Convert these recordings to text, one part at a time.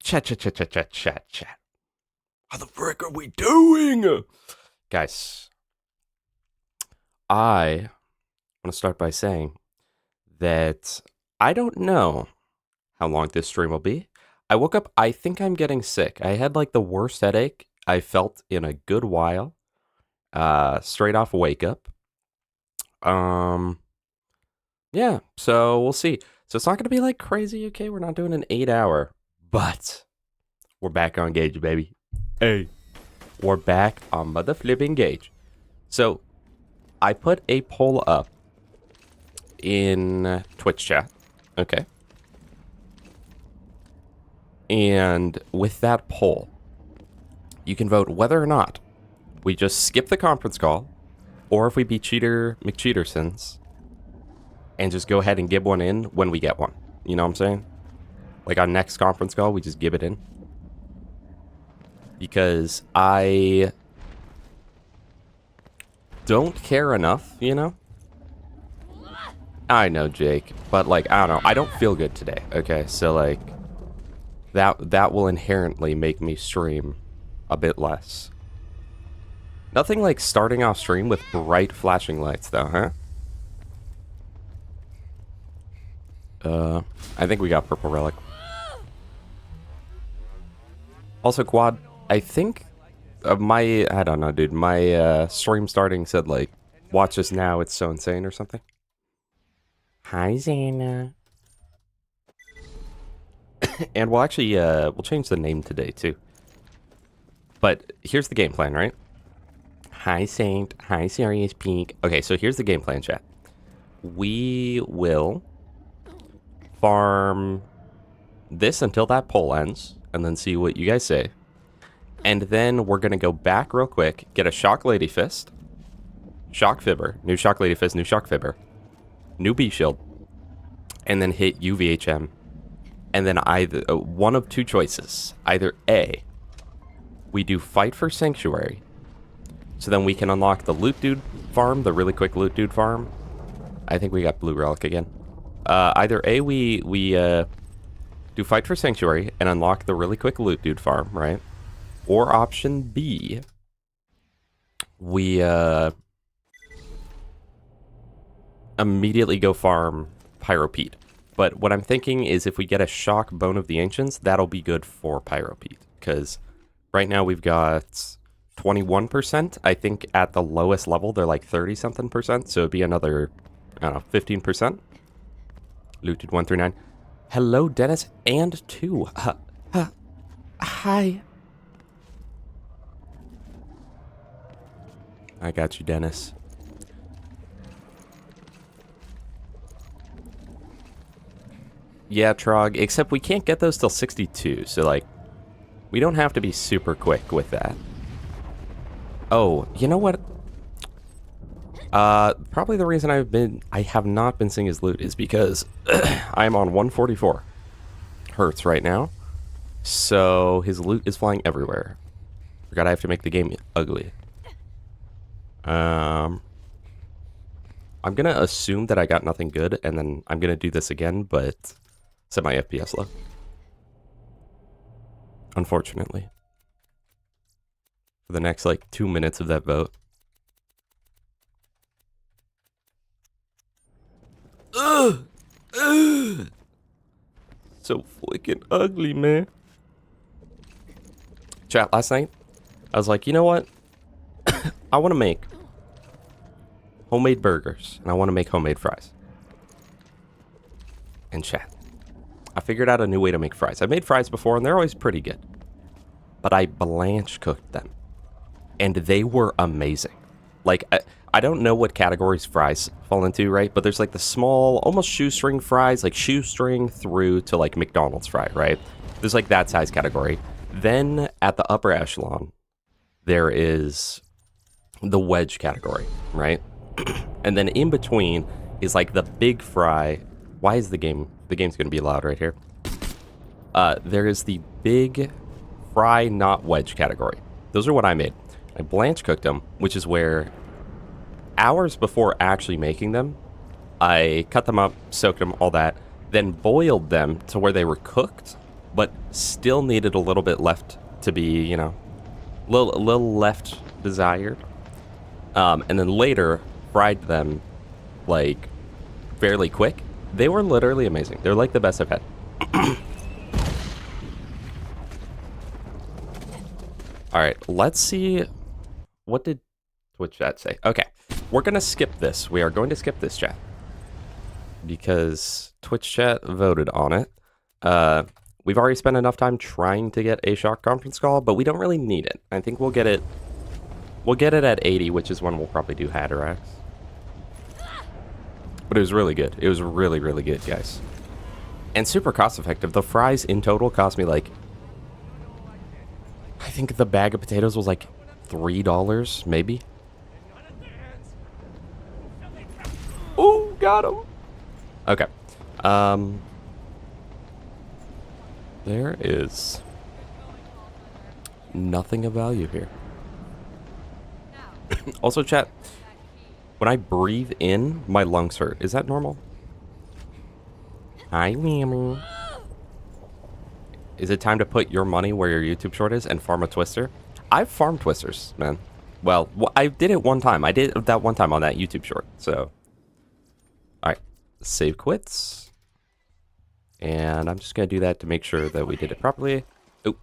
Chat. How the frick are we doing? Guys, I want to start by saying that I don't know how long this stream will be. I woke up, I think I'm getting sick. I had like the worst headache I felt in a good while. Straight off wake up. Yeah, so we'll see. So it's not gonna be like crazy, okay? We're not doing an 8-hour, but we're back on Gaige, baby. Hey, we're back on mother flipping Gaige. So I put a poll up in Twitch chat, okay? And with that poll, you can vote whether or not we just skip the conference call, or if we be Cheater McCheatersons and just go ahead and give one in when we get one. You know what I'm saying? Like our next conference call, we just give it in. Because I don't care enough, you know? I know, Jake, but like, I don't know. I don't feel good today, okay? So like, that will inherently make me stream a bit less. Nothing like starting off stream with bright flashing lights though, huh? I think we got Purple Relic. Also, Quad, I think I don't know, dude. My stream starting said like, watch us now, it's so insane or something. Hi, Zana. And we'll actually, we'll change the name today too. But here's the game plan, right? Hi, Saint. Hi, Serious Peak. Okay, so here's the game plan, chat. We will farm this until that poll ends, and then see what you guys say. And then we're going to go back real quick, get a Shock Lady Fist, Shock Fibber, new Shock Lady Fist, new Shock Fibber, new B-Shield, and then hit UVHM. And then either one of two choices. Either A, we do Fight for Sanctuary, so then we can unlock the Loot Dude farm, the really quick Loot Dude farm. I think we got Blue Relic again. Either A, we do Fight for Sanctuary and unlock the really quick Loot Dude farm, right? Or option B, we immediately go farm Pyropete. But what I'm thinking is if we get a Shock Bone of the Ancients, that'll be good for Pyropete. Because right now we've got 21%. I think at the lowest level, they're like 30-something%. So it'd be another, I don't know, 15%. Looted 1 through 9. Hello, Dennis, and 2. Hi. I got you, Dennis. Yeah, Trog, except we can't get those till 62, so like, we don't have to be super quick with that. Oh, you know what? Probably the reason I have not been seeing his loot is because I'm on 144 hertz right now, so his loot is flying everywhere. Forgot I have to make the game ugly. I'm gonna assume that I got nothing good, and then I'm gonna do this again, but set my FPS low. Unfortunately. For the next, like, 2 minutes of that vote. Ugh! Ugh! So freaking ugly, man. Chat, last night, I was like, you know what? I want to make homemade burgers, and I want to make homemade fries. And chat, I figured out a new way to make fries. I've made fries before, and they're always pretty good. But I blanch cooked them, and they were amazing. Like, I don't know what categories fries fall into, right? But there's like the small, almost shoestring fries, like shoestring through to like McDonald's fry, right? There's like that size category. Then at the upper echelon, there is the wedge category, right? And then in between is like the big fry. Why is the game's gonna be loud right here? There is the big fry, not wedge category. Those are what I made. I blanch cooked them, which is where hours before actually making them, I cut them up, soaked them, all that, then boiled them to where they were cooked, but still needed a little bit left to be, you know, a little left desired. And then later fried them like fairly quick. They were literally amazing. They're like the best I've had. All right, let's see. What did Twitch chat say? Okay, we're going to skip this. We are going to skip this chat because Twitch chat voted on it. We've already spent enough time trying to get a shock conference call, but we don't really need it. I think we'll get it. We'll get it at 80, which is when we'll probably do Hatterax. But it was really good. It was really, really good, guys. And super cost effective. The fries in total cost me like, I think the bag of potatoes was like $3, maybe. Ooh, got him. Okay. There is nothing of value here. Also, chat, when I breathe in, my lungs hurt. Is that normal? Hi, Mammy. Is it time to put your money where your YouTube short is and farm a twister? I've farmed twisters, man. Well, I did it one time. I did that one time on that YouTube short, so. Alright, save quits. And I'm just going to do that to make sure that we did it properly. Oh.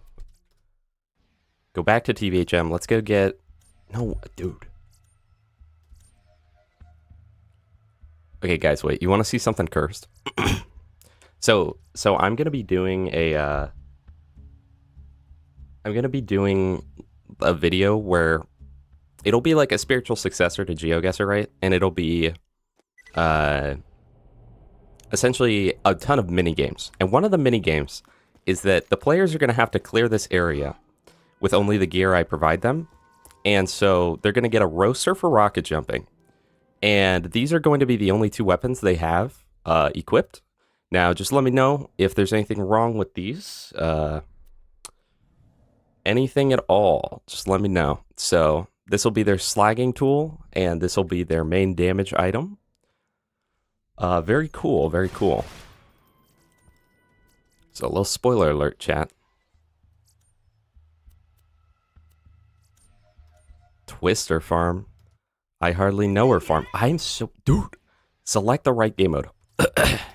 Go back to TVHM. Let's go get... No, dude. Okay, guys, wait. You want to see something cursed? So I'm going to be doing a... I'm going to be doing a video where it'll be like a spiritual successor to GeoGuessr, right? And it'll be... essentially a ton of mini games. And one of the mini games is that the players are going to have to clear this area with only the gear I provide them. And so they're going to get a roaster for rocket jumping. And these are going to be the only two weapons they have equipped. Now, just let me know if there's anything wrong with these. Anything at all, just let me know. So this will be their slagging tool, and this will be their main damage item. Very cool, very cool. So a little spoiler alert, chat. Twister farm. I hardly know her farm. I'm so... Dude! Select the right game mode.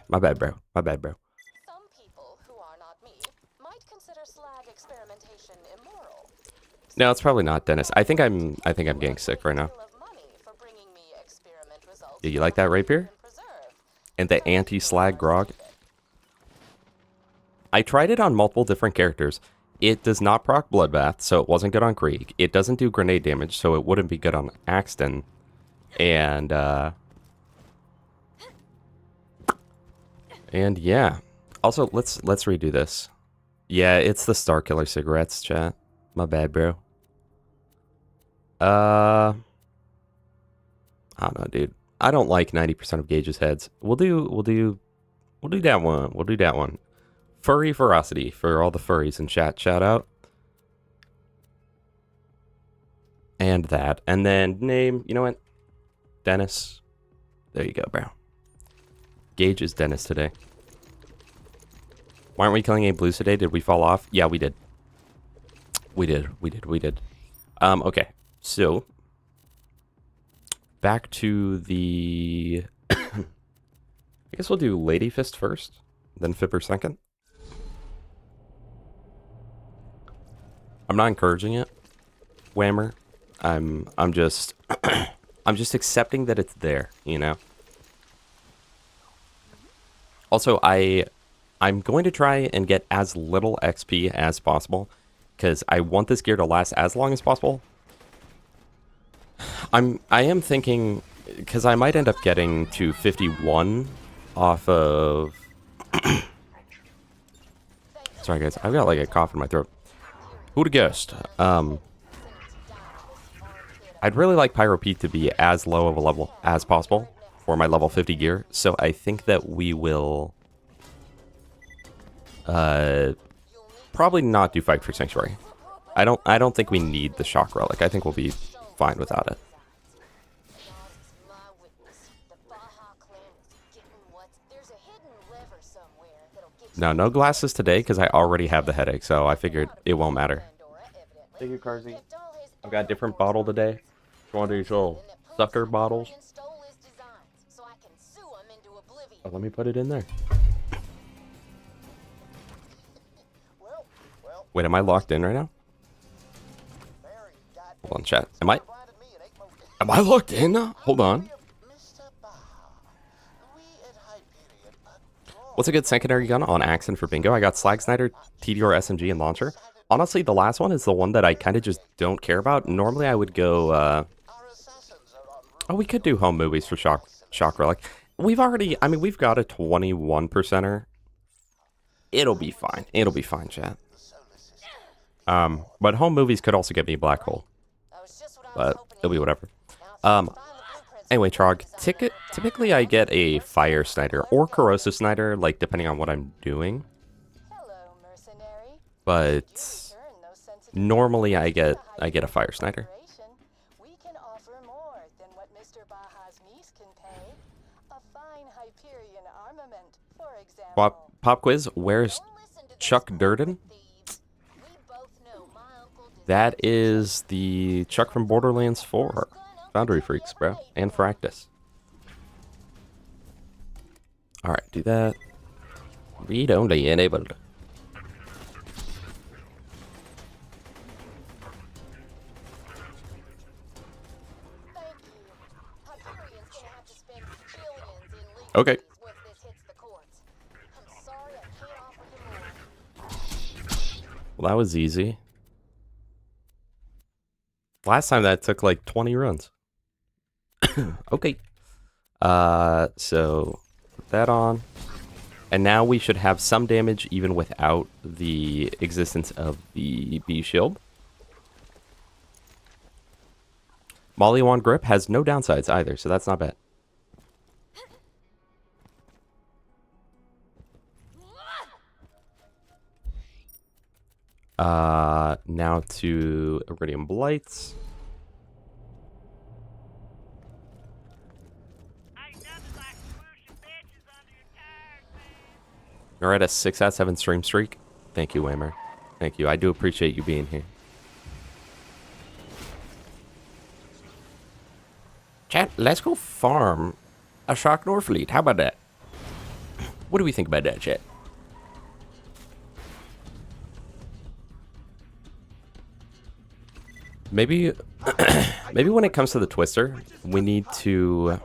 My bad, bro. My bad, bro. Some people who are not me might consider slag experimentation immoral. No, it's probably not, Dennis. I think I'm getting sick right now. Yeah, you like that rapier? And the anti-slag grog? I tried it on multiple different characters. It does not proc Bloodbath, so it wasn't good on Krieg. It doesn't do grenade damage, so it wouldn't be good on Axton. And yeah. Also, let's redo this. Yeah, it's the Star Killer cigarettes, chat. My bad, bro. I don't know, dude. I don't like 90% of Gaige's heads. We'll do that one. We'll do that one. Furry ferocity for all the furries in chat. Shout out. And that. And then name, you know what? Dennis. There you go, bro. Gaige is Dennis today. Why aren't we killing any blues today? Did we fall off? Yeah, we did. We did. Okay. So back to the I guess we'll do Lady Fist first, then Fipper second. I'm not encouraging it, Whammer. I'm just I'm just accepting that it's there, you know. Also, I'm going to try and get as little XP as possible because I want this gear to last as long as possible. I am thinking because I might end up getting to 51 off of sorry guys, I've got like a cough in my throat. Who'd have guessed? I'd really like Pyro Pete to be as low of a level as possible for my level 50 gear, so I think that we will probably not do Fight for Sanctuary. I don't think we need the Shock Relic. I think we'll be fine without it. No, no glasses today because I already have the headache, so I figured it won't matter. Thank you, Carzy. I've got a different bottle today. It's one of these little sucker bottles. Oh, let me put it in there. Wait, am I locked in right now? Hold on, chat. Am I locked in? Hold on. What's a good secondary gun on Accent for bingo? I got Slag Sniper, TDR, SMG, and Launcher. Honestly, the last one is the one that I kind of just don't care about. Normally, I would go... Oh, we could do home movies for Shock Relic. We've got a 21%er. It'll be fine. It'll be fine, chat. But home movies could also get me Black Hole. But it'll be whatever. Anyway, Trog, typically I get a Fire Sniper or Corrosive Sniper, like, depending on what I'm doing. But normally I get a Fire Sniper. Pop quiz, where's Chuck Durden? That is the Chuck from Borderlands 4. Boundary Freaks, bro. And Fractus. Alright, do that. Read only enabled. Okay. Well, that was easy. Last time that took like 20 runs. Okay. So put that on. And now we should have some damage even without the existence of the B shield. Molly Wand Grip has no downsides either, so that's not bad. Now to Iridium Blights. You're at a 6 out of 7 stream streak. Thank you, Waymer. Thank you. I do appreciate you being here. Chat, let's go farm a Shock Norfleet. How about that? What do we think about that, chat? Maybe, maybe when it comes to the Twister, we need to...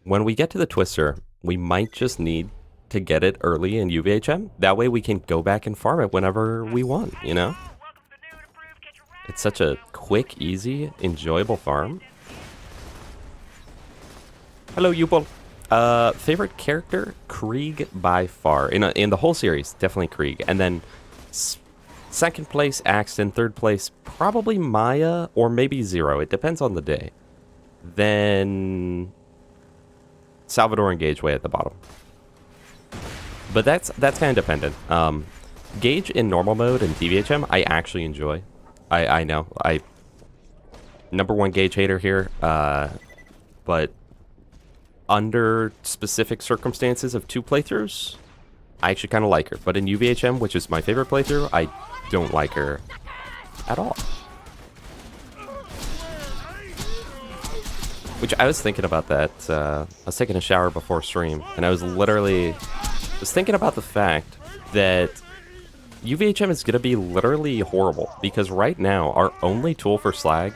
When we get to the Twister, we might just need to get it early in UVHM. That way we can go back and farm it whenever we want, you know? It's such a quick, easy, enjoyable farm. Hello, Yupol. Favorite character? Krieg by far. In the whole series, definitely Krieg. And then... Second place, Axton. Third place, probably Maya or maybe Zero. It depends on the day. Then Salvador and Gaige way at the bottom. But that's kind of dependent. Gaige in normal mode and TVHM, I actually enjoy. I know. Number one Gaige hater here. But under specific circumstances of 2 playthroughs, I actually kind of like her. But in UVHM, which is my favorite playthrough, I don't like her at all. Which I was thinking about that. I was taking a shower before stream, and I was thinking about the fact that UVHM is going to be literally horrible, because right now our only tool for slag,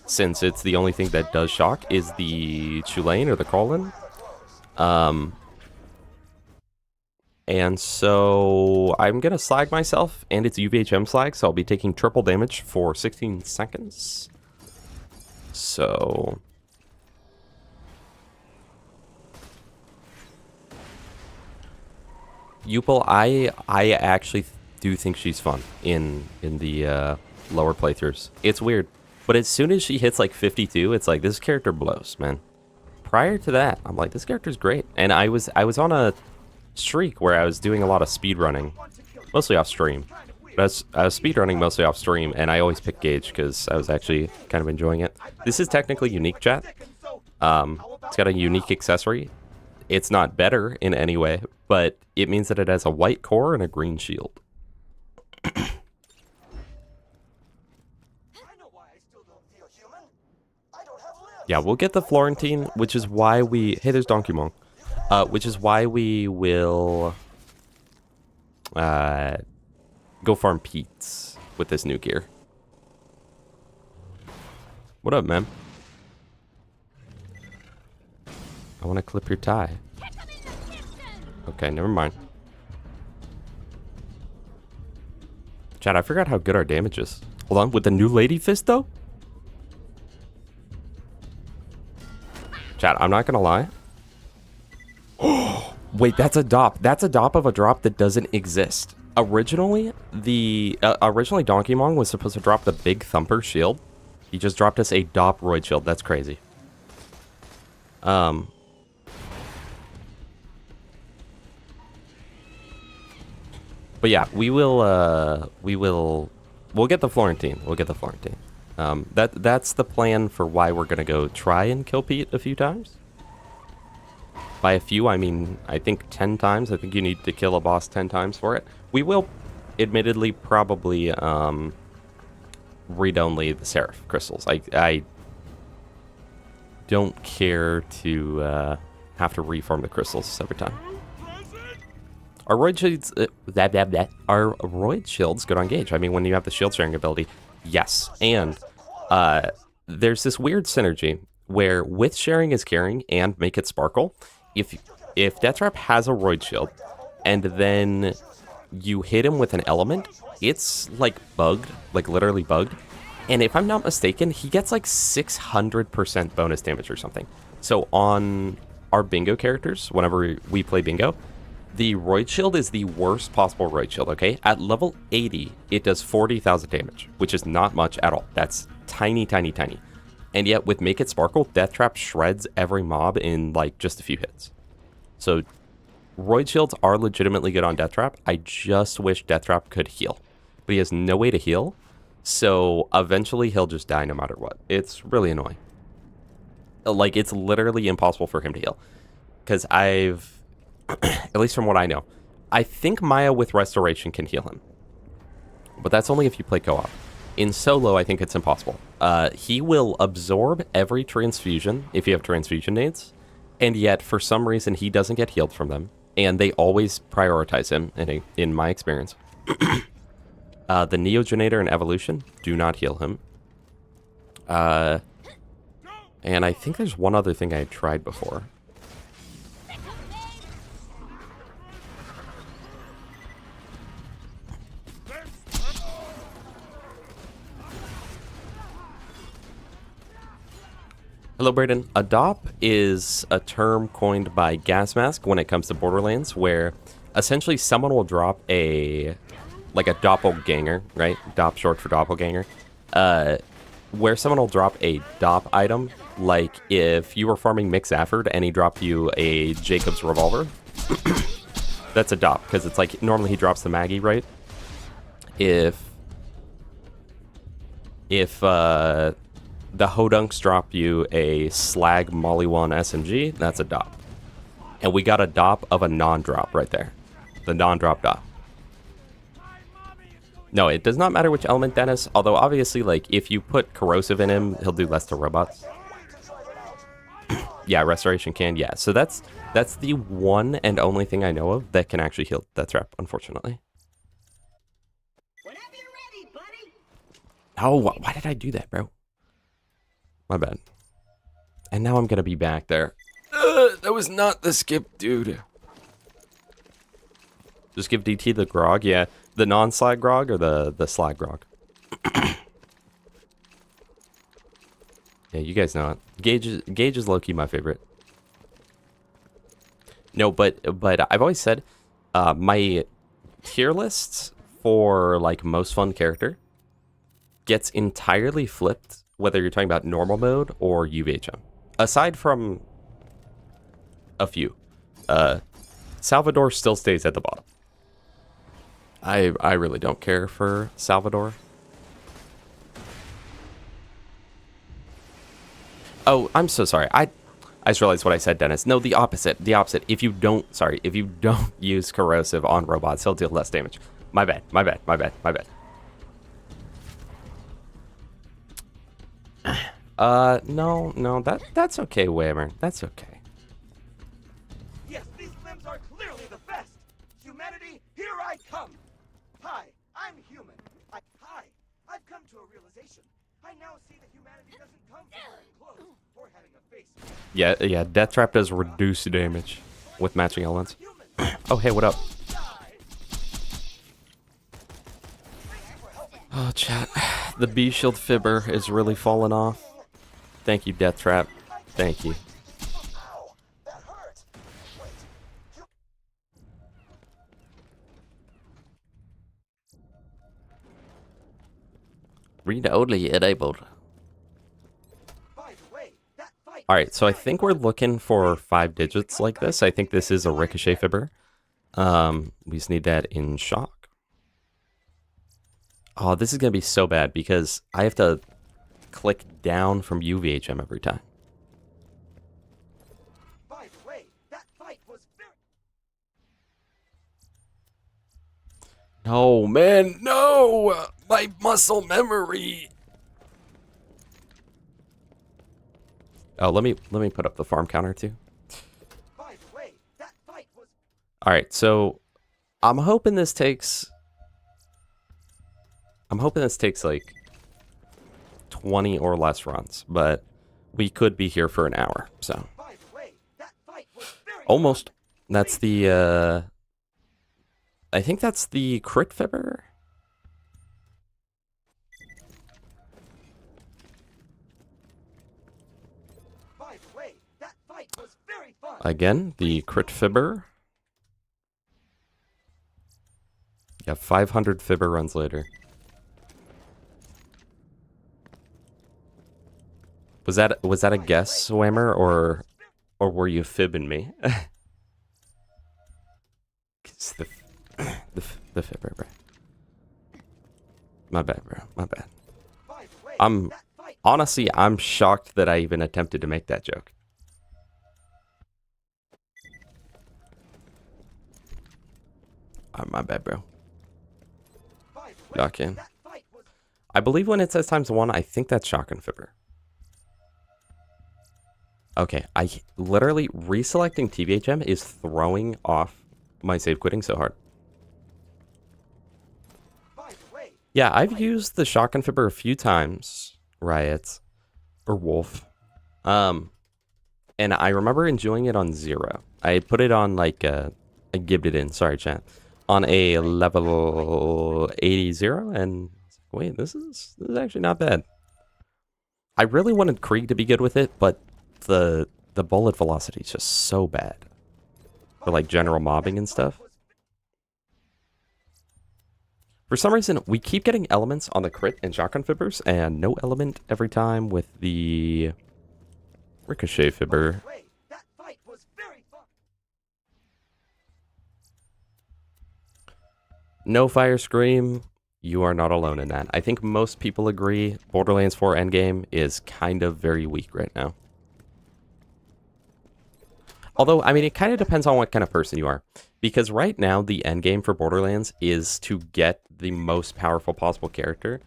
since it's the only thing that does shock, is the Chulane or the Colin. And so I'm going to slag myself, and it's UVHM slag, so I'll be taking triple damage for 16 seconds. So... Yupil, I actually do think she's fun in the lower playthroughs. It's weird, but as soon as she hits like 52, it's like, this character blows, man. Prior to that, I'm like, this character's great. And I was on a streak where I was doing a lot of speed running, mostly off stream. But I was speed running mostly off stream, and I always pick Gaige because I was actually kind of enjoying it. This is technically unique, chat. It's got a unique accessory. It's not better in any way, but it means that it has a white core and a green shield. Yeah, we'll get the Florentine, which is why we... Hey, there's Donkey Monk. Which is why we will go farm Pete's with this new gear. What up, man? I want to clip your tie. Okay, never mind. Chad, I forgot how good our damage is. Hold on, with the new Lady Fist, though? Chad, I'm not gonna lie. Wait, that's a DOP. That's a DOP of a drop that doesn't exist. Originally, originally Donkey Kong was supposed to drop the Big Thumper shield. He just dropped us a DOP Roid shield. That's crazy. But yeah, we'll get the Florentine. We'll get the Florentine. That's the plan for why we're gonna go try and kill Pete a few times. By a few, I mean, I think 10 times. I think you need to kill a boss 10 times for it. We will, admittedly, probably read only the Seraph crystals. I don't care to have to reform the crystals every time. Our Roid shields, our Roid shields good on Gaige. I mean, when you have the shield sharing ability, yes. And there's this weird synergy where with sharing is caring and make it sparkle. If Deathtrap has a Roid shield and then you hit him with an element, it's like bugged, like literally bugged. And if I'm not mistaken, he gets like 600% bonus damage or something. So on our bingo characters, whenever we play bingo, the Roid shield is the worst possible Roid shield, okay? At level 80, it does 40,000 damage, which is not much at all. That's tiny, tiny, tiny. And yet, with Make It Sparkle, Deathtrap shreds every mob in, like, just a few hits. So, Roid shields are legitimately good on Deathtrap. I just wish Deathtrap could heal. But he has no way to heal, so eventually he'll just die no matter what. It's really annoying. Like, it's literally impossible for him to heal. Because I've... at least from what I know, I think Maya with Restoration can heal him. But that's only if you play co-op. In solo, I think it's impossible. He will absorb every transfusion if you have transfusion nades, and yet for some reason he doesn't get healed from them, and they always prioritize him, in my experience. The Neogenator and Evolution do not heal him. And I think there's one other thing I had tried before. Hello, Braden. Adopt is a term coined by Gasmask when it comes to Borderlands, where essentially someone will drop a doppelganger, right? Dop short for doppelganger. Where someone will drop a dop item, like if you were farming Mick Zafford and he dropped you a Jacob's revolver, that's a dop, because it's like normally he drops the Maggie, right? If the Hodunks drop you a Slag Molly 1 SMG, that's a DOP. And we got a DOP of a non-drop right there. The non-drop DOP. No, it does not matter which element, Dennis. Although, obviously, like, if you put Corrosive in him, he'll do less to robots. Yeah, Restoration can, yeah. So that's the one and only thing I know of that can actually heal Deathtrap, unfortunately. Whenever you're ready, buddy. Oh, why did I do that, bro? My bad. And now I'm gonna be back there. That was not the skip, dude. Just give DT the grog, yeah. The non-slag grog or the slag grog? Yeah, you guys know it. Gaige is low-key my favorite. No, but I've always said my tier lists for like most fun character gets entirely flipped whether you're talking about normal mode or UVHM. Aside from a few. Salvador still stays at the bottom. I really don't care for Salvador. Oh, I'm so sorry. I I just realized what I said, Dennis. No, the opposite. The opposite. If you don't use corrosive on robots, he'll deal less damage. My bad. My bad. My bad. My bad. No, that's okay, Whammer. That's okay. Yes, these limbs are clearly the best. Humanity, here I come. Hi, I'm human. Hi, I've come to a realization. I now see that humanity doesn't come from wearing clothes or having a face. Yeah, Death Trap does reduce damage with matching elements. Oh, hey, what up? Oh, chat. The B shield fibber is really falling off. Thank you, Death Trap. Thank you. Ow, that hurt. Wait, Read only enabled. by the way, that fight. Alright, so I think we're looking for 5 digits like this. I think this is a ricochet fibber. We just need that in shock. Oh, this is going to be so bad because I have to click down from UVHM every time. By the way, that fight was very. No, man, no! My muscle memory! Oh, let me put up the farm counter too. By the way, that fight was. Alright, so I'm hoping this takes like 20 or less runs, but we could be here for an hour, so. By the way, that fight was very. Almost. That's the, I think that's the crit fibber. By the way, that fight was very fun. Again, the crit fibber. Yeah, 500 fibber runs later. Was that a guess, Swammer, or were you fibbing me? It's the fibber, bro. My bad, bro. My bad. By the way, I'm that fight. honestly, I'm shocked that I even attempted to make that joke. My bad, bro. By the way, Lock in. that fight was. I believe when it says ×1, I think that's shotgun fibber. Okay, I literally reselecting TVHM is throwing off my save quitting so hard. By the way, Yeah, I've used the shotgun fibber a few times, Riot, or Wolf. And I remember enjoying it on 0. I put it on like, I gibbed it in, sorry chat, on a level 80 and wait, this is actually not bad. I really wanted Krieg to be good with it, but the bullet velocity is just so bad for like general mobbing and stuff. For some reason, we keep getting elements on the crit and shotgun fibbers, and no element every time with the ricochet fibber. wait, that fight was very fun. No fire scream. You are not alone in that. I think most people agree Borderlands 4 endgame is kind of very weak right now. Although, I mean, it kind of depends on what kind of person you are. Because right now, the endgame for Borderlands is to get the most powerful possible character.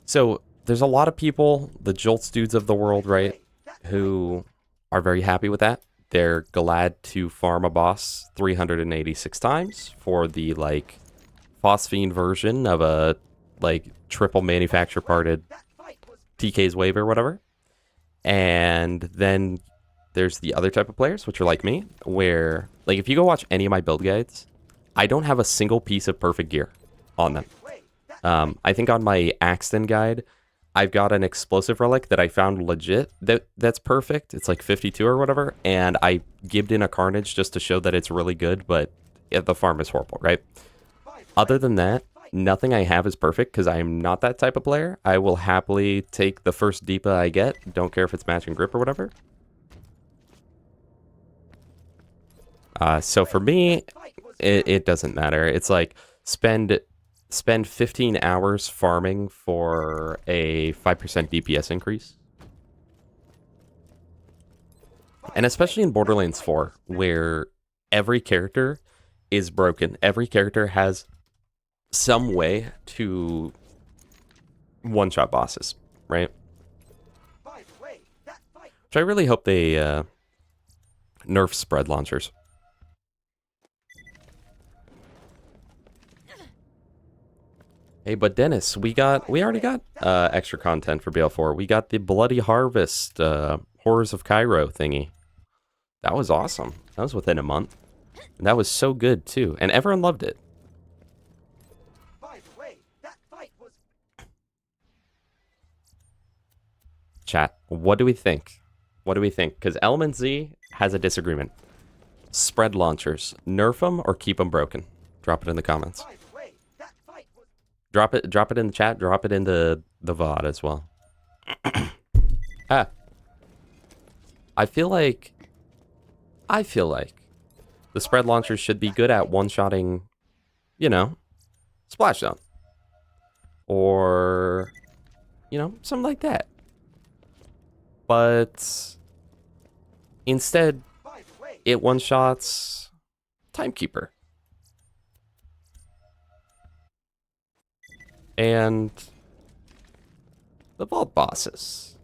So, there's a lot of people, the Jolts dudes of the world, right, who are very happy with that. They're glad to farm a boss 386 times for the, like, phosphine version of a, like, triple manufacture parted TK's wave or whatever. And then there's the other type of players, which are like me, where, like, if you go watch any of my build guides, I don't have a single piece of perfect gear on them. I think on my Axton guide, I've got an explosive relic that I found legit that's perfect. It's like 52 or whatever, and I gibbed in a Carnage just to show that it's really good, but the farm is horrible, right? Other than that, nothing I have is perfect because I am not that type of player. I will happily take the first Deepa I get. Don't care if it's matching grip or whatever. So for me, it doesn't matter. It's like spend 15 hours farming for a 5% DPS increase. And especially in Borderlands 4, where every character is broken. Every character has some way to one-shot bosses, right? By the way, that fight. Which I really hope they nerf spread launchers. Hey, but Dennis, we already got extra content for BL4. We got the Bloody Harvest Horrors of Cairo thingy. That was awesome. That was within a month. And that was so good too. And everyone loved it. By the way, that fight was. Chat, what do we think? What do we think? Because Element Z has a disagreement. Spread launchers, nerf them or keep them broken? Drop it in the comments. By the way, that fight was. Drop it in the chat. Drop it in the VOD as well. I feel like the spread launchers should be good at one-shotting, you know, Splashdown. Or, you know, something like that. But instead, By the way, it one-shots Timekeeper. And the vault bosses,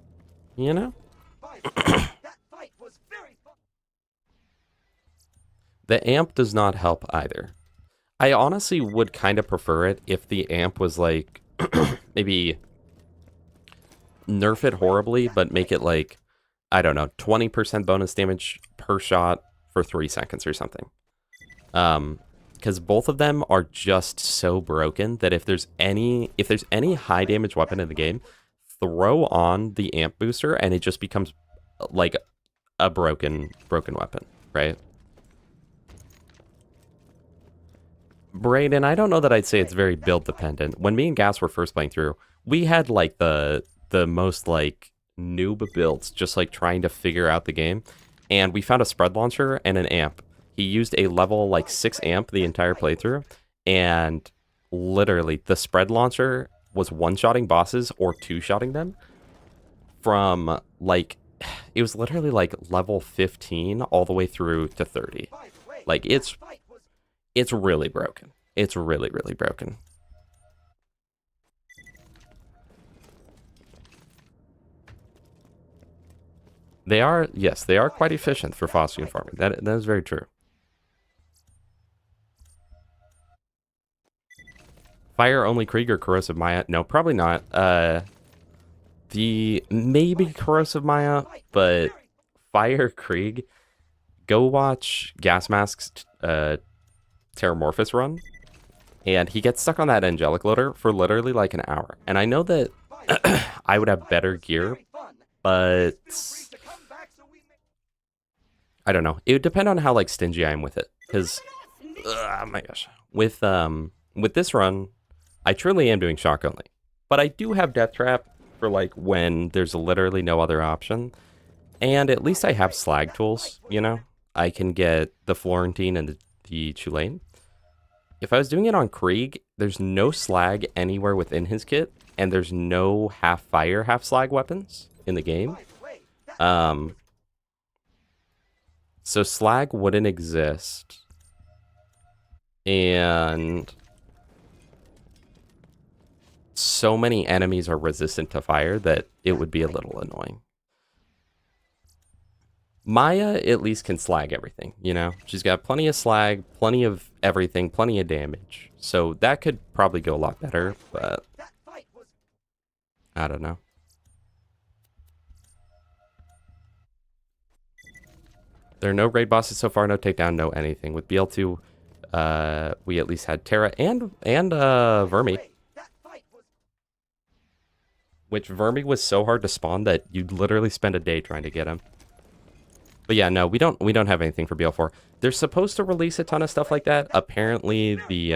you know? by the way, that fight was very fun. The amp does not help either. I honestly would kind of prefer it if the amp was like, maybe nerf it horribly, but make it like, I don't know, 20% bonus damage per shot for 3 seconds or something. Because both of them are just so broken that if there's any high damage weapon in the game, throw on the amp booster and it just becomes like a broken weapon, right? Brayden, I don't know that I'd say it's very build dependent. When me and Gas were first playing through, we had like the most like noob builds, just like trying to figure out the game, and we found a spread launcher and an amp. He used a level like 6 amp the entire playthrough, and literally the spread launcher was one-shotting bosses or two-shotting them from like, it was literally like level 15 all the way through to 30. By the way, Like that fight was. it's really broken. It's really, really broken. They are, yes, they are quite efficient for phosphine farming. That is very true. Fire only Krieg, Corrosive Maya? No, probably not. The maybe Corrosive Maya, but Fire Krieg. Go watch Gas Mask's Terramorphous run, and he gets stuck on that Angelic Loader for literally like an hour. And I know that I would have better gear, but I don't know. It would depend on how like stingy I am with it. Because, oh my gosh, with this run, I truly am doing shock only. But I do have Death Trap for like when there's literally no other option. And at least I have slag tools, you know? I can get the Florentine and the Tulane. If I was doing it on Krieg, there's no slag anywhere within his kit, and there's no half fire, half slag weapons in the game. So slag wouldn't exist. And so many enemies are resistant to fire that it would be a little annoying. Maya at least can slag everything, you know? She's got plenty of slag, plenty of everything, plenty of damage. So that could probably go a lot better, but I don't know. There are no raid bosses so far, no takedown, no anything. With BL2, we at least had Terra and Vermi. Which Vermi was so hard to spawn that you'd literally spend a day trying to get him. But yeah, no, we don't have anything for BL4. They're supposed to release a ton of stuff like that. Apparently the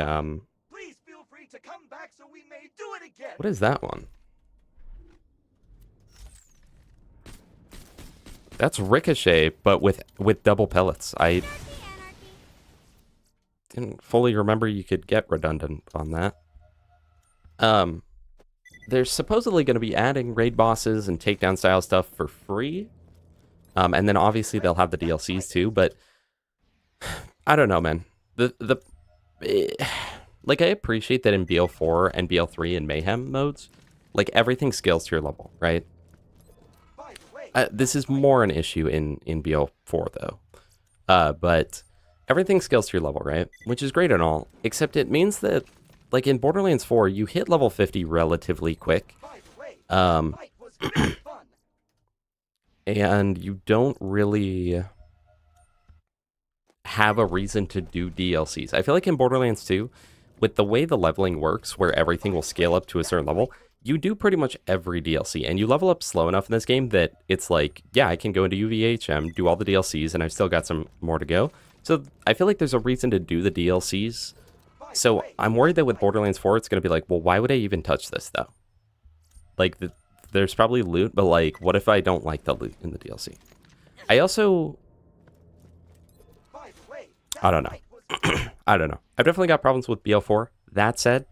Please feel free to come back so we may do it again. what is that one? That's Ricochet, but with double pellets. I didn't fully remember you could get redundant on that. They're supposedly going to be adding raid bosses and takedown style stuff for free. And then obviously they'll have the DLCs too, but I don't know, man. Like, I appreciate that in BO4 and BL3 and Mayhem modes, like, everything scales to your level, right? This is more an issue in BL4, though. But everything scales to your level, right? Which is great and all, except it means that, like, in Borderlands 4, you hit level 50 relatively quick. And you don't really have a reason to do DLCs. I feel like in Borderlands 2, with the way the leveling works, where everything will scale up to a certain level, you do pretty much every DLC, and you level up slow enough in this game that it's like, yeah, I can go into UVHM, do all the DLCs, and I've still got some more to go. So I feel like there's a reason to do the DLCs. So I'm worried that with Borderlands 4, it's going to be like, well, why would I even touch this, though? Like, there's probably loot, but, like, what if I don't like the loot in the DLC? I also... I don't know. I don't know. I've definitely got problems with BL4. That said,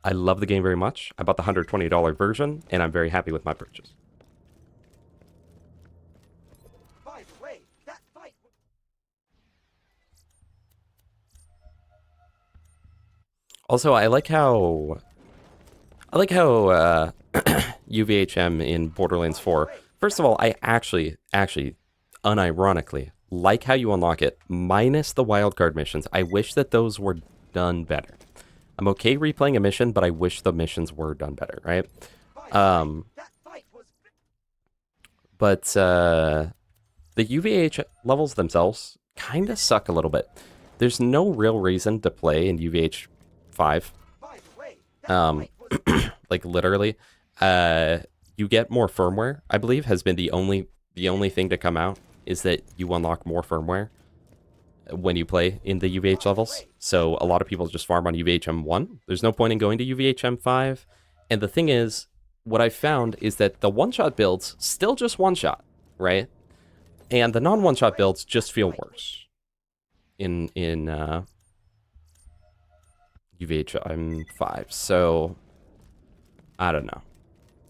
I love the game very much. I bought the $120 version, and I'm very happy with my purchase. Also, I like how UVHM in Borderlands 4. First of all, I actually, unironically, like how you unlock it, minus the wildcard missions. I wish that those were done better. I'm okay replaying a mission, but I wish the missions were done better, right? But the UVH levels themselves kind of suck a little bit. There's no real reason to play in UVH 5. Like literally, you get more firmware, I believe, has been the only thing to come out, is that you unlock more firmware when you play in the UVH levels. So a lot of people just farm on UVHM 1. There's no point in going to UVHM 5. And the thing is, what I found is that the one-shot builds still just one-shot, right? And the non-one-shot builds just feel worse in UVHM 5. So I don't know.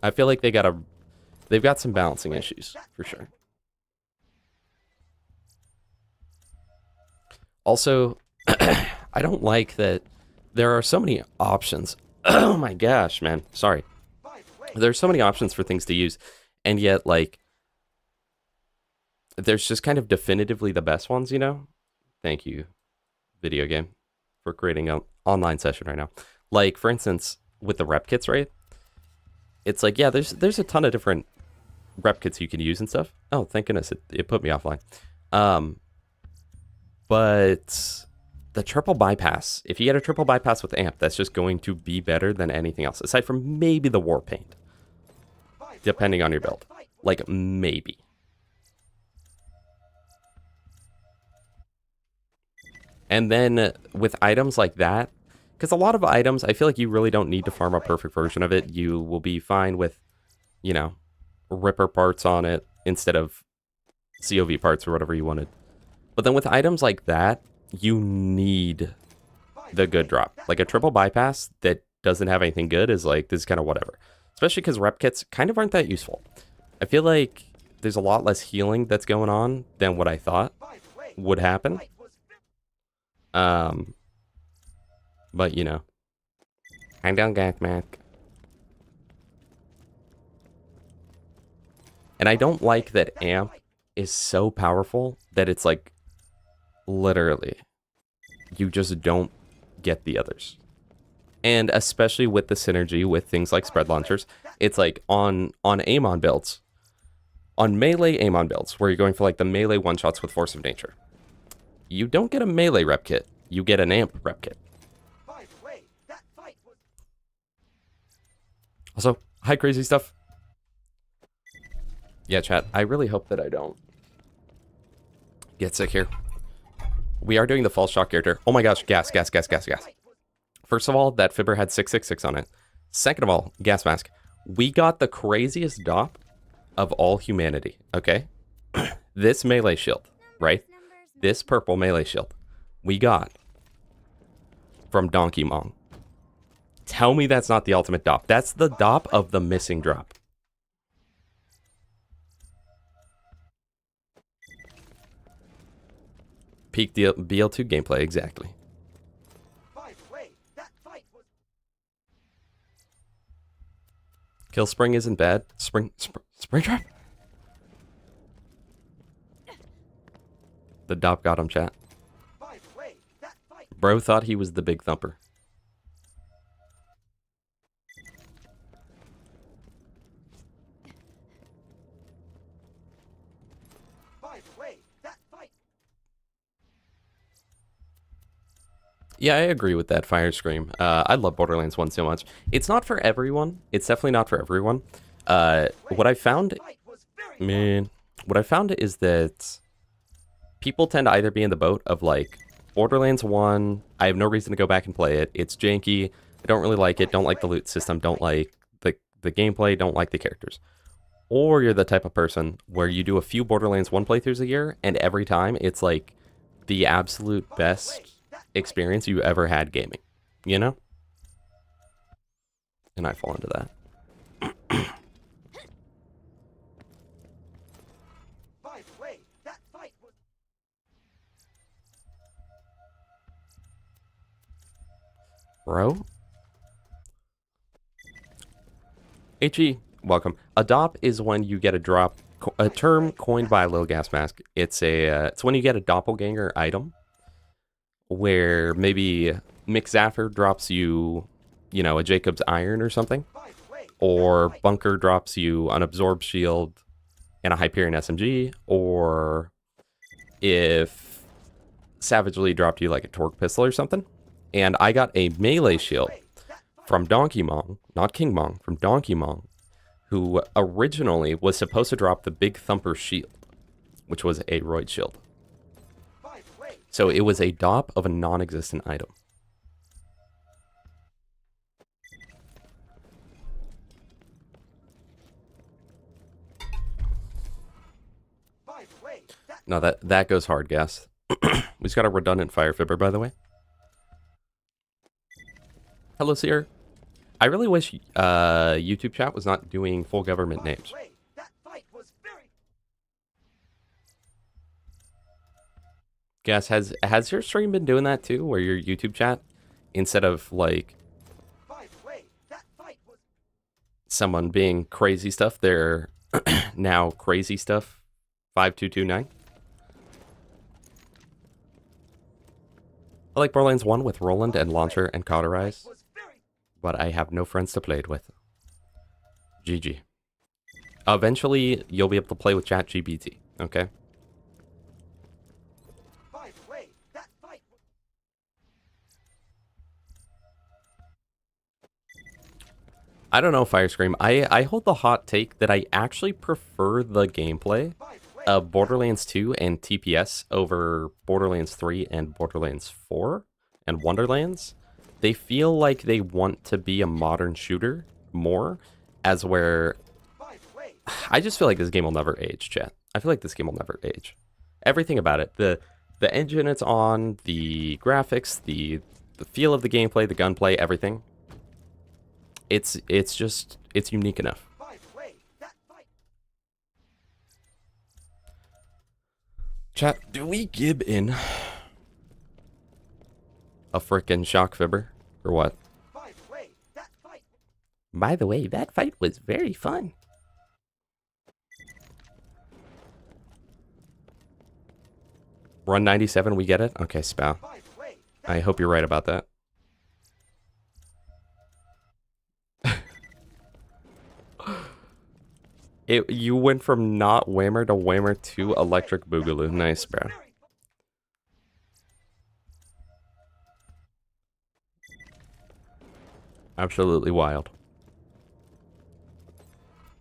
I feel like they've got some balancing issues for sure. Also, I don't like that there are so many options. Oh my gosh, man. Sorry. There's so many options for things to use, and yet, like, there's just kind of definitively the best ones, you know? Thank you, video game, for creating an online session right now. Like, for instance, with the rep kits, right? It's like, yeah, there's a ton of different rep kits you can use and stuff. Oh, thank goodness, it put me offline. But the triple bypass, if you get a triple bypass with amp, that's just going to be better than anything else, aside from maybe the war paint, depending on your build. Like, maybe. And then with items like that, because a lot of items, I feel like you really don't need to farm a perfect version of it. You will be fine with, you know, Ripper parts on it instead of COV parts or whatever you wanted. But then with items like that, you need the good drop. Like a triple bypass that doesn't have anything good is like, this is kind of whatever. Especially because rep kits kind of aren't that useful. I feel like there's a lot less healing that's going on than what I thought would happen. But you know, I don't get Mac. And I don't like that amp is so powerful that it's like, literally, you just don't get the others. And especially with the synergy with things like spread launchers, it's like on Amon builds, on melee Amon builds, where you're going for like the melee one-shots with Force of Nature, you don't get a melee rep kit, you get an amp rep kit. Also, hi crazy stuff. Yeah, chat, I really hope that I don't get sick here. We are doing the false shock character. Oh my gosh, gas. First of all, that fibber had 666 on it. Second of all, gas mask. We got the craziest dop of all humanity, okay? This melee shield, right? This purple melee shield we got from Donkey Mong. Tell me that's not the ultimate dop. That's the dop of the missing drop. Peak BL2 gameplay, exactly. By the way, that fight was... Kill Spring isn't bad. Springtrap? The Dop got him, chat. By the way, that fight... Bro thought he was the big thumper. By the way, that fight... Yeah, I agree with that, Fire Scream. I love Borderlands 1 so much. It's not for everyone. It's definitely not for everyone. What I found... fight was very... Man, what I found is that people tend to either be in the boat of, like, Borderlands 1, I have no reason to go back and play it. It's janky. I don't really like it. Don't like the loot system. Don't like the gameplay. Don't like the characters. Or you're the type of person where you do a few Borderlands 1 playthroughs a year, and every time it's, like, the absolute best experience you ever had gaming, you know? And I fall into that. By the way, that fight was... Bro? HE, welcome. Adopt is when you get a term coined by Lil Gas Mask. It's when you get a doppelganger item, where maybe Mick Zaffer drops you, you know, a Jacob's Iron or something, By the way, or Bunker drops you an Absorb Shield and a Hyperion SMG, or if Savagely dropped you like a Torque Pistol or something. And I got a melee shield from Donkey Mong, not King Mong, from Donkey Mong, who originally was supposed to drop the Big Thumper Shield, which was a Roid Shield. by the way, So it was a DOP of a non-existent item. by the way, that... No, that goes hard, Gas. We just got a redundant Fire Fibber, by the way. Hello, Seer. I really wish YouTube chat was not doing full government By names. the way, that fight was very... Gas, has your stream been doing that too, where your YouTube chat, instead of like By the way, that fight was... someone being crazy stuff, they're now crazy stuff 5229? I like Borderlands 1 with Roland and Launcher and Cauterize, was very... but I have no friends to play it with. GG. Eventually, you'll be able to play with ChatGPT, okay? By the way, that fight was... I don't know, Firescream. I hold the hot take that I actually prefer the gameplay By the way, of Borderlands 2 and TPS over Borderlands 3 and Borderlands 4 and Wonderlands. They feel like they want to be a modern shooter more, as where by the way, I just feel like this game will never age, chat. I feel like this game will never age. Everything about it, the engine it's on, the graphics, the feel of the gameplay, the gunplay, everything. It's unique enough. by the way, that fight... Chat, do we gib in a frickin' shock fibber or what? By the way, that fight... By the way, that fight was very fun. Run 97, we get it? Okay, Spow. By the way, I hope you're right about that. You went from not Whammer to Whammer to Electric Boogaloo. Nice, bro. very... Absolutely wild.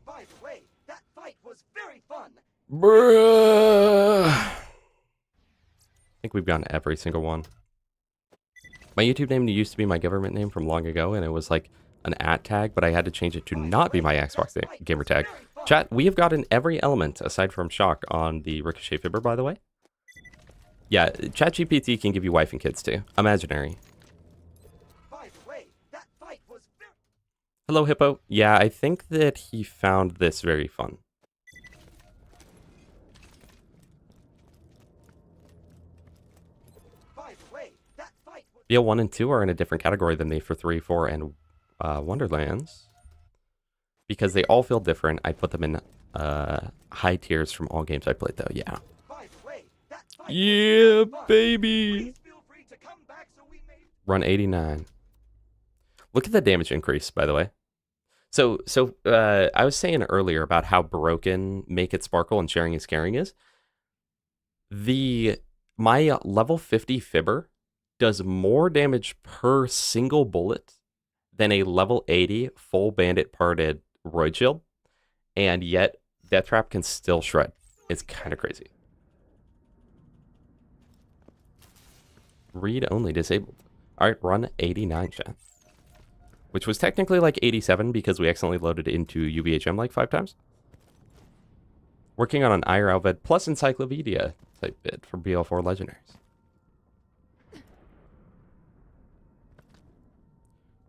By the way, that fight was very fun. Bruh. I think we've gotten every single one. My YouTube name used to be my government name from long ago, and it was like an @ tag, but I had to change it to not be my Xbox gamer tag. Chat, we have gotten every element aside from Shock on the Ricochet Fibber, by the way. Yeah, ChatGPT can give you wife and kids too. Imaginary. By the way, that fight was very... Hello, Hippo. Yeah, I think that he found this very fun. BL1 and 2 are in a different category than they for 3, 4, and Wonderlands. Because they all feel different, I put them in high tiers from all games I played, though, yeah. By the way, that fight Yeah, was fun. baby! Please feel free to come back so we may... Run 89. Look at the damage increase, by the way. So I was saying earlier about how broken Make It Sparkle and Sharing is Caring is. My level 50 Fibber does more damage per single bullet than a level 80 full bandit parted Roid Shield, and yet Death Trap can still shred. It's kind of crazy. Read only disabled. Alright, run 89, chat. Which was technically like 87 because we accidentally loaded it into UVHM like 5 times. Working on an IRL vid plus encyclopedia type bid for BL4 Legendaries.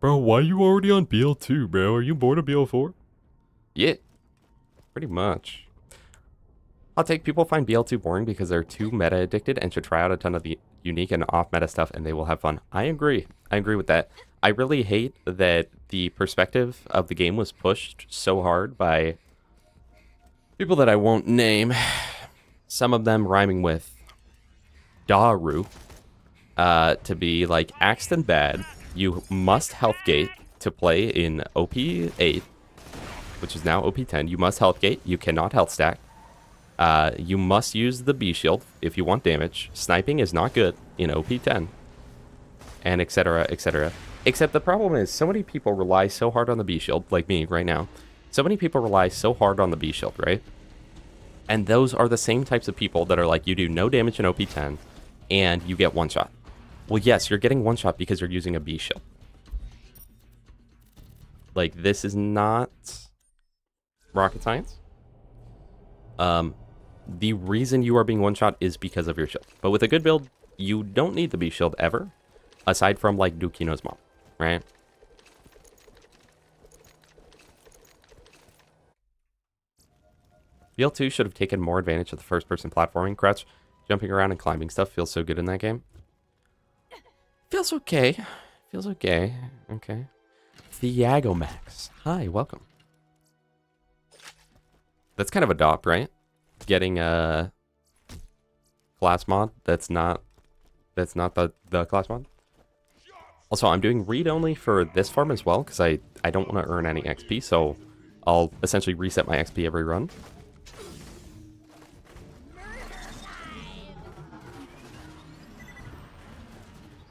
Bro, why are you already on BL2, bro? Are you bored of BL4? Yeah, pretty much. I'll take people find BL2 boring because they're too meta addicted and should try out a ton of the unique and off meta stuff and they will have fun. I agree. I agree with that. I really hate that the perspective of the game was pushed so hard by people that I won't name. Some of them rhyming with Daru to be like Axton bad. You must health gate to play in OP8, which is now OP10. You must health gate. You cannot health stack. You must use the B shield if you want damage. Sniping is not good in OP10. And etc, etc. Except the problem is so many people rely so hard on the B shield, like me right now. So many people rely so hard on the B shield, right? And those are the same types of people that are like, you do no damage in OP10 and you get one shot. Well, yes, you're getting one shot because you're using a B shield. Like, this is not rocket science. The reason you are being one shot is because of your shield. But with a good build, you don't need the B shield ever, aside from like Dukino's mom, right? BL2 should have taken more advantage of the first-person platforming. Crouch, jumping around and climbing stuff feels so good in that game. Feels okay. Feels okay. Okay. Thiago Max. Hi, welcome. That's kind of a dop, right? Getting a class mod that's not the class mod. Also, I'm doing read only for this farm as well because I don't want to earn any XP, so I'll essentially reset my XP every run.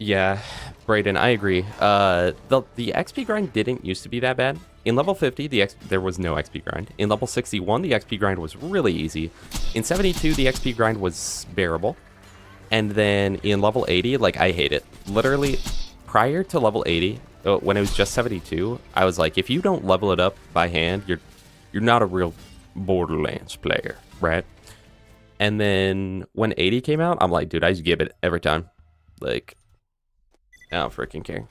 Yeah, Brayden, I agree. The XP grind didn't used to be that bad. In level 50, there was no XP grind. In level 61, the XP grind was really easy. In 72, the XP grind was bearable. And then in level 80, like, I hate it. Literally, prior to level 80, when it was just 72, I was like, if you don't level it up by hand, you're not a real Borderlands player, right? And then when 80 came out, I'm like, dude, I just give it every time. Like, I don't freaking care.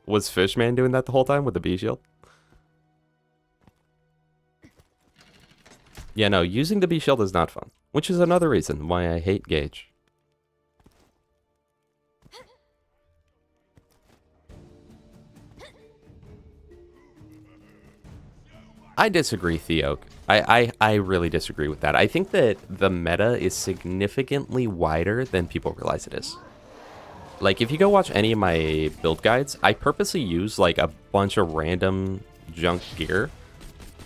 Was Fishman doing that the whole time with the B shield? Yeah, no, using the B shield is not fun, which is another reason why I hate Gaige. I disagree, Theo. I really disagree with that. I think that the meta is significantly wider than people realize it is. Like, if you go watch any of my build guides, I purposely use, like, a bunch of random junk gear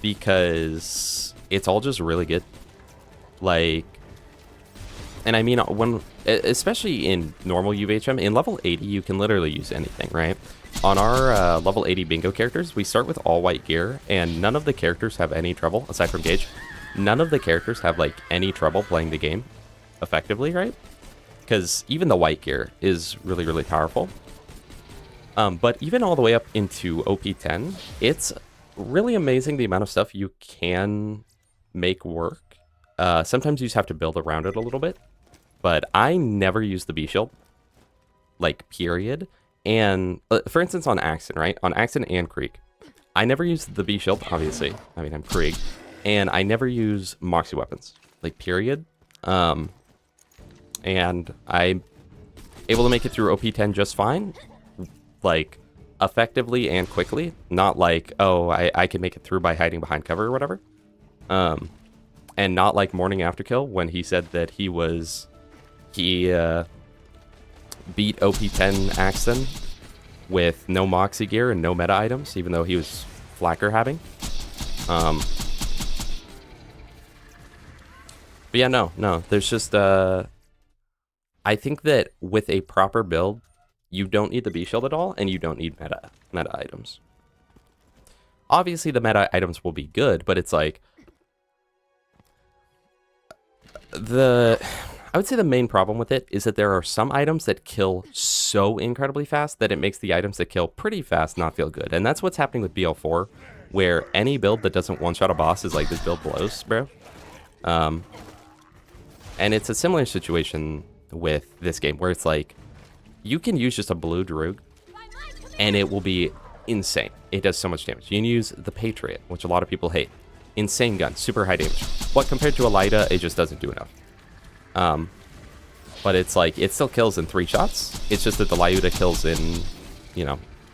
because it's all just really good. Like, and I mean, especially in normal UVHM, in level 80, you can literally use anything, right? On our level 80 bingo characters, we start with all white gear, and none of the characters have any trouble, aside from Gaige. None of the characters have, like, any trouble playing the game effectively, right? Because even the white gear is really, really powerful. But even all the way up into OP10, it's really amazing the amount of stuff you can make work. Sometimes you just have to build around it a little bit. But I never use the B shield. Like, period. And, for instance, on Axton, right? On Axton and Creek, I never use the B shield, obviously. I mean, I'm Krieg. And I never use Moxie weapons. Like, period. And I'm able to make it through OP10 just fine. Like, effectively and quickly. Not like, oh, I can make it through by hiding behind cover or whatever. And not like Morning After Kill when he said that he beat OP10 Axton with no Moxie gear and no meta items, even though he was flacker having. But yeah, no. There's just, I think that with a proper build, you don't need the B shield at all, and you don't need meta items. Obviously, the meta items will be good, but it's like, I would say the main problem with it is that there are some items that kill so incredibly fast that it makes the items that kill pretty fast not feel good. And that's what's happening with BL4, where any build that doesn't one-shot a boss is like, this build blows, bro. And it's a similar situation with this game, where it's like, you can use just a blue Droog, and it will be insane. It does so much damage. You can use the Patriot, which a lot of people hate. Insane gun, super high damage. But compared to Elida, it just doesn't do enough. But it's like, it still kills in 3 shots. It's just that the Lyuda kills in,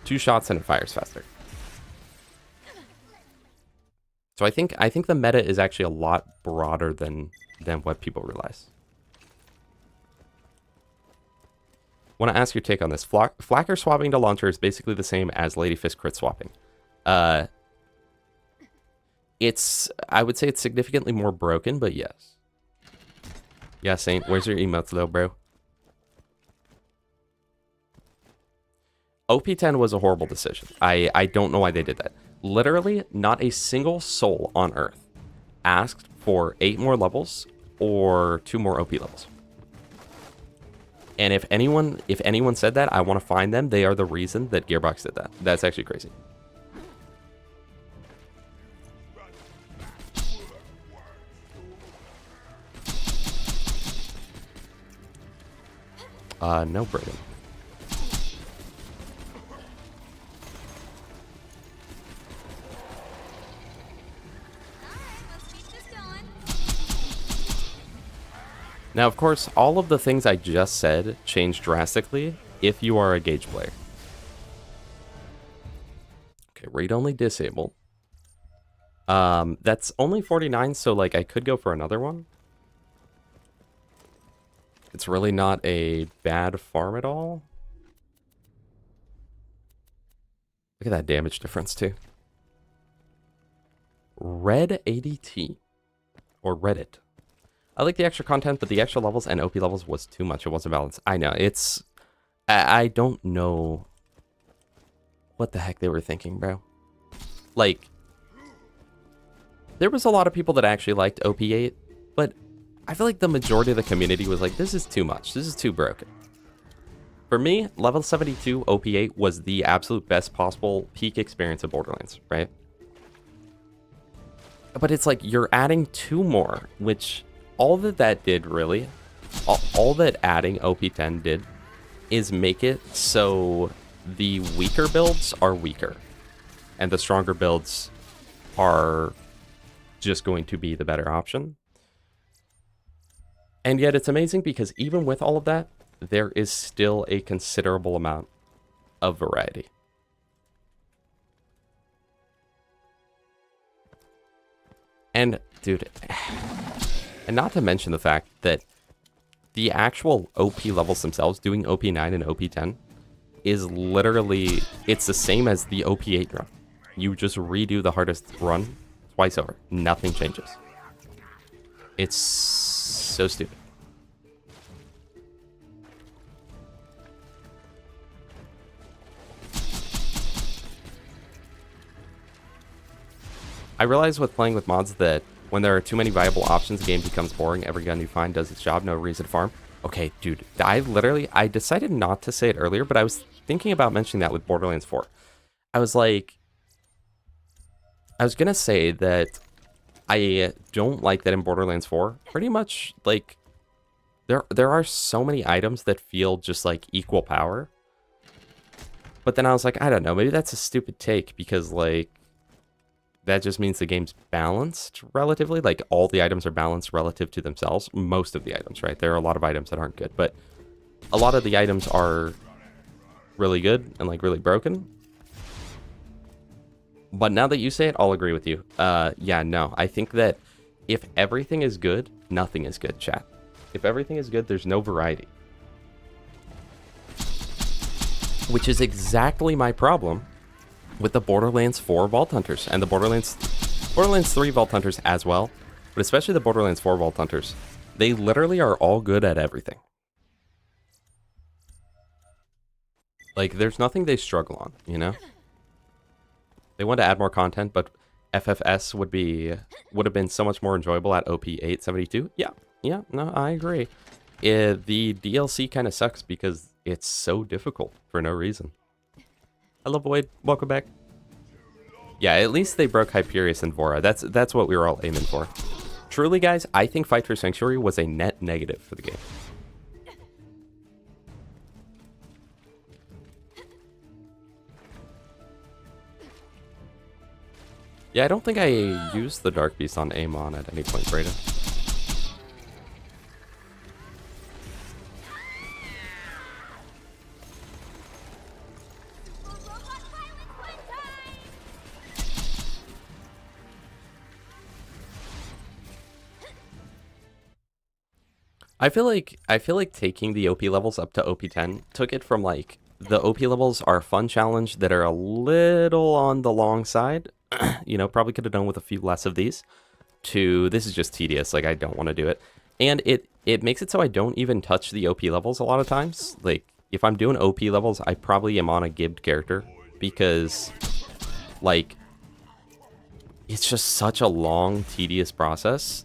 2 shots and it fires faster. So I think the meta is actually a lot broader than what people realize. Want to ask your take on this. Flacker swapping to launcher is basically the same as Lady Fist crit swapping. I would say it's significantly more broken, but yes. Yeah, Saint, where's your emotes though, bro? OP10 was a horrible decision. I don't know why they did that. Literally, not a single soul on Earth asked for 8 more levels or 2 more OP levels. And if anyone said that, I want to find them. They are the reason that Gearbox did that. That's actually crazy. No, Brayden. Now, of course, all of the things I just said change drastically if you are a Gaige player. Okay, read-only disable. That's only 49, so, like, I could go for another one. It's really not a bad farm at all. Look at that damage difference, too. Red ADT. Or Reddit. I like the extra content, but the extra levels and OP levels was too much. It wasn't balanced. I know, it's... I don't know what the heck they were thinking, bro. Like, there was a lot of people that actually liked OP8, but I feel like the majority of the community was like, this is too much. This is too broken. For me, level 72 OP8 was the absolute best possible peak experience of Borderlands, right? But it's like, you're adding 2 more, which... all that did, really, all that adding OP10 did is make it so the weaker builds are weaker. And the stronger builds are just going to be the better option. And yet it's amazing because even with all of that, there is still a considerable amount of variety. And, dude... and not to mention the fact that the actual OP levels themselves, doing OP9 and OP10, is literally, it's the same as the OP8 run. You just redo the hardest run twice over. Nothing changes. It's so stupid. I realize with playing with mods that when there are too many viable options, the game becomes boring. Every gun you find does its job, no reason to farm. Okay, dude, I decided not to say it earlier, but I was thinking about mentioning that with Borderlands 4. I was like, I was gonna say that I don't like that in Borderlands 4. Pretty much, like, there are so many items that feel just like equal power. But then I was like, I don't know, maybe that's a stupid take because, like, that just means the game's balanced relatively. Like, all the items are balanced relative to themselves. Most of the items, right? There are a lot of items that aren't good, but a lot of the items are really good and, like, really broken. But now that you say it, I'll agree with you. Yeah, no. I think that if everything is good, nothing is good, chat. If everything is good, there's no variety. Which is exactly my problem with the Borderlands 4 Vault Hunters and the Borderlands 3 Vault Hunters as well, but especially the Borderlands 4 Vault Hunters. They literally are all good at everything. Like, there's nothing they struggle on, you know? They want to add more content, but FFS would have been so much more enjoyable at OP 872. Yeah, no, I agree. The DLC kind of sucks because it's so difficult for no reason. Hello, Void. Welcome back. Yeah, at least they broke Hyperius and Vora. That's what we were all aiming for. Truly, guys, I think Fight for Sanctuary was a net negative for the game. Yeah, I don't think I used the Dark Beast on Amon at any point, Brayden. I feel like taking the OP levels up to OP 10 took it from, like, the OP levels are a fun challenge that are a little on the long side. You know, probably could have done with a few less of these, to this is just tedious, like, I don't want to do it. And it makes it so I don't even touch the OP levels a lot of times. Like, if I'm doing OP levels, I probably am on a gibbed character, because, like, it's just such a long, tedious process.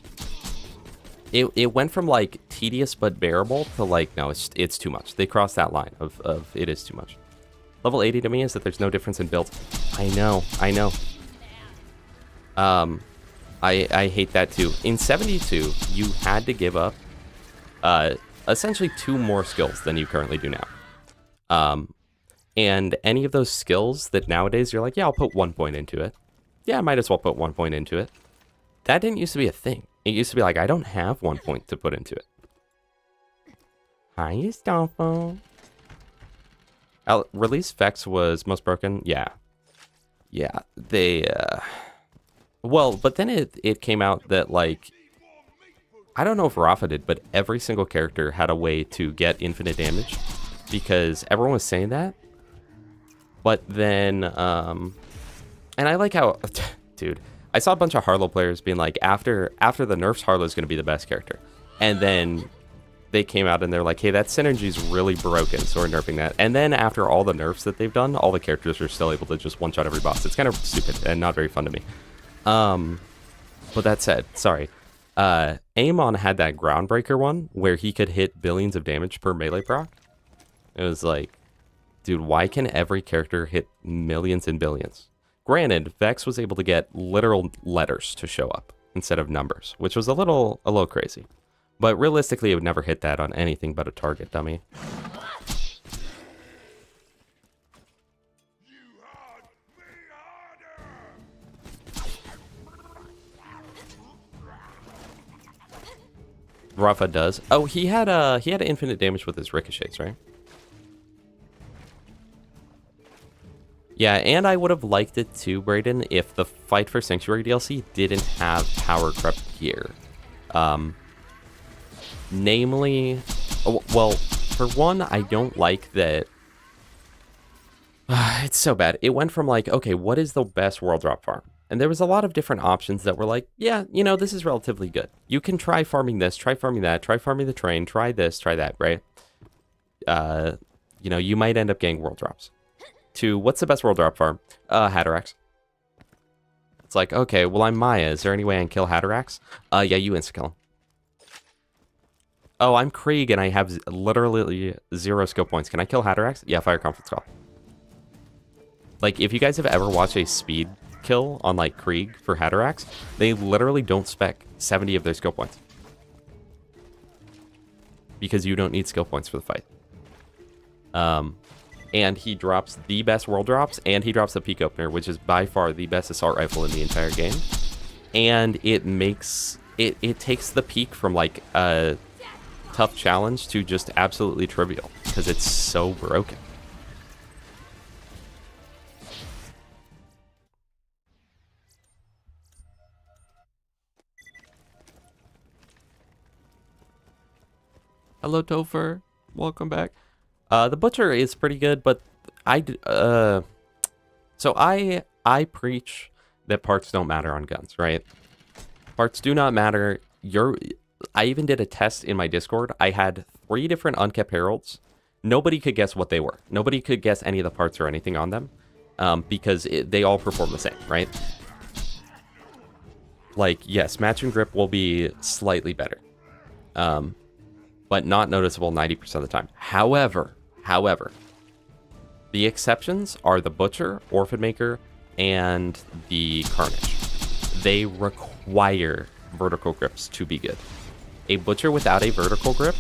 It went from, like, tedious but bearable to, like, no, it's too much. They crossed that line of it is too much. Level 80 to me is that there's no difference in build. I know. I hate that too. In 72, you had to give up essentially 2 more skills than you currently do now. And any of those skills that nowadays you're like, yeah, I'll put 1 point into it. Yeah, I might as well put 1 point into it. That didn't used to be a thing. It used to be like, I don't have 1 point to put into it. Hi, Stolfo. Release Vex was most broken? Yeah. Yeah, they, well, but then it came out that, like, I don't know if Rafa did, but every single character had a way to get infinite damage, because everyone was saying that. But then, and I like how, dude, I saw a bunch of Harlow players being like, after the nerfs, Harlow's going to be the best character. And then they came out and they're like, hey, that synergy's really broken, so we're nerfing that. And then after all the nerfs that they've done, all the characters are still able to just one-shot every boss. It's kind of stupid and not very fun to me. But that said, sorry. Amon had that Groundbreaker one where he could hit billions of damage per melee proc. It was like, dude, why can every character hit millions and billions? Granted, Vex was able to get literal letters to show up instead of numbers, which was a little crazy. But realistically, it would never hit that on anything but a target dummy. Rafa does. Oh, he had infinite damage with his ricochets, right? Yeah, and I would have liked it too, Brayden, if the Fight for Sanctuary DLC didn't have power crept gear. Namely, well, for one, I don't like that. It's so bad. It went from like, okay, what is the best world drop farm? And there was a lot of different options that were like, yeah, you know, this is relatively good. You can try farming this, try farming that, try farming the train, try this, try that, right? You know, you might end up getting world drops. To what's the best world drop farm? Hatterax. It's like, okay, well, I'm Maya. Is there any way I can kill Hatterax? Yeah, you insta-kill him. Oh, I'm Krieg and I have literally 0 skill points. Can I kill Hatterax? Yeah, fire conflict call. Like, if you guys have ever watched a speed kill on, like, Krieg for Hatterax, they literally don't spec 70 of their skill points. Because you don't need skill points for the fight. and he drops the best world drops, and he drops the peak opener, which is by far the best assault rifle in the entire game. And it makes it takes the peak from like a tough challenge to just absolutely trivial because it's so broken. Hello, Topher. Welcome back. The Butcher is pretty good, but I preach that parts don't matter on guns, right? Parts do not matter. I even did a test in my Discord. I had 3 different unkept heralds. Nobody could guess what they were. Nobody could guess any of the parts or anything on them, because they all perform the same, right? Like, yes, match and grip will be slightly better, but not noticeable 90% of the time. However, the exceptions are the Butcher, Orphan Maker, and the Carnage. They require vertical grips to be good. A Butcher without a vertical grip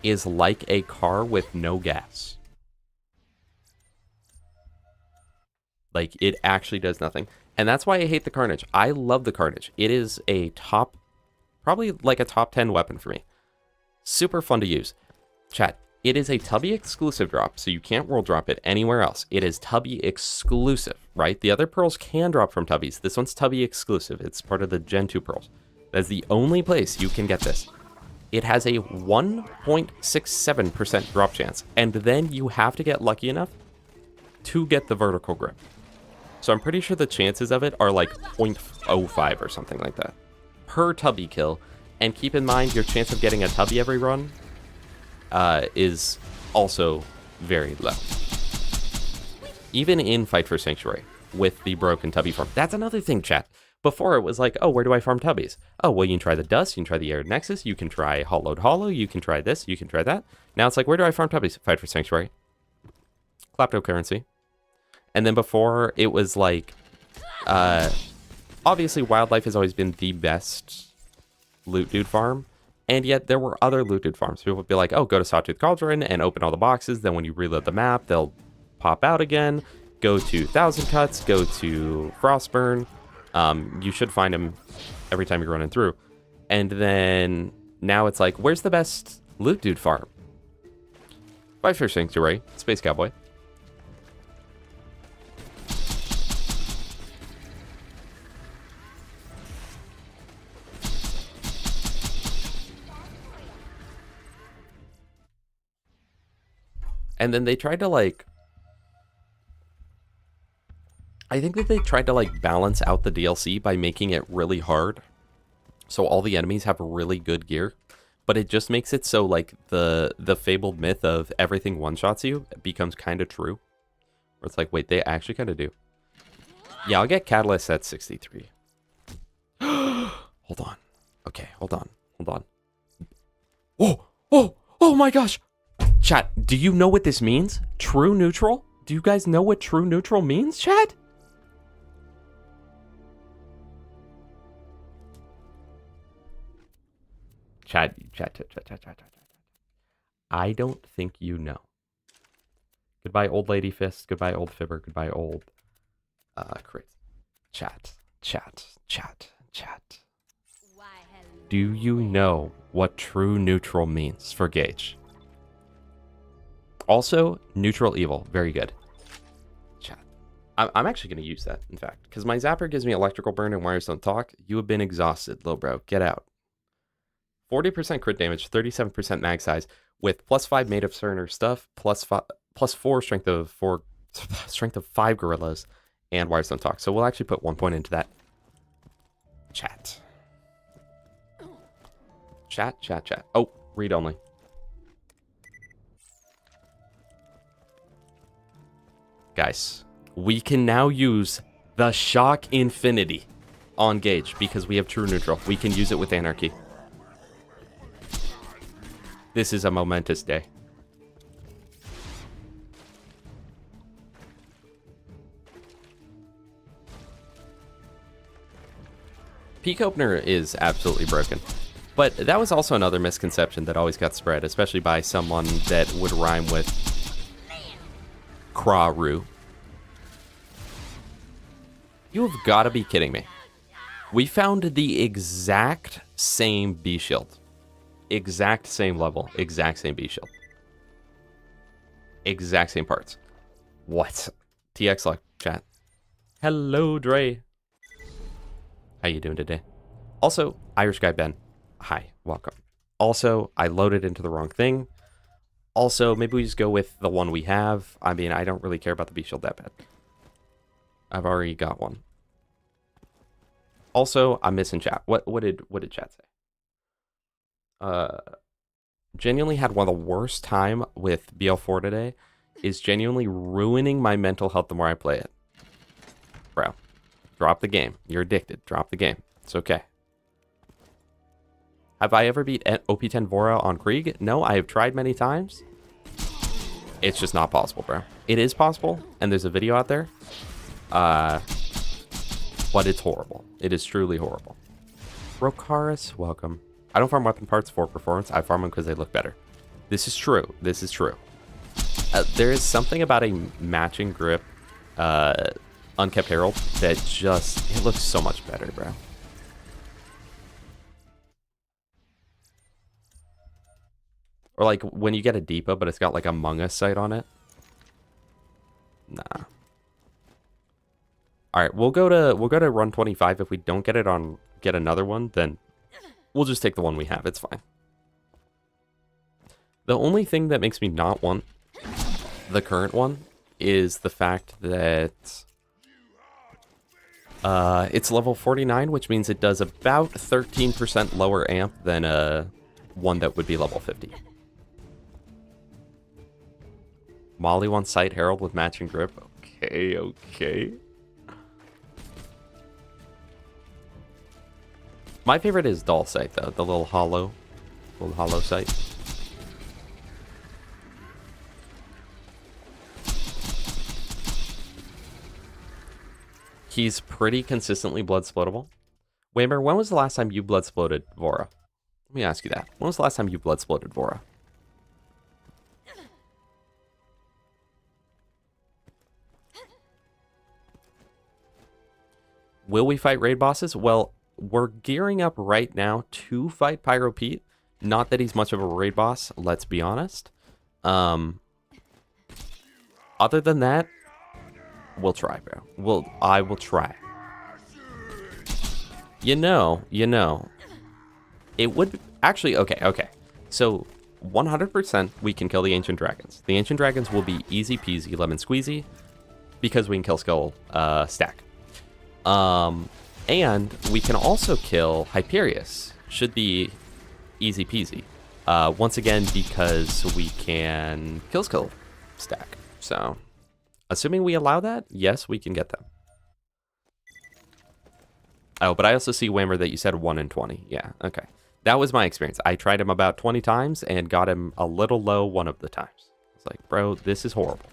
is like a car with no gas. Like, it actually does nothing. And that's why I hate the Carnage. I love the Carnage. It is a top, probably like a top 10 weapon for me. Super fun to use. Chat, it is a Tubby exclusive drop, so you can't world drop it anywhere else. It is Tubby exclusive, right? The other pearls can drop from Tubbies. This one's Tubby exclusive. It's part of the Gen 2 pearls. That's the only place you can get this. It has a 1.67% drop chance, and then you have to get lucky enough to get the vertical grip. So I'm pretty sure the chances of it are like 0.05 or something like that per Tubby kill. And keep in mind, your chance of getting a Tubby every run is also very low. Even in Fight for Sanctuary with the broken Tubby farm. That's another thing, chat. Before it was like, oh, where do I farm Tubbies? Oh, well, you can try the Dust, you can try the Arid Nexus, you can try Hollowed Hollow, you can try this, you can try that. Now it's like, where do I farm Tubbies? Fight for Sanctuary. Kleptocurrency. And then before, it was like, obviously Wildlife has always been the best loot dude farm, and yet there were other loot dude farms. People would be like, oh, go to Sawtooth Cauldron and open all the boxes, then when you reload the map, they'll pop out again. Go to Thousand Cuts, go to Frostburn. You should find them every time you're running through. And then now it's like, where's the best loot dude farm? Fight for Sanctuary, Space Cowboy. And then they tried to like, I think that they tried to like balance out the DLC by making it really hard. So all the enemies have really good gear, but it just makes it so like the fabled myth of everything one-shots you becomes kind of true. Where it's like, wait, they actually kind of do. Yeah, I'll get Catalyst at 63. Hold on. Okay, hold on. Oh my gosh. Chat, do you know what this means? True neutral? Do you guys know what true neutral means, chat? Chat. I don't think you know. Goodbye, old lady fist. Goodbye, old fibber. Goodbye, old crit. Chat. Do you know what true neutral means for Gaige? Also, neutral evil. Very good. Chat. I'm actually going to use that, in fact. Because my zapper gives me electrical burn and wires don't talk. You have been exhausted, little bro. Get out. 40% crit damage, 37% mag size, with +5 made of Cerner stuff, +4 strength of 5 gorillas, and wires don't talk. So we'll actually put 1 point into that. Chat. Oh, read only. Guys, we can now use the Shock Infinity on Gaige because we have true neutral. We can use it with Anarchy. This is a momentous day. Peak Opener is absolutely broken. But that was also another misconception that always got spread, especially by someone that would rhyme with Kraru. You have got to be kidding me. We found the exact same B shield. Exact same level. Exact same B shield. Exact same parts. What? TX luck, chat. Hello, Dre. How you doing today? Also, Irish guy Ben. Hi, welcome. Also, I loaded into the wrong thing. Also, maybe we just go with the one we have. I mean, I don't really care about the B shield that bad. I've already got one. Also, I'm missing chat. What did chat say? Genuinely had one of the worst time with BL4 today. Is genuinely ruining my mental health the more I play it. Bro, drop the game. You're addicted. Drop the game. It's okay. Have I ever beat OP10 Vora on Krieg? No, I have tried many times. It's just not possible, bro. It is possible, and there's a video out there. But it's horrible. It is truly horrible. Rokaris, welcome. I don't farm weapon parts for performance. I farm them because they look better. This is true. This is true. There is something about a matching grip Unkept Herald that just... It looks so much better, bro. Or like when you get a Deepa, but it's got like Among Us sight on it. Nah. All right, we'll go to run 25. If we don't get it on, get another one, then we'll just take the one we have. It's fine. The only thing that makes me not want the current one is the fact that it's level 49, which means it does about 13% lower amp than one that would be level 50. Molly wants Sight Herald with matching grip. Okay, okay. My favorite is Dull Sight, though. The little hollow sight. He's pretty consistently blood splitable. Waymer, when was the last time you blood splitted Vora? Let me ask you that. When was the last time you blood splitted Vora? Will we fight raid bosses? Well, we're gearing up right now to fight Pyro Pete. Not that he's much of a raid boss, let's be honest. Other than that, we'll try, bro. I will try. You know. It would... Actually, okay. So, 100% we can kill the Ancient Dragons. The Ancient Dragons will be easy peasy, lemon squeezy, because we can kill Skull stack. And we can also kill Hyperius. Should be easy peasy. Once again, because we can kill Skull stack. So, assuming we allow that, yes, we can get them. Oh, but I also see, Whammer, that you said 1 in 20. Yeah, okay. That was my experience. I tried him about 20 times and got him a little low one of the times. It's like, bro, this is horrible.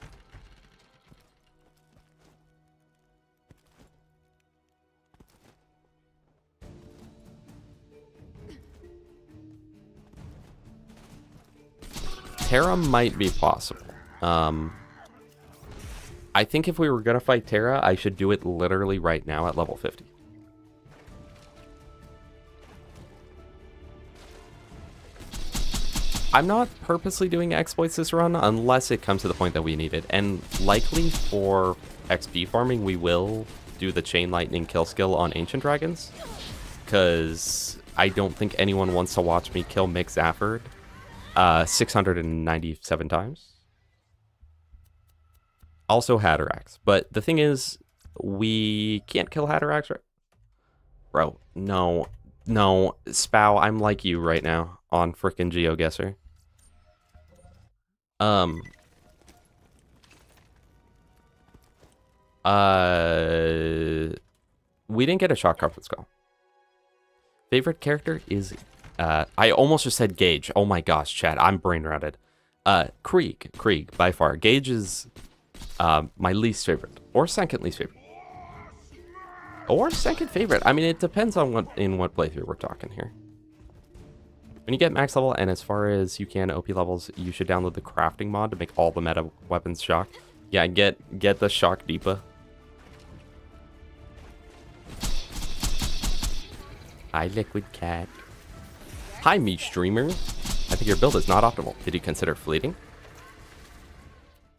Terra might be possible. I think if we were going to fight Terra, I should do it literally right now at level 50. I'm not purposely doing exploits this run unless it comes to the point that we need it. And likely for XP farming, we will do the Chain Lightning kill skill on Ancient Dragons. Because I don't think anyone wants to watch me kill Mick Zafford 697 times. Also Hatterax. But the thing is, we can't kill Hatterax, right? Bro, no. Spow, I'm like you right now on frickin' GeoGuessr. We didn't get a Shock Carpet Skull. Favorite character is... I almost just said Gaige. Oh my gosh, chat. I'm brain rotted. Krieg, by far. Gaige is my least favorite. Or second least favorite. Or second favorite. I mean, it depends on what playthrough we're talking here. When you get max level, and as far as you can OP levels, you should download the crafting mod to make all the meta weapons shock. Yeah, get the Shock Deepa. Hi, Liquid Cat. Hi, me streamer. I think your build is not optimal. Did you consider fleeting?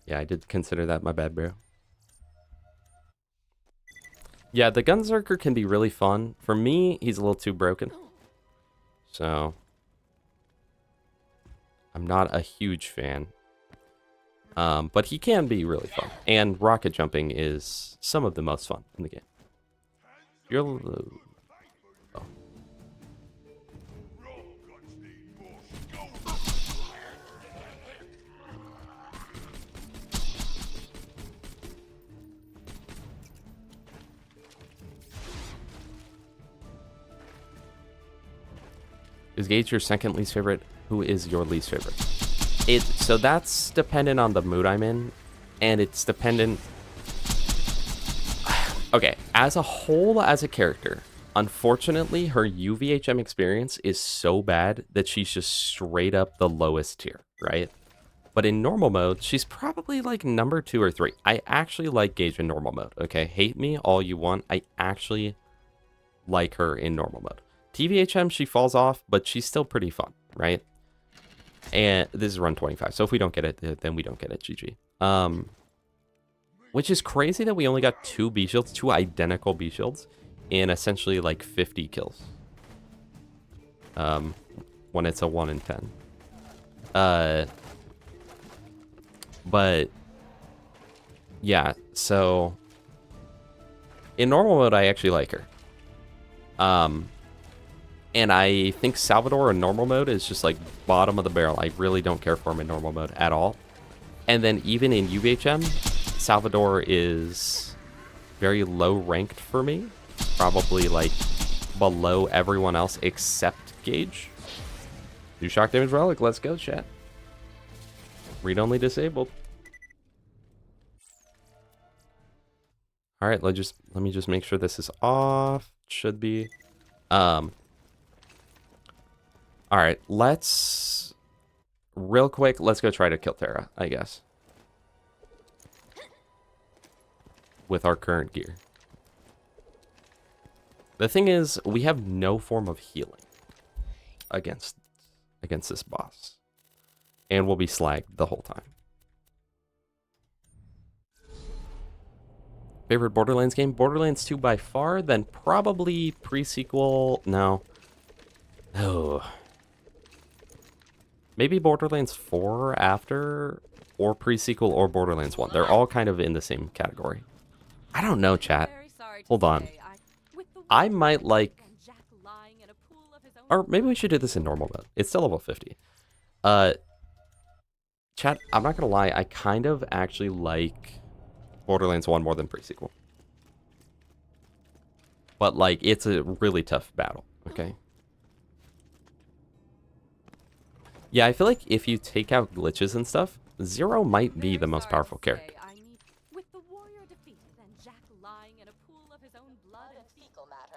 Yeah, I did consider that. My bad, bro. Yeah, the Gunzerker can be really fun. For me, he's a little too broken. So, I'm not a huge fan. But he can be really fun. And rocket jumping is some of the most fun in the game. You're... Oh. Is Gaige your second least favorite? Who is your least favorite? So that's dependent on the mood I'm in, and it's dependent. Okay, as a whole, as a character, unfortunately, her UVHM experience is so bad that she's just straight up the lowest tier, right? But in normal mode, she's probably like number 2 or 3. I actually like Gaige in normal mode, okay? Hate me all you want. I actually like her in normal mode. TVHM, she falls off, but she's still pretty fun, right? And this is run 25, so if we don't get it, then we don't get it, GG. Which is crazy that we only got 2 B shields, 2 identical B shields, in essentially like 50 kills. When it's a 1 in 10. But yeah, so in normal mode, I actually like her. And I think Salvador in normal mode is just like bottom of the barrel. I really don't care for him in normal mode at all. And then even in UVHM, Salvador is very low ranked for me. Probably like below everyone else except Gaige. Do shock damage relic. Let's go, chat. Read only disabled. All right, let me just make sure this is off. Should be. All right, let's real quick. Let's go try to kill Terra, I guess, with our current gear. The thing is, we have no form of healing against this boss, and we'll be slagged the whole time. Favorite Borderlands game? Borderlands 2 by far, then probably pre-sequel. No. Oh. Maybe Borderlands 4 after, or pre-sequel, or Borderlands 1. They're all kind of in the same category. I don't know, chat. Hold on. I might like... Or maybe we should do this in normal mode. It's still level 50. Chat, I'm not gonna lie, I kind of actually like Borderlands 1 more than pre-sequel. But, like, it's a really tough battle, okay? Yeah, I feel like if you take out glitches and stuff, Zero might be the most powerful character.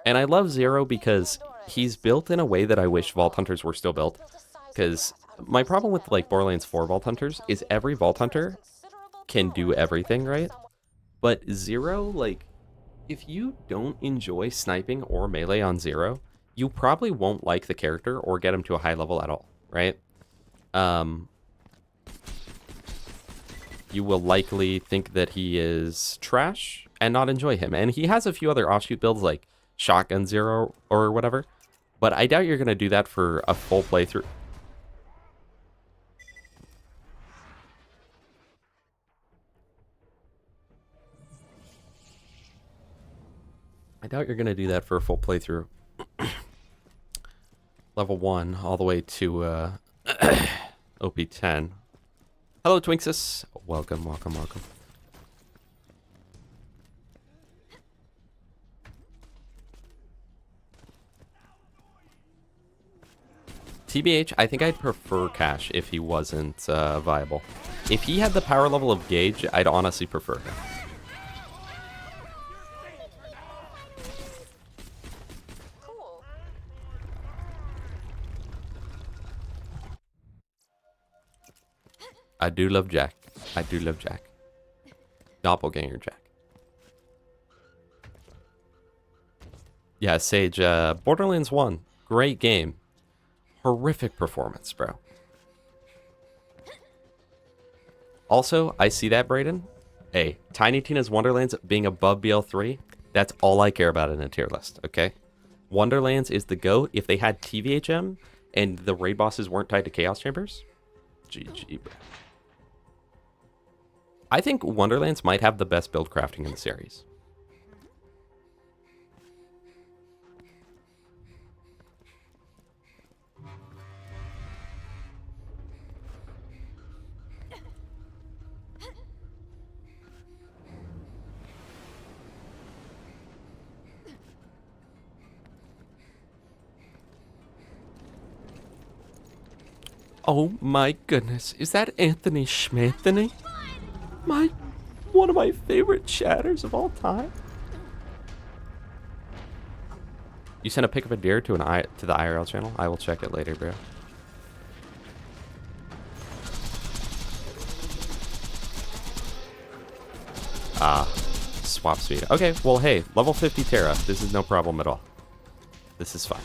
And I love Zero because he's built in a way that I wish Vault Hunters were still built. Because my problem with like Borderlands 4 Vault Hunters is every Vault Hunter can do everything, right? But Zero, like, if you don't enjoy sniping or melee on Zero, you probably won't like the character or get him to a high level at all, right? You will likely think that he is trash and not enjoy him. And he has a few other offshoot builds like Shotgun Zero or whatever. But I doubt you're going to do that for a full playthrough. I doubt you're going to do that for a full playthrough. Level 1 all the way to OP10. Hello, Twinxus. Welcome, welcome, welcome. TBH, I think I'd prefer Cash if he wasn't viable. If he had the power level of Gaige, I'd honestly prefer him. I do love Jack. I do love Jack. Doppelganger Jack. Yeah, Sage, Borderlands 1. Great game. Horrific performance, bro. Also, I see that, Brayden. Hey, Tiny Tina's Wonderlands being above BL3, that's all I care about in a tier list, okay? Wonderlands is the GOAT. If they had TVHM and the raid bosses weren't tied to Chaos Chambers, GG, bro. I think Wonderlands might have the best build crafting in the series. Oh my goodness, is that Anthony Schmanthony? One of my favorite chatters of all time. You sent a pic of a deer to the IRL channel? I will check it later, bro. Swap speed. Okay, well, hey, level 50 Terra. This is no problem at all. This is fine.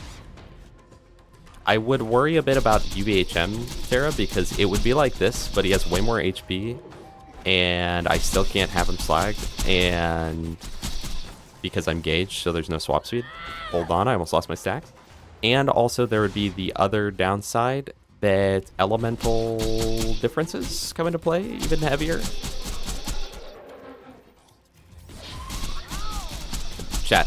I would worry a bit about UVHM Terra because it would be like this, but he has way more HP, and I still can't have him slagged, and because I'm Gaige, so there's no swap speed. Hold on, I almost lost my stacks. And also there would be the other downside that elemental differences come into play even heavier. Chat.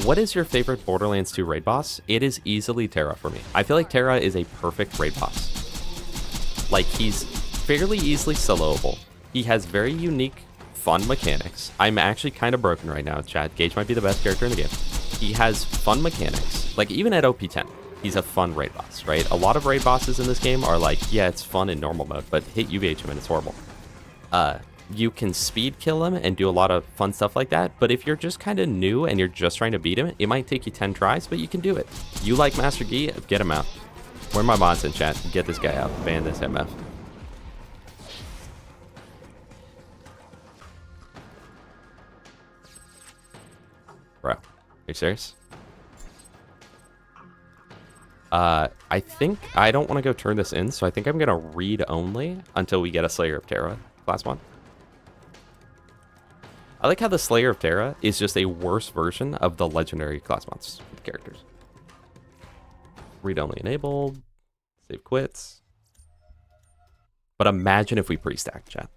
What is your favorite Borderlands 2 raid boss? It is easily Terra for me. I feel like Terra is a perfect raid boss. Like, he's fairly easily soloable. He has very unique, fun mechanics. I'm actually kind of broken right now, chat. Gaige might be the best character in the game. He has fun mechanics. Like, even at OP10, he's a fun raid boss, right? A lot of raid bosses in this game are like, yeah, it's fun in normal mode, but hit UVH him and it's horrible. You can speed kill him and do a lot of fun stuff like that, but if you're just kind of new and you're just trying to beat him, it might take you 10 tries, but you can do it. You like Master Gi? Get him out. Where are my mods in chat? Get this guy out. Ban this MF. Bro, are you serious? I think I don't want to go turn this in, so I think I'm going to read only until we get a Slayer of Terra class 1. I like how the Slayer of Terra is just a worse version of the legendary class mods with characters. Read only enabled. Save quits. But imagine if we pre-stack, chat.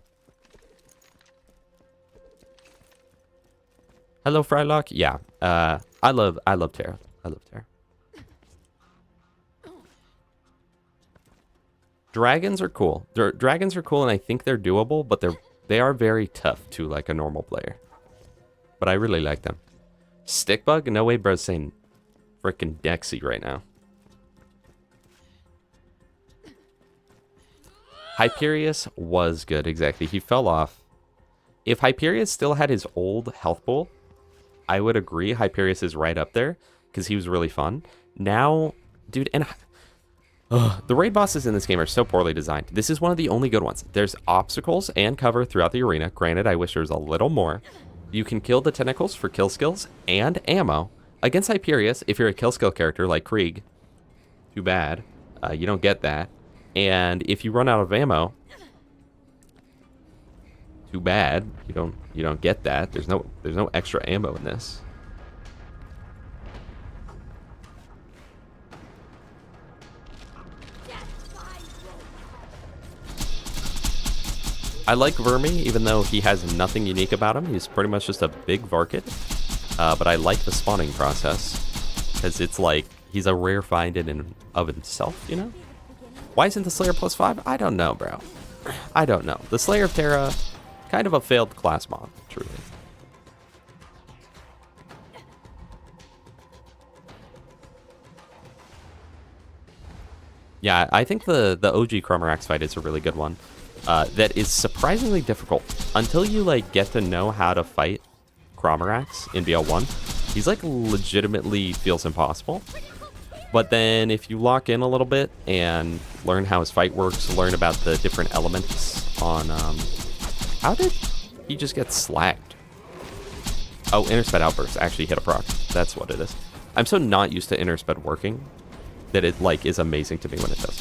Hello, Frylock. Yeah. I love Terra. I love Terra. Dragons are cool. Dragons are cool, and I think they're doable, but they are very tough to like a normal player. But I really like them. Stickbug? No way, bro's saying freaking Dexy right now. Hyperius was good, exactly. He fell off. If Hyperius still had his old health pool, I would agree Hyperius is right up there because he was really fun. Now, dude, and the raid bosses in this game are so poorly designed. This is one of the only good ones. There's obstacles and cover throughout the arena. Granted, I wish there was a little more. You can kill the tentacles for kill skills and ammo. Against Hyperius, if you're a kill skill character like Krieg, too bad. You don't get that. And if you run out of ammo, too bad. You don't get that. There's no extra ammo in this. I like Vermi, even though he has nothing unique about him. He's pretty much just a big Varkid. But I like the spawning process, because it's like, he's a rare find in and of himself, you know? Why isn't the Slayer +5? I don't know, bro. I don't know. The Slayer of Terra, kind of a failed class mod, truly. Yeah, I think the OG Chromarax fight is a really good one. That is surprisingly difficult. Until you like get to know how to fight Chromarax in BL1, he's like legitimately feels impossible. But then if you lock in a little bit and learn how his fight works, learn about the different elements on how did he just gets slagged. Oh, intersped outburst actually hit a proc. That's what it is. I'm so not used to intersped working that it like is amazing to me when it does.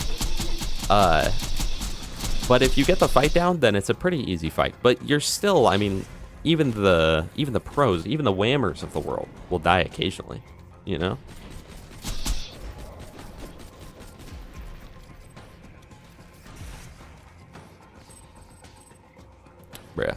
But if you get the fight down, then it's a pretty easy fight. But you're still, I mean, even the pros, even the whammers of the world will die occasionally, you know? Bruh.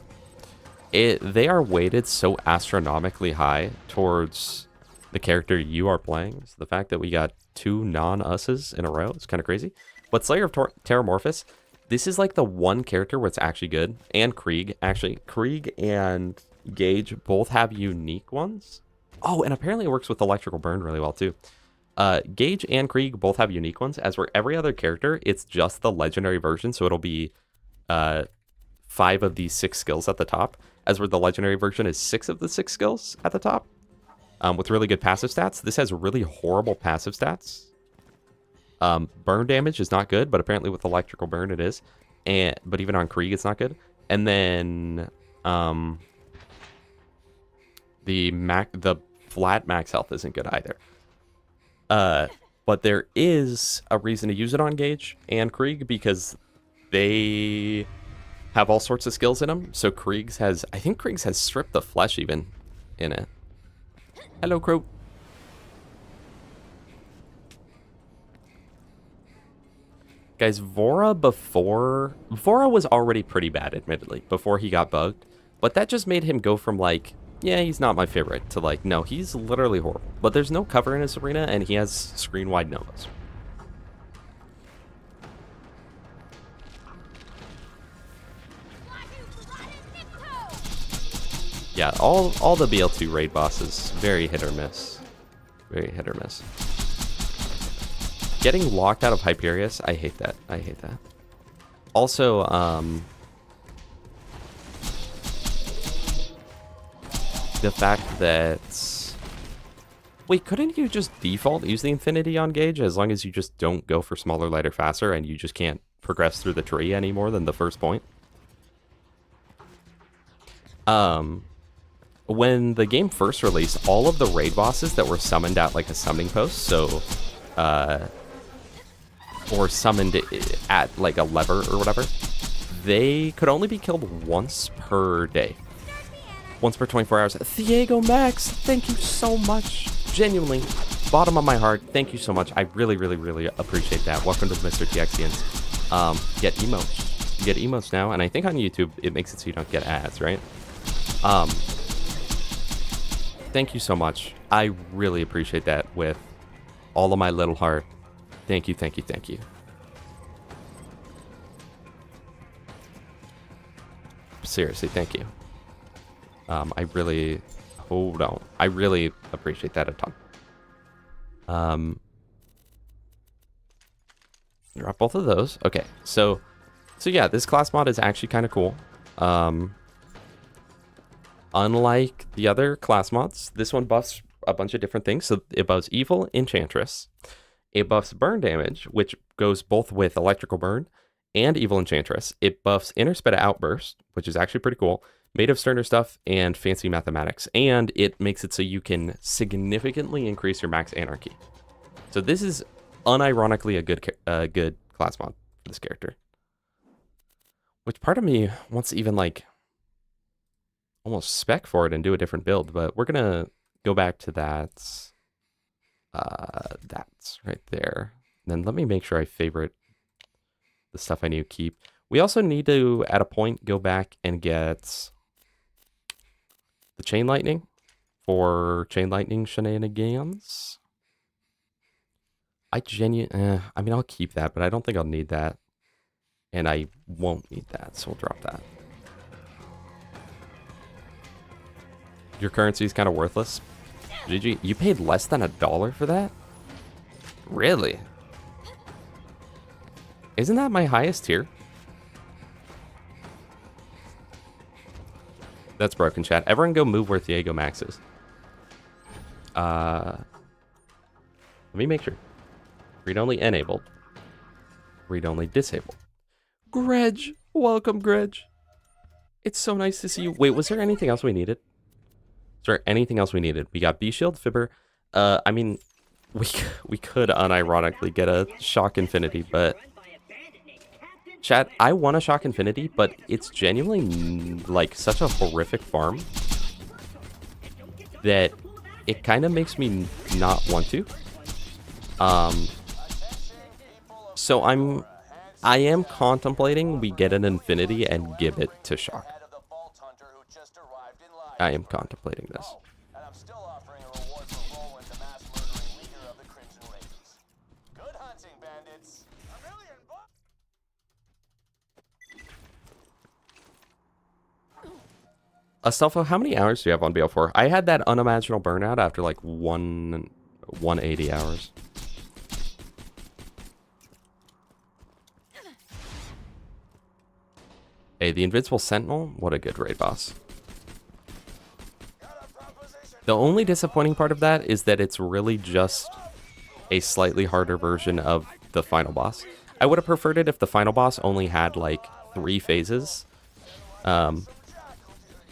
They are weighted so astronomically high towards the character you are playing. So the fact that we got 2 non-us's in a row is kind of crazy. But Slayer of Terramorphous, this is like the one character where it's actually good. And Krieg, actually. Krieg and Gaige both have unique ones. Oh, and apparently it works with Electrical Burn really well too. Gaige and Krieg both have unique ones. As for every other character, it's just the legendary version. So it'll be 5 of these 6 skills at the top. As where the legendary version is 6 of the 6 skills at the top. With really good passive stats. This has really horrible passive stats. Burn damage is not good, but apparently with Electrical Burn it is. But even on Krieg it's not good. And then the flat max health isn't good either. But there is a reason to use it on Gaige and Krieg because they have all sorts of skills in them. So Krieg's has, I think Krieg's has Strip the Flesh even in it. Hello, Crow. Guys, Vora was already pretty bad, admittedly, before he got bugged. But that just made him go from like, yeah, he's not my favorite, to like, no, he's literally horrible. But there's no cover in his arena, and he has screen-wide Novas. Yeah, all the BL2 raid bosses, very hit or miss. Very hit or miss. Getting locked out of Hyperius, I hate that. I hate that. Also, the fact that... Wait, couldn't you just default use the Infinity on Gaige as long as you just don't go for smaller, lighter, faster, and you just can't progress through the tree any more than the first point? When the game first released, all of the raid bosses that were summoned at like a summoning post, so, or summoned at like a lever or whatever, they could only be killed once per day. Once per 24 hours. Thiago Max, thank you so much. Genuinely, bottom of my heart, thank you so much. I really, really, really appreciate that. Welcome to the Mr. TXians. Get emotes. You get emotes now, and I think on YouTube it makes it so you don't get ads, right? Thank you so much. I really appreciate that with all of my little heart. Thank you, thank you, thank you. Seriously, thank you. I really... Hold on. I really appreciate that a ton. Drop both of those. Okay, so yeah, this class mod is actually kind of cool. Unlike the other class mods, this one buffs a bunch of different things. So it buffs Evil Enchantress. It buffs burn damage, which goes both with Electrical Burn and Evil Enchantress. It buffs Intersped Outburst, which is actually pretty cool. Made of Sterner Stuff and Fancy Mathematics. And it makes it so you can significantly increase your max Anarchy. So this is unironically a good class mod for this character. Which part of me wants to even like almost spec for it and do a different build, but we're gonna go back to that. That's right there. And then let me make sure I favorite the stuff I need to keep. We also need to, at a point, go back and get the Chain Lightning for Chain Lightning shenanigans. I mean, I'll keep that, but I don't think I'll need that. And I won't need that, so we'll drop that. Your currency is kind of worthless. GG, you paid less than $1 for that? Really? Isn't that my highest tier? That's broken, chat. Everyone go move where Thiago Max is. Let me make sure. Read-only enabled. Read-only disabled. Greg! Welcome, Greg. It's so nice to see you. Wait, was there anything else we needed? Is there anything else we needed? We got B-Shield, Fibber. I mean, we could unironically get a Shock Infinity, but... Chat, I want a Shock Infinity, but it's genuinely, like, such a horrific farm that it kind of makes me not want to. So I am contemplating we get an Infinity and give it to Shock. I am contemplating this. And I'm still offering a reward for Roland, the mass murdering leader of the Crimson Raiders. Good hunting, bandits. Astolfo, how many hours do you have on BO4? I had that unimaginable burnout after like 180 hours. Hey, the Invincible Sentinel? What a good raid boss. The only disappointing part of that is that it's really just a slightly harder version of the final boss. I would have preferred it if the final boss only had like 3 phases. And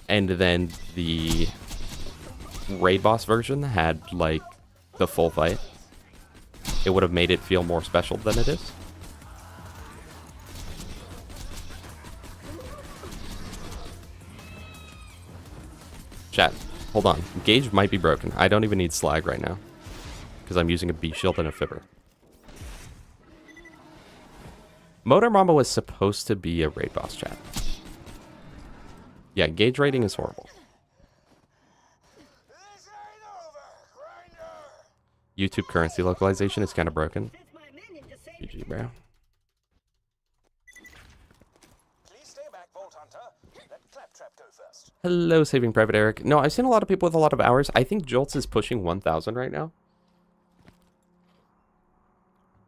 then the raid boss version had like the full fight. It would have made it feel more special than it is. Chat, hold on. Gaige might be broken. I don't even need slag right now, because I'm using a B-Shield and a Fibber. Motor Mamba was supposed to be a raid boss, chat. Yeah, Gaige rating is horrible. YouTube currency localization is kind of broken. GG, bro. Hello, Saving Private Eric. No, I've seen a lot of people with a lot of hours. I think Jolts is pushing 1,000 right now.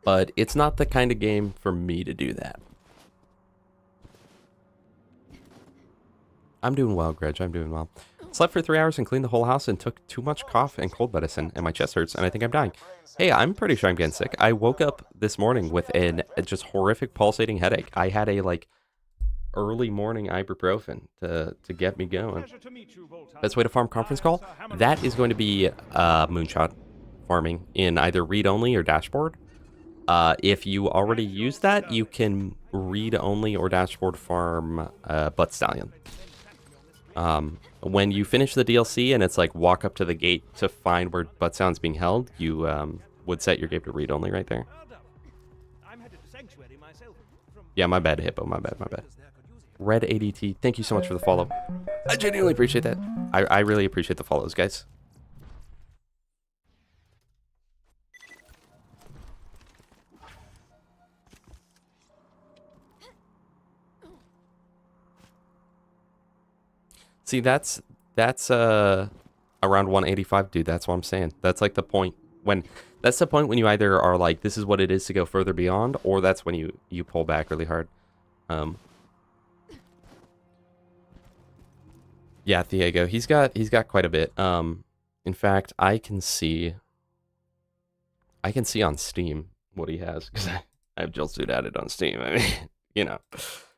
But it's not the kind of game for me to do that. I'm doing well, Greg. I'm doing well. Slept for 3 hours and cleaned the whole house and took too much cough and cold medicine, and my chest hurts, and I think I'm dying. Hey, I'm pretty sure I'm getting sick. I woke up this morning with a just horrific pulsating headache. I had a, like, early morning ibuprofen to get me going. Best way to farm conference call? That is going to be moonshot farming in either read-only or dashboard. If you already use that, you can read-only or dashboard farm Butt Stallion. When you finish the DLC and it's like walk up to the gate to find where Butt Stallion's being held, you would set your game to read-only right there. Yeah, my bad, Hippo. My bad. Red ADT, thank you so much for the follow. I genuinely appreciate that. I really appreciate the follows, guys. See, that's around 185, dude. That's what I'm saying. That's like the point when that's the point when you either are like, this is what it is to go further beyond, or that's when you pull back really hard. Yeah, Diego, he's got quite a bit. In fact, I can see on Steam what he has, because I have Joltsuit added on Steam. I mean, you know,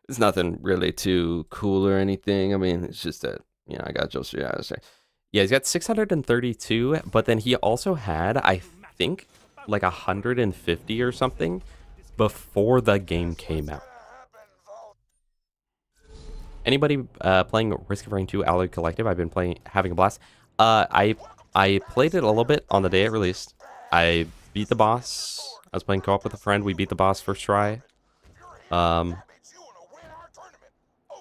it's nothing really too cool or anything. I mean, it's just that, you know, I got Joltsuit added. Yeah, he's got 632, but then he also had, I think, like 150 or something before the game came out. Anybody playing Risk of Rain 2 Alloy Collective? I've been having a blast. I played it a little bit on the day it released. I beat the boss. I was playing co-op with a friend. We beat the boss first try. And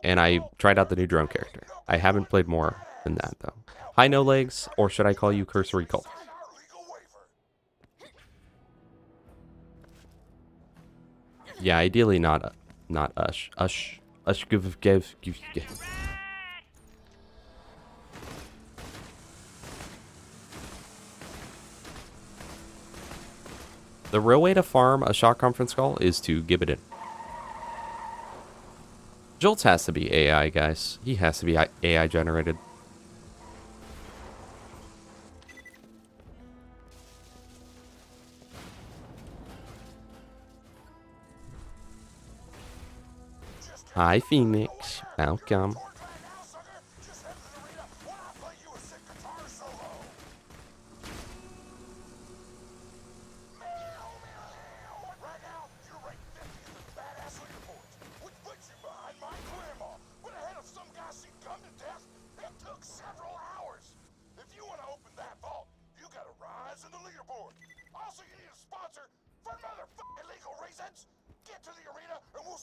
I tried out the new drone character. I haven't played more than that, though. Hi, No Legs, or should I call you Cursory Cult? Yeah, ideally not Ush. Ush give. The real way to farm a Shock Conference Call is to give it in. Jolts has to be AI, guys. He has to be AI generated. Hi, Phoenix. Welcome.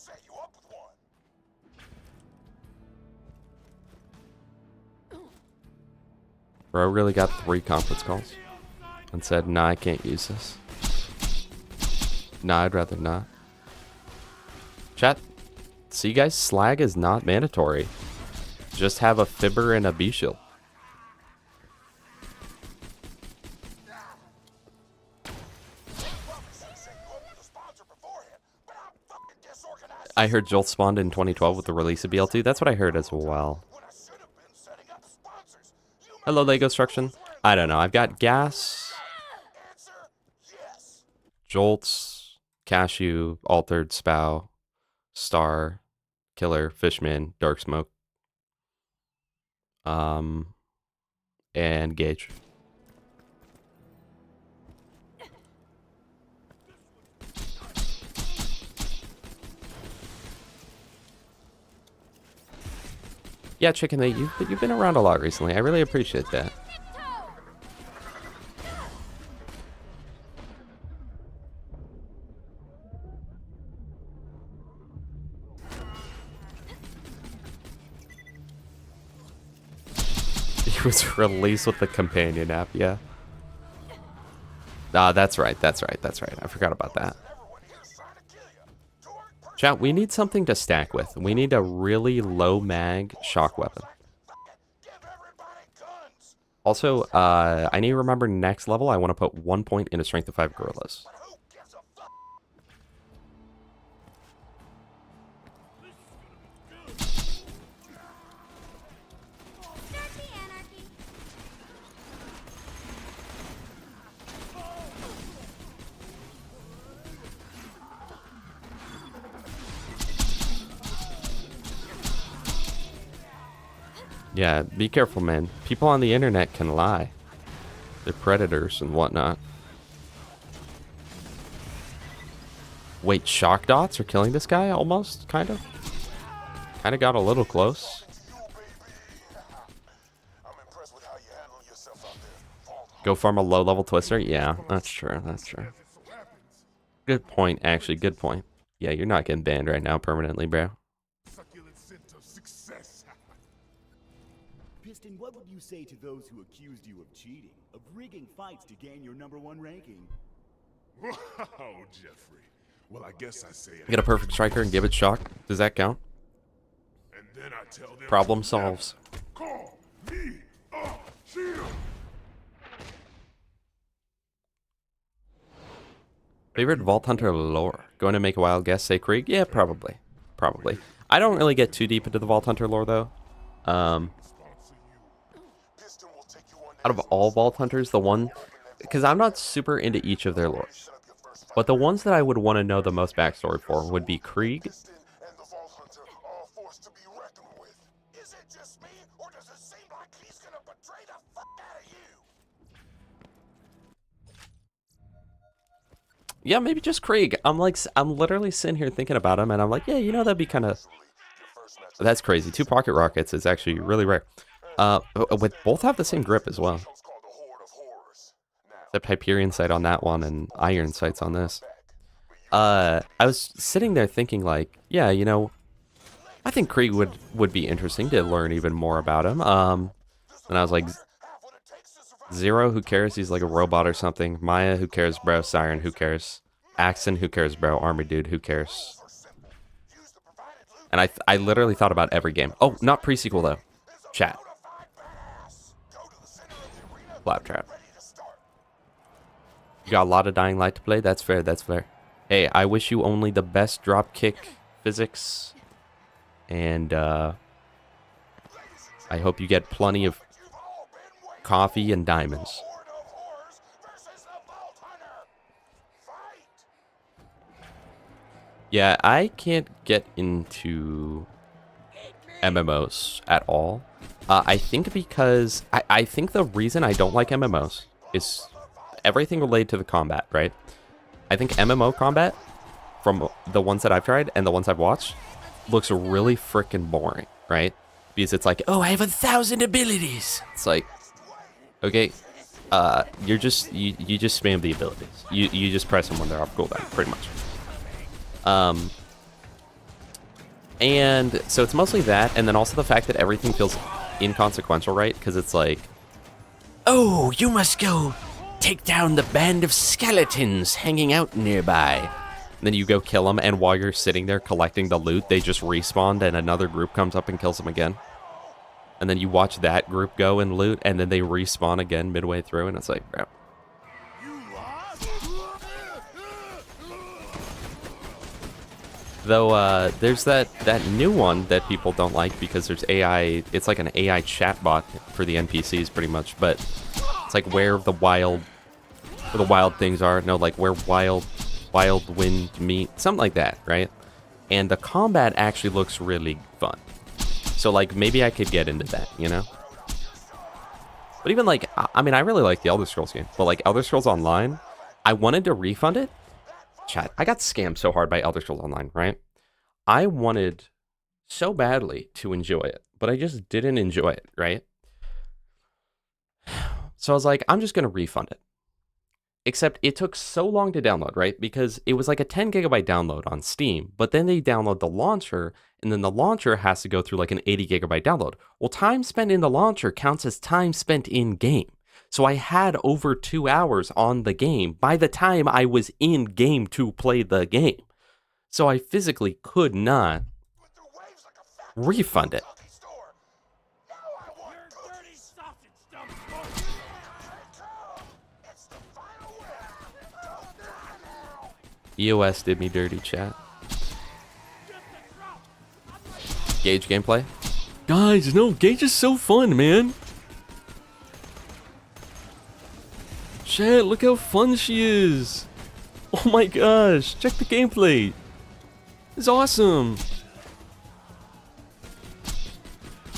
set you up with one. Bro really got 3 conference calls and said, nah, I can't use this. Nah, I'd rather not. Chat, see guys, slag is not mandatory. Just have a fibber and a B shield. I heard Jolt spawned in 2012 with the release of BL2. That's what I heard as well. Hello, Lego Struction. I don't know. I've got Gas, Jolts, Cashew, Altered, Spow, Star, Killer, Fishman, Dark Smoke, and Gaige. Yeah, Chicken Mate, you've been around a lot recently. I really appreciate that. He was released with the companion app, yeah. Ah, that's right. I forgot about that. Chat, we need something to stack with. We need a really low mag shock weapon. Also, I need to remember next level, I want to put 1 point into Strength of 5 Gorillas. Yeah, be careful, man. People on the internet can lie. They're predators and whatnot. Wait, shock dots are killing this guy almost? Kind of? Kind of got a little close. Go farm a low-level twister? Yeah, that's true. That's true. Good point, actually. Good point. Yeah, you're not getting banned right now permanently, bro. Piston, what would you say to those who accused you of cheating, of rigging fights to gain your #1 ranking? Wow, Jeffrey. Well, I guess I say it. Get a perfect striker and give it shock. Does that count? And then I tell them Problem solves. call me a cheater. Favorite Vault Hunter lore? Going to make a wild guess, say Krieg? Yeah, probably. Probably. I don't really get too deep into the Vault Hunter lore, though. Out of all Vault Hunters, the one... Because I'm not super into each of their lores. But the ones that I would want to know the most backstory for would be Krieg. Yeah, maybe just Krieg. I'm literally sitting here thinking about him, and I'm like, yeah, you know, that'd be kind of... That's crazy. 2 pocket rockets is actually really rare. With both have the same grip as well. Except Hyperion sight on that one and Iron sights on this. I was sitting there thinking like, yeah, you know, I think Krieg would be interesting to learn even more about him. And I was like, Zero, who cares? He's like a robot or something. Maya, who cares, bro? Siren, who cares? Axon, who cares, bro? Army dude, who cares? And I literally thought about every game. Oh, not pre-sequel though. Chat. Flaptrap. You got a lot of Dying Light to play? That's fair, that's fair. Hey, I wish you only the best dropkick physics. And I hope you get plenty of coffee and diamonds. Yeah, I can't get into MMOs at all. I think because I think the reason I don't like MMOs is everything related to the combat, right? I think MMO combat, from the ones that I've tried and the ones I've watched, looks really freaking boring, right? Because it's like, oh, I have 1,000 abilities. It's like, okay, you just spam the abilities. You just press them when they're off cooldown, pretty much. And so it's mostly that, and then also the fact that everything feels inconsequential, right? Because it's like, oh, you must go take down the band of skeletons hanging out nearby. And then you go kill them, and while you're sitting there collecting the loot, they just respawn, and another group comes up and kills them again. And then you watch that group go and loot, and then they respawn again midway through, and it's like, bro. Though there's that new one that people don't like because there's AI. It's like an AI chatbot for the NPCs, pretty much. But it's like where the wild things are. No, like where wild wind meet, something like that, right? And the combat actually looks really fun. So like maybe I could get into that, you know? But even like, I mean, I really like the Elder Scrolls game, but like Elder Scrolls Online, I wanted to refund it. Chat, I got scammed so hard by Elder Scrolls Online, right? I wanted so badly to enjoy it, but I just didn't enjoy it, right? So I was like, I'm just going to refund it. Except it took so long to download, right? Because it was like a 10 gigabyte download on Steam, but then they download the launcher, and then the launcher has to go through like an 80 gigabyte download. Well, time spent in the launcher counts as time spent in game. So I had over 2 hours on the game by the time I was in game to play the game. So I physically could not refund it. EOS did me dirty, chat. Gaige gameplay? Guys, no, Gaige is so fun, man. Chat, look how fun she is. Oh my gosh, check the gameplay. It's awesome.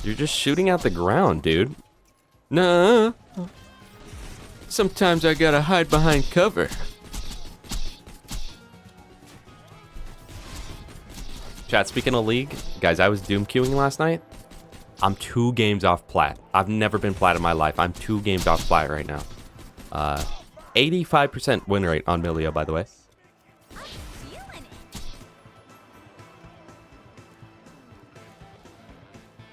You're just shooting out the ground, dude. Nah. Sometimes I gotta hide behind cover. Chat, speaking of League, guys, I was Doom queuing last night. I'm 2 games off plat. I've never been plat in my life. I'm 2 games off plat right now. 85% win rate on Milio, by the way.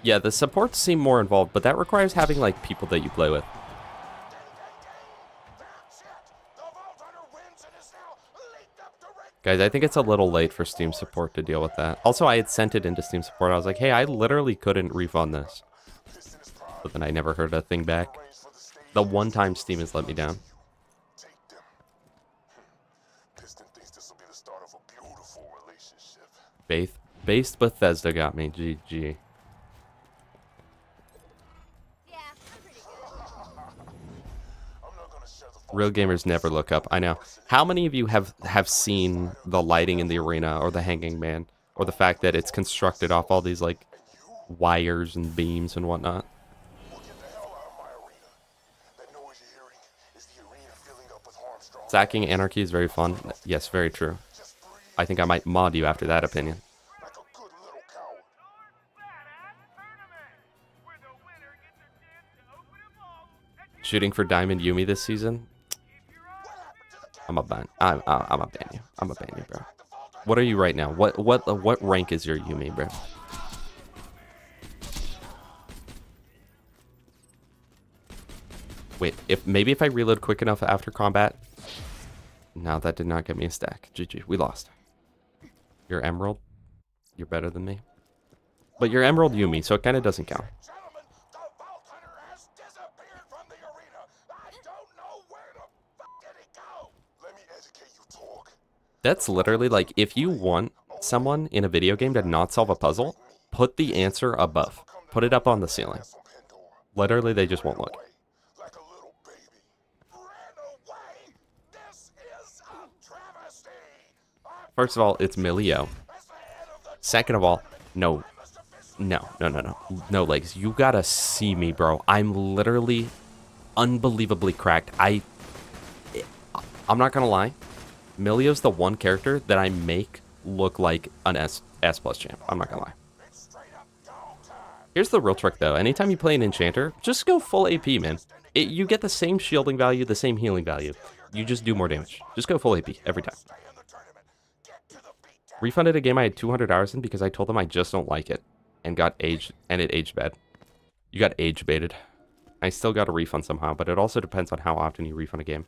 Yeah, the supports seem more involved, but that requires having, like, people that you play with. Guys, I think it's a little late for Steam support to deal with that. Also, I had sent it into Steam support. I was like, hey, I literally couldn't refund this. But then I never heard a thing back. The one time Steam has let me down. Based Bethesda got me. GG. Real gamers never look up. I know. How many of you have seen the lighting in the arena or the hanging man or the fact that it's constructed off all these like wires and beams and whatnot? Sacking Anarchy is very fun. Yes, very true. I think I might mod you after that opinion. Shooting for Diamond Yumi this season? I'm a ban you. I'm a ban you, bro. What are you right now? What rank is your Yumi, bro? Wait, maybe if I reload quick enough after combat. No, that did not get me a stack. GG, we lost. You're Emerald. You're better than me. But you're Emerald Yumi, so it kind of doesn't count. That's literally like, if you want someone in a video game to not solve a puzzle, put the answer above. Put it up on the ceiling. Literally, they just won't look. First of all, it's Milio. Second of all, no legs. You gotta see me, bro. I'm literally unbelievably cracked. I'm not gonna lie. Milio's the one character that I make look like an S plus champ. I'm not gonna lie. Here's the real trick though. Anytime you play an enchanter, just go full AP, man. You get the same shielding value, the same healing value. You just do more damage. Just go full AP every time. Refunded a game I had 200 hours in because I told them I just don't like it. And it aged bad. You got age baited. I still got a refund somehow, but it also depends on how often you refund a game.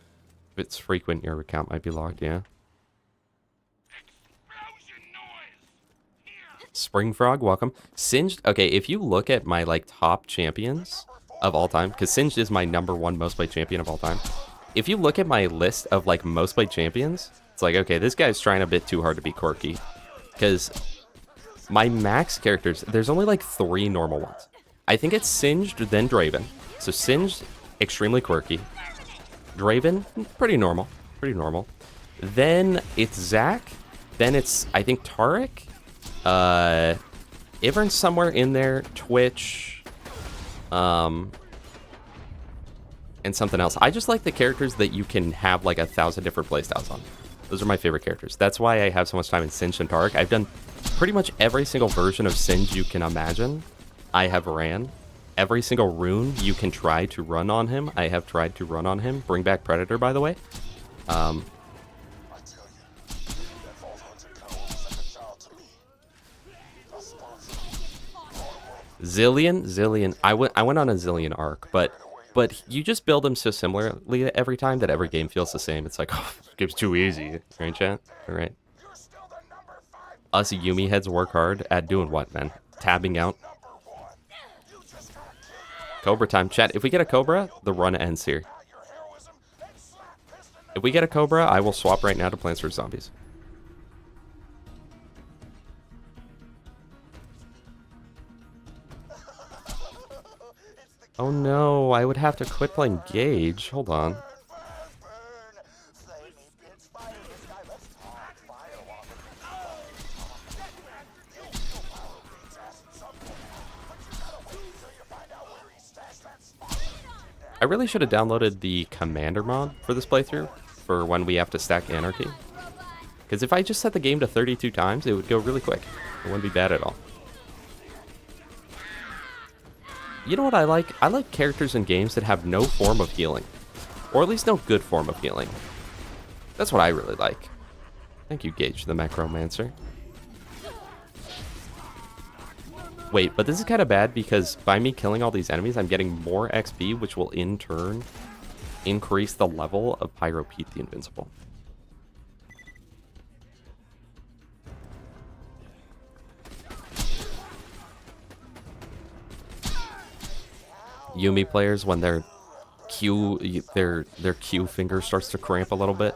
If it's frequent, your account might be locked, yeah. Spring Frog, welcome. Singed, okay, if you look at my, like, top champions of all time, because Singed is my #1 most played champion of all time. If you look at my list of, like, most played champions, it's like, okay, this guy's trying a bit too hard to be quirky. Because my max characters, there's only, like, 3 normal ones. I think it's Singed, then Draven. So Singed, extremely quirky. Draven, pretty normal. Pretty normal. Then it's Zac. Then it's, I think, Taric. Ivern's somewhere in there. Twitch. And something else. I just like the characters that you can have like 1,000 different playstyles on. Those are my favorite characters. That's why I have so much time in Singed and Taric. I've done pretty much every single version of Singed you can imagine. I have ran. Every single rune you can try to run on him, I have tried to run on him. Bring back Predator, by the way. Zillion. I went on a Zillion arc, but you just build them so similarly every time that every game feels the same. It's like, oh, this game's too easy, right, chat? All right. Us Yumi heads work hard at doing what, man? Tabbing out. Cobra time. Chat, if we get a Cobra, the run ends here. If we get a Cobra, I will swap right now to Plants vs. Zombies. Oh no, I would have to quit playing Gaige. Hold on. I really should have downloaded the Commander mod for this playthrough for when we have to stack Anarchy. Because if I just set the game to 32 times, it would go really quick. It wouldn't be bad at all. You know what I like? I like characters in games that have no form of healing. Or at least no good form of healing. That's what I really like. Thank you, Gaige, the Macromancer. Wait, but this is kind of bad because by me killing all these enemies, I'm getting more XP, which will in turn increase the level of Pyro Pete the Invincible. Yumi players, when their Q finger starts to cramp a little bit.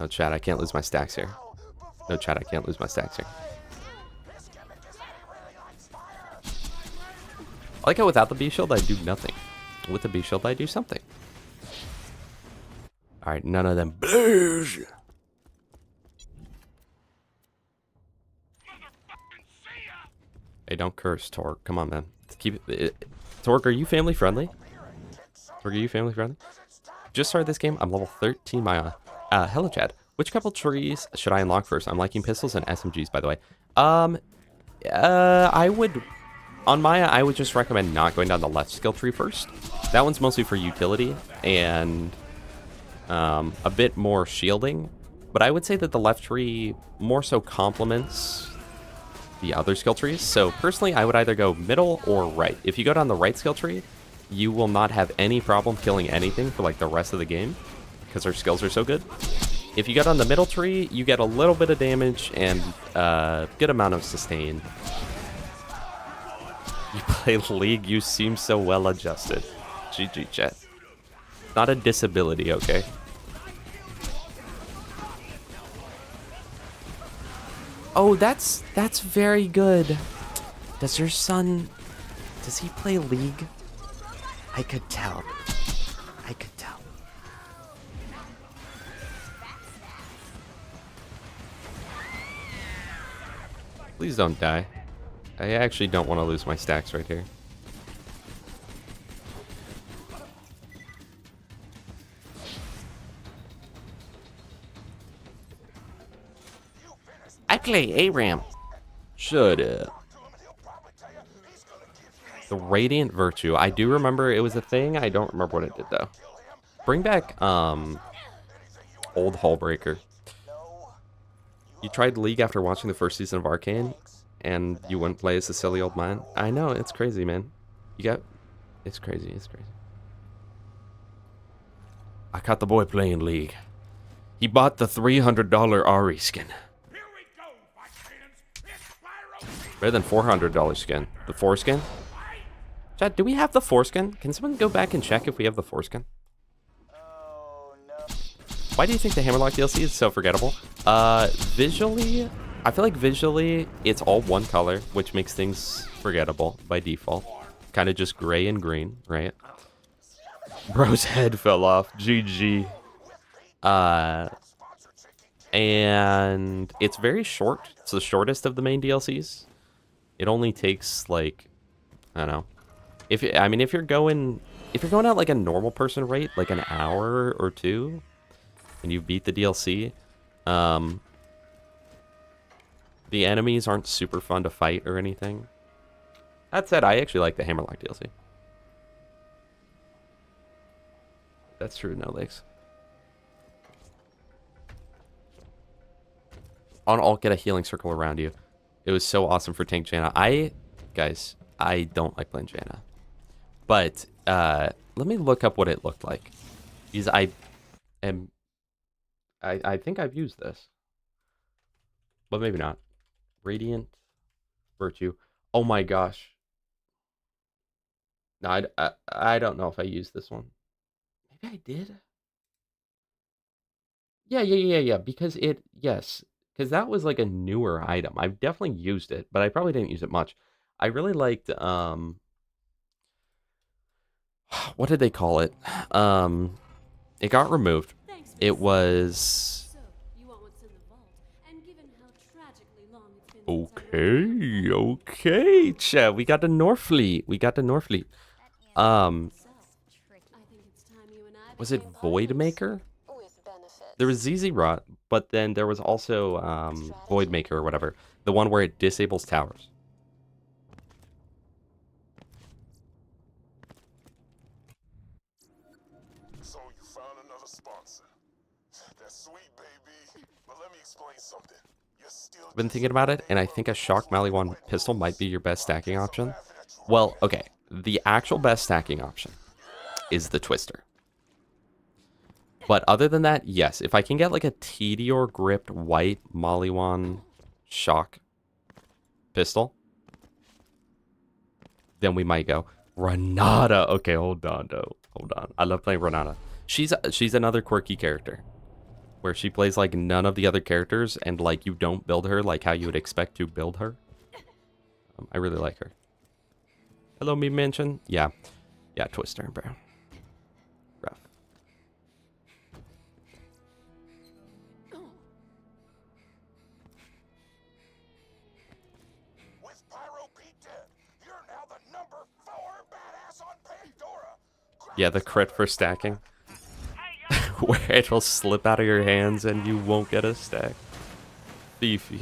No, chat, I can't lose my stacks here. No, chat, I can't lose my stacks here. I like how without the B-Shield, I do nothing. With the B-Shield, I do something. Alright, none of them blues. Hey, don't curse, Torque. Come on, man. Keep it. Torque, are you family friendly? Torque, are you family friendly? Just started this game. I'm level 13. Hello, Chad. Which couple trees should I unlock first? I'm liking pistols and SMGs, by the way. I would, on Maya, I would just recommend not going down the left skill tree first. That one's mostly for utility and a bit more shielding. But I would say that the left tree more so complements the other skill trees. So personally, I would either go middle or right. If you go down the right skill tree, you will not have any problem killing anything for like the rest of the game because our skills are so good. If you get on the middle tree, you get a little bit of damage and a good amount of sustain. You play League, you seem so well adjusted. GG, chat. Not a disability, okay? Oh, that's very good. Does your son, does he play League? I could tell. I could tell. Please don't die. I actually don't want to lose my stacks right here. I play ARAM. Shut up. The Radiant Virtue. I do remember it was a thing. I don't remember what it did, though. Bring back, Old Hullbreaker. You tried League after watching the first season of Arcane, and you wouldn't play as a silly old man? I know, it's crazy, man. It's crazy, it's crazy. I caught the boy playing League. He bought the $300 Ari skin. Better than $400 skin. The foreskin? Chad, do we have the foreskin? Can someone go back and check if we have the foreskin? Oh, no. Why do you think the Hammerlock DLC is so forgettable? Visually, I feel like visually it's all one color, which makes things forgettable by default. Kind of just gray and green, right? Bro's head fell off. GG. And it's very short. It's the shortest of the main DLCs. It only takes like, I don't know. If you're going at like a normal person rate, like an hour or two, and you beat the DLC, the enemies aren't super fun to fight or anything. That said, I actually like the Hammerlock DLC. That's true, no legs. On alt, get a healing circle around you. It was so awesome for tank Janna. Guys, I don't like playing Janna. But, let me look up what it looked like. Because I think I've used this. But maybe not. Radiant Virtue. Oh my gosh. No, I don't know if I used this one. Maybe I did. Yeah. Because yes. Because that was like a newer item. I've definitely used it, but I probably didn't use it much. I really liked, what did they call it? It got removed. It was... Okay, chat. We got the Norfleet. Was it Voidmaker? There was ZZ Rot, but then there was also Voidmaker or whatever. The one where it disables towers. So you found another sponsor. That's sweet, baby. But let me explain something. You're still I've been thinking about it, and I think a Shock Maliwan pistol might be your best stacking option. Well, okay. The actual best stacking option is the Twister. But other than that, yes. If I can get like a Tediore gripped white Maliwan Shock pistol, then we might go. Renata. Okay, hold on, though. Hold on. I love playing Renata. She's another quirky character. Where she plays like none of the other characters, and like you don't build her like how you would expect to build her. I really like her. Hello, me mention. Yeah, Twister, bro. Rough. with Pyro Pete dead. You're now the number 4 badass on Pandora. Yeah, the crit for stacking. Where it'll slip out of your hands and you won't get a stack. Beefy.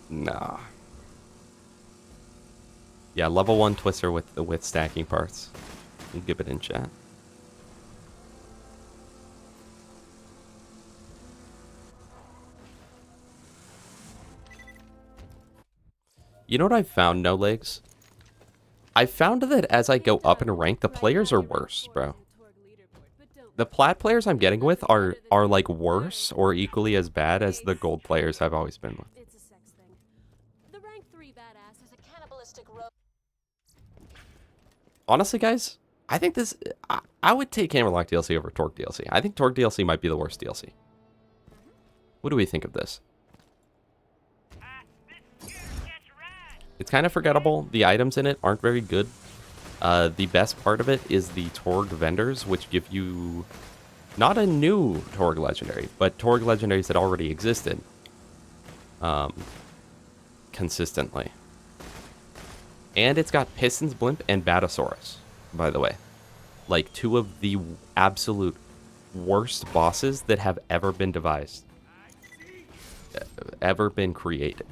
Nah. Yeah, level 1 Twister with stacking parts. We'll give it in chat. You know what I've found, No Legs? I found that as I go up in rank, the players are worse, bro. The plat players I'm getting with are like worse or equally as bad as the gold players I've always been with. It's a sex thing. The rank 3 badass is a cannibalistic Honestly, guys, I think this... I would take Hammerlock DLC over Torque DLC. I think Torque DLC might be the worst DLC. What do we think of this? It's kind of forgettable. The items in it aren't very good. The best part of it is the Torg vendors, which give you not a new Torg legendary, but Torg legendaries that already existed consistently. And it's got Piston's Blimp and Batasaurus, by the way. Like 2 of the absolute worst bosses that have ever been devised. Ever been created.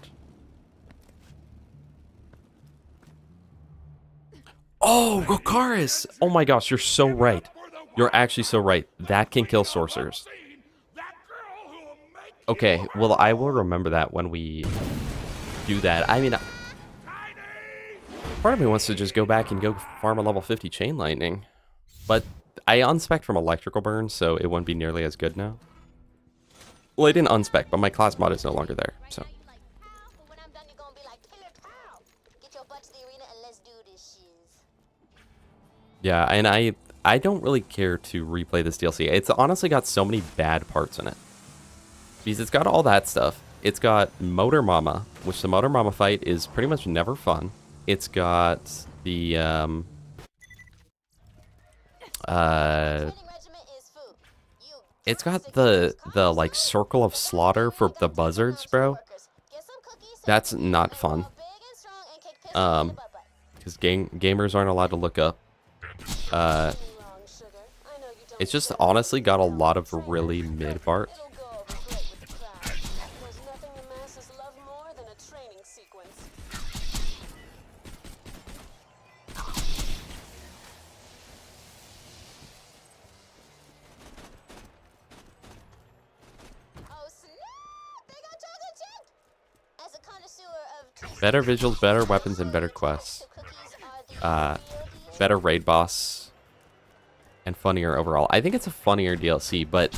Oh, Gokaris! Oh my gosh, you're so right. You're actually so right. That can kill sorcerers. Okay, well, I will remember that when we do that. I mean, part of me wants to just go back and go farm a level 50 chain lightning. But I unspec from electrical burn, so it wouldn't be nearly as good now. Well, I didn't unspec, but my class mod is no longer there, so. Yeah, and I don't really care to replay this DLC. It's honestly got so many bad parts in it. Because it's got all that stuff. It's got Motor Mama, which the Motor Mama fight is pretty much never fun. It's got the, it's got the like, circle of slaughter for the buzzards, bro. That's not fun. Because gamers aren't allowed to look up. It's just honestly got a lot of really mid parts. Better visuals, better weapons, and better quests. Better raid boss. And funnier overall. I think it's a funnier DLC, but...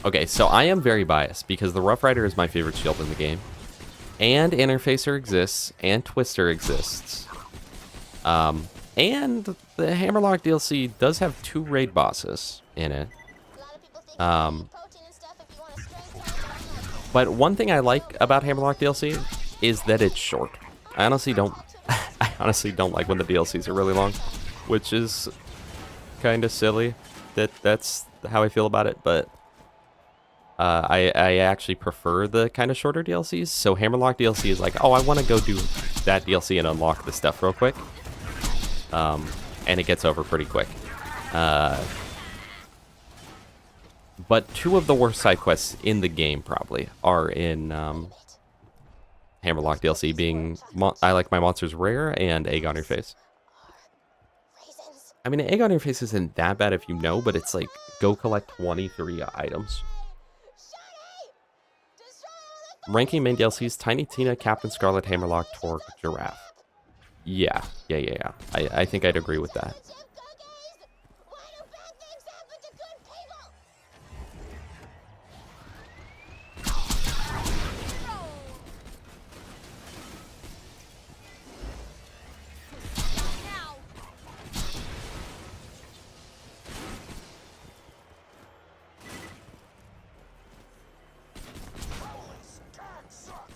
Okay, so I am very biased, because the Rough Rider is my favorite shield in the game. And Interfacer exists, and Twister exists. And the Hammerlock DLC does have 2 raid bosses in it. But one thing I like about Hammerlock DLC is that it's short. I honestly don't like when the DLCs are really long, which is kind of silly. That's how I feel about it, but I actually prefer the kind of shorter DLCs. So Hammerlock DLC is like, oh, I want to go do that DLC and unlock the stuff real quick. And it gets over pretty quick. But 2 of the worst side quests in the game probably are in Hammerlock DLC, being I Like My Monsters Rare and Egg on Your Face. I mean, Egg on Your Face isn't that bad if you know, but it's like, go collect 23 items. Ranking main DLCs, Tiny Tina, Captain Scarlet, Hammerlock, Torque, Giraffe. Yeah. I think I'd agree with that.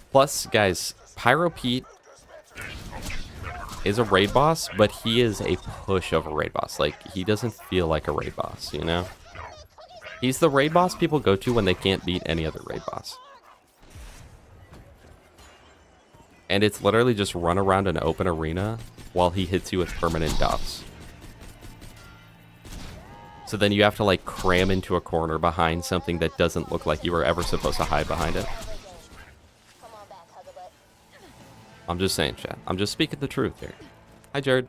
Plus, guys, Pyro Pete is a raid boss, but he is a push of a raid boss. Like, he doesn't feel like a raid boss, you know? He's the raid boss people go to when they can't beat any other raid boss. And it's literally just run around an open arena while he hits you with permanent buffs. So then you have to, like, cram into a corner behind something that doesn't look like you were ever supposed to hide behind it. I'm just saying, chat. I'm just speaking the truth here. Hi, Jared.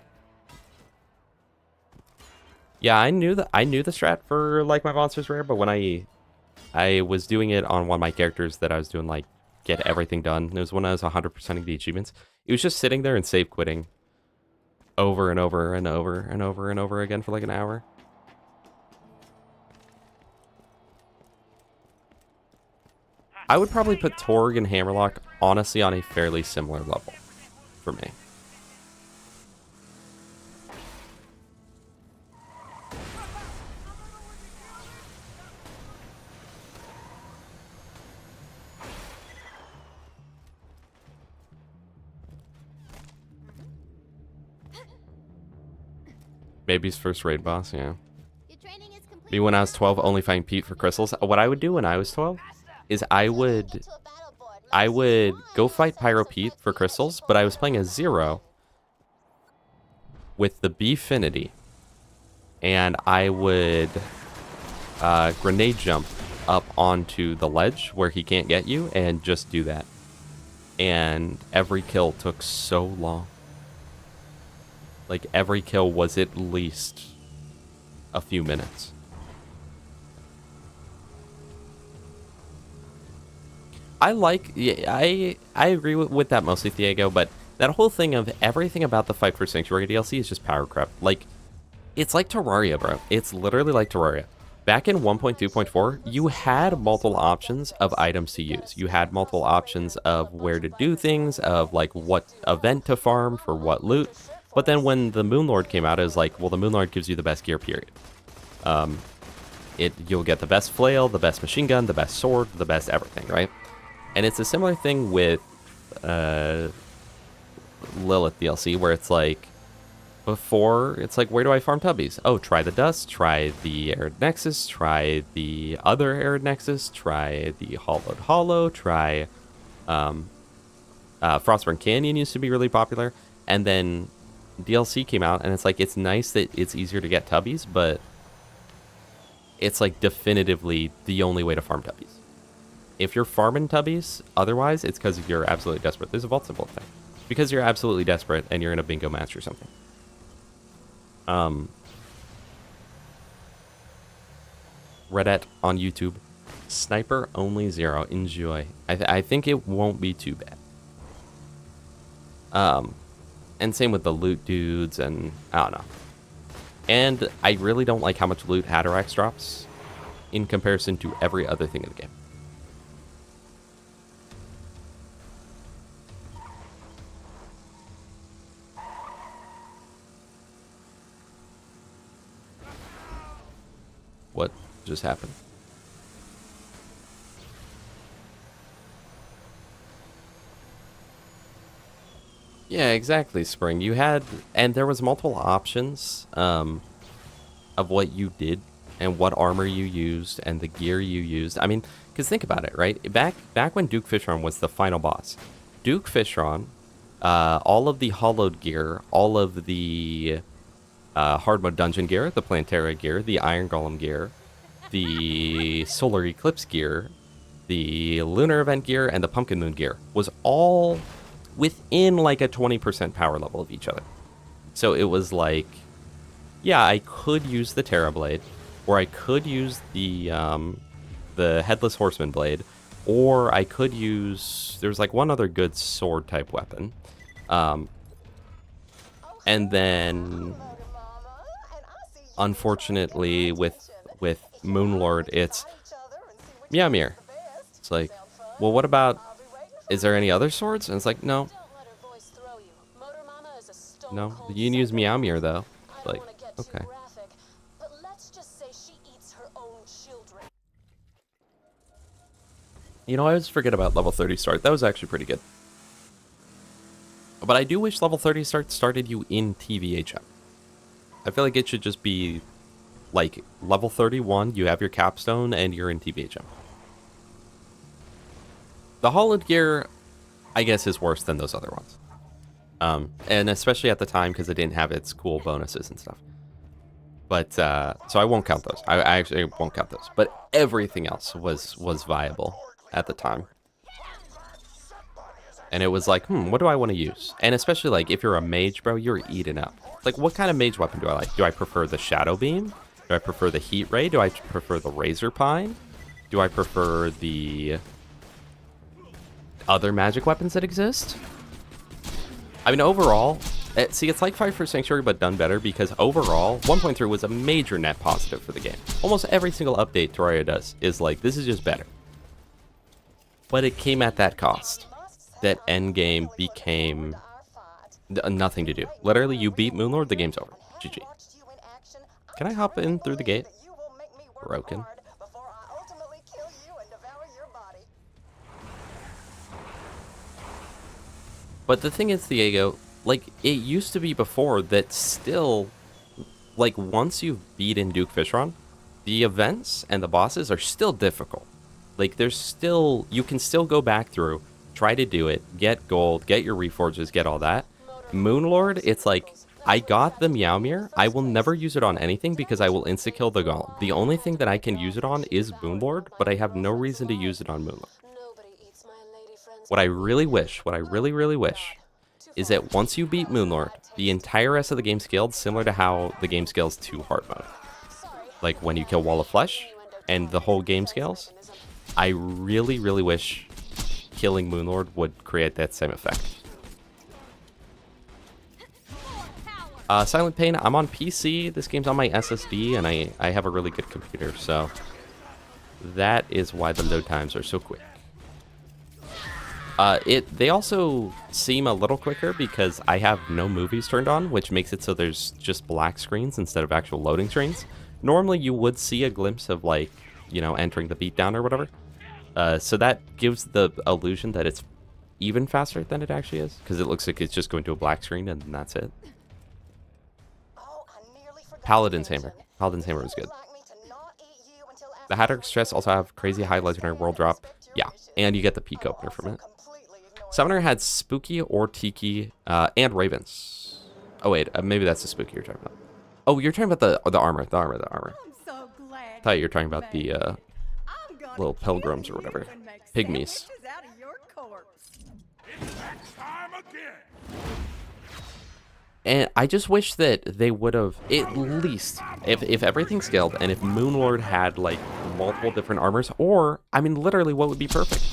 Yeah, I knew the strat for Like My Monsters Rare, but when I was doing it on one of my characters that I was doing, like, get everything done. It was when I was 100%ing the achievements. It was just sitting there and save quitting over and over and over and over and over again for like an hour. I would probably put Torg and Hammerlock, honestly, on a fairly similar level for me. Baby's first raid boss, yeah. Me when I was 12, only fighting Pete for crystals. What I would do when I was 12 is I would go fight Pyro Pete for crystals, but I was playing as Zero with the Beefinity, and I would grenade jump up onto the ledge where he can't get you and just do that. And every kill took so long. Like, every kill was at least a few minutes. I agree with that mostly, Diego, but that whole thing of everything about the Fight for Sanctuary DLC is just power creep. Like, it's like Terraria, bro. It's literally like Terraria. Back in 1.2.4, you had multiple options of items to use. You had multiple options of where to do things, of like what event to farm for what loot. But then when the Moonlord came out, it was like, well, the Moonlord gives you the best gear, period. You'll get the best flail, the best machine gun, the best sword, the best everything, right? And it's a similar thing with Lilith DLC, where it's like, before, it's like, where do I farm tubbies? Oh, try the dust, try the arid nexus, try the other arid nexus, try the hollowed hollow, try Frostburn Canyon used to be really popular, and then DLC came out, and it's like, it's nice that it's easier to get tubbies, but it's like definitively the only way to farm tubbies. If you're farming tubbies, otherwise, it's because you're absolutely desperate. There's a vault symbol thing. Because you're absolutely desperate and you're in a bingo match or something. Reddit on YouTube. Sniper only 0. Enjoy. I think it won't be too bad. And same with the loot dudes, and I don't know. And I really don't like how much loot Hatterax drops in comparison to every other thing in the game. What just happened? Yeah, exactly, Spring. You had, and there was multiple options of what you did and what armor you used and the gear you used. I mean, because think about it, right? Back when Duke Fishron was the final boss, Duke Fishron, all of the hollowed gear, all of the hard mode dungeon gear, the Plantera gear, the Iron Golem gear, the Solar Eclipse gear, the Lunar Event gear, and the Pumpkin Moon gear was all within like a 20% power level of each other. So it was like, yeah, I could use the Terra Blade, or I could use the Headless Horseman Blade, or I could use, there's like one other good sword type weapon. And then unfortunately with Moonlord, it's Meowmere. It's like, well, what about, is there any other swords? And it's like, no. No, you can use Meowmere though. It's like, okay. You know, I always forget about level 30 start. That was actually pretty good. But I do wish level 30 start started you in TVHM. I feel like it should just be like level 31, you have your capstone, and you're in TVHM. The hollowed gear, I guess, is worse than those other ones. And especially at the time, because it didn't have its cool bonuses and stuff. But, so I won't count those. I actually won't count those. But everything else was viable at the time. And it was like, what do I want to use? And especially, like, if you're a mage, bro, you're eating up. Like, what kind of mage weapon do I like? Do I prefer the Shadow Beam? Do I prefer the Heat Ray? Do I prefer the Razor Pine? Do I prefer the other magic weapons that exist? I mean, overall, see, it's like Fight for Sanctuary, but done better, because overall, 1.3 was a major net positive for the game. Almost every single update Terraria does is like, this is just better. But it came at that cost. That endgame became nothing to do. Literally, you beat Moonlord, the game's over. GG. Can I hop in through the gate? Broken. But the thing is, Diego, like, it used to be before that still, like, once you've beaten Duke Fishron, the events and the bosses are still difficult. Like, there's still, you can still go back through, try to do it, get gold, get your reforges, get all that. Moonlord, it's like, I got the Meowmere, I will never use it on anything because I will insta-kill the Golem. The only thing that I can use it on is Moonlord, but I have no reason to use it on Moonlord. What I really wish, what I really wish, is that once you beat Moonlord, the entire rest of the game scaled similar to how the game scales to hard mode. Like when you kill Wall of Flesh and the whole game scales. I really, really wish killing Moonlord would create that same effect. Silent Pain, I'm on PC. This game's on my SSD, and I have a really good computer, so that is why the load times are so quick. They also seem a little quicker because I have no movies turned on, which makes it so there's just black screens instead of actual loading screens. Normally, you would see a glimpse of, like, you know, entering the beatdown or whatever. So that gives the illusion that it's even faster than it actually is, because it looks like it's just going to a black screen and that's it. Paladin's Hammer. Paladin's Hammer was good. The Hatter Stress also have crazy high legendary world drop. Yeah, and you get the peak opener from it. Summoner had Spooky or Tiki and Ravens. Oh wait, maybe that's the Spooky you're talking about. Oh, you're talking about the armor. I'm so glad I thought you were talking about the little pilgrims or whatever. Pygmies. And I just wish that they would have, at least, if everything scaled, and if Moonlord had, like, multiple different armors, or, I mean, literally what would be perfect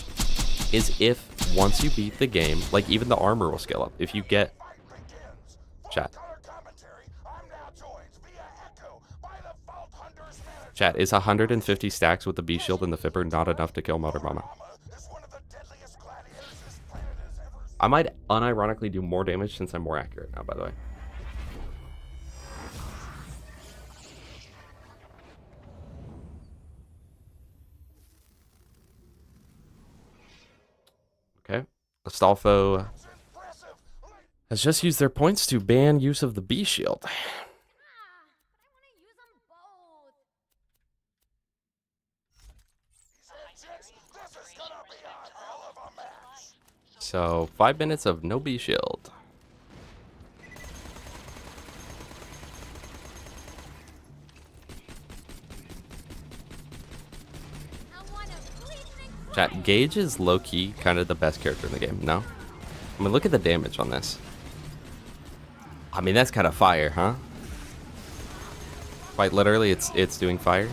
is if, once you beat the game, like, even the armor will scale up. If you get... Chat. Chat, is 150 stacks with the B shield and the Fibber not enough to kill Mother Mama? I might unironically do more damage since I'm more accurate now, by the way. Okay. Astolfo has just used their points to ban use of the B shield. So, 5 minutes of no B shield. Chat, Gaige is low-key kind of the best character in the game, no? I mean, look at the damage on this. I mean, that's kind of fire, huh? Quite literally, it's doing fire.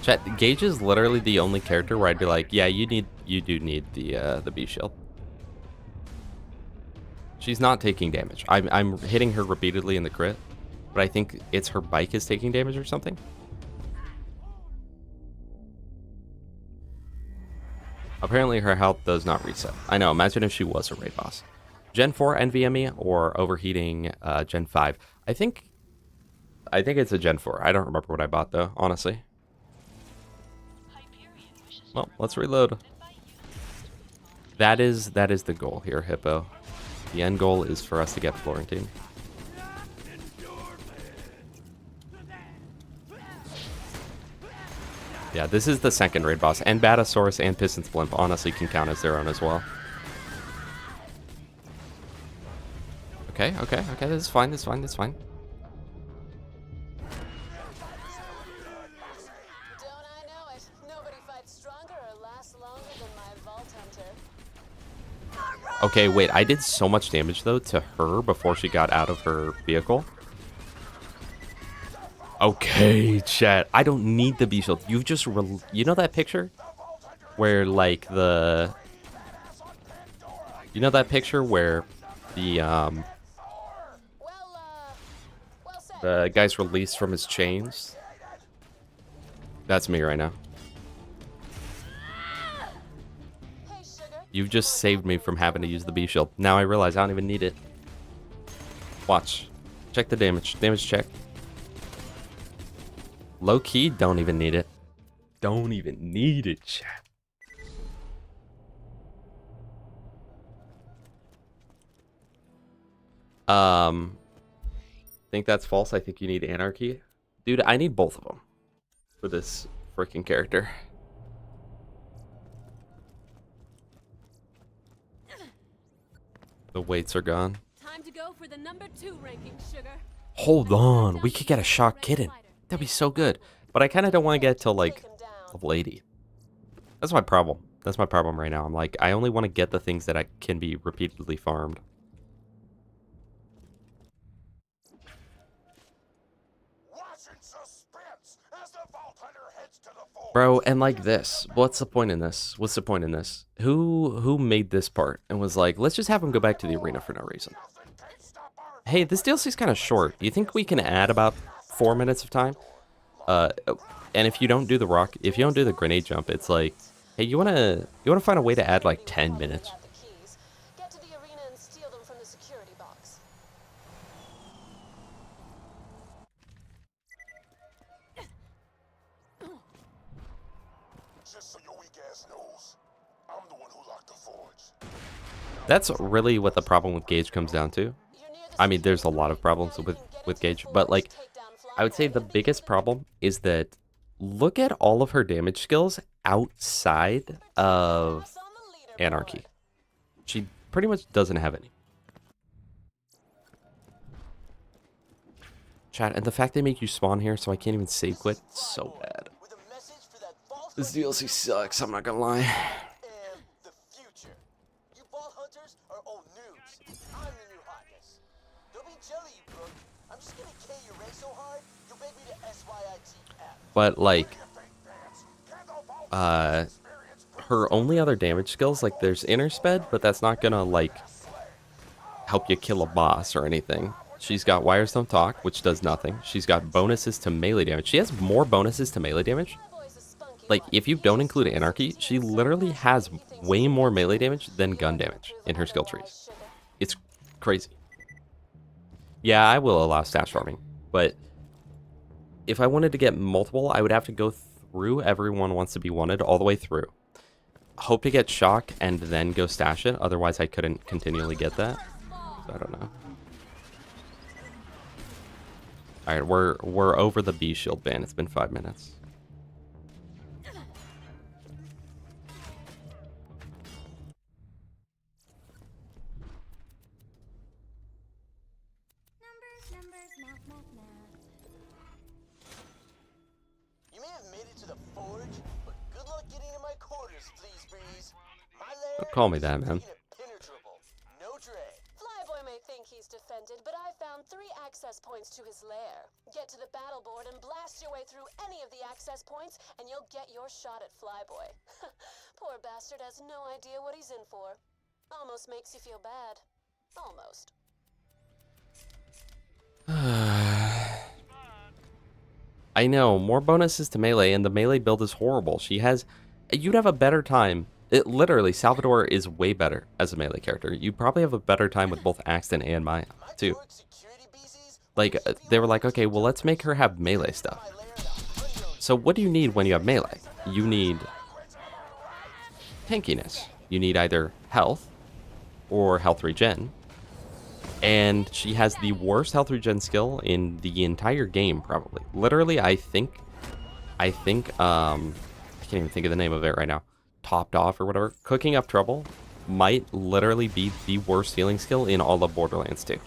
Chat, Gaige is literally the only character where I'd be like, yeah, you do need the B shield. She's not taking damage. I'm hitting her repeatedly in the crit, but I think it's her bike is taking damage or something. Apparently her health does not reset. I know, imagine if she was a raid boss. Gen 4 NVMe or overheating Gen 5. I think it's a Gen 4. I don't remember what I bought though, honestly. Well, let's reload. That is the goal here, Hippo. The end goal is for us to get Florentine. Yeah, this is the second raid boss, and Batasaurus and Piston's Blimp honestly can count as their own as well. Okay, this is fine, this is fine. Okay, wait, I did so much damage, though, to her before she got out of her vehicle. Okay, chat. I don't need the B-shield. You've just... You know that picture? Where, like, the... You know that picture where the guy's released from his chains? That's me right now. You've just saved me from having to use the B shield. Now I realize I don't even need it. Watch. Check the damage. Damage check. Low key, don't even need it. Don't even need it, chat. Think that's false. I think you need anarchy. Dude, I need both of them for this freaking character. The weights are gone. Time to go for the number 2 ranking, sugar. Hold on, we could get a shock kitten. That'd be so good. But I kind of don't want to get till like level 80. That's my problem. That's my problem right now. I'm like, I only want to get the things that I can be repeatedly farmed. Watching suspense as the Vault Hunter heads to the forge. Bro, and like this. What's the point in this? What's the point in this? Who made this part and was like, let's just have him go back to the arena for no reason? Nothing can stop our Hey, this DLC's kind of short. Do you think we can add about 4 minutes of time? And if you don't do the rock, if you don't do the grenade jump, it's like, hey, you wanna find a way to add like 10 minutes? Get the keys. Get to the arena and steal them from the security box. Just so your weak ass knows, I'm the one who locked the forge. That's really what the problem with Gaige comes down to. You're near the I mean, there's a security lot of problems now you with can get with into the Gaige, but forge, like, take down I would say Flyboy, the and biggest leave. problem is that look at all of her damage skills outside of Us on the Anarchy. leaderboard. She pretty much doesn't have any. Chat, and the fact they make you spawn here so I can't even save quit, so bad. With a message for that Vault This Hunter DLC sucks, I'm not gonna lie. and the future. You Vault Hunters are old noobs. I'm the new hotness. Don't be jelly, you Brooke. I'm just gonna K your rank so hard, you'll beg me to SYIT app. But like, You think, Vance? Can the Vault experience her only other damage skills, like there's inner sped, but that's not gonna like help you kill a boss or anything. She's got Wires Don't Talk, which does nothing. She's got bonuses to melee damage. She has more bonuses to melee damage. Flyboy's a spunky Like, one. if you don't include Anarchy, she literally has way more melee damage than gun damage in her skill trees. It's crazy. Yeah, I will allow stash farming, but if I wanted to get multiple, I would have to go through Everyone Wants to Be Wanted all the way through. Hope to get shock and then go stash it, otherwise I couldn't continually get that. So I don't know. Alright, we're over the B shield ban. It's been 5 minutes. You may have made it to the forge, but good luck getting to my quarters, please, Breeze. My Don't lair call me is that, man. impenetrable. No dread. Flyboy may think he's defended, but I found 3 access points to his lair. Get to the battle board and blast your way through any of the access points, and you'll get your shot at Flyboy. Poor bastard has no idea what he's in for. Almost makes you feel bad. Almost. I know, more bonuses to melee, and the melee build is horrible. She has... You'd have a better time. It literally, Salvador is way better as a melee character. You'd probably have a better time with both Axton and Maya, My too. Torque security BCs Like, they were like, okay, well, let's make her have melee stuff. my lair at 100. So what do you need when you have melee? You need tankiness. You need either health or health regen. And she has the worst health regen skill in the entire game, probably. Literally, I think, I can't even think of the name of it right now. Topped off or whatever. Cooking Up Trouble might literally be the worst healing skill in all of Borderlands 2.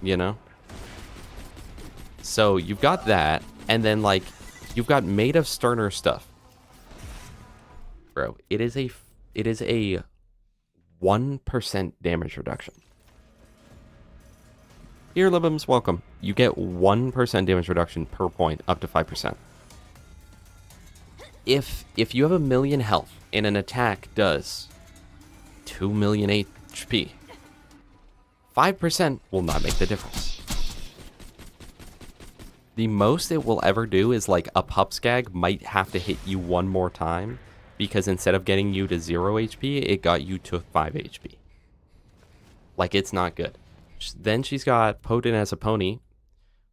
You know? So you've got that, and then like, you've got Made of Sterner stuff. Bro, it is a 1% damage reduction. Here, Libums, welcome. You get 1% damage reduction per point, up to 5%. If you have 1,000,000 health and an attack does 2 million HP, 5% will not make the difference. The most it will ever do is like a Pupskag might have to hit you one more time, because instead of getting you to 0 HP, it got you to 5 HP. Like, it's not good. Then she's got Potent as a Pony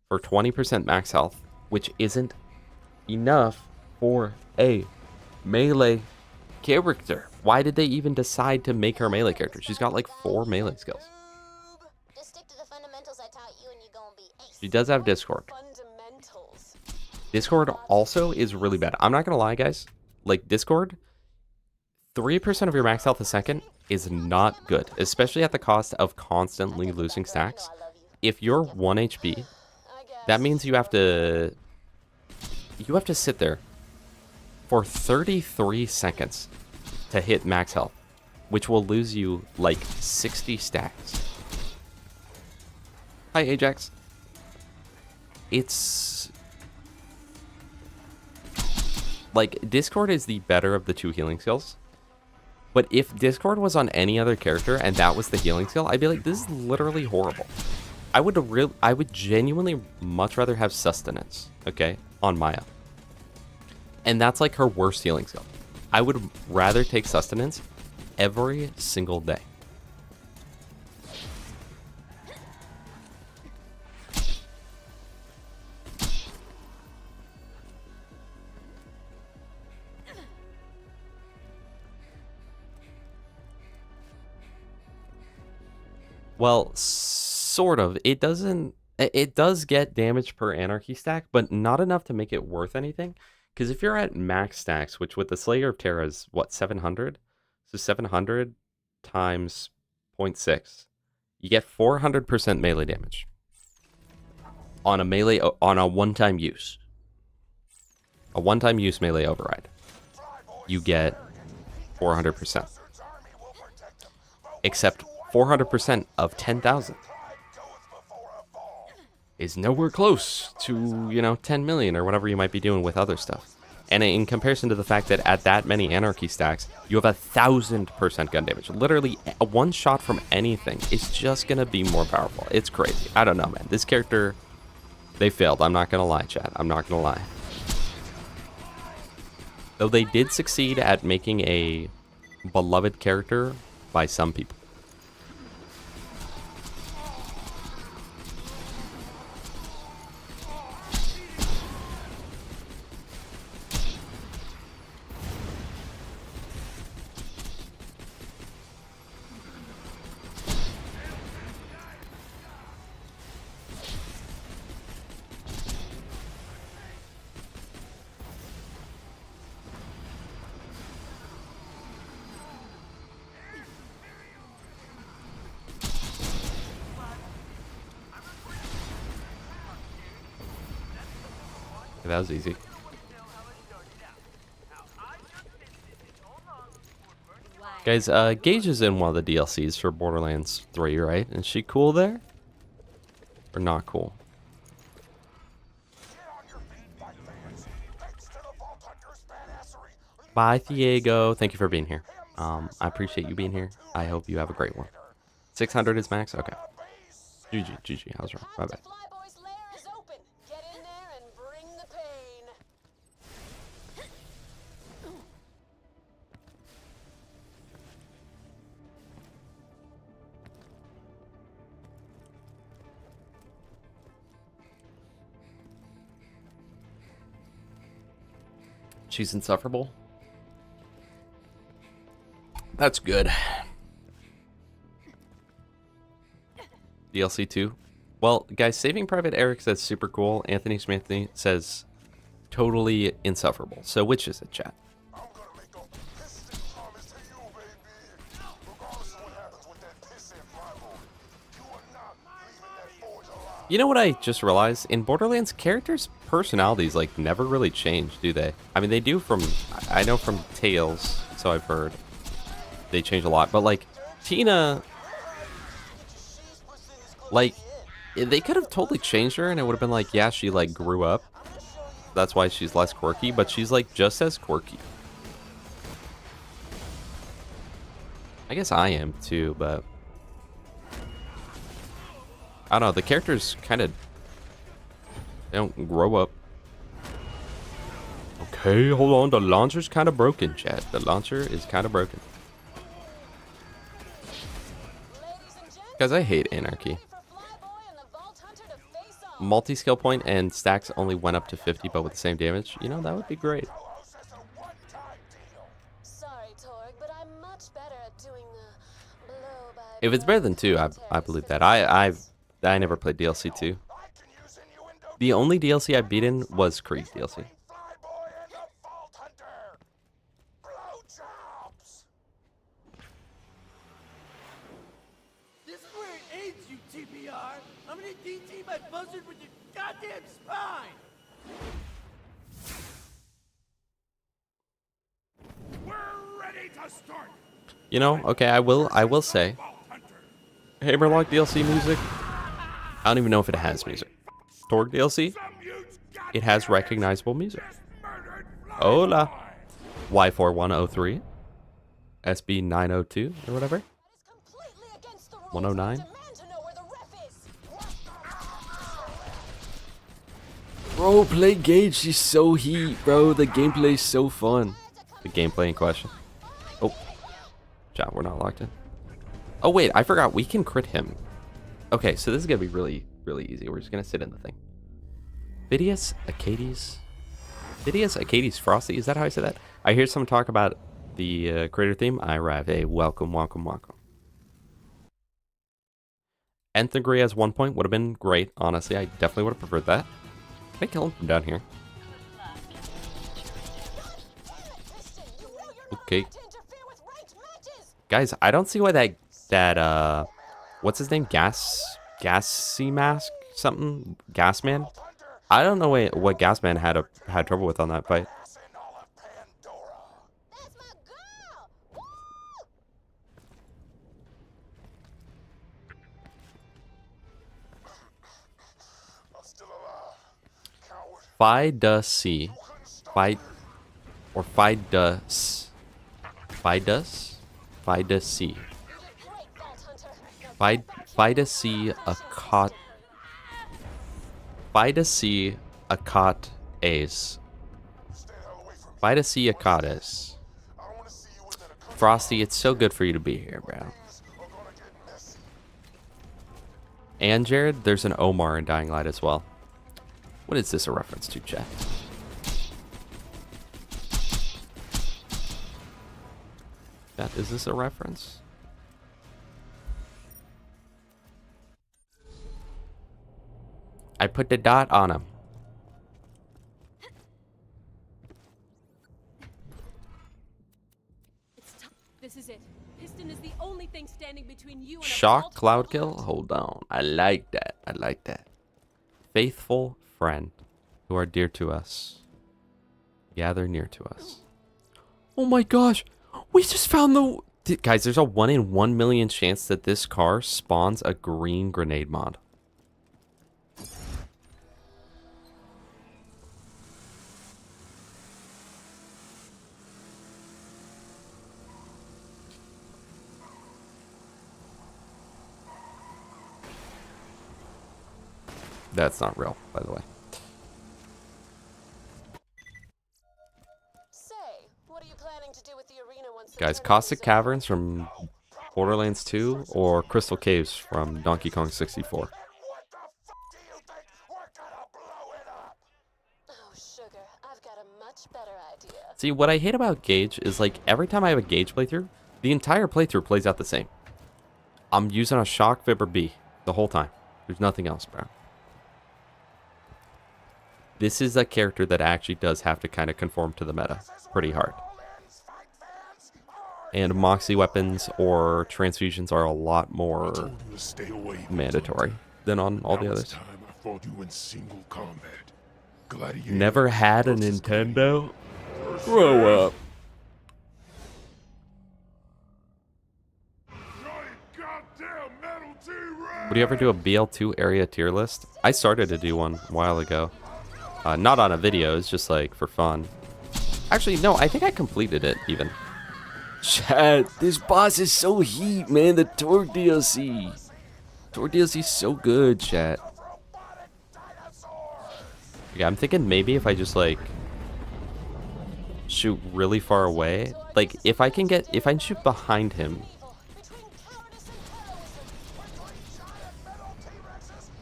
for 20% max health, which isn't enough for a melee character. Why did they even decide to make her a melee character? She's got like 4 melee skills. Just stick to the fundamentals I taught you and you're gonna be ace. She does have Discord. Fundamentals. Discord also is really bad. I'm not gonna lie, guys. like Discord, 3% of your max health a second is not good, especially at the cost of constantly losing stacks. If you're 1 HP, that means you have to sit there for 33 seconds to hit max health, which will lose you like 60 stacks. Hi, Ajax. It's like Discord is the better of the two healing skills. But if Discord was on any other character and that was the healing skill, I'd be like, this is literally horrible. I would genuinely much rather have sustenance, okay, on Maya. And that's like her worst healing skill. I would rather take sustenance every single day. Well, sort of. It does get damage per anarchy stack, but not enough to make it worth anything. Because if you're at max stacks, which with the Slayer of Terra is, what, 700? So 700 times 0.6. You get 400% melee damage. On a one-time use. A one-time use melee override. You get 400%. Except 400% of 10,000 is nowhere close to, 10 million or whatever you might be doing with other stuff. And in comparison to the fact that at that many anarchy stacks, you have 1,000% gun damage. Literally, one shot from anything is just going to be more powerful. It's crazy. I don't know, man. This character, they failed. I'm not going to lie, chat. I'm not going to lie. Though they did succeed at making a beloved character by some people. That was easy. Guys, Gaige is in one of the DLCs for Borderlands 3, right? Is she cool there? Or not cool? Bye, Diego. Thank you for being here. I appreciate you being here. I hope you have a great one. 600 is max? Okay. GG. I was wrong. My bad. She's insufferable. That's good. DLC 2. Well, guys, Saving Private Eric says super cool. Anthony Smithy says totally insufferable. So which is it, chat? I'm gonna make a piston promise to you, baby. Regardless of what happens with that piss and flyboy, you are not leaving that forge alive. You know what I just realized? In Borderlands, characters' personalities like never really change, do they? I mean, they do from, I know from Tales, so I've heard. They change a lot, but like Tina, like they could have totally changed her and it would have been like, yeah, she like grew up. That's why she's less quirky, but she's like just as quirky. I guess I am too, but I don't know. The characters kind of, they don't grow up. Okay, hold on. The launcher's kind of broken, chat. The launcher is kind of broken. Guys, I hate anarchy. Multi-skill point and stacks only went up to 50, but with the same damage. You know, that would be great. If it's better than 2, I believe that. I never played DLC 2. The only DLC I beat in was Creed DLC. TPR. I'm gonna DT my buzzard with your goddamn spine. We're ready to start. You know, okay, I will say, Hammerlock DLC music, I don't even know if it has music. Torg DLC, it has recognizable music. Hola. Y4103, SB902, or whatever. That is completely against the rules. 109. I demand to know where the ref is. Bro, play Gaige, she's so heat, bro. The gameplay is so fun. The gameplay in question. Oh. Chat, we're not locked in. Oh, wait, I forgot. We can crit him. Okay, so this is going to be really, really easy. We're just going to sit in the thing. Vidius Acades Frosty. Is that how I say that? I hear someone talk about the creator theme. I arrived. Hey, welcome, welcome, welcome. Nth degree as 1 point would have been great. Honestly, I definitely would have preferred that. Can I kill him from down here? Okay. Guys, I don't see why that what's his name? Gassy Mask? Something? Gasman? I don't know what Gasman had trouble with on that fight. That's my girl. Woo! I'm still alive. Coward. Fidus. Fight or Fidus. Fidus? Fidus. Great Vault Hunter. Now Fidus Acot. Fidus Acot Ace. Stay the hell away from me. Fidus Acot Ace. I don't want to see you within a couple Frosty, it's so good for you to be here, bro. days are gonna get messy. And Jared, there's an Omar in Dying Light as well. What is this a reference to, chat? Chat, is this a reference? I put the dot on him. It's tough. This is it. Piston is the only thing standing between you and a Shock vault cloud full kill? of- Hold on. I like that. I like that. Faithful friend who are dear to us. Gather near to us. Oh my gosh. We just found guys, there's a 1 in 1 million chance that this car spawns a green grenade mod. That's not real, by the way. Say, what are you planning to do with the arena once the Guys, tournament's Caustic over? Caverns from Borderlands 2 or Crystal Caves from Donkey Kong 64. What the fuck do you think? We're gonna blow it up. Oh, sugar, I've got a much better idea. See, what I hate about Gaige is, like, every time I have a Gaige playthrough, the entire playthrough plays out the same. I'm using a Shock Vibber B the whole time. There's nothing else, bro. This is a character that actually does have to kind of conform to the meta pretty hard. And Moxie weapons or transfusions are a lot more Told you to stay away. mandatory than on all the Now it's others. time I fought you in single combat. Gladiator Never had a versus Nintendo? gladiator. Grow up. Giant goddamn metal T-Rex. Would you ever do a BL2 area tier list? I started to do one a while ago. Not on a video, it's just like for fun. Actually, no, I think I completed it even. Chat, this boss is so heat, man. The Torg DLC. Torg DLC is so good, chat. Yeah, I'm thinking maybe if I just like shoot really far away, like if I can shoot behind him. Evil, between cowardice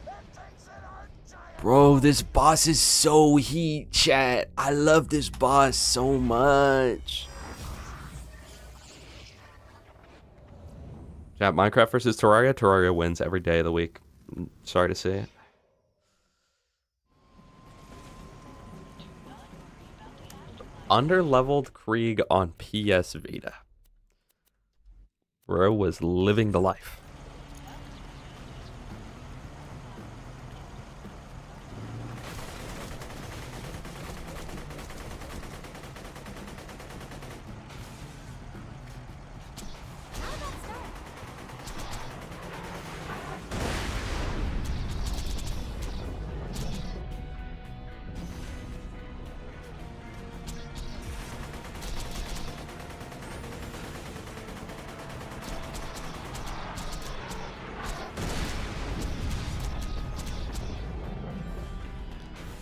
and heroism. Bro, this boss is so heat, chat. I love this boss so much. Chat, Minecraft versus Terraria. Terraria wins every day of the week. Sorry to say it. Underleveled Krieg on PS Vita. Bro was living the life.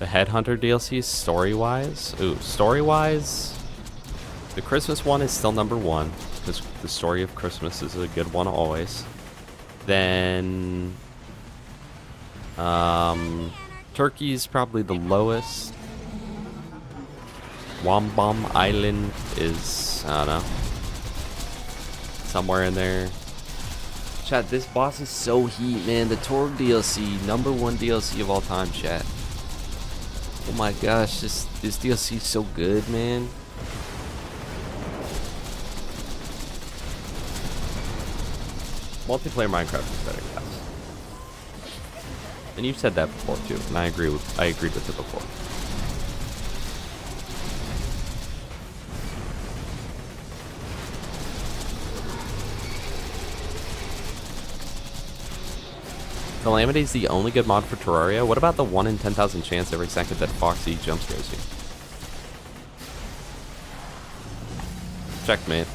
Headhunter DLC story-wise? Ooh, story-wise, the Christmas one is still number one, because the story of Christmas is a good one always. Then, Turkey's probably the lowest. Wambam Island is, I don't know, somewhere in there. Chat, this boss is so heat, man. The Torg DLC, number one DLC of all time, chat. Oh my gosh, this DLC is so good, man. Multiplayer Minecraft is better, guys. And you've said that before too, and I agreed with it before. Calamity is the only good mod for Terraria. What about the 1 in 10,000 chance every second that Foxy jump scares you? Checkmate.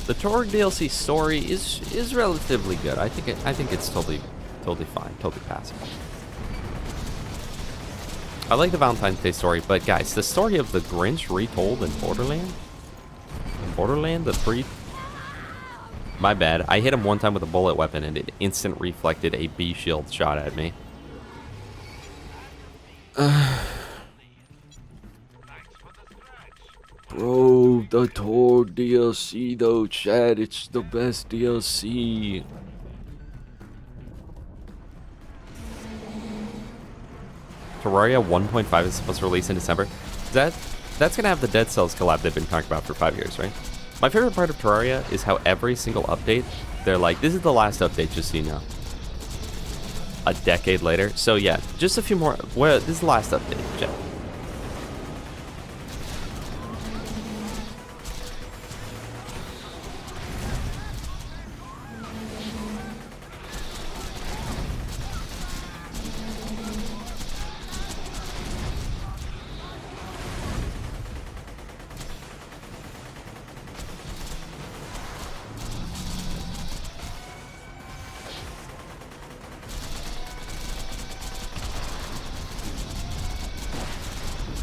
The Torg DLC story is relatively good. I think it's totally fine, totally passable. I like the Valentine's Day story, but guys, the story of the Grinch retold in Borderlands? The 3? My bad. I hit him one time with a bullet weapon and it instant reflected a B shield shot at me. Bro, the Torg DLC though, Chad, it's the best DLC. Terraria 1.5 is supposed to release in December. That's gonna have the Dead Cells collab they've been talking about for 5 years, right? My favorite part of Terraria is how every single update, they're like, this is the last update, just so you know. A decade later. So yeah, just a few more. Well, this is the last update, Jeff.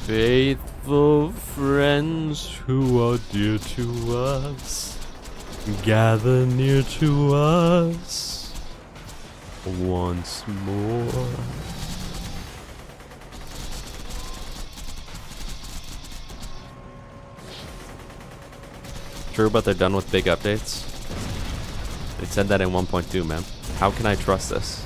Faithful friends who are dear to us, gather near to us once more. True, but they're done with big updates. They said that in 1.2, man. How can I trust this?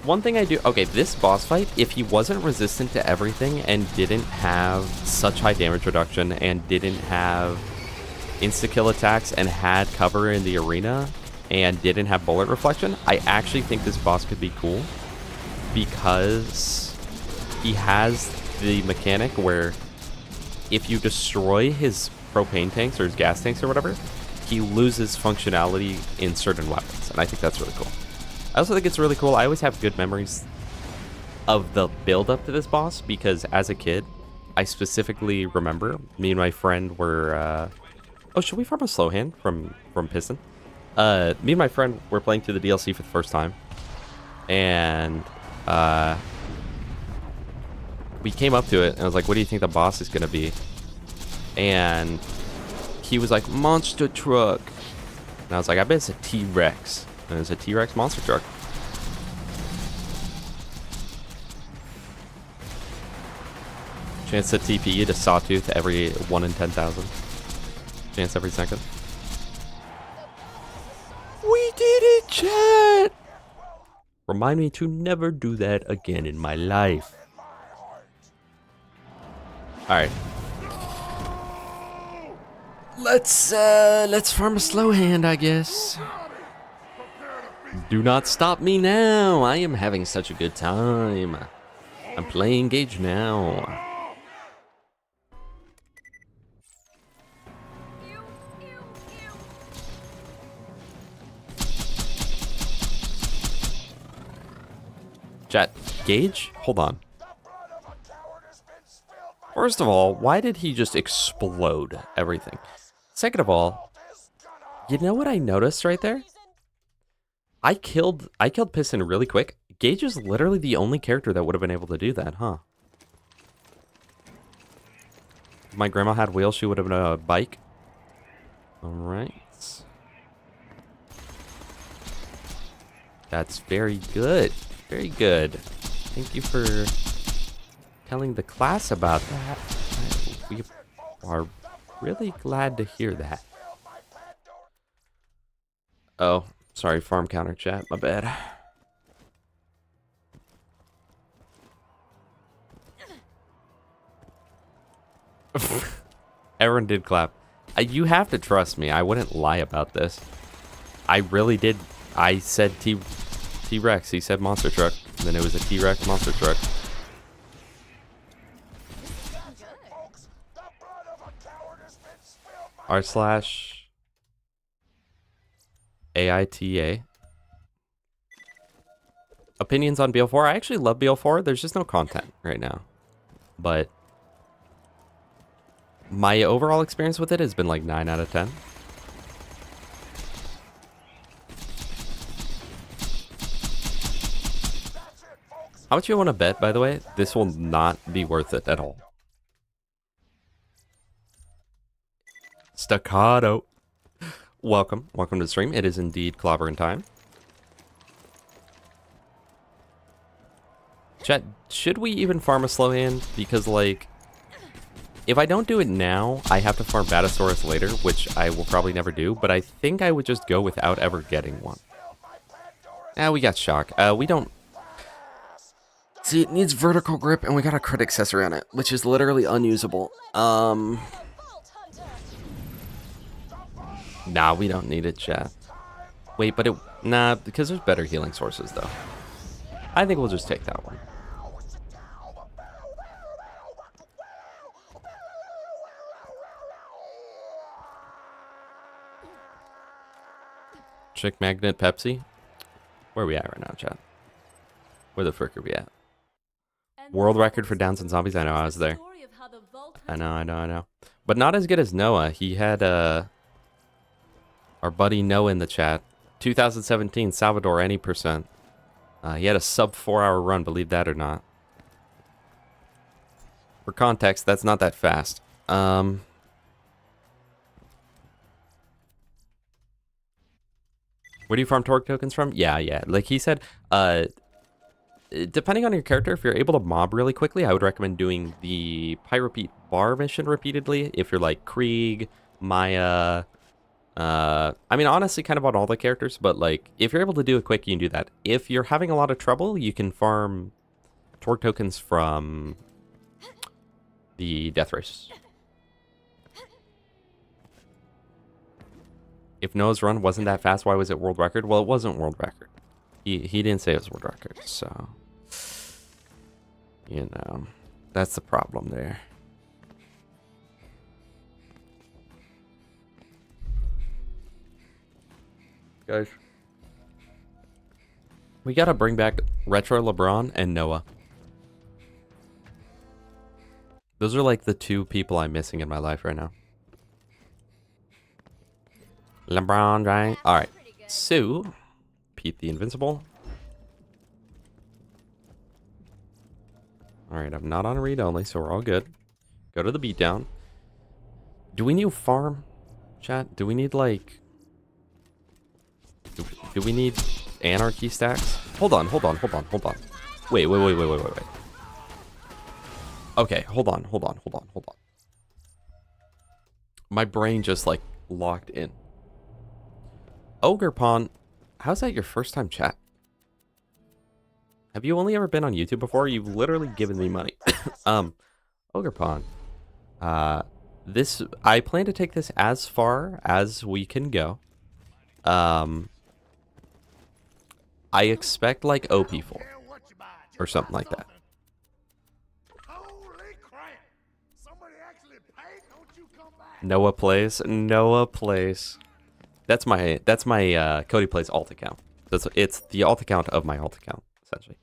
One thing I do... Okay, this boss fight, if he wasn't resistant to everything and didn't have such high damage reduction and didn't have insta-kill attacks and had cover in the arena and didn't have bullet reflection, I actually think this boss could be cool because he has the mechanic where if you destroy his propane tanks or his gas tanks or whatever, he loses functionality in certain weapons, and I think that's really cool. I also think it's really cool. I always have good memories of the build up to this boss because as a kid, I specifically remember me and my friend were, oh, should we farm a slow hand from Piston? Me and my friend were playing through the DLC for the first time, and we came up to it and I was like, what do you think the boss is gonna be? And he was like, monster truck. And I was like, I bet it's a T-Rex. And it's a T-Rex monster truck. Chance to TP you to Sawtooth every 1 in 10,000. Chance every second. We did it, chat! Remind me to never do that again in my life. Alright. Let's farm a slow hand, I guess. Do not stop me now. I am having such a good time. I'm playing Gaige now. Chat, Gaige? Hold on. First of all, why did he just explode everything? Second of all, you know what I noticed right there? I killed Piston really quick. Gaige is literally the only character that would have been able to do that, huh? If my grandma had wheels, she would have been a bike. Alright. That's very good. Very good. Thank you for telling the class about that. We are really glad to hear that. Oh, sorry, farm counter chat. My bad. Everyone did clap. You have to trust me. I wouldn't lie about this. I really did. I said T-Rex. He said monster truck. And then it was a T-Rex monster truck. r/AITA. Opinions on BL4? I actually love BL4. There's just no content right now. But my overall experience with it has been like 9 out of 10. How much you want to bet, by the way? This will not be worth it at all. Staccato. Welcome to the stream. It is indeed clobbering time. Chat, should we even farm a slow hand? Because, like, if I don't do it now, I have to farm Batasaurus later, which I will probably never do, but I think I would just go without ever getting one. We got shock. We don't... See, it needs vertical grip, and we got a crit accessory on it, which is literally unusable. Nah, we don't need it, chat. Wait, but it... Nah, because there's better healing sources, though. I think we'll just take that one. Chick Magnet Pepsi? Where are we at right now, chat? Where the frick are we at? World record for Downs and Zombies? I know, I was there. I know. But not as good as Noah. He had, our buddy Noah in the chat. 2017, Salvador, any percent. He had a sub 4-hour run, believe that or not. For context, that's not that fast. Where do you farm torque tokens from? Yeah. Like he said, depending on your character, if you're able to mob really quickly, I would recommend doing the Pyropeat bar mission repeatedly. If you're like Krieg, Maya, I mean, honestly, kind of on all the characters, but like, if you're able to do it quick, you can do that. If you're having a lot of trouble, you can farm torque tokens from the death race. If Noah's run wasn't that fast, why was it world record? Well, it wasn't world record. He didn't say it was world record, so... You know, that's the problem there. Guys. We gotta bring back Retro LeBron and Noah. Those are like the two people I'm missing in my life right now. LeBron, right? Alright. So, Pete the Invincible. Alright, I'm not on read only, so we're all good. Go to the beatdown. Do we need farm, chat? Do we need, like... Do we need anarchy stacks? Hold on. Wait. Okay, hold on. My brain just, like, locked in. Ogre Pawn, how's that your first time chat? Have you only ever been on YouTube before? You've literally given me money. Ogre Pawn. I plan to take this as far as we can go. I expect like OP4 or something like that. Noah plays. That's my Cody Plays alt account. It's the alt account of my alt account, essentially.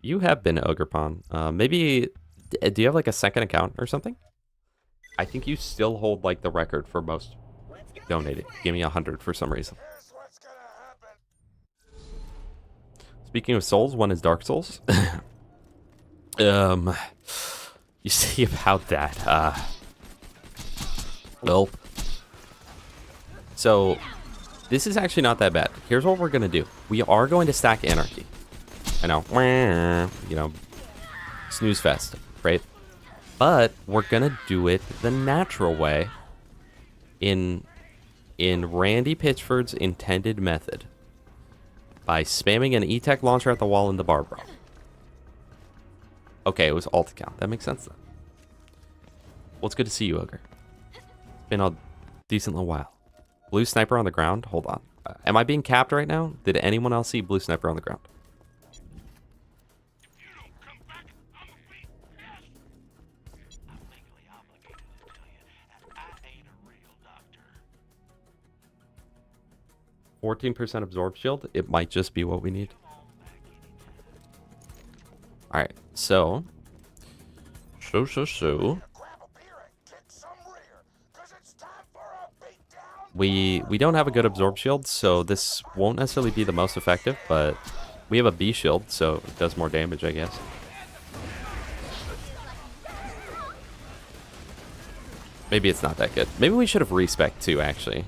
You have been Ogre Pawn. Maybe, do you have like a second account or something? I think you still hold like the record for most donated. Give me 100 for some reason. Here's what's gonna happen. Speaking of souls, one is Dark Souls. You see about that. Well, so this is actually not that bad. Here's what we're gonna do. We are going to stack Anarchy. I know, snooze fest, right? But we're gonna do it the natural way, in Randy Pitchford's intended method, by spamming an E-Tech launcher at the wall in the bar brawl. Okay, it was alt account. That makes sense then. Well, it's good to see you, Ogre. It's been a decent little while. Blue sniper on the ground? Hold on. Am I being capped right now? Did anyone else see blue sniper on the ground? If you don't come back, I'm gonna be pissed. I'm legally obligated to tell you that I ain't a real doctor. 14% absorb shield? It might just be what we need. Alright, so. Grab a beer and kick some rear, 'cause it's time for a beatdown. We don't have a good absorb shield, so this won't necessarily be the most effective, but we have a B shield, so it does more damage, I guess. Maybe it's not that good. Maybe we should have respec too, actually.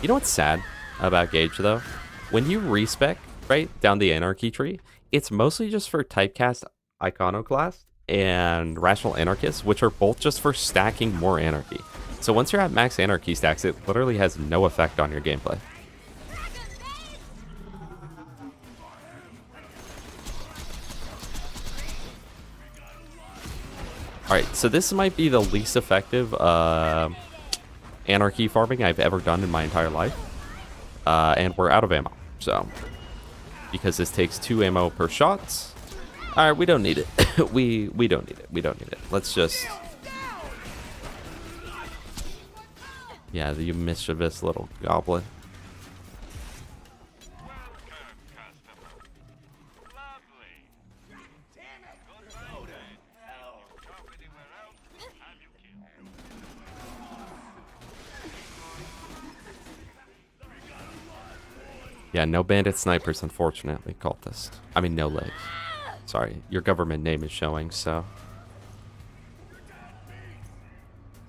You know what's sad about Gaige, though? When you respec, right, down the Anarchy tree, it's mostly just for Typecast Iconoclast and Rational Anarchist, which are both just for stacking more Anarchy. So once you're at max Anarchy stacks, it literally has no effect on your gameplay. Alright, so this might be the least effective Anarchy farming I've ever done in my entire life. And we're out of ammo, so. Because this takes 2 ammo per shot. Alright, we don't need it. we don't need it. We don't need it. Let's just... Yeah, you mischievous little goblin. Yeah, no bandit snipers, unfortunately, cultist. I mean, no legs. Sorry, your government name is showing, so.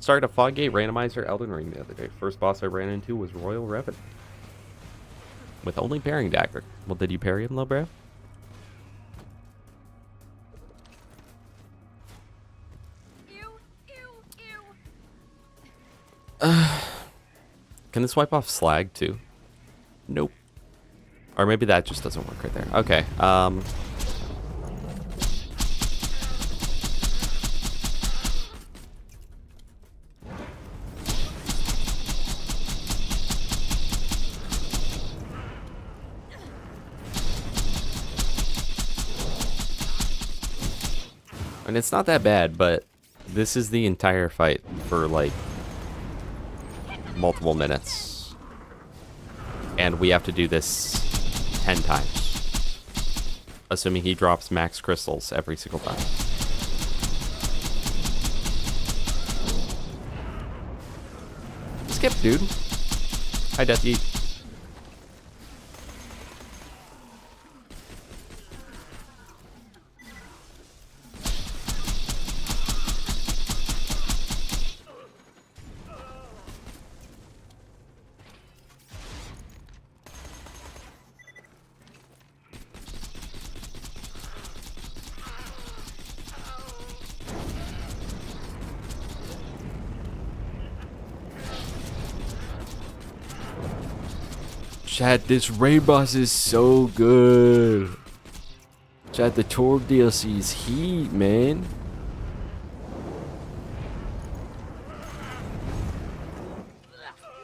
Started a Foggate randomizer Elden Ring the other day. First boss I ran into was Royal Revenant. With only parrying dagger. Well, did you parry him, Lobrev? Can this wipe off slag, too? Nope. Or maybe that just doesn't work right there. Okay, and it's not that bad, but this is the entire fight for, like, multiple minutes. And we have to do this 10 times. Assuming he drops max crystals every single time. Skip, dude. Hi, Death Yeet. Chat, this raid boss is so good. Chat, the Torb DLC is heat, man.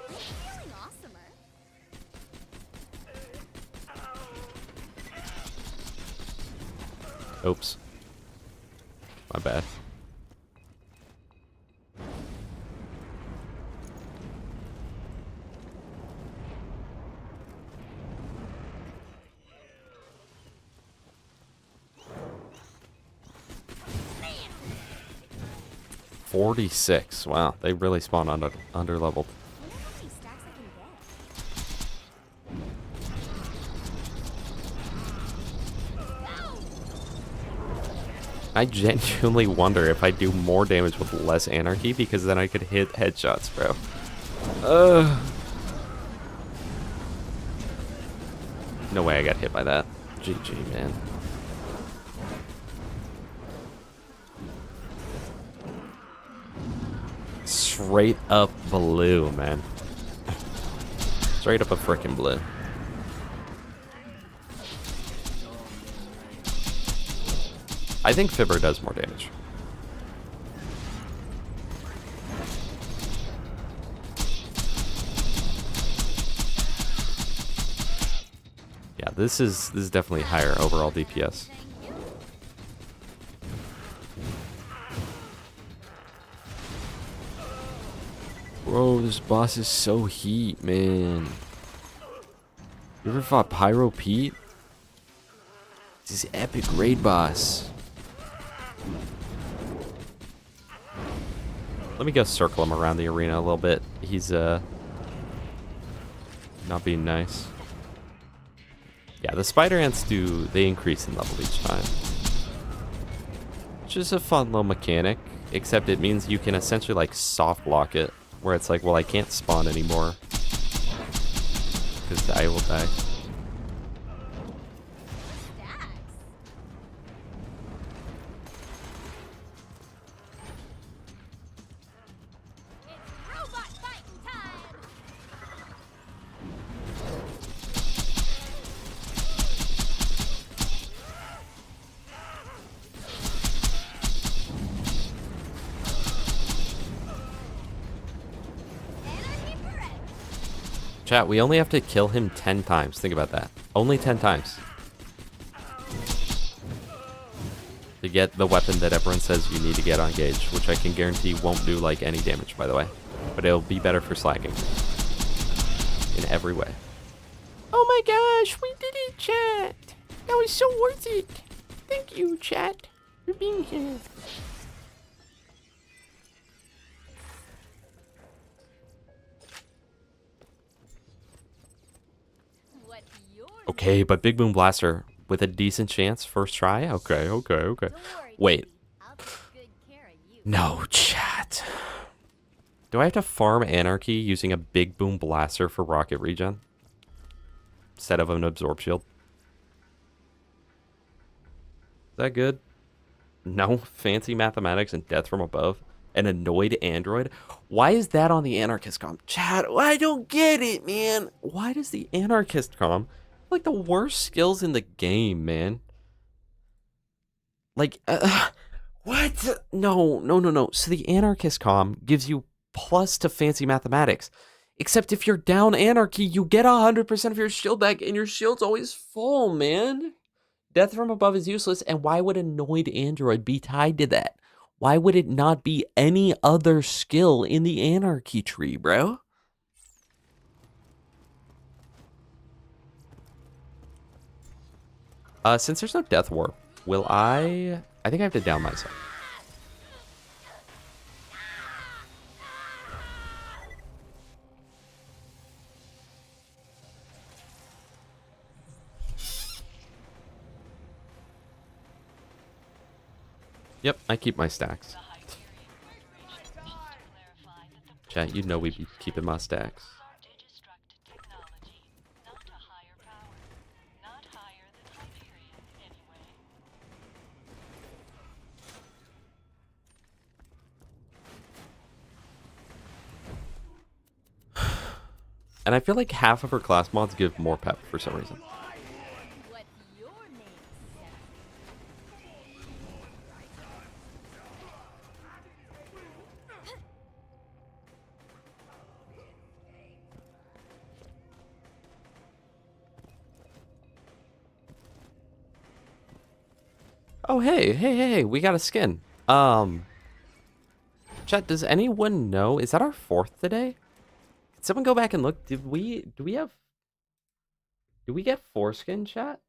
Feeling awesomer. Oops. My bad. 46. Wow, they really spawn under leveled. I genuinely wonder if I do more damage with less anarchy, because then I could hit headshots, bro. No way I got hit by that. GG, man. Straight up blue, man. Straight up a frickin' blue. I think Fibber does more damage. Yeah, this is definitely higher overall DPS. Bro, this boss is so heat, man. You ever fought Pyro Pete? This is epic raid boss. Let me go circle him around the arena a little bit. He's not being nice. Yeah, the spider ants they increase in level each time. Which is a fun little mechanic, except it means you can essentially like soft lock it, where it's like, well, I can't spawn anymore because I will die. Chat, we only have to kill him 10 times. Think about that. Only 10 times. To get the weapon that everyone says you need to get on Gaige, which I can guarantee won't do like any damage, by the way. But it'll be better for slacking. In every way. Oh my gosh, we did it, chat. That was so worth it. Thank you, chat, for being here. Okay, but Big Boom Blaster with a decent chance first try? Okay. Wait. No, chat. Do I have to farm Anarchy using a Big Boom Blaster for rocket regen? Instead of an Absorb Shield? Is that good? No? Fancy Mathematics and Death from Above? An annoyed android? Why is that on the Anarchist comm? Chat, I don't get it, man. Why does the Anarchist comm like the worst skills in the game, man? Like, what? No. So the Anarchist comm gives you plus to Fancy Mathematics. Except if you're down Anarchy, you get 100% of your shield back, and your shield's always full, man. Death from Above is useless, and why would Annoyed Android be tied to that? Why would it not be any other skill in the Anarchy tree, bro? Since there's no Death Warp, will I think I have to down myself. Yep, I keep my stacks. Chat, you know we be keeping my stacks. And I feel like half of her class mods give more pep for some reason. Oh, hey, we got a skin. Chat, does anyone know, is that our 4th today? Can someone go back and look? Do we get 4 skin, chat?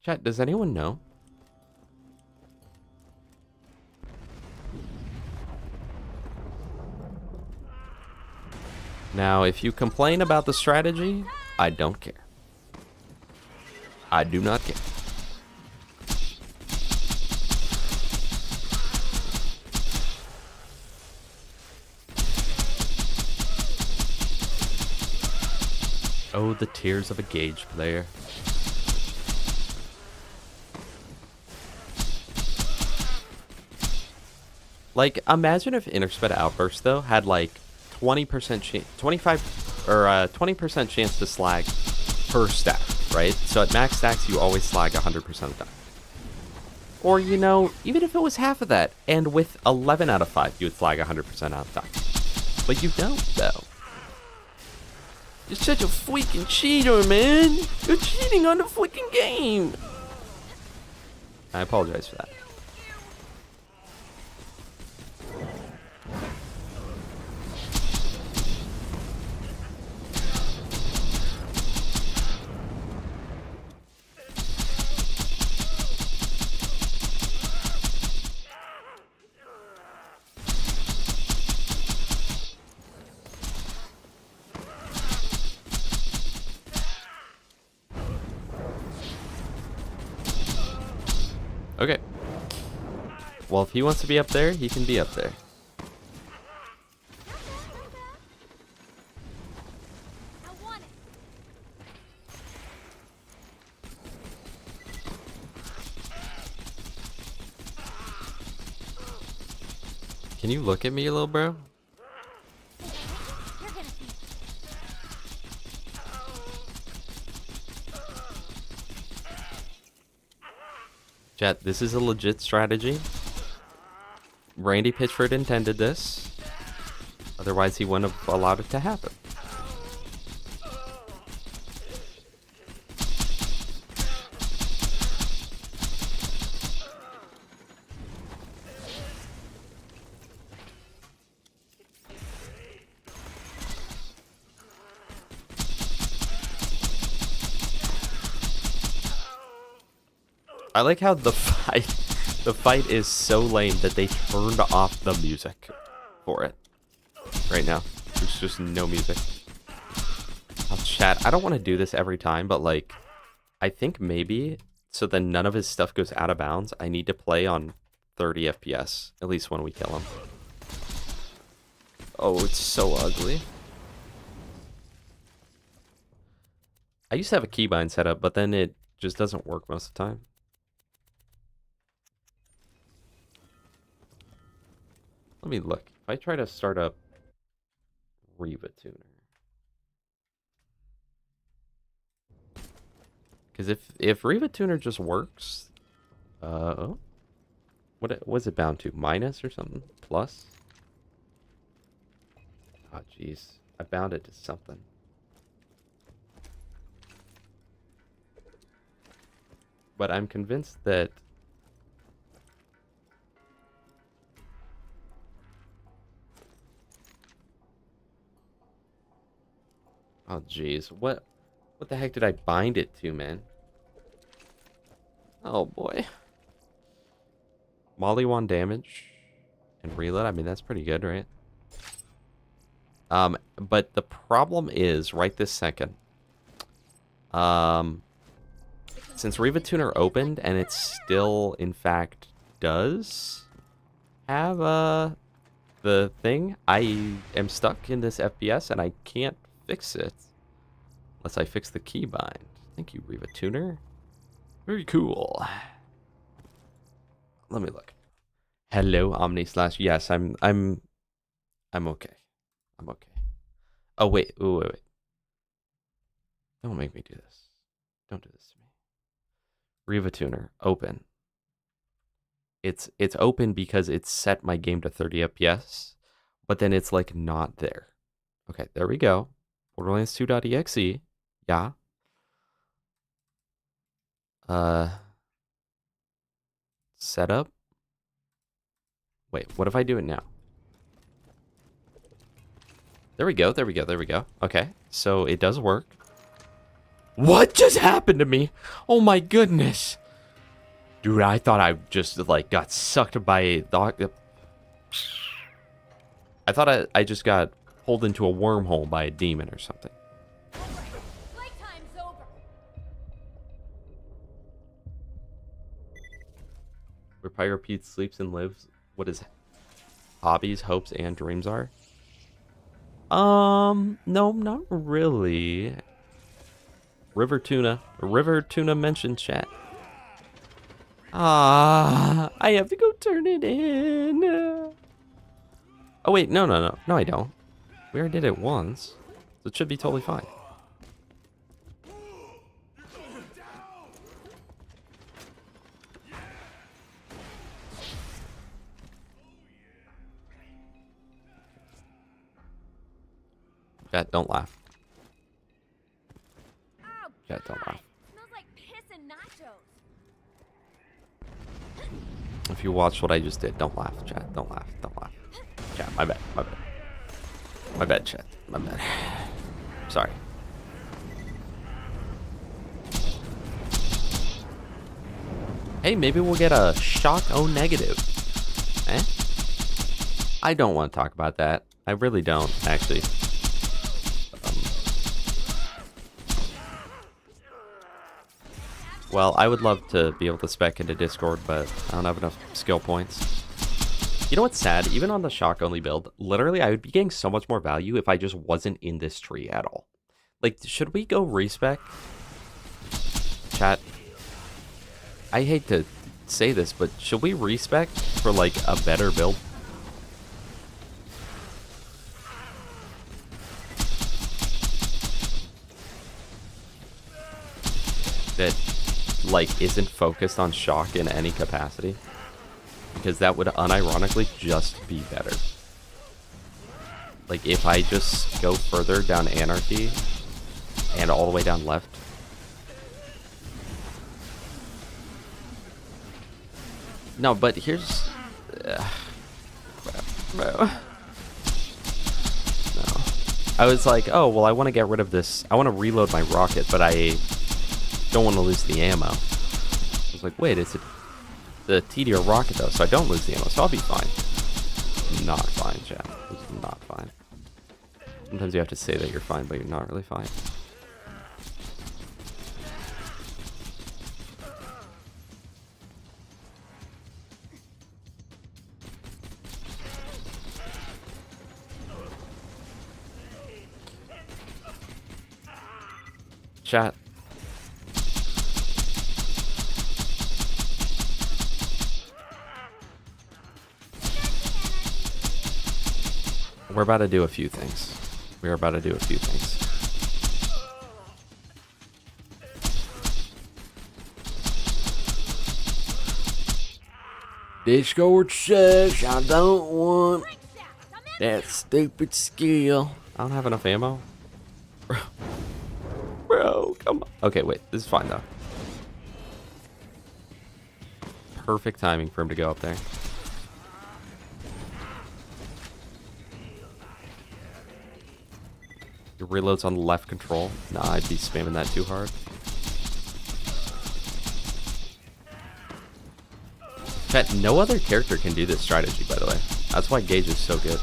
Chat, does anyone know? Now, if you complain about the strategy, I don't care. I do not care. Oh, the tears of a Gaige player. Like, imagine if Intersped Outburst, though, had like 20% chance, 25 or 20% chance to slag per stack, right? So at max stacks, you always slag 100% of the time. Or, you know, even if it was half of that, and with 11 out of 5, you would slag 100% out of the time. But you don't, though. You're such a freaking cheater, man. You're cheating on the freaking game. I apologize for that. Okay. Well, if he wants to be up there, he can be up there. I want it. Can you look at me, little bro? You're gonna see. Chat, this is a legit strategy. Randy Pitchford intended this. Otherwise, he wouldn't have allowed it to happen. I like how the fight is so lame that they turned off the music for it. Right now. There's just no music. Oh, chat, I don't want to do this every time, but like, I think maybe, so then none of his stuff goes out of bounds, I need to play on 30 FPS, at least when we kill him. Oh, it's so ugly. I used to have a keybind set up, but then it just doesn't work most of the time. Let me look. If I try to start up Riva Tuner. Because if Riva Tuner just works, oh, what was it bound to? Minus or something? Plus? Oh, jeez. I bound it to something. But I'm convinced that oh, jeez. What the heck did I bind it to, man? Oh, boy. Molly 1 damage and reload. I mean, that's pretty good, right? But the problem is, right this second, since Riva Tuner opened, and it still, in fact, does have, the thing, I am stuck in this FPS, and I can't fix it unless I fix the keybind. Thank you, Riva Tuner. Very cool. Let me look. Hello, Omni / yes, I'm okay. I'm okay. Oh wait, wait. Don't make me do this. Don't do this to me. Riva Tuner, open. It's open because it's set my game to 30 FPS, but then it's like not there. Okay, there we go. Borderlands 2.exe. Yeah. Setup. Wait, what if I do it now? There we go. Okay, so it does work. What just happened to me? Oh my goodness. Dude, I thought I just like got sucked by the... I thought I just got pulled into a wormhole by a demon or something. Playtime's over. Where Pyro Pete sleeps and lives, what his hobbies, hopes, and dreams are? No, not really. River Tuna mentioned chat. Ah, I have to go turn it in. Oh wait, no, I don't. We already did it once, so it should be totally fine. Chat, don't laugh. Oh, Chat, don't laugh. smells like piss and nachos. If you watched what I just did, don't laugh, chat. Don't laugh. Don't laugh. Chat, my bad. My bad. My bad, chat. My bad. Sorry. Hey, maybe we'll get a shock O negative. Eh? I don't want to talk about that. I really don't, actually. Well, I would love to be able to spec into Discord, but I don't have enough skill points. You know what's sad? Even on the shock-only build, literally I would be getting so much more value if I just wasn't in this tree at all. Like, should we go respec? Chat. I hate to say this, but should we respec for, like, a better build? That, like, isn't focused on shock in any capacity? Because that would unironically just be better. Like, if I just go further down Anarchy and all the way down left. No, but here's... No. I was like, oh, well, I want to get rid of this. I want to reload my rocket, but I don't want to lose the ammo. I was like, wait, it's the TDR rocket, though, so I don't lose the ammo, so I'll be fine. Not fine, chat. It's not fine. Sometimes you have to say that you're fine, but you're not really fine. Chat. We're about to do a few things. We're about to do a few things. Discord sucks. I don't want that stupid skill. I don't have enough ammo. Bro, come on. Okay, wait. This is fine, though. Perfect timing for him to go up there. Your reload's on the left control. Nah, I'd be spamming that too hard. Chat, no other character can do this strategy, by the way. That's why Gaige is so good.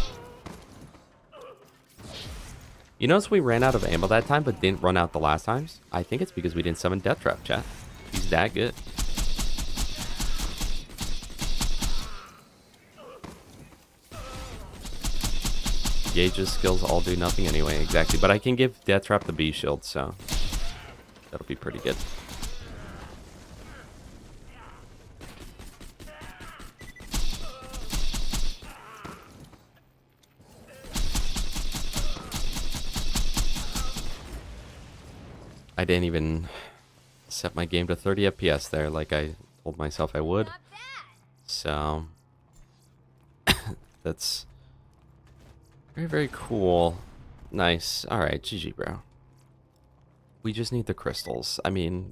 You notice we ran out of ammo that time, but didn't run out the last times? I think it's because we didn't summon Death Trap, chat. He's that good. Gauge's skills all do nothing anyway, exactly. But I can give Death Trap the B shield, so that'll be pretty good. I didn't even set my game to 30 FPS there like I told myself I would. So that's very, very cool. Nice. Alright, GG, bro. We just need the crystals. I mean,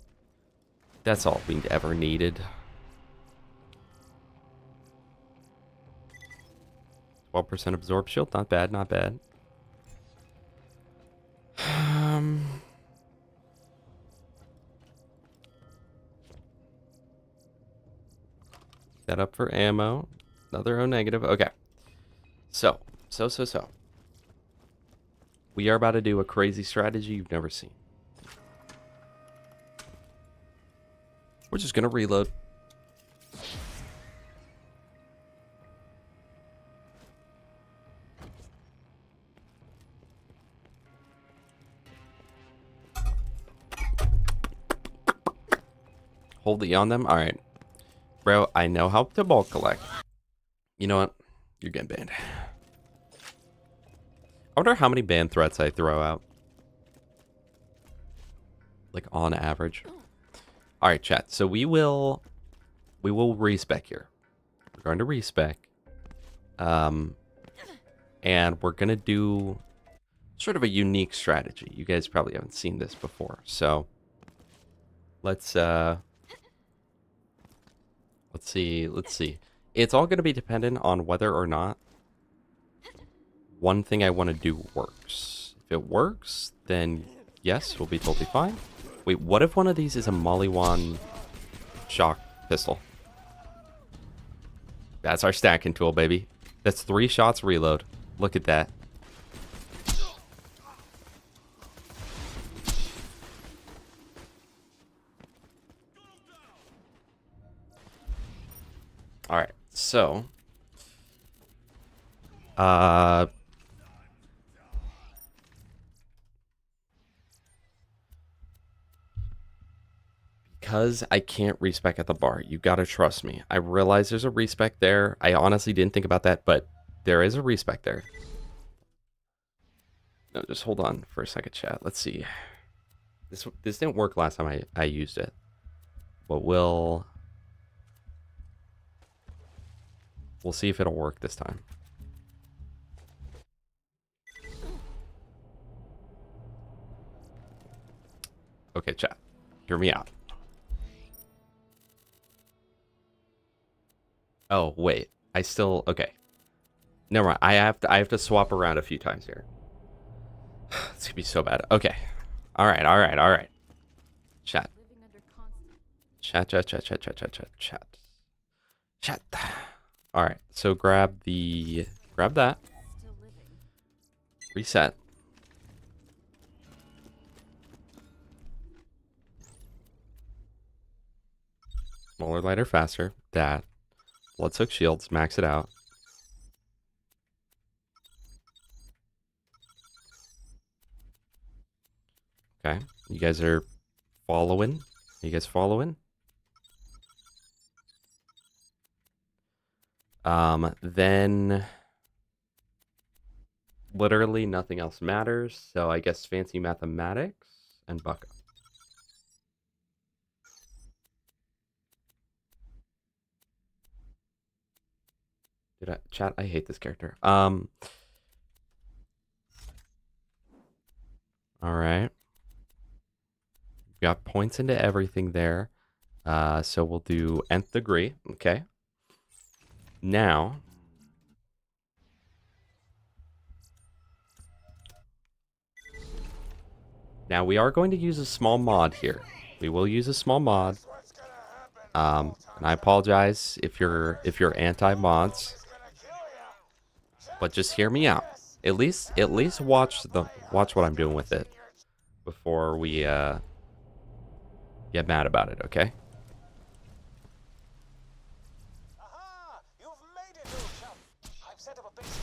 that's all we ever needed. 12% absorb shield. Not bad, not bad. That up for ammo. Another O negative. Okay. So. We are about to do a crazy strategy you've never seen. We're just gonna reload. Hold the E on them? Alright. Bro, I know how to bulk collect. You know what? You're getting banned. I wonder how many ban threats I throw out. Like on average. Alright, chat. So we will respec here. We're going to respec. And we're gonna do sort of a unique strategy. You guys probably haven't seen this before. So let's see. It's all gonna be dependent on whether or not one thing I want to do works. If it works, then yes, we'll be totally fine. Wait, what if one of these is a Mollywan shock pistol? That's our stacking tool, baby. That's 3 shots reload. Look at that. Alright, so because I can't respec at the bar, you gotta trust me. I realize there's a respec there. I honestly didn't think about that, but there is a respec there. No, just hold on for a second, chat. Let's see. This didn't work last time I used it, but we'll see if it'll work this time. Okay, chat. Hear me out. Oh, wait. Okay. Never mind. I have to swap around a few times here. It's gonna be so bad. Okay. All right. Chat. Chat. All right. So grab that. Reset. Smaller, lighter, faster. That. Bloodsoaked shields. Max it out. Okay. You guys are following? You guys following? Then literally nothing else matters. So I guess fancy mathematics and buck up. Chat, I hate this character. All right. Got points into everything there. So we'll do nth degree. Okay. Now we are going to use a small mod here. We will use a small mod. And I apologize if you're anti-mods. But just hear me out. At least watch what I'm doing with it before we get mad about it, okay? Aha! You've made it, little chum. I've set up a base.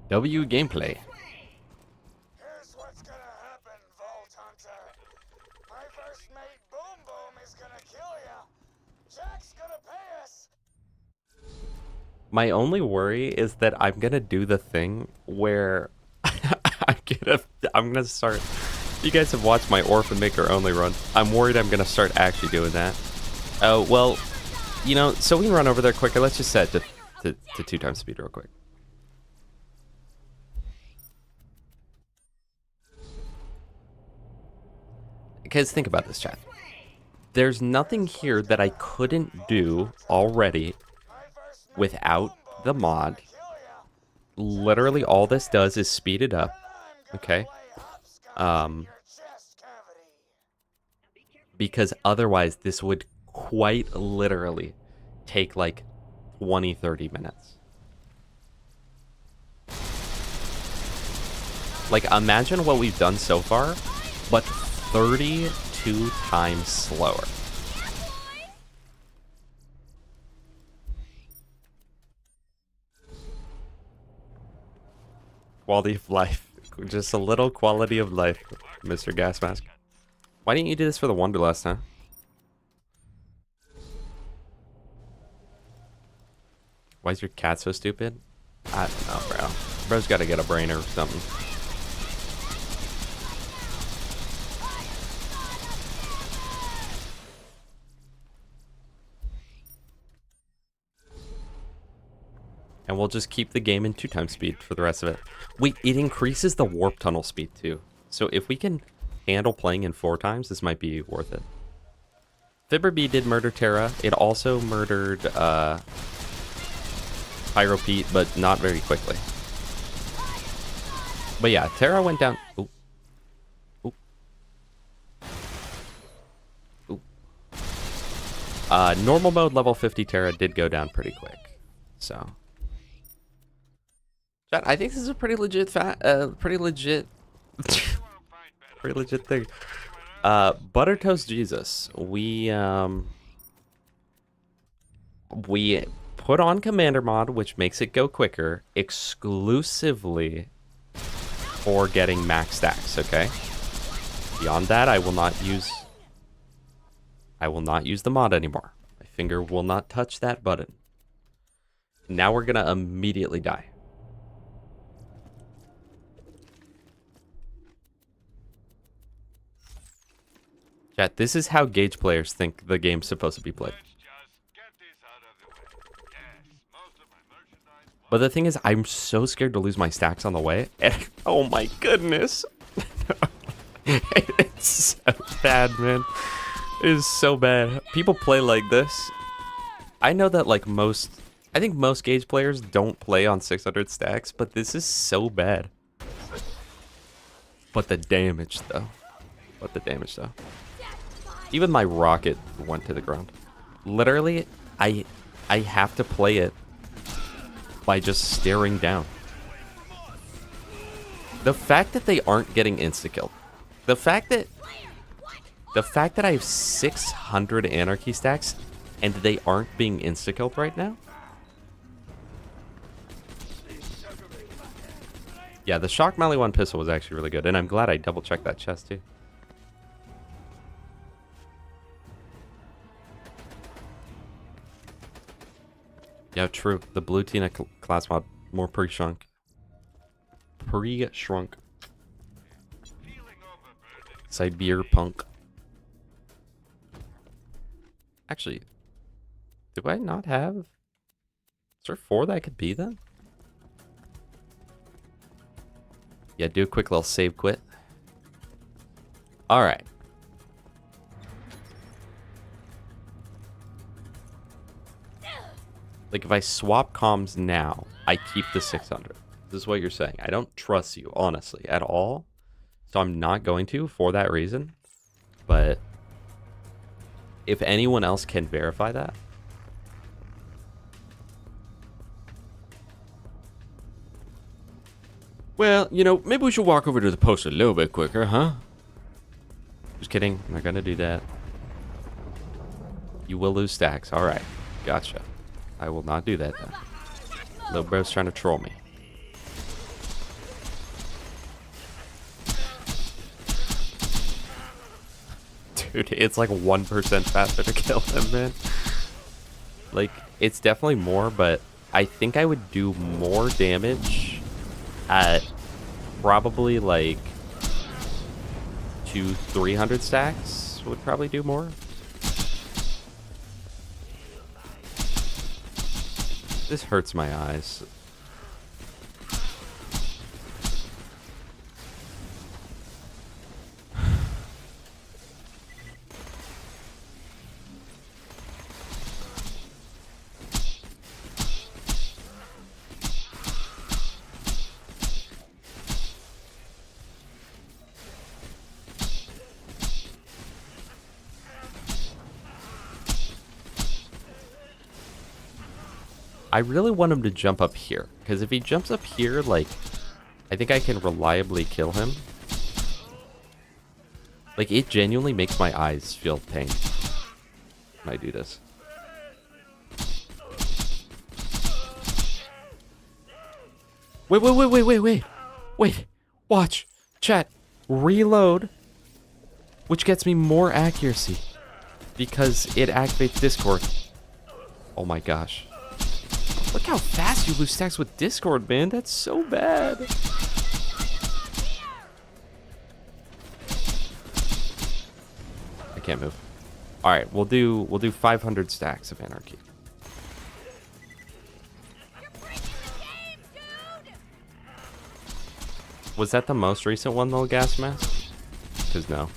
W gameplay. Here's what's gonna happen, Vault Hunter. My first mate, Boom Boom, is gonna kill ya. Jack's gonna pay us. My only worry is that I'm gonna do the thing where I'm gonna start. You guys have watched my Orphan Maker only run. I'm worried I'm gonna start actually doing that. Oh well, you know, so we can run over there quicker. Let's just set it to 2 times speed real quick. Because think about this, chat. There's nothing here that I couldn't do already without the mod. Literally all this does is speed it up. Okay. Play hopscotch in Um, your chest cavity. because otherwise this would quite literally take like 20, 30 minutes. Like, imagine what we've done so far, but 32 times slower. Quality of life. Just a little quality of life, Mr. Gas Mask. Why didn't you do this for the Wanderlust, huh? Why is your cat so stupid? I don't know, bro. Bro's gotta get a brain or something. And we'll just keep the game in 2x speed for the rest of it. Wait, it increases the warp tunnel speed too. So if we can handle playing in 4x, this might be worth it. Fibber B did murder Terra. It also murdered Pyro Pete, but not very quickly. But yeah, Terra went down. Ooh. Ooh. Ooh. Normal mode level 50 Terra did go down pretty quick. So I think this is a pretty legit pretty legit thing. Butter Toast Jesus. We put on Commander mod, which makes it go quicker, exclusively for getting max stacks, okay? Beyond that, I will not use the mod anymore. My finger will not touch that button. Now we're gonna immediately die. Chat, this is how Gaige players think the game's supposed to be played. Let's just get this out of the way. Yes, most of my merchandise. But the thing is, I'm so scared to lose my stacks on the way. And, oh my goodness. It's so bad, man. It is so bad. People play like this. I know that like I think most Gaige players don't play on 600 stacks, but this is so bad. But the damage though. Even my rocket went to the ground. Literally, I have to play it by just staring down. The fact that they aren't getting insta-killed. The fact that I have 600 anarchy stacks and they aren't being insta-killed right now. Yeah, the Shock Mally 1 pistol was actually really good, and I'm glad I double-checked that chest too. Yeah, true. The blue Tina class mod more pre-shrunk. Pre-shrunk. Cyberpunk. Actually, do I not have? Is there 4 that I could be then? Yeah, do a quick little save quit. All right. Like, if I swap comms now, I keep the 600. This is what you're saying. I don't trust you, honestly, at all. So I'm not going to for that reason. But if anyone else can verify that. Well, you know, maybe we should walk over to the post a little bit quicker, huh? Just kidding. I'm not going to do that. You will lose stacks. All right. Gotcha. I will not do that, then. Little bro's trying to troll me. Dude, it's like 1% faster to kill him, man. Like, it's definitely more, but I think I would do more damage at probably like 200-300 stacks would probably do more. This hurts my eyes. I really want him to jump up here. Because if he jumps up here, like, I think I can reliably kill him. Like, it genuinely makes my eyes feel pain when I do this. Wait. Watch. Chat. Reload. Which gets me more accuracy. Because it activates Discord. Oh my gosh. Look how fast you lose stacks with Discord, man. That's so bad. I can't move. All right, we'll do 500 stacks of Anarchy. Was that the most recent one though, Gas Mask? Because no.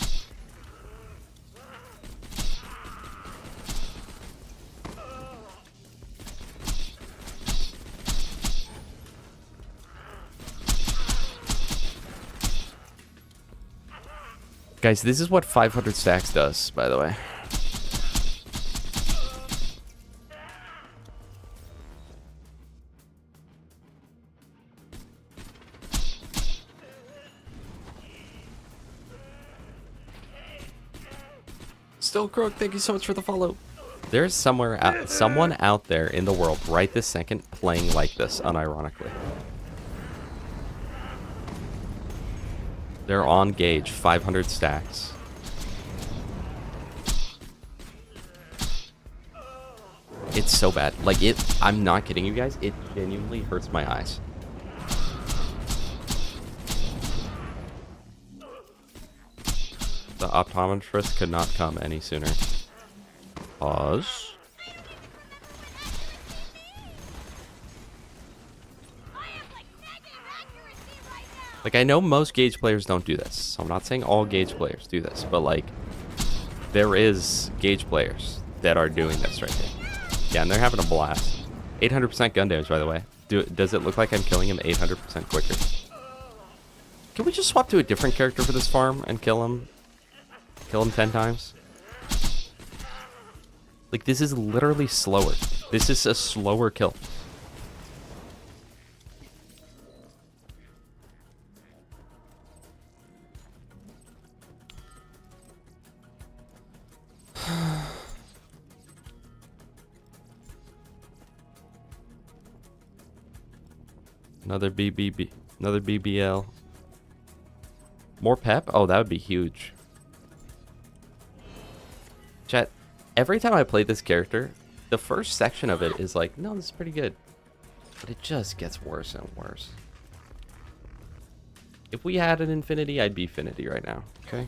Guys, this is what 500 stacks does, by the way. Still Crook, thank you so much for the follow. There's someone out there in the world right this second playing like this, unironically. They're on Gaige, 500 stacks. It's so bad. Like, I'm not kidding you guys. It genuinely hurts my eyes. The optometrist could not come any sooner. Pause. Like, I know most Gaige players don't do this, so I'm not saying all Gaige players do this, but, like, there is Gaige players that are doing this right here. Yeah, and they're having a blast. 800% gun damage, by the way. Does it look like I'm killing him 800% quicker? Can we just swap to a different character for this farm and kill him? Kill him 10 times? Like, this is literally slower. This is a slower kill. Another BBB, another BBL. More pep? Oh, that would be huge. Chat, every time I play this character, the first section of it is like, no, this is pretty good. But it just gets worse and worse. If we had an Infinity, I'd be Infinity right now, okay?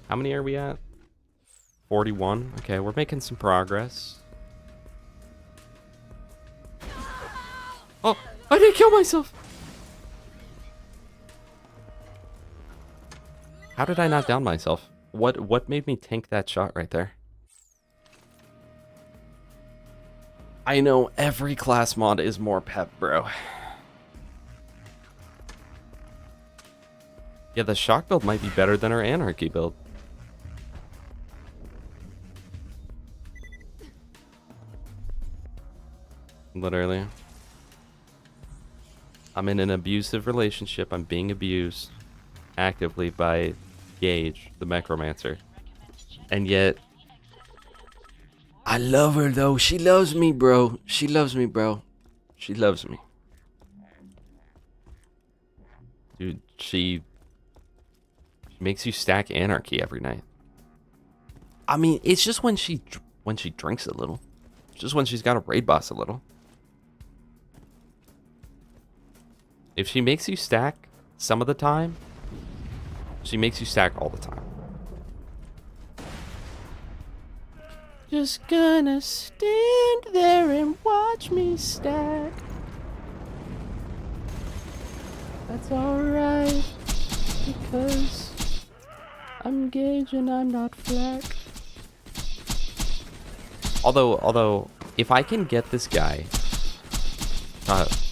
How many are we at? 41. Okay, we're making some progress. Oh, I didn't kill myself. How did I not down myself? What made me tank that shot right there? I know every class mod is more pep, bro. Yeah, the shock build might be better than our anarchy build. Literally. I'm in an abusive relationship. I'm being abused actively by Gaige, the Necromancer. And yet, I love her though. She loves me, bro. She loves me, bro. She loves me. Dude, she makes you stack anarchy every night. I mean, it's just when she drinks a little. It's just when she's got a raid boss a little. If she makes you stack some of the time, she makes you stack all the time. Just gonna stand there and watch me stack. That's alright, because I'm Gaige and I'm not Flack. Although, if I can get this guy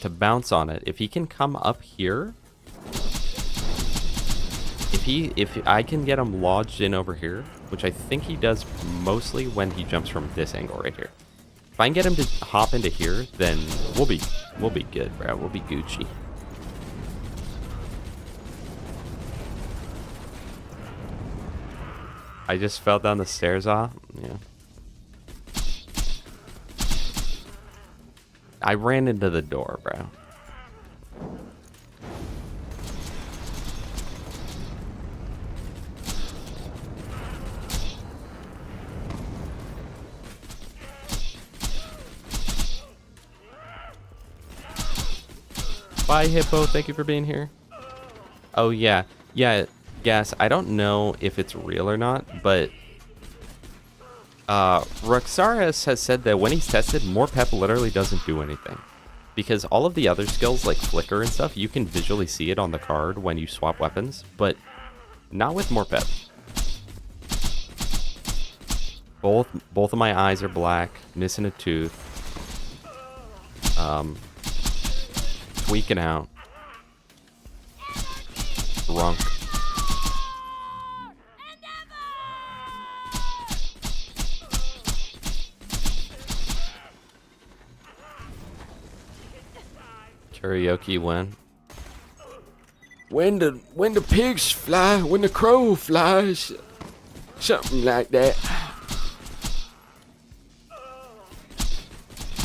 to bounce on it, if he can come up here, if I can get him lodged in over here, which I think he does mostly when he jumps from this angle right here. If I can get him to hop into here, then we'll be good, bro. We'll be Gucci. I just fell down the stairs off. Yeah. I ran into the door, bro. Bye, Hippo. Thank you for being here. Oh, yeah. Yeah, Gas, I don't know if it's real or not, but Roxaris has said that when he's tested, more pep literally doesn't do anything. Because all of the other skills, like flicker and stuff, you can visually see it on the card when you swap weapons, but not with more pep. Both of my eyes are black, missing a tooth. Tweaking out. Drunk. Karaoke when? When the pigs fly, when the crow flies, something like that.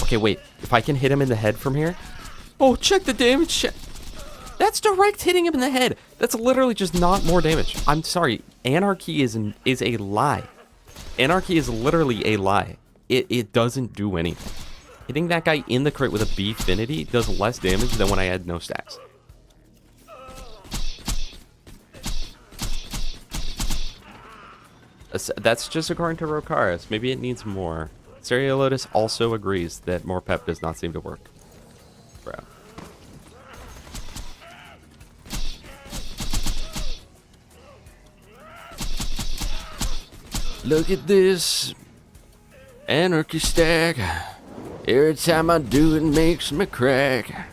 Okay, wait. If I can hit him in the head from here. Oh, check the damage. That's direct hitting him in the head. That's literally just not more damage. I'm sorry. Anarchy is a lie. Anarchy is literally a lie. It doesn't do anything. Hitting that guy in the crit with a Beefinity does less damage than when I had no stacks. That's just according to Rokaris. Maybe it needs more. Stereo Lotus also agrees that more pep does not seem to work. Bro. Look at this anarchy stack. Every time I do it makes me crack.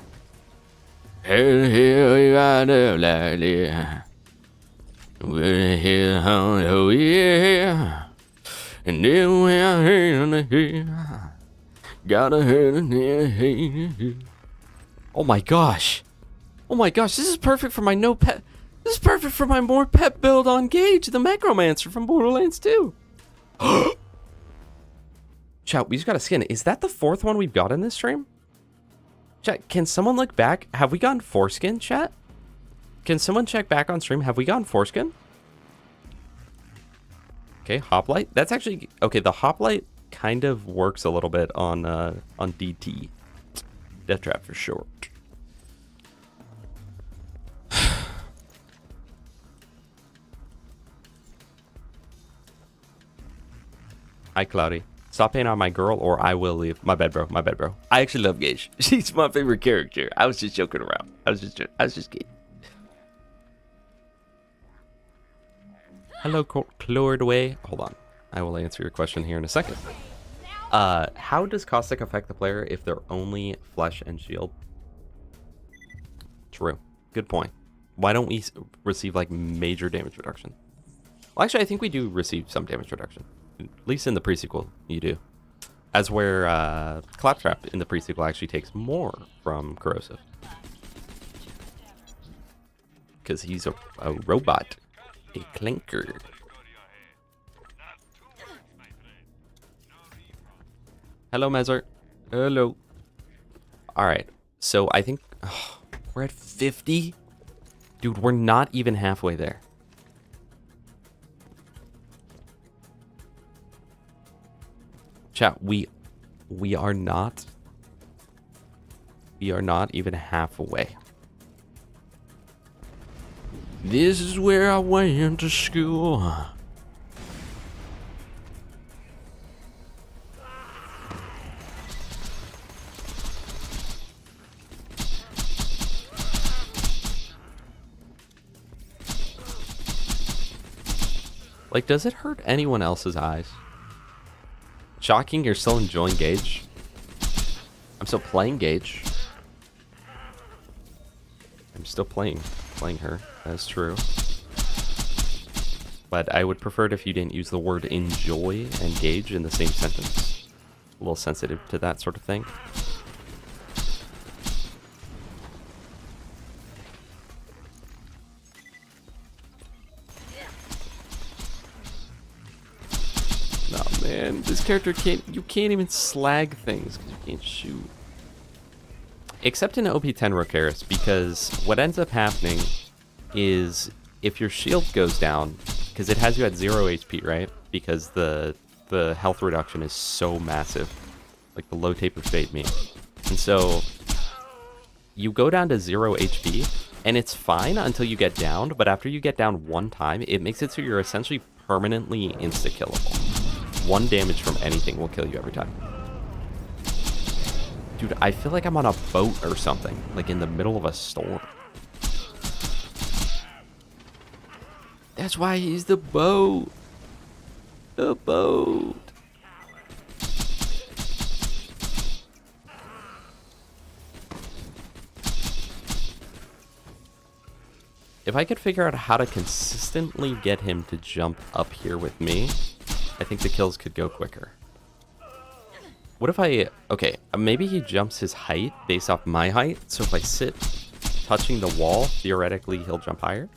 Hell, you out of like that. We're here, oh yeah. And then we're in the hill. Gotta hurt in here. Oh my gosh. Oh my gosh, this is perfect for my no pep. This is perfect for my more pep build on Gaige, the Necromancer from Borderlands 2. Chat, we just got a skin. Is that the 4th one we've got in this stream? Chat, can someone look back? Have we gotten foreskin, chat? Can someone check back on stream? Have we gotten foreskin? Okay, hoplite. That's actually... Okay, the hoplite kind of works a little bit on DT. Death Trap for short. Hi, Cloudy. Stop paying on my girl or I will leave. My bad, bro. My bad, bro. I actually love Gaige. She's my favorite character. I was just joking around. I was just kidding. Hello, Clordway. Hold on. I will answer your question here in a second. How does Caustic affect the player if they're only flesh and shield? True. Good point. Why don't we receive like major damage reduction? Well, actually, I think we do receive some damage reduction. At least in the pre-sequel, you do. As where Claptrap in the pre-sequel actually takes more from Corrosive. Because he's a robot. A clinker. Hello, Mezzer. Hello. Alright, so I think... Oh, we're at 50? Dude, we're not even halfway there. Chat, we are not even halfway. This is where I went to school. Like, does it hurt anyone else's eyes? Shocking, you're still enjoying Gaige. I'm still playing Gaige. I'm still playing her. That's true. But I would prefer it if you didn't use the word enjoy and gauge in the same sentence. A little sensitive to that sort of thing. Oh man, this character you can't even slag things because you can't shoot. Except in OP10 Rocaris, because what ends up happening is if your shield goes down, because it has you at 0 HP, right? Because the health reduction is so massive, like the low taper fade me. And so you go down to 0 HP, and it's fine until you get downed, but after you get down one time, it makes it so you're essentially permanently insta-killable. 1 damage from anything will kill you every time. Dude, I feel like I'm on a boat or something, like in the middle of a storm. That's why he's the boat. The boat. If I could figure out how to consistently get him to jump up here with me, I think the kills could go quicker. What if I... Okay, maybe he jumps his height based off my height. So if I sit touching the wall, theoretically he'll jump higher.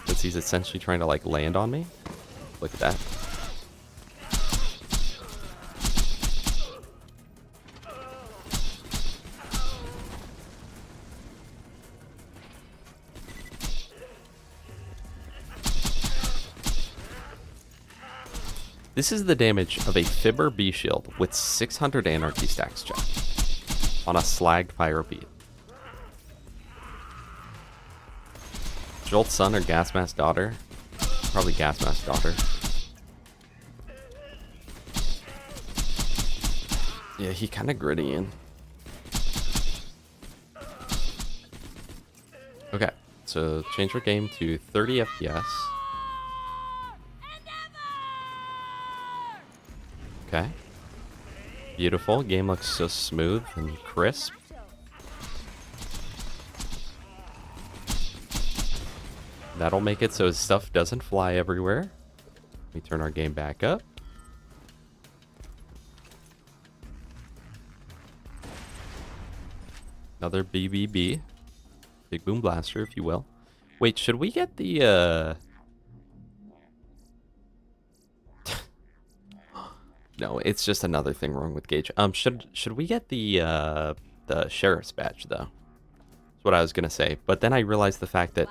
Since he's essentially trying to like land on me. Look at that. This is the damage of a Fibber B shield with 600 Anarchy stacks, chat, on a slagged Pyro beat. Jolt's son or Gasmask's daughter? Probably Gasmask's daughter. Yeah, he kind of gritty in. Okay, so change our game to 30 FPS. Okay. Beautiful. Game looks so smooth and crisp. That'll make it so his stuff doesn't fly everywhere. Let me turn our game back up. Another BBB. Big Boom Blaster, if you will. Wait, should we get the, No, it's just another thing wrong with Gaige. Should we get the Sheriff's Badge, though? That's what I was gonna say. But then I realized the fact that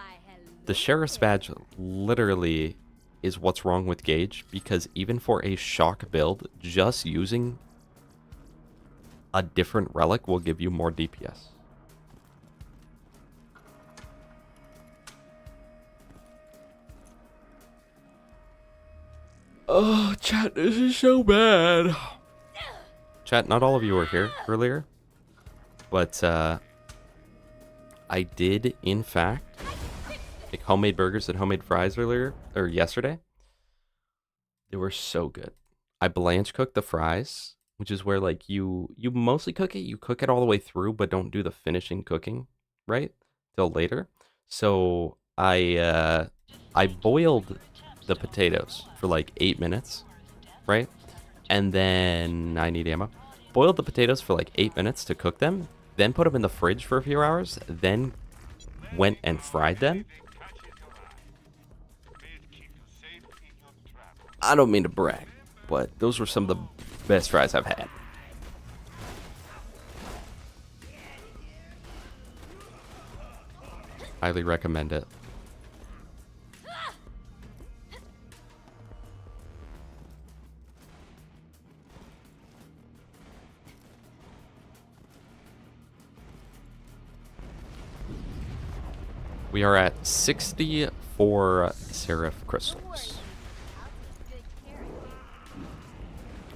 the Sheriff's Badge literally is what's wrong with Gaige, because even for a shock build, just using a different relic will give you more DPS. Oh, chat, this is so bad. Chat, not all of you were here earlier, but I did, in fact, make homemade burgers and homemade fries earlier, or yesterday. They were so good. I blanch cooked the fries, which is where like you mostly cook it. You cook it all the way through, but don't do the finishing cooking, right? Till later. So I boiled the potatoes for like 8 minutes, right? And then I need ammo. Boiled the potatoes for like 8 minutes to cook them, then put them in the fridge for a few hours, then went and fried them. I don't mean to brag, but those were some of the best fries I've had. Highly recommend it. We are at 64 Seraph Crystals.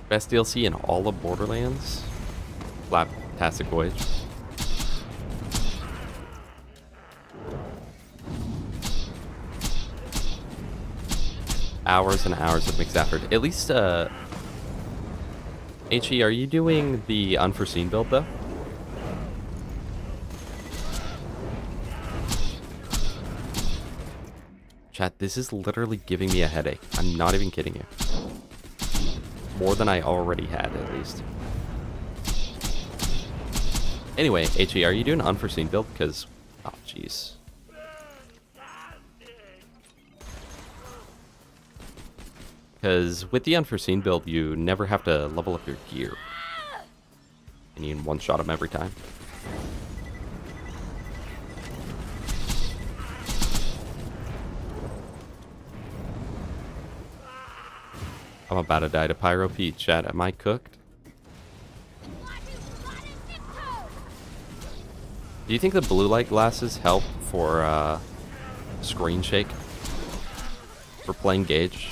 Best DLC in all of Borderlands. Fantastic Voyage. Hours and hours of mixed effort. At least, HE, are you doing the unforeseen build, though? Chat, this is literally giving me a headache. I'm not even kidding you. More than I already had, at least. Anyway, HE, are you doing unforeseen build? Because, oh, jeez. Because with the unforeseen build, you never have to level up your gear. And you can one-shot them every time. I'm about to die to Pyro Pete, chat. Am I cooked? Do you think the blue light glasses help for screen shake? For playing Gaige?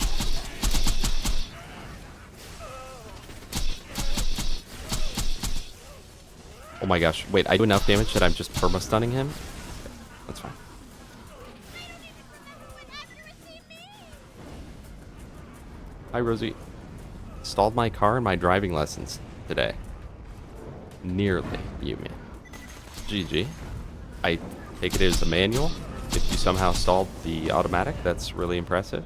Oh my gosh. Wait, I do enough damage that I'm just perma-stunning him? That's fine. Hi, Rosie. Stalled my car in my driving lessons today. Nearly, you mean. GG. I take it as a manual. If you somehow stalled the automatic, that's really impressive.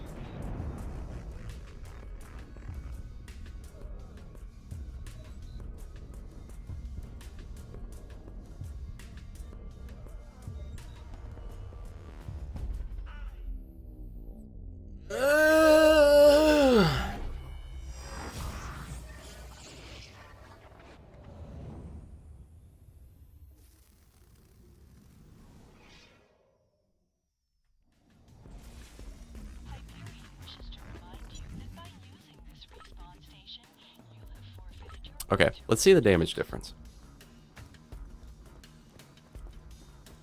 Okay, let's see the damage difference.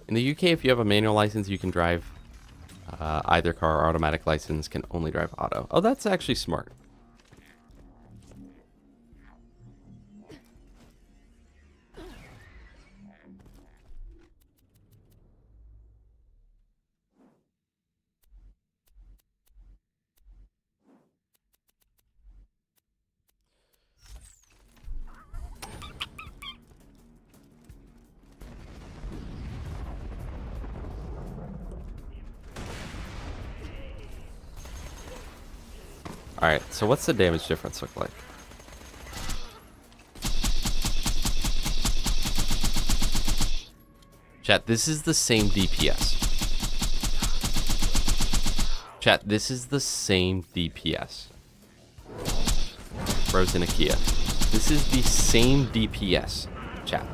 In the UK, if you have a manual license, you can drive either car. Automatic license can only drive auto. Oh, that's actually smart. Alright, so what's the damage difference look like? Chat, this is the same DPS. Chat, this is the same DPS. Bros in a Kia. This is the same DPS, chat.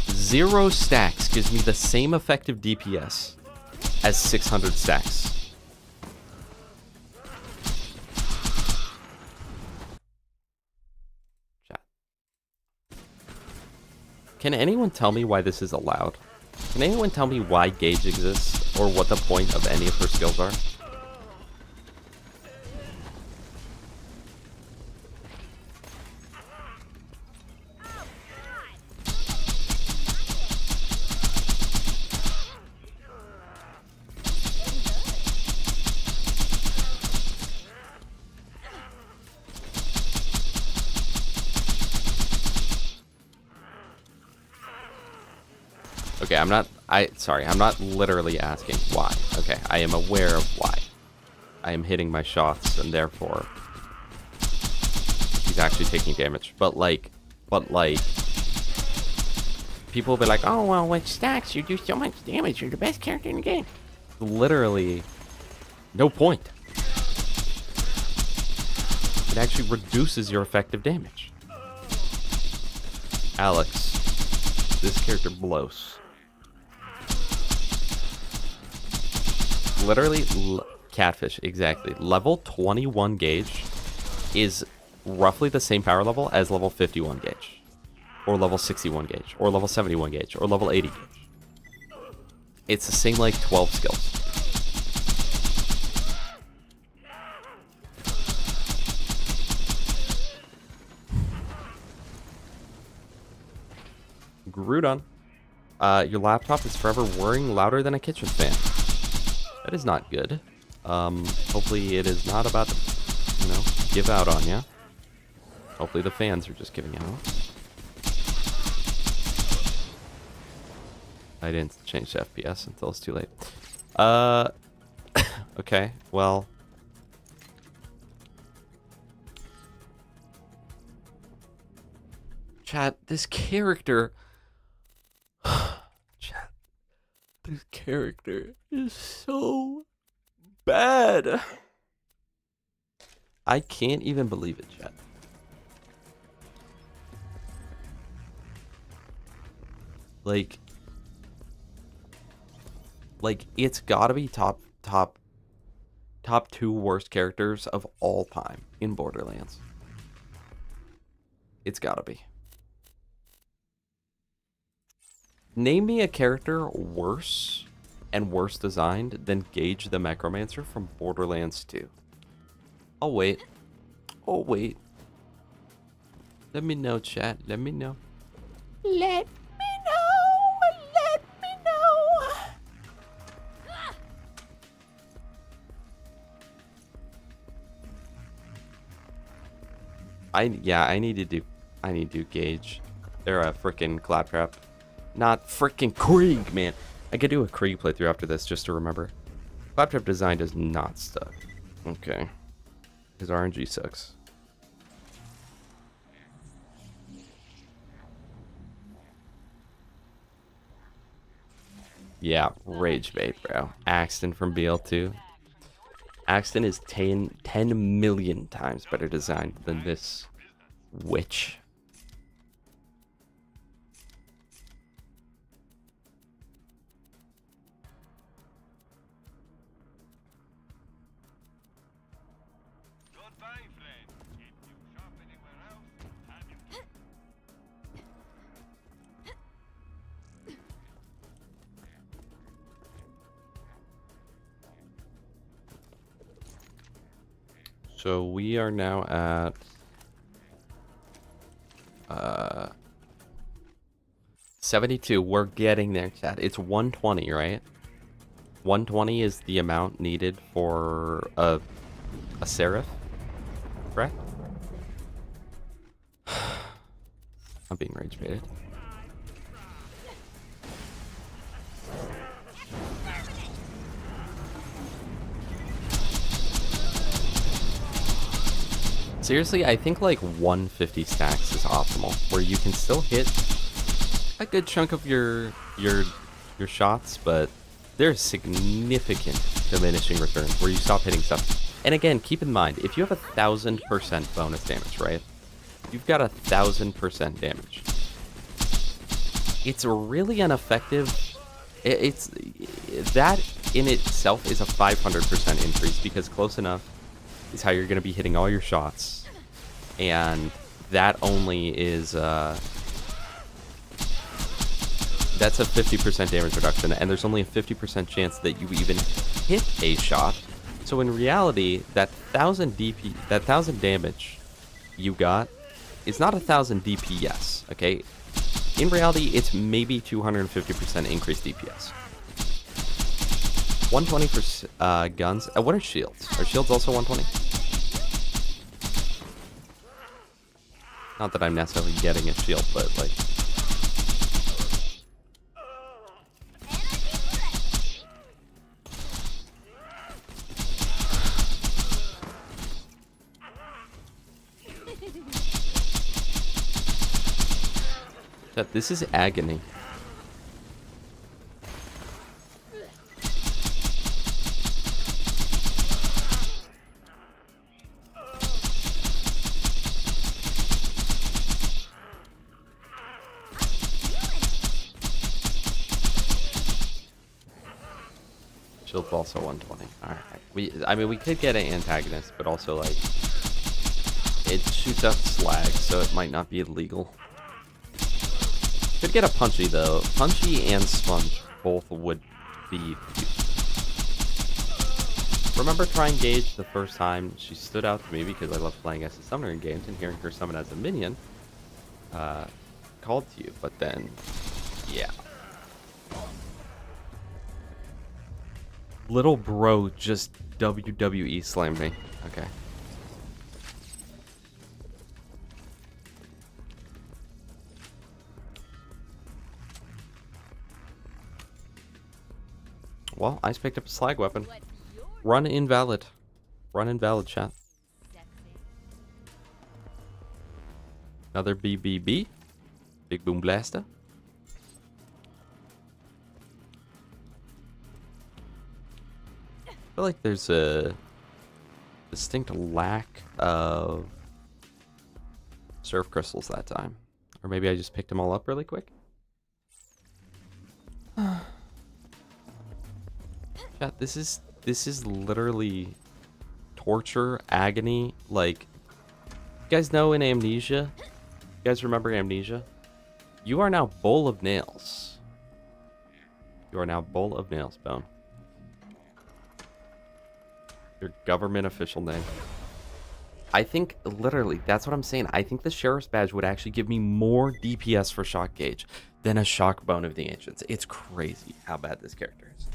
0 stacks gives me the same effective DPS as 600 stacks. Chat. Can anyone tell me why this is allowed? Can anyone tell me why Gaige exists, or what the point of any of her skills are? Okay, I'm not literally asking why. Okay, I am aware of why. I am hitting my shots, and therefore he's actually taking damage. But like, people will be like, oh, well, with stacks, you do so much damage. You're the best character in the game. Literally, no point. It actually reduces your effective damage. Alex, this character blows. Literally, catfish, exactly. Level 21 Gaige is roughly the same power level as level 51 Gaige. Or level 61 Gaige. Or level 71 Gaige. Or level 80 Gaige. It's the same, like, 12 skills. Groudon. Your laptop is forever whirring louder than a kitchen fan. That is not good. Hopefully it is not about to, give out on ya. Hopefully the fans are just giving out. I didn't change the FPS until it's too late. Okay, well. Chat, this character. Chat, this character is so bad. I can't even believe it, chat. Like it's gotta be top 2 worst characters of all time in Borderlands. It's gotta be. Name me a character worse and worse designed than Gaige the Necromancer from Borderlands 2. I'll wait. I'll wait. Let me know, chat. Let me know. Let me know. Let me know. I need to do Gaige. They're a freaking Claptrap. Not freaking Krieg, man. I could do a Krieg playthrough after this just to remember. Claptrap design does not suck. Okay. His RNG sucks. Yeah, rage bait, bro. Axton from BL2. Axton is 10 million times better designed than this witch. Goodbye, friend. If you shop anywhere else, have you... So we are now at 72. We're getting there, chat. It's 120, right? 120 is the amount needed for a seraph, correct? I'm being rage baited. Seriously, I think like 150 stacks is optimal, where you can still hit a good chunk of your shots, but there's significant diminishing returns where you stop hitting stuff. And again, keep in mind, if you have 1000% bonus damage, right? You've got 1000% damage. It's really ineffective. It's that in itself is a 500% increase, because close enough is how you're going to be hitting all your shots, and that only is that's a 50% damage reduction, and there's only a 50% chance that you even hit a shot. So in reality, that 1000 damage you got is not 1000 DPS. Okay, in reality, it's maybe 250% increased DPS. 120 for guns. What are shields? Are shields also 120? Not that I'm necessarily getting a shield, but like... This is agony. Shield's also 120. Alright. I mean, we could get an antagonist, but also, like, it shoots out slag, so it might not be illegal. Could get a Punchy, though. Punchy and Sponge both would be... Remember trying Gaige the first time? She stood out to me because I love playing as a summoner in games, and hearing her summon as a minion called to you, but then, yeah. Little bro just WWE slammed me. Okay. Well, I just picked up a slag weapon. Run invalid. Run invalid, chat. Another BBB. Big Boom Blaster. I feel like there's a distinct lack of surf crystals that time. Or maybe I just picked them all up really quick. Chat, this is literally torture, agony. Like, you guys know in Amnesia? You guys remember Amnesia? You are now Bowl of Nails. You are now Bowl of Nails, Bone. Your government official name. I think, literally, that's what I'm saying. I think the Sheriff's Badge would actually give me more DPS for Shock Gaige than a Shock Bone of the Ancients. It's crazy how bad this character is.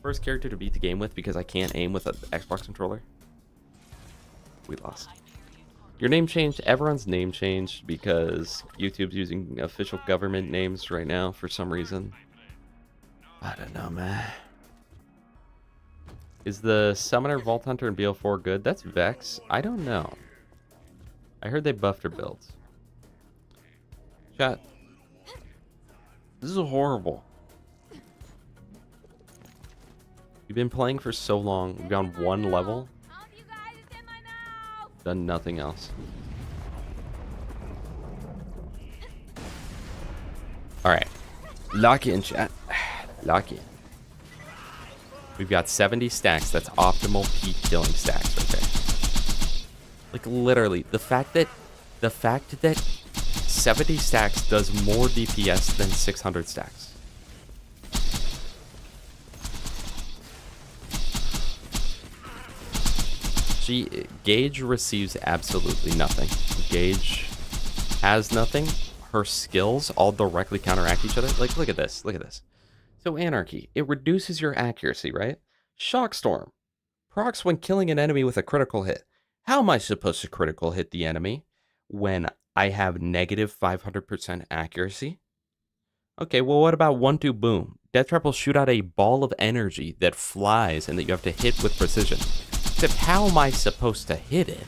First character to beat the game with because I can't aim with an Xbox controller. We lost. Your name changed. Everyone's name changed because YouTube's using official government names right now for some reason. I don't know, man. Is the Summoner, Vault Hunter, and BO4 good? That's Vex. I don't know. I heard they buffed her builds. Chat. This is horrible. We've been playing for so long. We've gone one level. Done nothing else. Alright. Lock in, chat. Lock in. We've got 70 stacks. That's optimal peak killing stacks right there. Like, literally, the fact that 70 stacks does more DPS than 600 stacks. Gaige receives absolutely nothing. Gaige has nothing. Her skills all directly counteract each other. Like, look at this. Look at this. So Anarchy, it reduces your accuracy, right? Shockstorm procs when killing an enemy with a critical hit. How am I supposed to critical hit the enemy when I have negative 500% accuracy? Okay, well, what about 1-2 boom? Death Trap will shoot out a ball of energy that flies and that you have to hit with precision. Except how am I supposed to hit it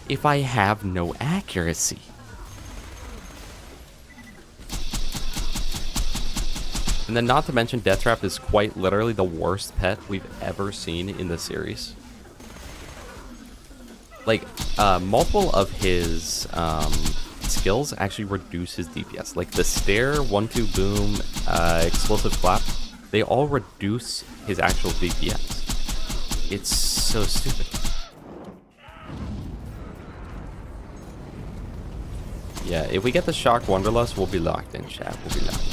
if I have no accuracy? And then not to mention Death Trap is quite literally the worst pet we've ever seen in the series. Like, multiple of his skills actually reduce his DPS. Like the Stare, 1-2 boom, explosive clap, they all reduce his actual DPS. It's so stupid. Yeah, if we get the Shock Wanderlust, we'll be locked in, chat. We'll be locked.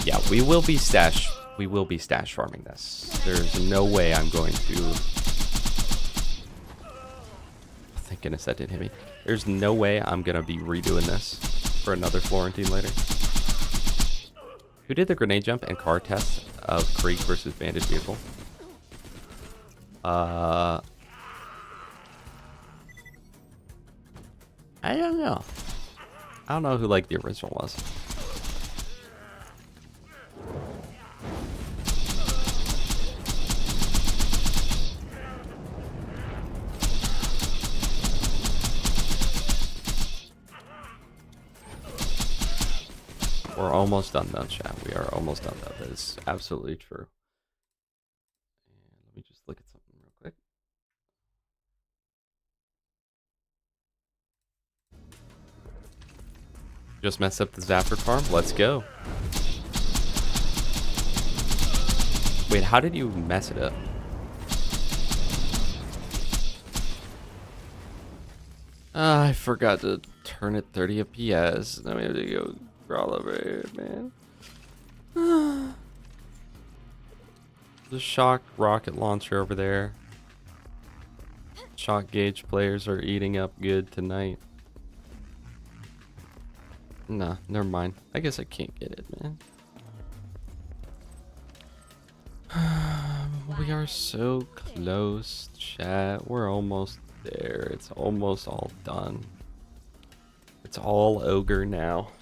Yeah, we will be stash farming this. There's no way I'm going to... Thank goodness that didn't hit me. There's no way I'm gonna be redoing this for another Florentine later. Who did the grenade jump and car test of Krieg versus Bandit Vehicle? I don't know. I don't know who like the original was. We're almost done though, chat. We are almost done though. That is absolutely true. And let me just look at something real quick. Just messed up the Zafford farm. Let's go. Wait, how did you mess it up? I forgot to turn it 30 FPS. Now we have to go crawl over here, man. The Shock rocket launcher over there. Shock Gaige players are eating up good tonight. Nah, never mind. I guess I can't get it, man. We are so close, chat. We're almost there. It's almost all done. It's all ogre now.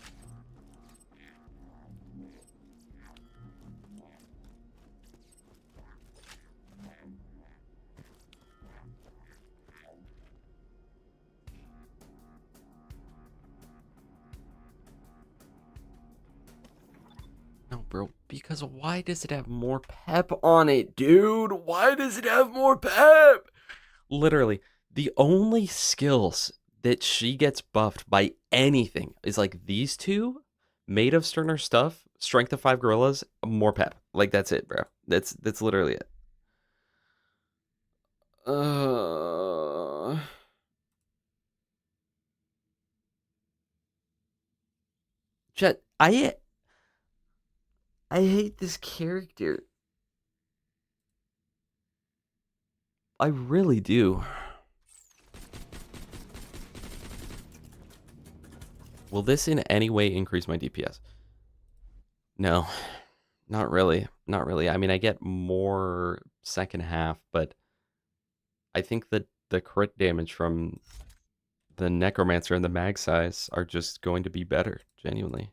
No, bro, because why does it have more pep on it, dude? Why does it have more pep? Literally, the only skills that she gets buffed by anything is like these two, made of sterner stuff, strength of 5 gorillas, more pep. Like that's it, bro. That's literally it. Chet, I hate this character. I really do. Will this in any way increase my DPS? No, not really. Not really. I mean, I get more second half, but I think that the crit damage from the Necromancer and the Mag size are just going to be better, genuinely.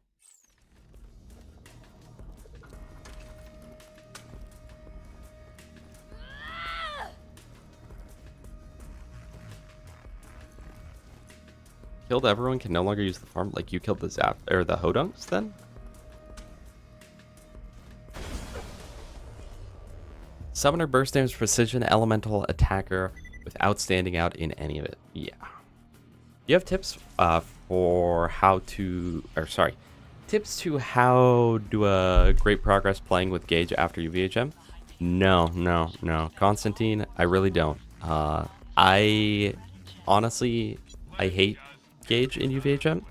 Killed everyone can no longer use the farm. Like you killed the Zap or the Hodunks then? Summoner burst damage precision elemental attacker without standing out in any of it. Yeah. You have tips for how to, or sorry, tips to how do a great progress playing with Gaige after you VHM? No. Constantine, I really don't. I honestly, I hate Gaige in UVHM.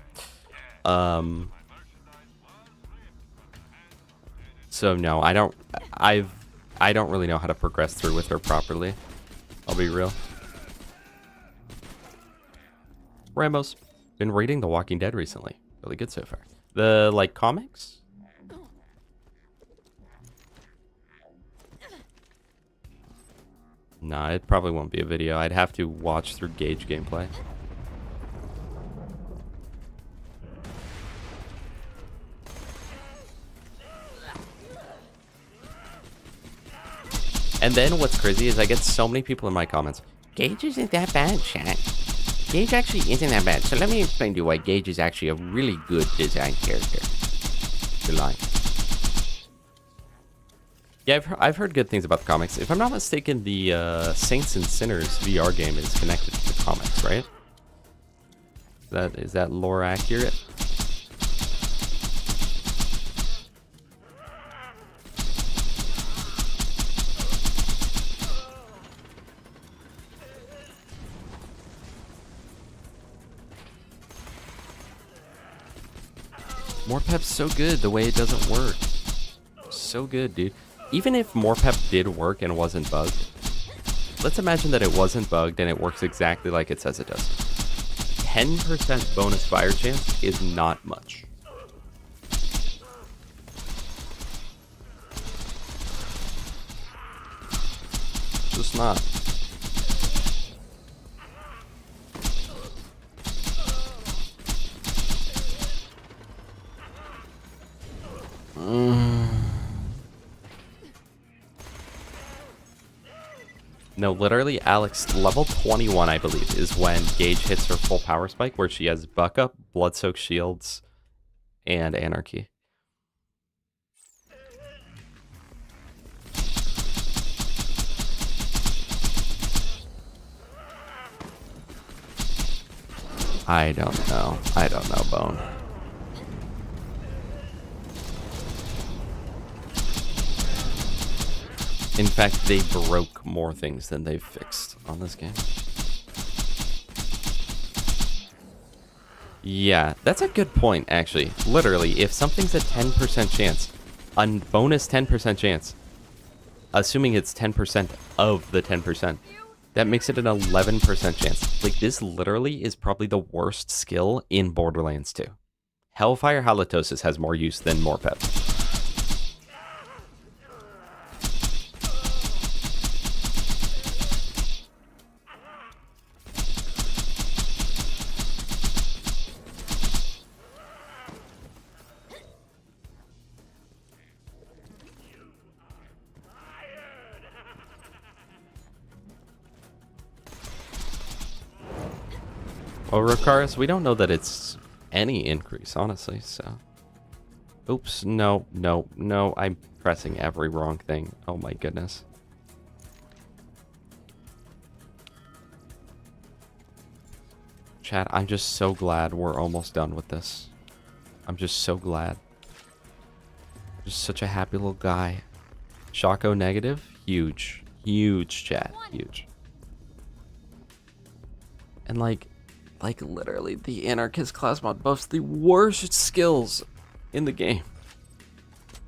So no, I don't really know how to progress through with her properly. I'll be real. Rambo's been reading The Walking Dead recently. Really good so far. The like comics? Nah, it probably won't be a video. I'd have to watch through Gaige gameplay. And then what's crazy is I get so many people in my comments. Gaige isn't that bad, chat. Gaige actually isn't that bad. So let me explain to you why Gaige is actually a really good design character. Good line. Yeah, I've heard good things about the comics. If I'm not mistaken, the Saints and Sinners VR game is connected to the comics, right? Is that lore accurate? More Pep's so good the way it doesn't work. So good, dude. Even if More Pep did work and wasn't bugged, let's imagine that it wasn't bugged and it works exactly like it says it does. 10% bonus fire chance is not much. Just not. No, literally, Alex, level 21, I believe, is when Gaige hits her full power spike, where she has Buck Up, Blood-Soaked Shields, and Anarchy. I don't know. I don't know, Bone. In fact, they broke more things than they've fixed on this game. Yeah, that's a good point, actually. Literally, if something's a 10% chance, a bonus 10% chance, assuming it's 10% of the 10%, that makes it an 11% chance. Like, this literally is probably the worst skill in Borderlands 2. Hellfire Halitosis has more use than Morpep. Well, Rokaris, we don't know that it's any increase, honestly, so. Oops, no, no, no. I'm pressing every wrong thing. Oh my goodness. Chat, I'm just so glad we're almost done with this. I'm just so glad. Just such a happy little guy. Shocko negative? Huge. Huge, chat. Huge. And like literally the Anarchist class mod buffs the worst skills in the game.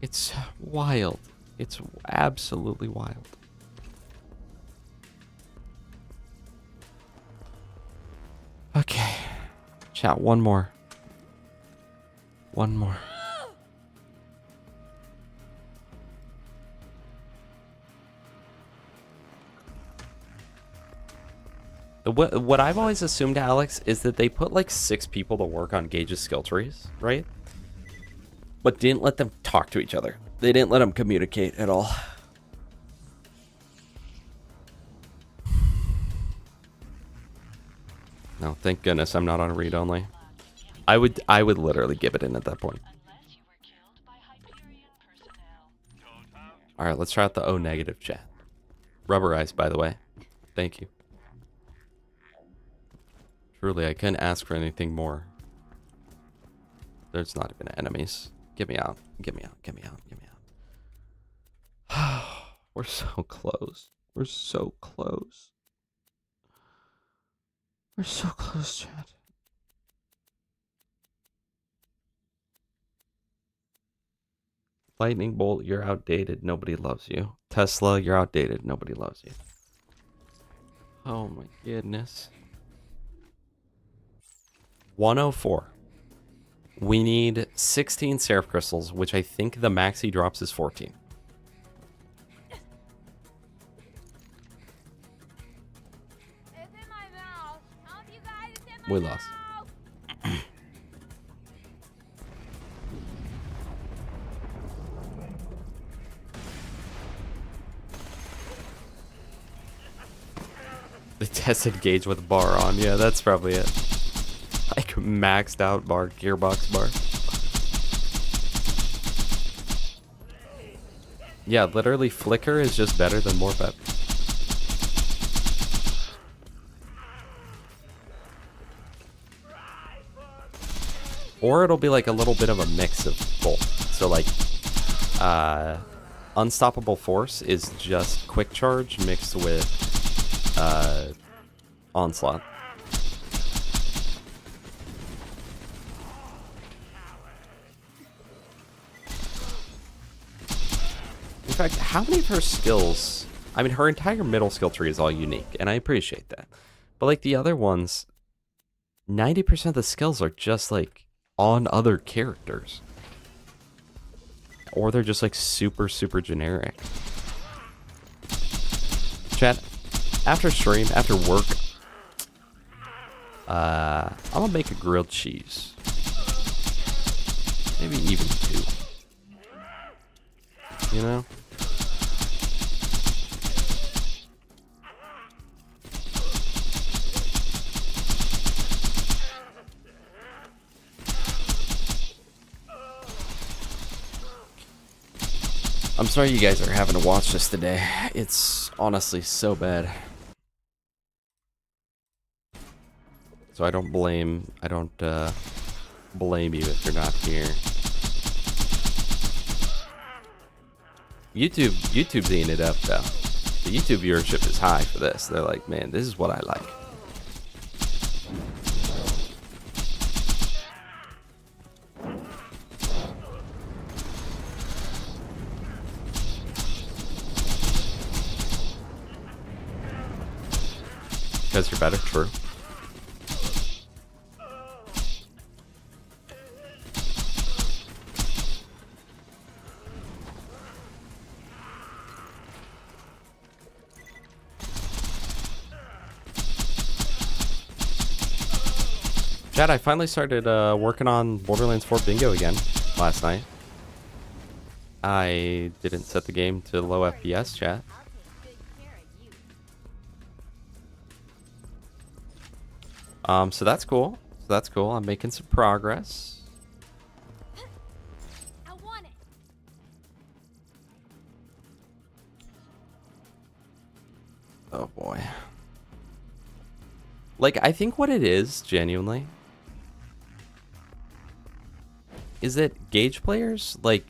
It's wild. It's absolutely wild. Okay. Chat, one more. One more. What I've always assumed, Alex, is that they put like 6 people to work on Gaige's skill trees, right? But didn't let them talk to each other. They didn't let them communicate at all. No, thank goodness I'm not on read only. I would literally give it in at that point. Alright, let's try out the O negative chat. Rubberized, by the way. Thank you. Truly, I couldn't ask for anything more. There's not even enemies. Get me out. Get me out. Get me out. Get me out. We're so close. We're so close. We're so close, chat. Lightning Bolt, you're outdated. Nobody loves you. Tesla, you're outdated. Nobody loves you. Oh my goodness. 104. We need 16 Seraph Crystals, which I think the max he drops is 14. We lost. They tested Gaige with bar on. Yeah, that's probably it. Like maxed out bar, gearbox bar. Yeah, literally Flicker is just better than Morpep. Or it'll be like a little bit of a mix of both. So like Unstoppable Force is just quick charge mixed with Onslaught. In fact, how many of her skills... I mean, her entire middle skill tree is all unique, and I appreciate that. But, like, the other ones, 90% of the skills are just, like, on other characters. Or they're just, like, super, super generic. Chat, after stream, after work, I'm gonna make a grilled cheese. Maybe even 2. You know? I'm sorry you guys are having to watch this today. It's honestly so bad. So I don't blame you if you're not here. YouTube's eating it up though. The YouTube viewership is high for this. They're like, man, this is what I like. Because you're better, true. Chad, I finally started working on Borderlands 4 bingo again last night. I didn't set the game to low FPS, chat. So that's cool. I'm making some progress. I want it. Oh boy. Like, I think what it is, genuinely, is that Gaige players, like,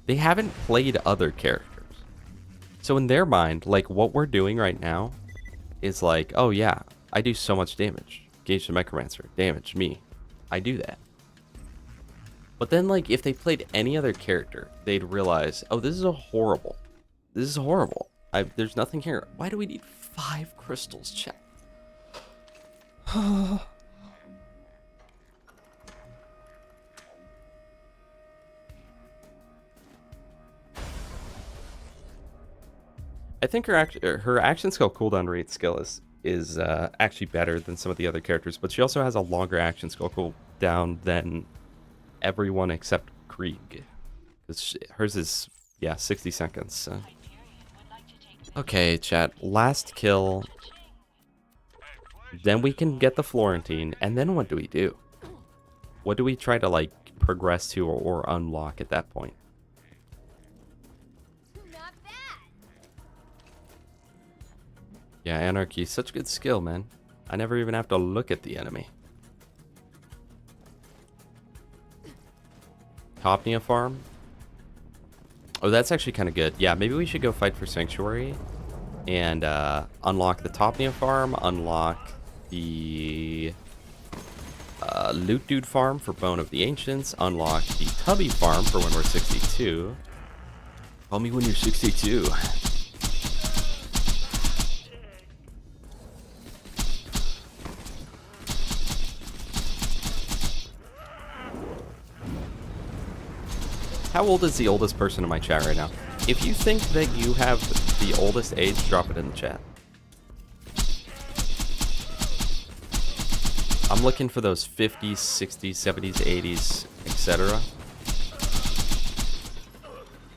they haven't played other characters. So in their mind, like, what we're doing right now is like, oh yeah, I do so much damage. Gaige the Necromancer, damage me. I do that. But then, like, if they played any other character, they'd realize, oh, this is horrible. This is horrible. There's nothing here. Why do we need 5 crystals? Check. I think her action skill cooldown rate skill is actually better than some of the other characters, but she also has a longer action skill cooldown than everyone except Krieg. Because hers is, yeah, 60 seconds. So. Okay, chat. Last kill. Then we can get the Florentine, and then what do we do? What do we try to, like, progress to or unlock at that point? Not bad. Yeah, Anarchy, such good skill, man. I never even have to look at the enemy. Topnia farm. Oh, that's actually kind of good. Yeah, maybe we should go fight for Sanctuary and unlock the Topnia farm, unlock the Loot Dude farm for Bone of the Ancients, unlock the Tubby farm for when we're 62. Call me when you're 62. How old is the oldest person in my chat right now? If you think that you have the oldest age, drop it in the chat. I'm looking for those 50s, 60s, 70s, 80s, etc.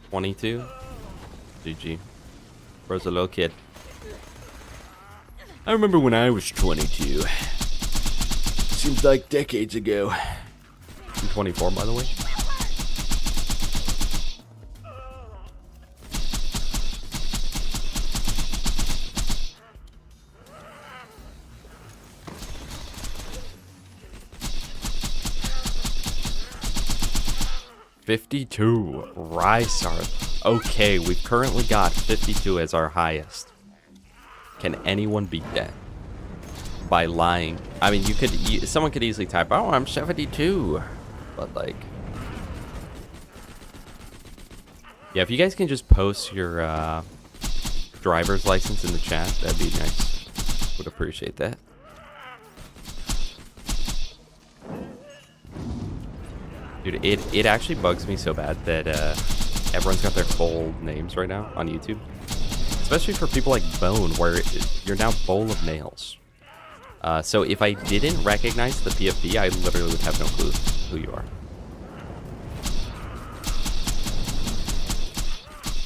22? GG. Bro's a little kid. I remember when I was 22. Seems like decades ago. I'm 24, by the way. $52. Rysarth. Okay, we've currently got 52 as our highest. Can anyone beat that? By lying. I mean, someone could easily type, oh, I'm 72. But, like... Yeah, if you guys can just post your driver's license in the chat, that'd be nice. Would appreciate that. Dude, it actually bugs me so bad that everyone's got their full names right now on YouTube. Especially for people like Bone, where you're now Bowl of Nails. So if I didn't recognize the PFP, I literally would have no clue who you are.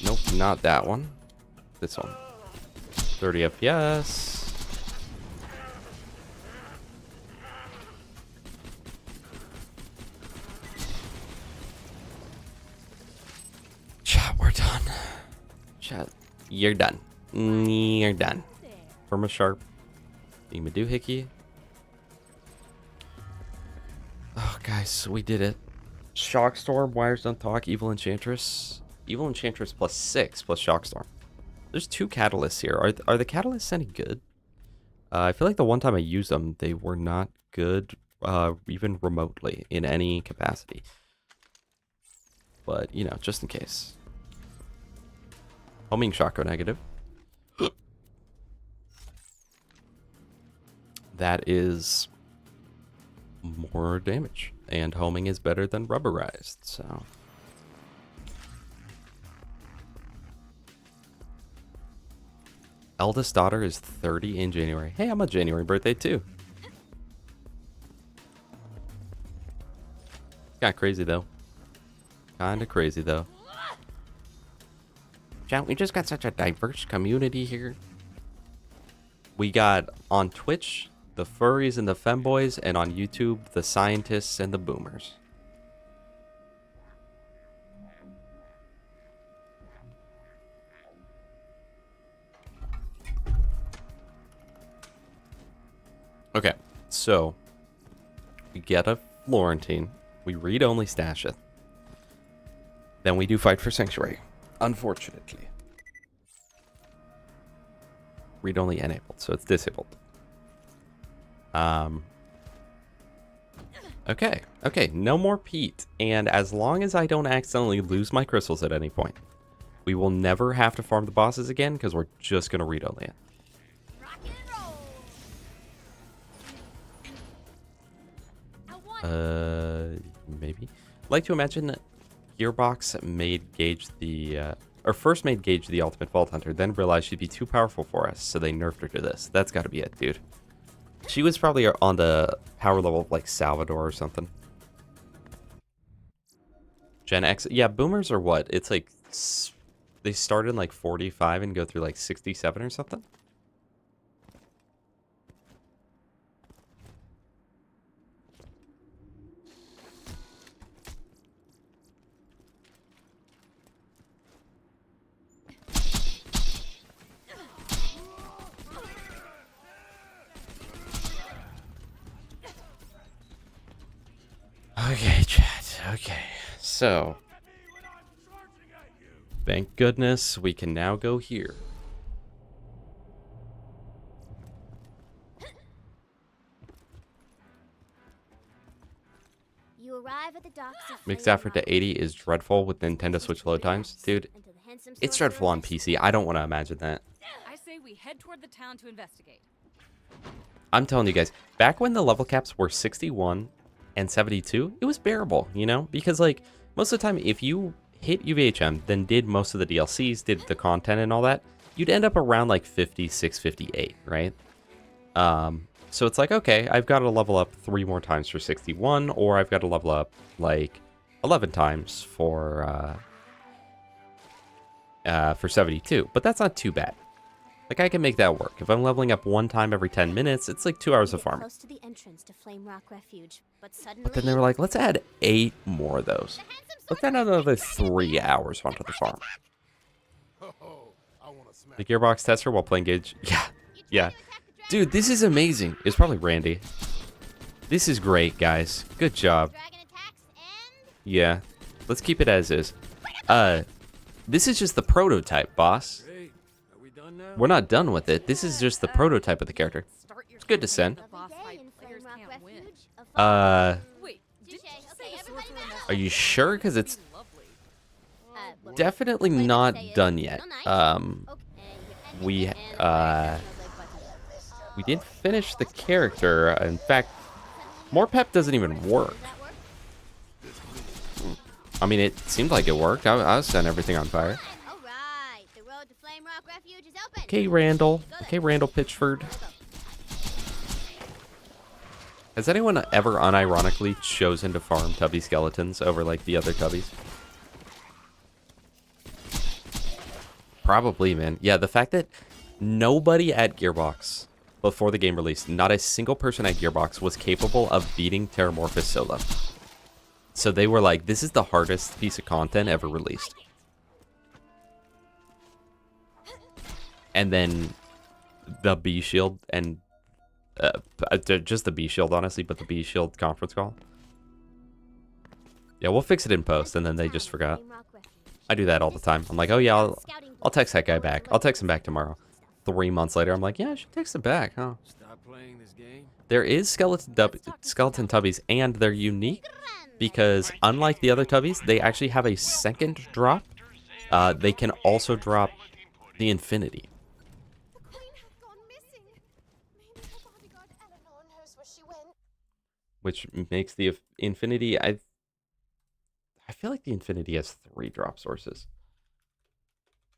Nope, not that one. This one. 30 FPS. Chat, we're done. Chat, you're done. You're done. Perma Sharp. Doohickey. Oh, guys, we did it. Shockstorm, Wires Don't Talk, Evil Enchantress. Evil Enchantress plus 6 plus Shockstorm. There's 2 catalysts here. Are the catalysts any good? I feel like the one time I used them, they were not good, even remotely, in any capacity. But, you know, just in case. Homing Shocko negative. That is more damage. And homing is better than rubberized, so... Eldest daughter is 30 in January. Hey, I'm a January birthday too. Kind of crazy though. Kind of crazy though. Chat, we just got such a diverse community here. We got on Twitch, The furries and the femboys, and on YouTube, the scientists and the boomers. Okay, so we get a Florentine. We read-only stash it. Then we do fight for Sanctuary. Unfortunately. Read-only enabled, so it's disabled. Okay, no more Pete. And as long as I don't accidentally lose my crystals at any point, we will never have to farm the bosses again, because we're just going to read-only it. Maybe. I'd like to imagine Gearbox made Gaige or first made Gaige the ultimate Vault Hunter, then realized she'd be too powerful for us, so they nerfed her to this. That's gotta be it, dude. She was probably on the power level of, like, Salvador or something. Gen X. Yeah, boomers are what? It's like, they start in, like, 45 and go through, like, 67 or something? Okay, chat. Okay. So, thank goodness we can now go here. You arrive at the docks of Mixed effort to 80 is dreadful with Nintendo Switch load times. Dude, it's dreadful on PC. I don't want to imagine that. I say we head toward the town to investigate. I'm telling you guys, back when the level caps were 61 and 72, it was bearable, you know? Because, like, most of the time, if you hit UVHM, then did most of the DLCs, did the content and all that, you'd end up around, like, 56, 58, right? So it's like, okay, I've got to level up 3 more times for 61, or I've got to level up, like, 11 times for 72. But that's not too bad. Like, I can make that work. If I'm leveling up 1 time every 10 minutes, it's like 2 hours of farm. Close to the entrance to Flame Rock Refuge, but suddenly But then they were like, let's add 8 more of those. Let's add another 3 hours onto the farm. The Gearbox tester while playing Gaige. Yeah. Dude, this is amazing. It's probably Randy. This is great, guys. Good job. dragon attacks and Yeah. Let's keep it as is. This is just the prototype, boss. We're not done with it. This is just the prototype of the character. It's good to send. Boss every day fight in Flame players Rock can't win. Refuge. A fire- Wait, did you Touche. say Okay, the everybody sorcerer back. Are you sure? Because it's lovely? well, definitely what I not say is, done yet. no knife. Okay, We, and no leg button. We did finish the character. In fact, more pep doesn't even work. Does that work? I mean, it seemed like it worked. I sent everything on fire. All right, the road to Flame Rock Refuge is open. Okay, Randall. Okay, Randall Pitchford. Has anyone ever unironically chosen to farm tubby skeletons over, like, the other tubbies? Probably, man. Yeah, the fact that nobody at Gearbox, before the game released, not a single person at Gearbox was capable of beating Terramorphous solo. So they were like, this is the hardest piece of content ever released. And then the B Shield and just the B Shield, honestly, but the B Shield conference call. Yeah, we'll fix it in post, and then they just forgot. Flame Rock Refuge. I do that all the time. I'm like, oh yeah, I'll text that guy back. I'll text him back tomorrow. 3 months later, I'm like, yeah, I should text him back, huh? Stop playing this game. There is skeleton tubbies, and they're unique because unlike the other tubbies, they actually have a second drop. They can also drop the infinity. The queen hath gone missing. Maybe her bodyguard Eleanor knows where she went. Which makes the infinity. I feel like the infinity has 3 drop sources,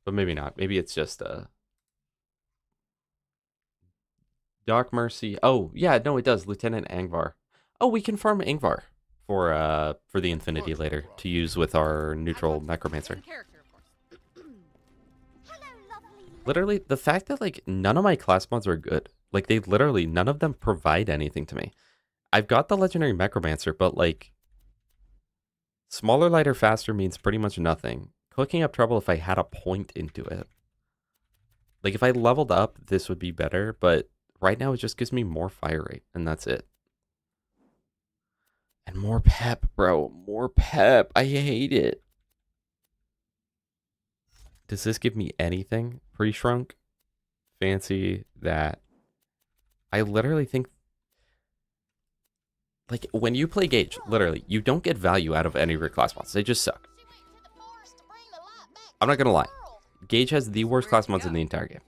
but maybe not. Maybe it's just Doc Mercy. Oh yeah, no, it does. Lieutenant Angvar. Oh, we can farm Angvar for the infinity later to use with our neutral necromancer. In character, of course. Hello, Literally, the fact that like none of my class mods are good. Like they literally none of them provide anything to me. I've got the legendary Necromancer, but like smaller, lighter, faster means pretty much nothing. Cooking up trouble if I had a point into it. Like if I leveled up, this would be better, but right now it just gives me more fire rate, and that's it. And more pep, bro. More pep. I hate it. Does this give me anything? Pre-shrunk? Fancy that. I literally think... Like, when you play Gaige, literally, you don't get value out of any of your class mods. They just suck. I'm not gonna lie. Gaige has the worst class mods in the entire game.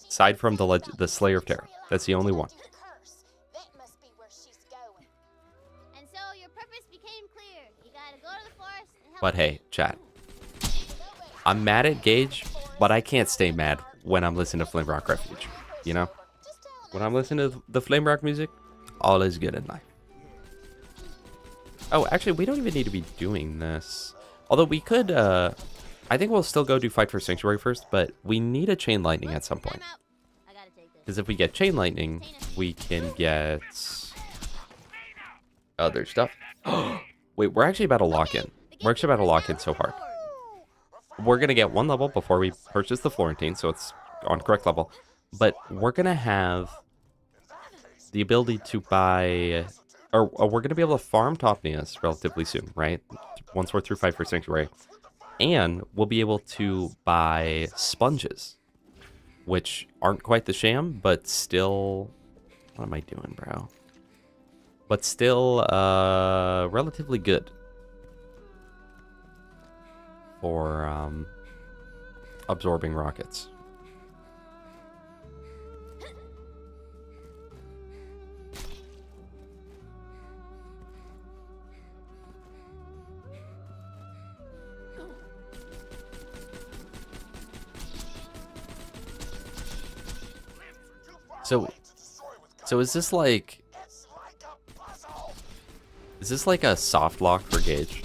Aside from the Slayer of Terror. That's the only one. That must be where she's going. And so your purpose became clear. You gotta go to the forest and help. But hey, chat. I'm mad at Gaige, but I can't stay mad when I'm listening to Flame Rock Refuge. You know? When I'm listening to the Flame Rock music, all is good in life. Oh, actually, we don't even need to be doing this. Although we could, I think we'll still go do Fight for Sanctuary first, but we need a Chain Lightning at some point. Because if we get Chain Lightning, we can get other stuff. Wait, we're actually about to lock in. We're actually about to lock in so hard. We're going to get one level before we purchase the Florentine, so it's on correct level. But we're going to have the ability to buy... Or we're going to be able to farm Topnias relatively soon, right? Once we're through Fight for Sanctuary. And we'll be able to buy sponges. Which aren't quite the sham, but still... What am I doing, bro? But still relatively good. For absorbing rockets. So is this like... Is this like a soft lock for Gaige?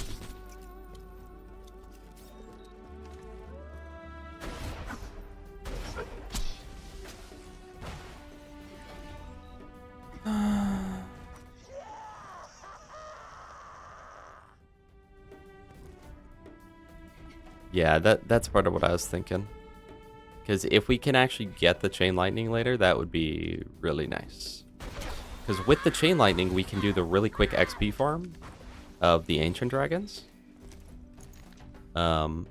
Yeah, that's part of what I was thinking. Because if we can actually get the Chain Lightning later, that would be really nice. Because with the Chain Lightning, we can do the really quick XP farm of the Ancient Dragons. And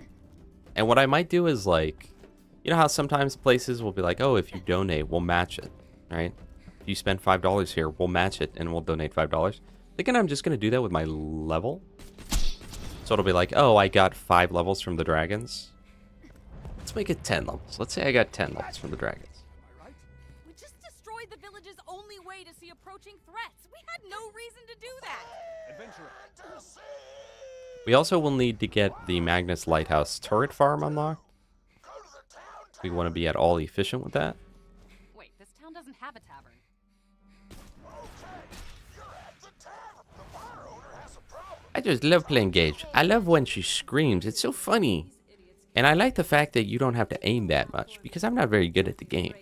what I might do is like, you know how sometimes places will be like, oh, if you donate, we'll match it, right? If you spend $5 here, we'll match it and we'll donate $5. Thinking I'm just going to do that with my level. So it'll be like, oh, I got 5 levels from the dragons. Let's make it 10 levels. Let's say I got 10 levels from the dragons. We just destroyed the village's only way to see approaching threats. We had no reason to do that. Adventurer. We also will need to get the Magnus Lighthouse turret farm unlocked. We want to be at all efficient with that. Wait, this town doesn't have a tavern. I just love playing Gaige. I love when she screams. It's so funny. And I like the fact that you don't have to aim that much, because I'm not very good at the game.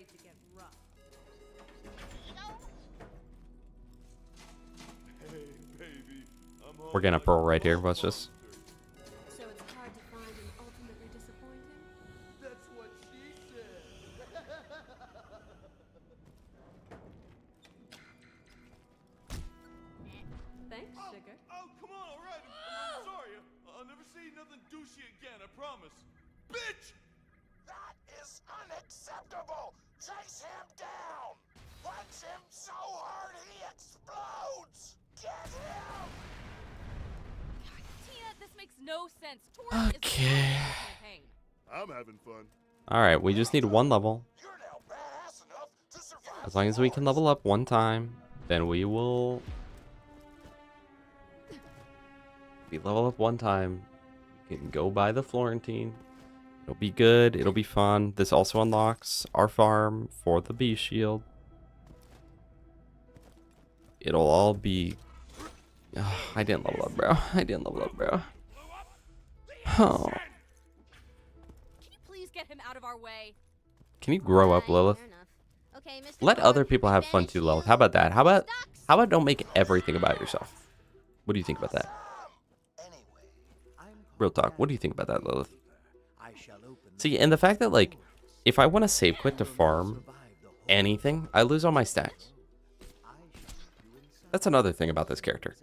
We're gonna pearl right here. Watch this. So it's hard to find and ultimately disappointing? That's what she said. Thanks, sugar. Oh, come on, all right. I'm sorry. I'll never say nothing douchey again, I promise. Bitch! That is unacceptable! Chase him down! Punch him so hard he explodes! Get him! Tina, this makes no sense. Touring Okay. is a campaign. I'm having fun. Alright, we just need one level. You're now badass enough to survive. As long as we can level up one time, then we will... If we level up one time, we can go buy the Florentine. It'll be good. It'll be fun. This also unlocks our farm for the bee shield. It'll all be... Oh, I didn't level up, bro. I didn't level up, bro. Oh. Can you please get him out of our way? Can you grow up, Alright, Lilith? fair enough. Okay, Mr. Let other Ford, people have we fun banished too, Lilith. you How about that? to How about stocks. don't make everything about yourself? What do you think about that? Anyway, Real talk. What do you think about that, Lilith? I shall open the See, and the fact that, like, if I want to save quit to farm anything, I lose all my stacks. That's another thing about this character.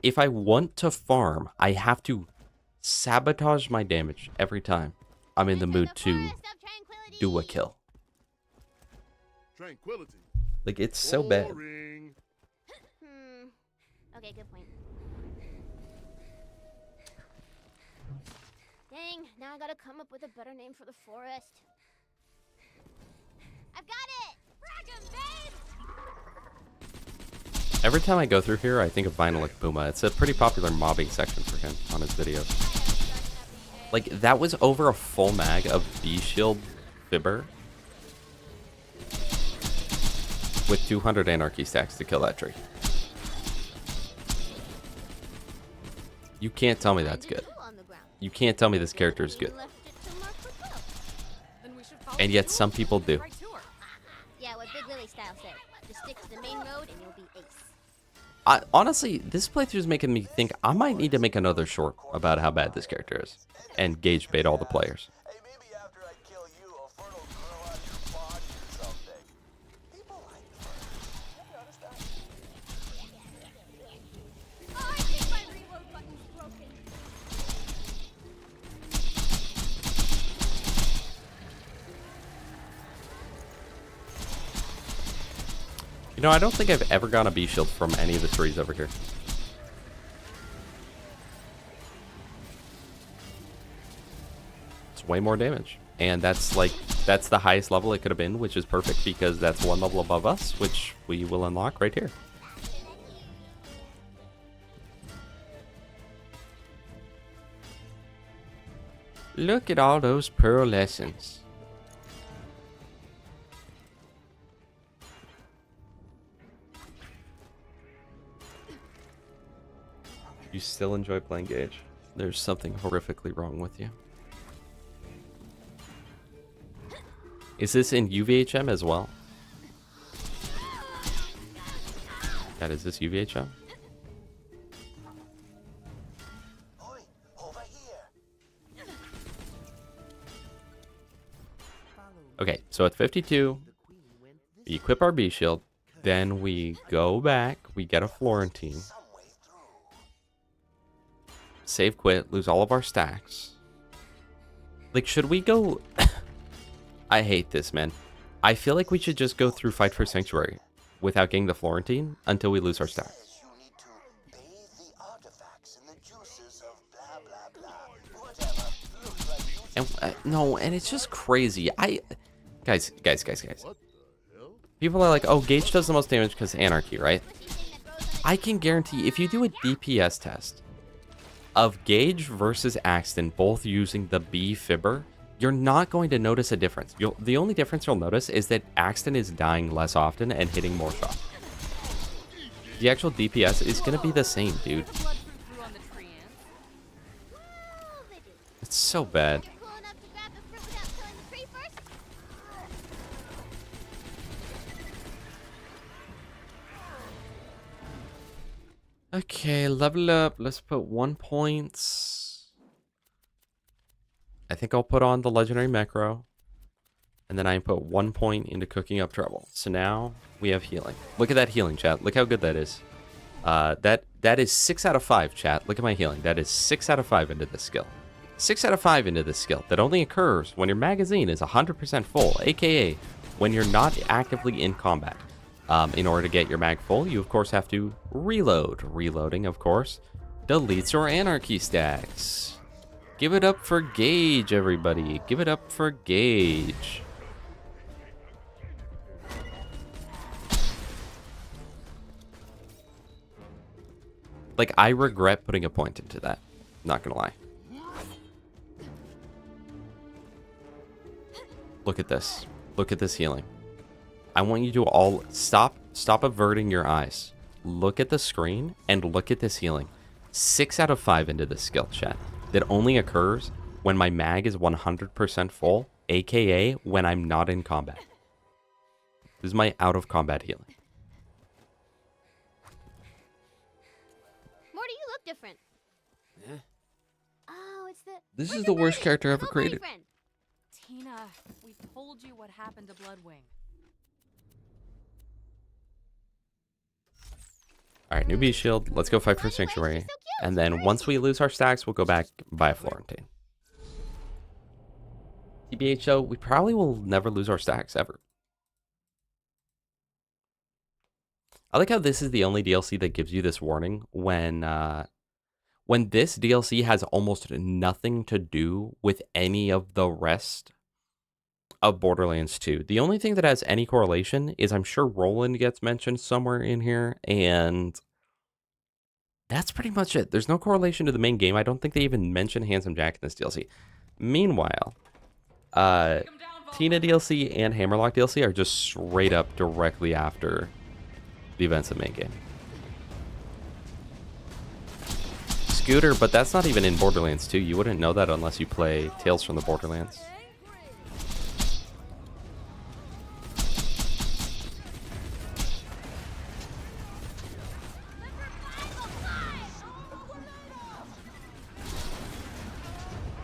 If I want to farm, I have to sabotage my damage every time I'm in the mood to Forest of Tranquility. do a kill. Tranquility. Like, it's so bad. Boring. Okay, good point. Dang, now I gotta come up with a better name for the forest. I've got it! Frag 'em, babe! Every time I go through here, I think of Vinylic Puma. It's a pretty popular mobbing section for him on his videos. Like, that was over a full mag of B-Shield Fibber with 200 Anarchy stacks to kill that tree. You can't tell me that's good. On the ground. You can't tell me this character is good. Left it to Mark Woodwell. Then we should follow And yet the some rules people and head do. right to her. Yeah, what Big Lily style said. Just stick to the main road and you'll be ace. Honestly, this playthrough is making me think I might need to make another short about how bad this character is. And Gaige bait all the players. hey, maybe after I kill you, a fern will grow out of your body or something. People like ferns. Have you noticed that? Oh, I think my reload button's broken. You know, I don't think I've ever gotten a B-Shield from any of the trees over here. It's way more damage. And that's the highest level it could have been, which is perfect because that's one level above us, which we will unlock right here. Look at all those pearlescents. You still enjoy playing Gaige? There's something horrifically wrong with you. Is this in UVHM as well? God, is this UVHM? Oi, over here. Okay, so at 52, we equip our B shield, then we go back, we get a Florentine, Some way through. save quit, lose all of our stacks. Like, should we go... I hate this, man. I feel like we should just go through Fight for Sanctuary without getting the Florentine until we lose our stacks. Says you need to bathe the artifacts in the juices of blah blah blah. Whatever. Looks like you And no, and it's just crazy. Guys. What the hell? People are like, oh, Gaige does the most damage because Anarchy, right? I can guarantee if you do a DPS test of Gaige versus Axton both using the B Fibber, you're not going to notice a difference. The only difference you'll notice is that Axton is dying less often and hitting more shots. The actual DPS is going to be the same, dude. The blood through on the tree ants. Well, they do. It's so bad. You're cool enough to grab the fruit without killing the tree first? Okay, level up. Let's put 1 point. I think I'll put on the legendary macro. And then I put 1 point into cooking up trouble. So now we have healing. Look at that healing, chat. Look how good that is. That is 6 out of 5, chat. Look at my healing. That is 6 out of 5 into this skill. 6 out of 5 into this skill. That only occurs when your magazine is 100% full, aka when you're not actively in combat. In order to get your mag full, you of course have to reload. Reloading, of course, deletes your anarchy stacks. Give it up for Gaige, everybody. Give it up for Gaige. Like, I regret putting a point into that. Not gonna lie. Look at this. Look at this healing. I want you to all stop averting your eyes. Look at the screen and look at this healing. 6 out of 5 into this skill, chat. That only occurs when my mag is 100% full aka when I'm not in combat. This is my out of combat healing. Morty, you look different. Oh, it's the. This Where's is your the worst buddy? character ever No created. boyfriend. Tina, we told you what happened to Bloodwing. All right, newbie shield. Let's go fight for Sanctuary. And then once we lose our stacks, we'll go back buy a Florentine. TBH though, we probably will never lose our stacks ever. I like how this is the only DLC that gives you this warning when this DLC has almost nothing to do with any of the rest of Borderlands 2. The only thing that has any correlation is I'm sure Roland gets mentioned somewhere in here, and that's pretty much it. There's no correlation to the main game. I don't think they even mention Handsome Jack in this DLC. Meanwhile, Tina DLC and Hammerlock DLC are just straight up directly after the events of the main game. Scooter, but that's not even in Borderlands 2. You wouldn't know that unless you play Tales from the Borderlands.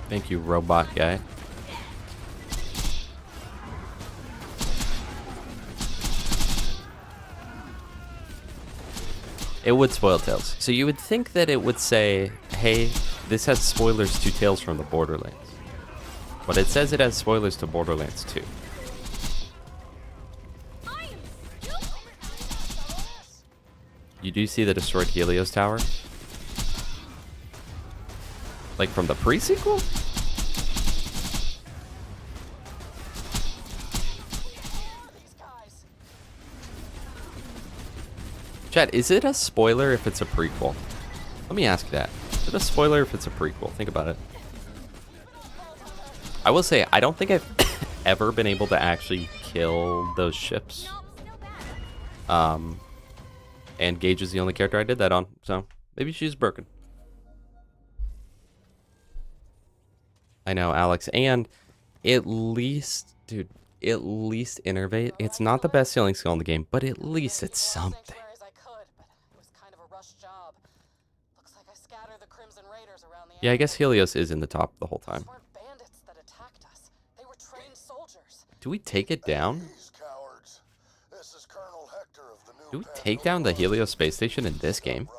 Thank you, robot guy. It would spoil Tales. So you would think that it would say, hey, this has spoilers to Tales from the Borderlands. But it says it has spoilers to Borderlands 2. You do see the destroyed Helios Tower? Like from the pre-sequel? Chat, is it a spoiler if it's a prequel? Let me ask that. Is it a spoiler if it's a prequel? Think about it. I will say, I don't think I've ever been able to actually kill those ships. And Gaige is the only character I did that on, so maybe she's broken. I know, Alex, and at least, dude, at least Innervate. It's not the best healing skill in the game, but at least it's something. Yeah, I guess Helios is in the top the whole time. Do we take it down? Do we take down the Helios space station in this game?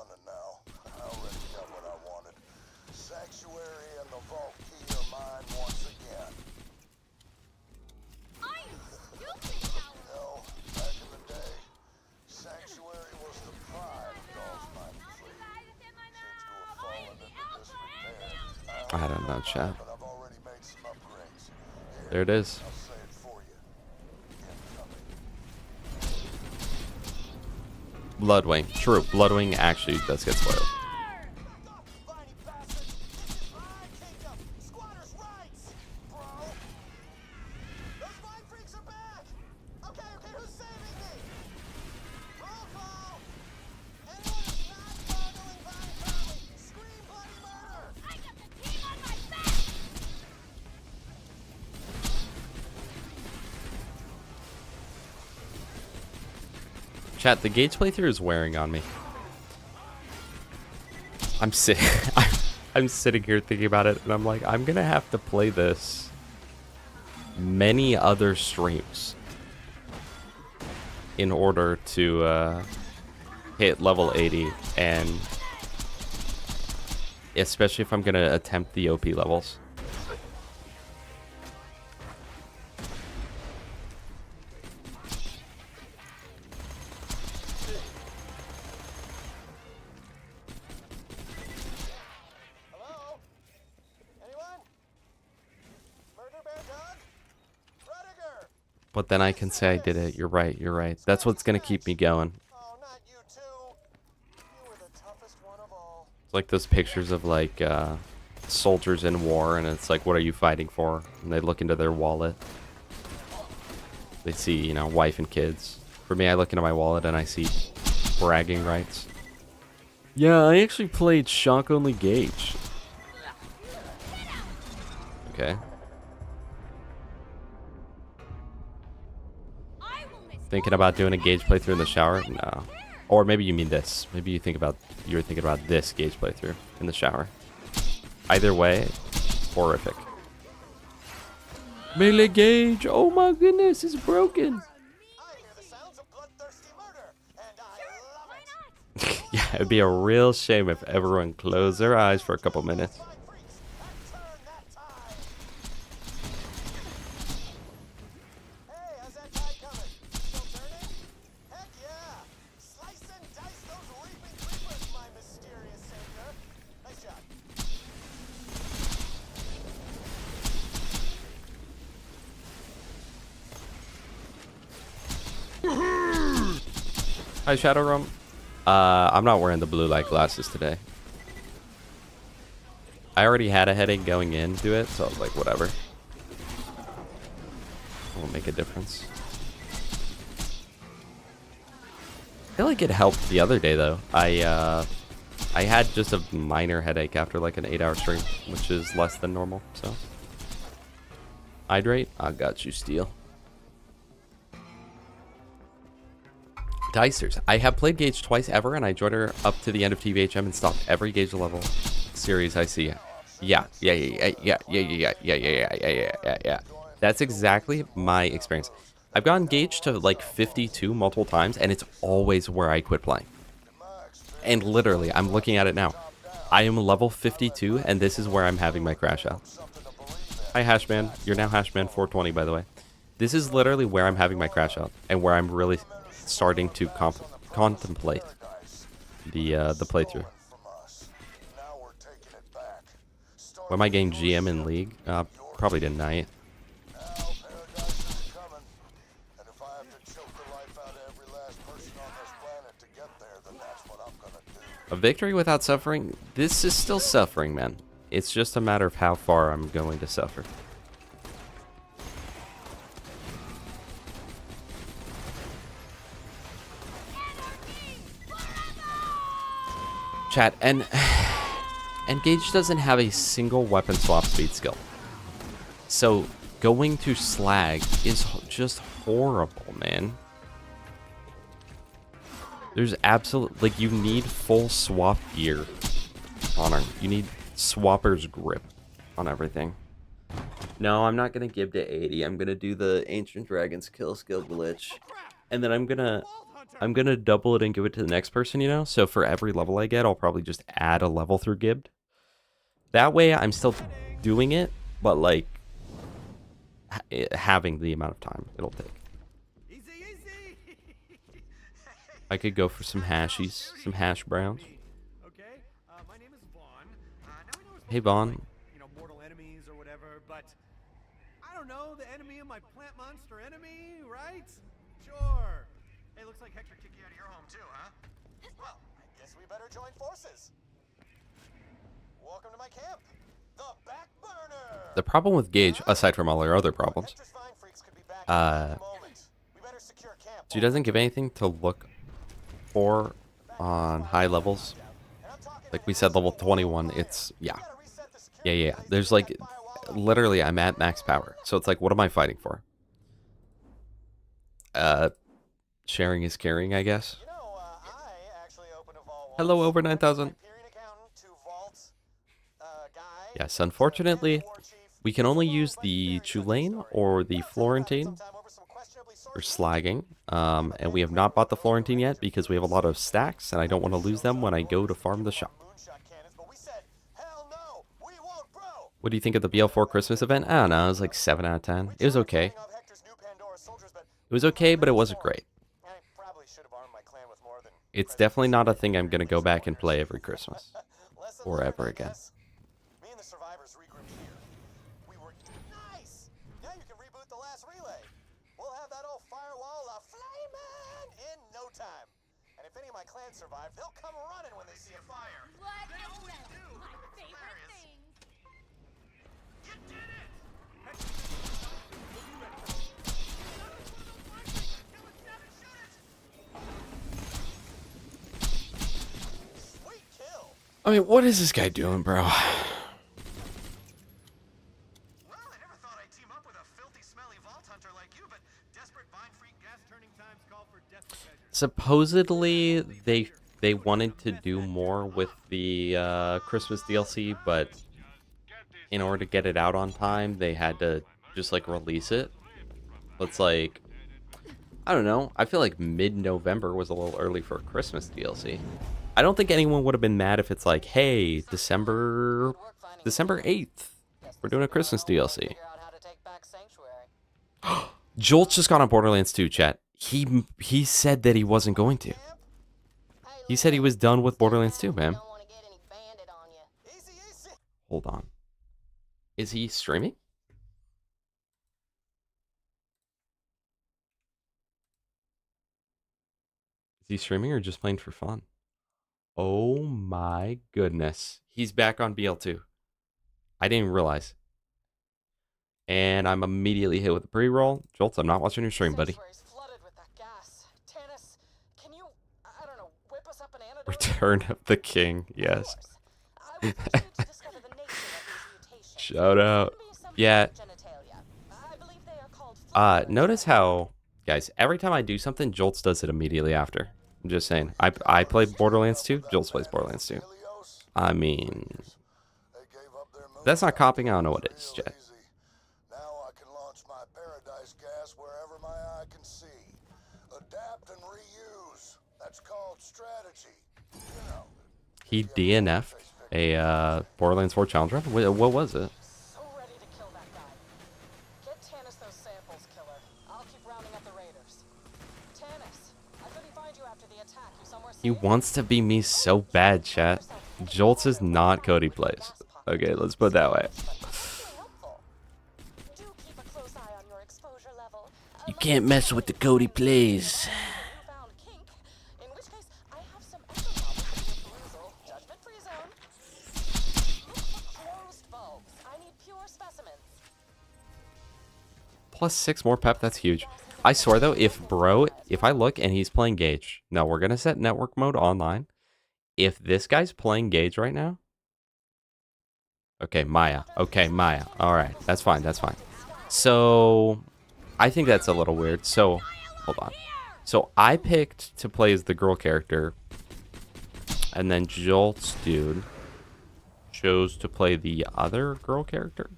I don't know, chat. There it is. Bloodwing. True, Bloodwing actually does get spoiled. Chat, the Gaige playthrough is wearing on me. I'm sitting here thinking about it, and I'm like, I'm gonna have to play this many other streams in order to hit level 80, and especially if I'm gonna attempt the OP levels. But then I can say I did it. You're right. You're right. That's what's going to keep me going. It's like those pictures of like soldiers in war, and it's like, what are you fighting for? And they look into their wallet. They see, you know, wife and kids. For me, I look into my wallet and I see bragging rights. Yeah, I actually played shock only Gaige. Okay. Thinking about doing a Gaige playthrough in the shower? No. Or maybe you mean this. Maybe you're thinking about this Gaige playthrough in the shower. Either way, horrific. Melee Gaige! Oh my goodness, it's broken! I hear the sounds of bloodthirsty murder, and I love it. Yeah, it'd be a real shame if everyone closed their eyes for a couple minutes. Fly freaks, and turn that tide. Hey, how's that tide coming? Still turning? Heck yeah! Slice and dice those leaping creepers, my mysterious savior. Nice job. Hi, Shadowrum. I'm not wearing the blue light glasses today. I already had a headache going into it, so I was like, whatever. It won't make a difference. I feel like it helped the other day, though. I had just a minor headache after like an 8-hour stream, which is less than normal, so. Hydrate? I got you, Steel. Dicers. I have played Gaige twice ever, and I joined her up to the end of TVHM and stopped every Gaige level series I see. Yeah. That's exactly my experience. I've gotten Gaige to like 52 multiple times, and it's always where I quit playing. And literally, I'm looking at it now. I am level 52, and this is where I'm having my crash out. Hi, Hashman. You're now Hashman 420, by the way. This is literally where I'm having my crash out, and where I'm really starting to contemplate the playthrough. When am I getting GM in League? Probably tonight. A victory without suffering? This is still suffering, man. It's just a matter of how far I'm going to suffer. Chat, and Gaige doesn't have a single weapon swap speed skill. So going to slag is just horrible, man. There's absolutely, like, you need full swap gear on her. You need swapper's grip on everything. No, I'm not gonna give to 80. I'm gonna do the Ancient Dragon's kill skill glitch. And then I'm gonna double it and give it to the next person, you know? So for every level I get, I'll probably just add a level through Gibbed. That way I'm still doing it, but like having the amount of time it'll take. I could go for some hashies, some hash browns. Okay, my name is Vaughn. Hey, Vaughn. You know, mortal enemies or whatever, but I don't know, the enemy of my plant monster enemy, right? Sure. Hey, looks like Hector kicked you out of your home too, huh? Well, I guess we better join forces. Welcome to my camp, the Back Burner. The problem with Gaige, aside from all her other problems, Hector's fine freaks could be back in a moment. We better secure camp. she doesn't give anything to look for on high levels. Like we said, level 21, it's, yeah. There's like, literally, I'm at max power. So it's like, what am I fighting for? Sharing is caring, I guess. You know, I actually opened a vault Hello, over 9,000. Peering accountant to vault, Guy. Yes, unfortunately, we can only use the Tulane or the Florentine for slagging. And we have not bought the Florentine yet because we have a lot of stacks, and I don't want to lose them when I go to farm the shop. What do you think of the BL4 Christmas event? I don't know, it was like 7 out of 10. It was okay. It was okay, but it wasn't great. It's definitely not a thing I'm going to go back and play every Christmas. Or ever again. Me and the survivors regrouped here. We were nice. Now you can reboot the last relay. We'll have that old firewall a-flaming in no time. And if any of my clan survive, they'll come running when they see a fire. What a rest, my favorite thing. You did it! Sweet kill. I mean, what is this guy doing, bro? Well, I never thought I'd team up with a filthy, smelly vault hunter like you, but desperate Supposedly they wanted to do more with the Christmas DLC, but in order to get it out on time, they had to just like release it. It's like, I don't know. I feel like mid-November was a little early for a Christmas DLC. I don't think anyone would have been mad if it's like, hey, December 8th, we're doing a Christmas DLC. Jolt just got on Borderlands 2, chat. He said that he wasn't going to. He said he was done with Borderlands 2, man. Hold on. Is he streaming? Is he streaming or just playing for fun? Oh my goodness. He's back on BL2. I didn't even realize. And I'm immediately hit with a pre-roll. Jolts, I'm not watching your stream, buddy. Return of the King, yes. Shout out. Yeah. Notice how, guys, every time I do something, Jolts does it immediately after. I'm just saying. I play Borderlands 2, Jolts plays Borderlands 2. I mean, that's not copying, I don't know what it is, chat. Now I can launch my paradise gas wherever my eye can see. Adapt and reuse. That's called strategy. You know. He DNF'd a Borderlands 4 challenge run? What was it? So ready to kill that guy. Get Tannis those samples, killer. I'll keep rounding up the raiders. Tannis, I couldn't find you after the attack. You somewhere safe? He wants to be me so bad, chat. Jolts is not Cody Plays. Okay, let's put it that way. You can't mess with the Cody Plays. +6 more pep, that's huge. I swear though, if I look and he's playing Gaige, no, we're gonna set network mode online. If this guy's playing Gaige right now, okay, Maya. All right, that's fine. So, I think that's a little weird. So, hold on. So I picked to play as the girl character, and then Jolt's dude chose to play the other girl character.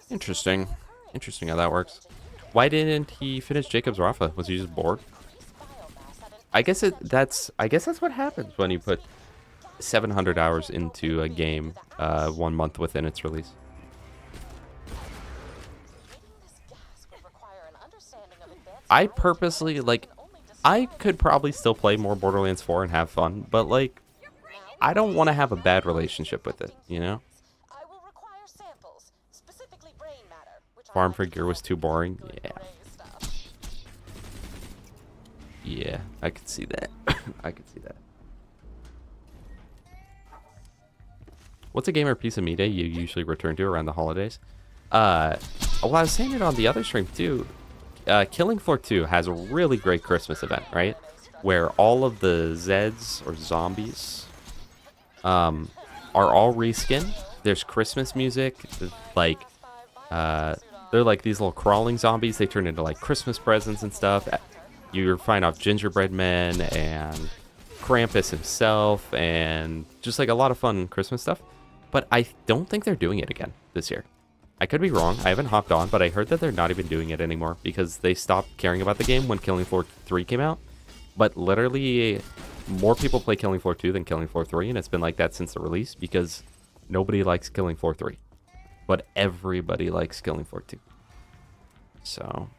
Interesting. Interesting how that works. Why didn't he finish Jacob's Rafa? Was he just bored? I guess that's what happens when you put 700 hours into a game 1 month within its release. I purposely, like, I could probably still play more Borderlands 4 and have fun, but, like, I don't want to have a bad relationship with it, you know? Farm for gear was too boring. Yeah, I could see that. I could see that. What's a game or piece of media you usually return to around the holidays? Well, I was saying it on the other stream too. Killing Floor 2 has a really great Christmas event, right? Where all of the Zeds or zombies are all reskinned. There's Christmas music, like they're like these little crawling zombies. They turn into like Christmas presents and stuff. You find off Gingerbread Men and Krampus himself and just like a lot of fun Christmas stuff. But I don't think they're doing it again this year. I could be wrong. I haven't hopped on, but I heard that they're not even doing it anymore because they stopped caring about the game when Killing Floor 3 came out. But literally, more people play Killing Floor 2 than Killing Floor 3, and it's been like that since the release because nobody likes Killing Floor 3. But everybody likes Killing Floor 2. So,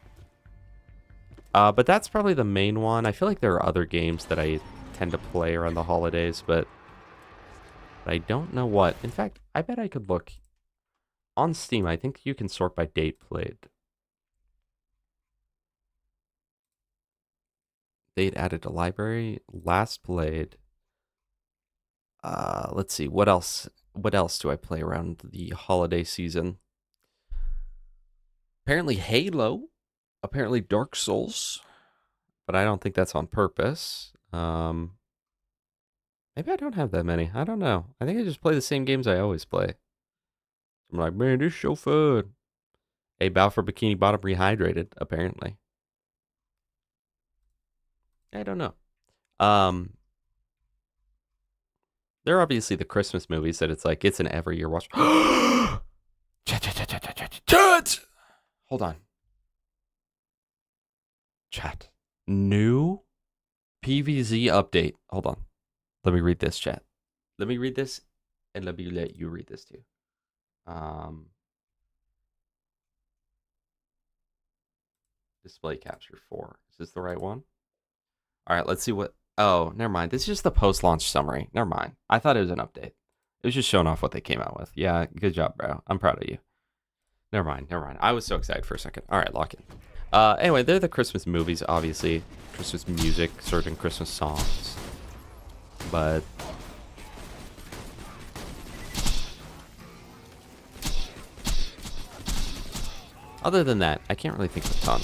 but that's probably the main one. I feel like there are other games that I tend to play around the holidays, but I don't know what. In fact, I bet I could look on Steam. I think you can sort by date played. Date added to library. Last played. Let's see. What else? What else do I play around the holiday season? Apparently Halo. Apparently Dark Souls. But I don't think that's on purpose. Maybe I don't have that many. I don't know. I think I just play the same games I always play. I'm like, man, this is so fun. A bow for Bikini Bottom rehydrated, apparently. I don't know. There are obviously the Christmas movies that it's like, it's an every year watch. Chat! Hold on. Chat. New PVZ update. Hold on. Let me read this, chat. Let me read this, and let you read this too. Display capture 4. Is this the right one? All right, let's see what... Oh, never mind. This is just the post-launch summary. Never mind. I thought it was an update. It was just showing off what they came out with. Yeah, good job, bro. I'm proud of you. Never mind. I was so excited for a second. All right, lock in. Anyway, they're the Christmas movies, obviously. Christmas music, certain Christmas songs. But... other than that, I can't really think of a ton.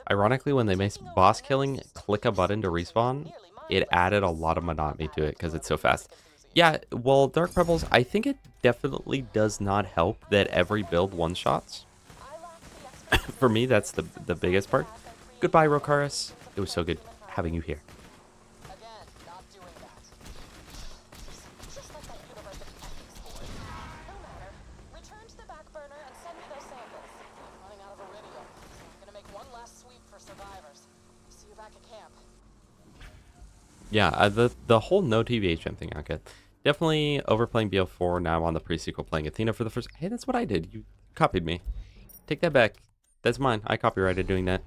Ironically, when they made boss killing, click a button to respawn, it added a lot of monotony to it because it's so fast. Yeah, well, Dark Pebbles, I think it definitely does not help that every build one-shots. For me, that's the biggest part. Goodbye, Rokaris. It was so good having you here. Yeah, the whole no TVHM thing I get. Definitely overplaying BO4. Now I'm on the pre-sequel playing Athena for the first... Hey, that's what I did. You copied me. Take that back. That's mine. I copyrighted doing that.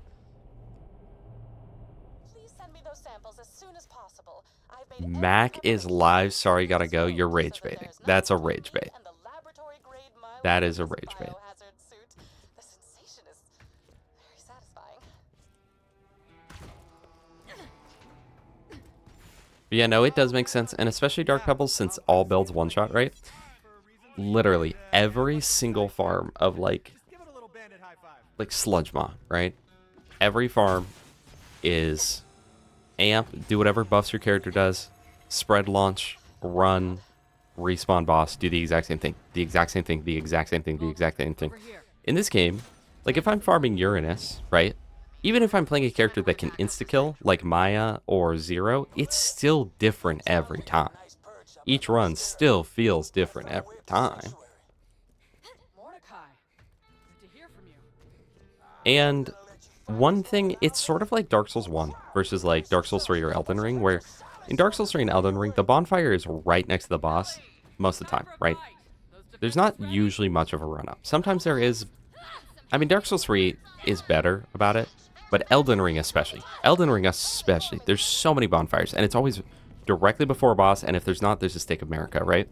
Please send me those samples as soon as possible. Mac is live. Sorry, gotta go. You're rage baiting. That's a rage bait. That is a rage bait. The sensation is very satisfying. But yeah, no, it does make sense. And especially Dark Pebbles, since all builds one-shot, right? Literally every single farm of like Sludge Maw, right? Every farm is amp, do whatever buffs your character does, spread launch, run, respawn boss, do the exact same thing. The exact same thing, the exact same thing, the exact same thing. In this game, like if I'm farming Uranus, right? Even if I'm playing a character that can insta-kill, like Maya or Zero, it's still different every time. Each run still feels different every time. And one thing, it's sort of like Dark Souls 1 versus like Dark Souls 3 or Elden Ring, where in Dark Souls 3 and Elden Ring, the bonfire is right next to the boss most of the time, right? There's not usually much of a run-up. Sometimes there is. I mean, Dark Souls 3 is better about it, but Elden Ring especially. There's so many bonfires, and it's always directly before a boss, and if there's not, there's a Stake of Marika, right?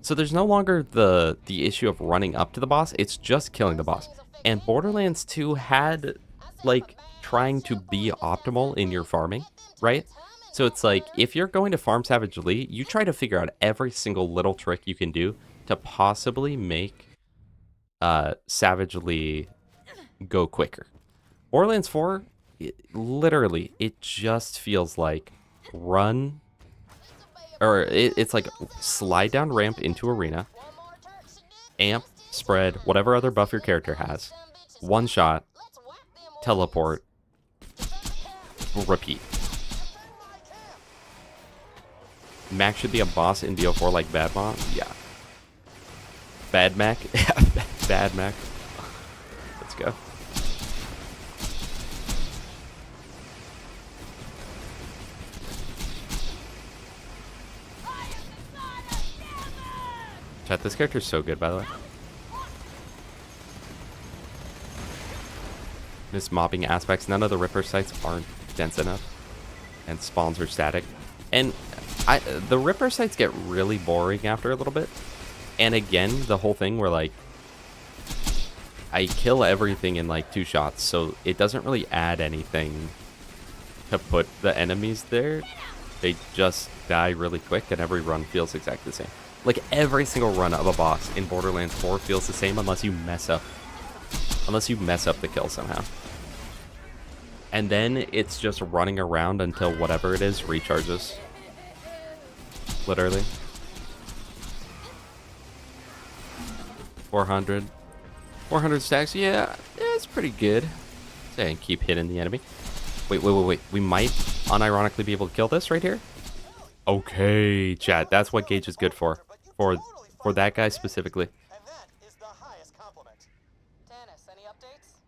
So there's no longer the issue of running up to the boss, it's just killing the boss. And Borderlands 2 had, like, trying to be optimal in your farming, right? So it's like, if you're going to farm Savage Lee, you try to figure out every single little trick you can do to possibly make Savage Lee go quicker. Borderlands 4, literally, it just feels like run, or it's like slide down ramp into arena, amp, spread, whatever other buff your character has, one shot, teleport, repeat. Mac should be a boss in BO4 like Bad Mom? Yeah. Bad Mac? Yeah, Bad Mac. Let's go. Chat, this character's so good, by the way. This mobbing aspects, none of the Ripper sites aren't dense enough. And spawns are static. And the Ripper sites get really boring after a little bit. And again, the whole thing where, like, I kill everything in, like, 2 shots. So it doesn't really add anything to put the enemies there. They just die really quick, and every run feels exactly the same. Like, every single run of a boss in Borderlands 4 feels the same unless you mess up. Unless you mess up the kill somehow. And then it's just running around until whatever it is recharges. Literally. 400. 400 stacks, yeah, it's pretty good. And keep hitting the enemy. Wait. We might unironically be able to kill this right here. Okay, chat. That's what Gaige is good for. For that guy specifically. And that is the highest compliment. Tannis, any updates?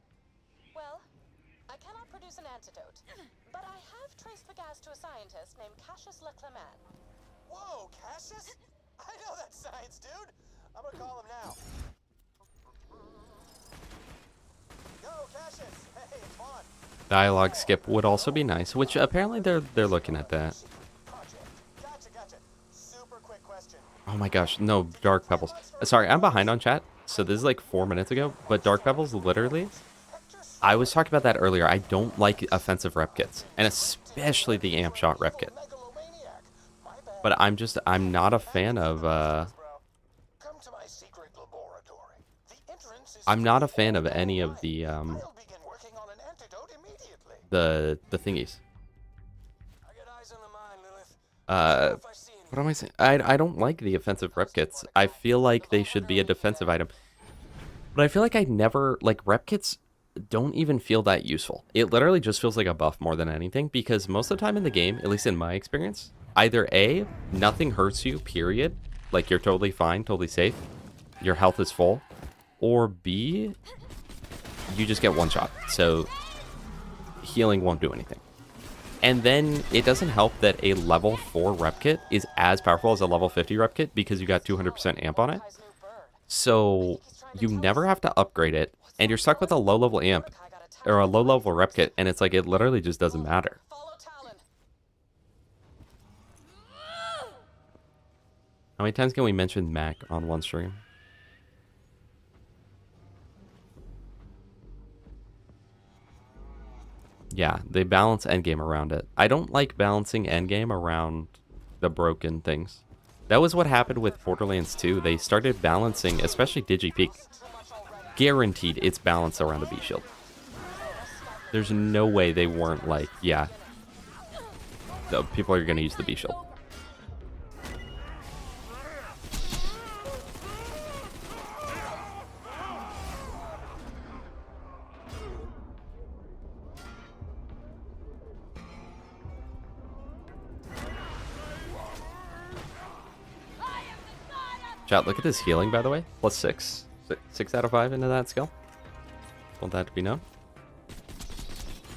Well, I cannot produce an antidote, but I have traced the gas to a scientist named Cassius Leclerman. Whoa, Cassius? I know that science dude. I'm gonna call him now. Yo, Cassius. Hey, it's Vaughn. Dialogue skip would also be nice, which apparently they're looking at that. Gotcha. Super quick question. Oh my gosh, no, Dark Pebbles. Sorry, I'm behind on chat, so this is like 4 minutes ago, but Dark Pebbles, literally, I was talking about that earlier. I don't like offensive rep kits, and especially the amp shot rep kit. But I'm not a fan of, Come to my secret laboratory. The entrance is I'm not a fan of any of the, I'll begin working on an antidote immediately. the thingies. I got eyes on the mine, Lilith. If I see What am I saying? I don't like the offensive rep kits. I feel like they should be a defensive item. But I feel like I never, like, rep kits don't even feel that useful. It literally just feels like a buff more than anything, because most of the time in the game, at least in my experience, either A, nothing hurts you, period. Like, you're totally fine, totally safe. Your health is full. Or B, you just get one shot. So, healing won't do anything. And then it doesn't help that a level 4 rep kit is as powerful as a level 50 rep kit because you got 200% amp on it. So you never have to upgrade it, and you're stuck with a low level amp or a low level rep kit, and it's like it literally just doesn't matter. How many times can we mention Mac on one stream? Yeah, they balance endgame around it. I don't like balancing endgame around the broken things. That was what happened with Borderlands 2. They started balancing, especially DigiPeak. Guaranteed it's balanced around the B shield. There's no way they weren't like, yeah, the people are going to use the B shield. Chat, look at his healing, by the way. Plus 6. 6 out of 5 into that skill. Want that to be known.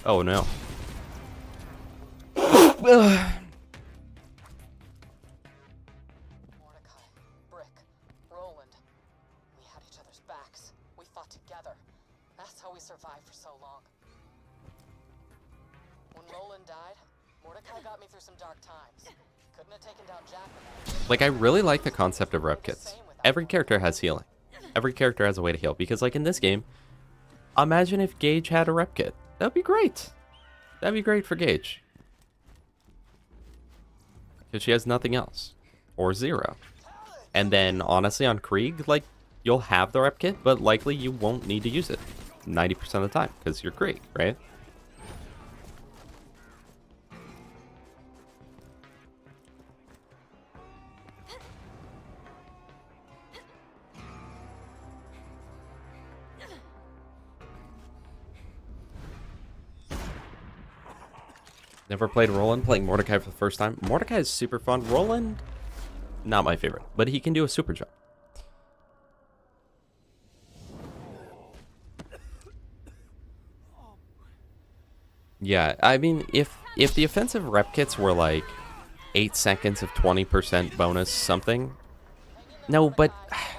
Oh, no. Mordecai, Brick, Roland. We had each other's backs. We fought together. That's how we survived for so long. When Roland died, Mordecai got me through some dark times. Couldn't have taken down Jack without. Like, I really like the concept of rep kits. Every character has healing. Every character has a way to heal. Because, like, in this game, imagine if Gaige had a rep kit. That'd be great. That'd be great for Gaige. Because she has nothing else. Or 0. And then, honestly, on Krieg, like, you'll have the rep kit, but likely you won't need to use it 90% of the time. Because you're Krieg, right? Never played Roland, playing Mordecai for the first time. Mordecai is super fun. Roland, not my favorite, but he can do a super jump. Yeah, I mean, if the offensive rep kits were like 8 seconds of 20% bonus something. No, but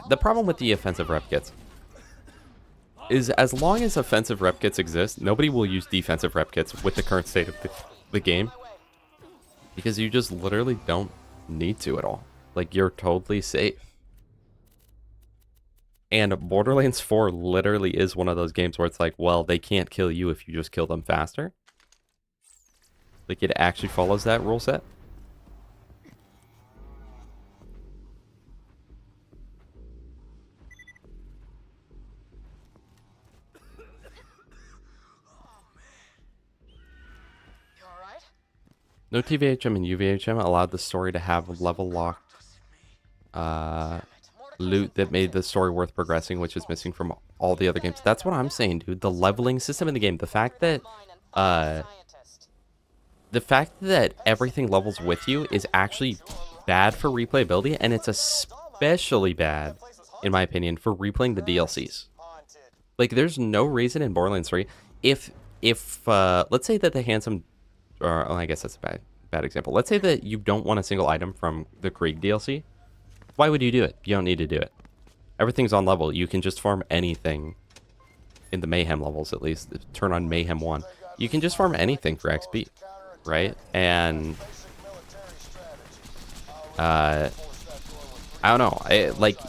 the problem with the offensive rep kits is as long as offensive rep kits exist, nobody will use defensive rep kits with the current state of the game. Because you just literally don't need to at all. Like, you're totally safe. And Borderlands 4 literally is one of those games where it's like, well, they can't kill you if you just kill them faster. Like, it actually follows that rule set. No TVHM and UVHM allowed the story to have level locked loot that made the story worth progressing, which is missing from all the other games. That's what I'm saying, dude. The leveling system in the game, the fact that everything levels with you is actually bad for replayability, and it's especially bad, in my opinion, for replaying the DLCs. Like, there's no reason in Borderlands 3, if let's say that the handsome, or I guess that's a bad example. Let's say that you don't want a single item from the Krieg DLC. Why would you do it? You don't need to do it. Everything's on level. You can just farm anything in the Mayhem levels, at least. Turn on Mayhem 1. You can just farm anything for XP, right? And I don't know.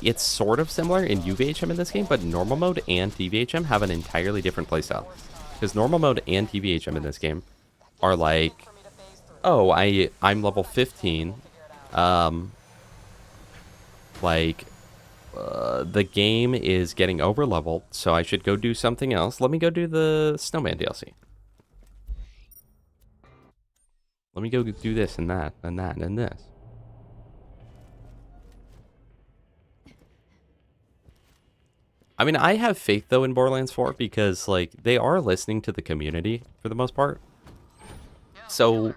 It's sort of similar in UVHM in this game, but normal mode and TVHM have an entirely different playstyle. Because normal mode and TVHM in this game are like, oh, I'm level 15. The game is getting over leveled, so I should go do something else. Let me go do the Snowman DLC. Let me go do this and that and that and this. I mean, I have faith though in Borderlands 4 because like they are listening to the community for the most part. So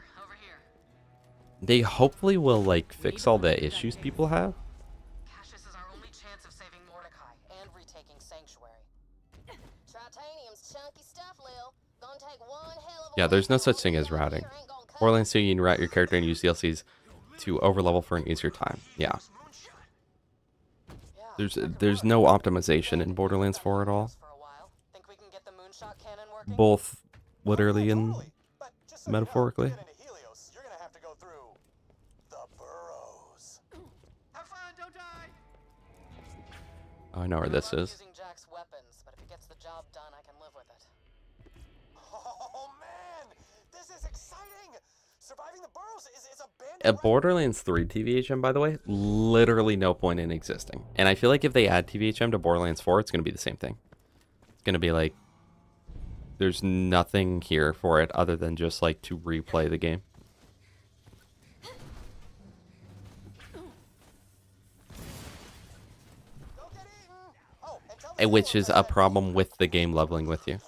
they hopefully will like fix all the issues people have. Yeah, there's no such thing as routing. Borderlands 2, you can route your character and use DLCs to overlevel for an easier time. Yeah. There's no optimization in Borderlands 4 at all. Both literally and metaphorically. Oh, I know where this is. At Borderlands 3 TVHM, by the way, literally no point in existing. And I feel like if they add TVHM to Borderlands 4, it's going to be the same thing. It's going to be like, there's nothing here for it other than just like to replay the game. Which is a problem with the game leveling with you.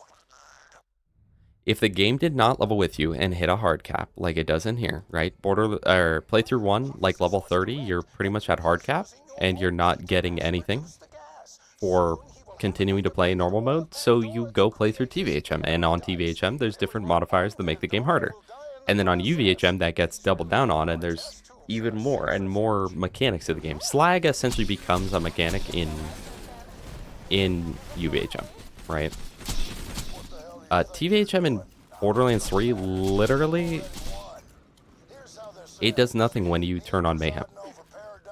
If the game did not level with you and hit a hard cap, like it does in here, right? Playthrough 1, like level 30, you're pretty much at hard cap, and you're not getting anything for continuing to play normal mode, so you go play through TVHM, and on TVHM, there's different modifiers that make the game harder. And then on UVHM, that gets doubled down on, and there's even more and more mechanics to the game. Slag essentially becomes a mechanic in UVHM, right? TVHM in Borderlands 3, literally, it does nothing when you turn on Mayhem.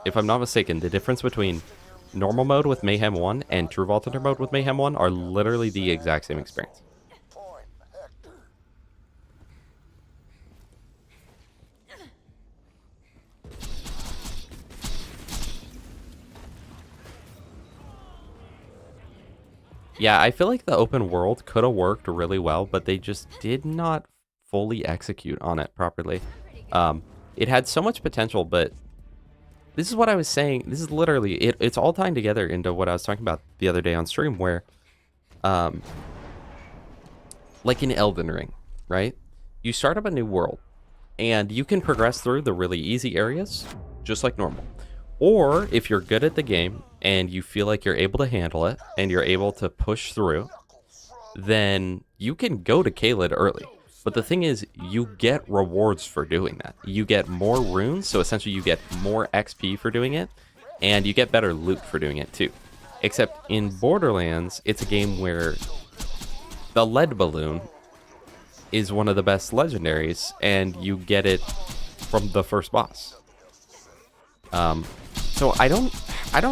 If I'm not mistaken, the difference between normal mode with Mayhem 1 and True Vault Hunter mode with Mayhem 1 are literally the exact same experience. Yeah, I feel like the open world could have worked really well, but they just did not fully execute on it properly. It had so much potential, but this is what I was saying. This is literally, it's all tying together into what I was talking about the other day on stream, where, like in Elden Ring, right? You start up a new world, and you can progress through the really easy areas, just like normal. Or if you're good at the game and you feel like you're able to handle it and you're able to push through, then you can go to Caelid early. But the thing is, you get rewards for doing that. You get more runes, so essentially you get more XP for doing it, and you get better loot for doing it too. Except in Borderlands, it's a game where the lead balloon is one of the best legendaries, and you get it from the first boss. So I don't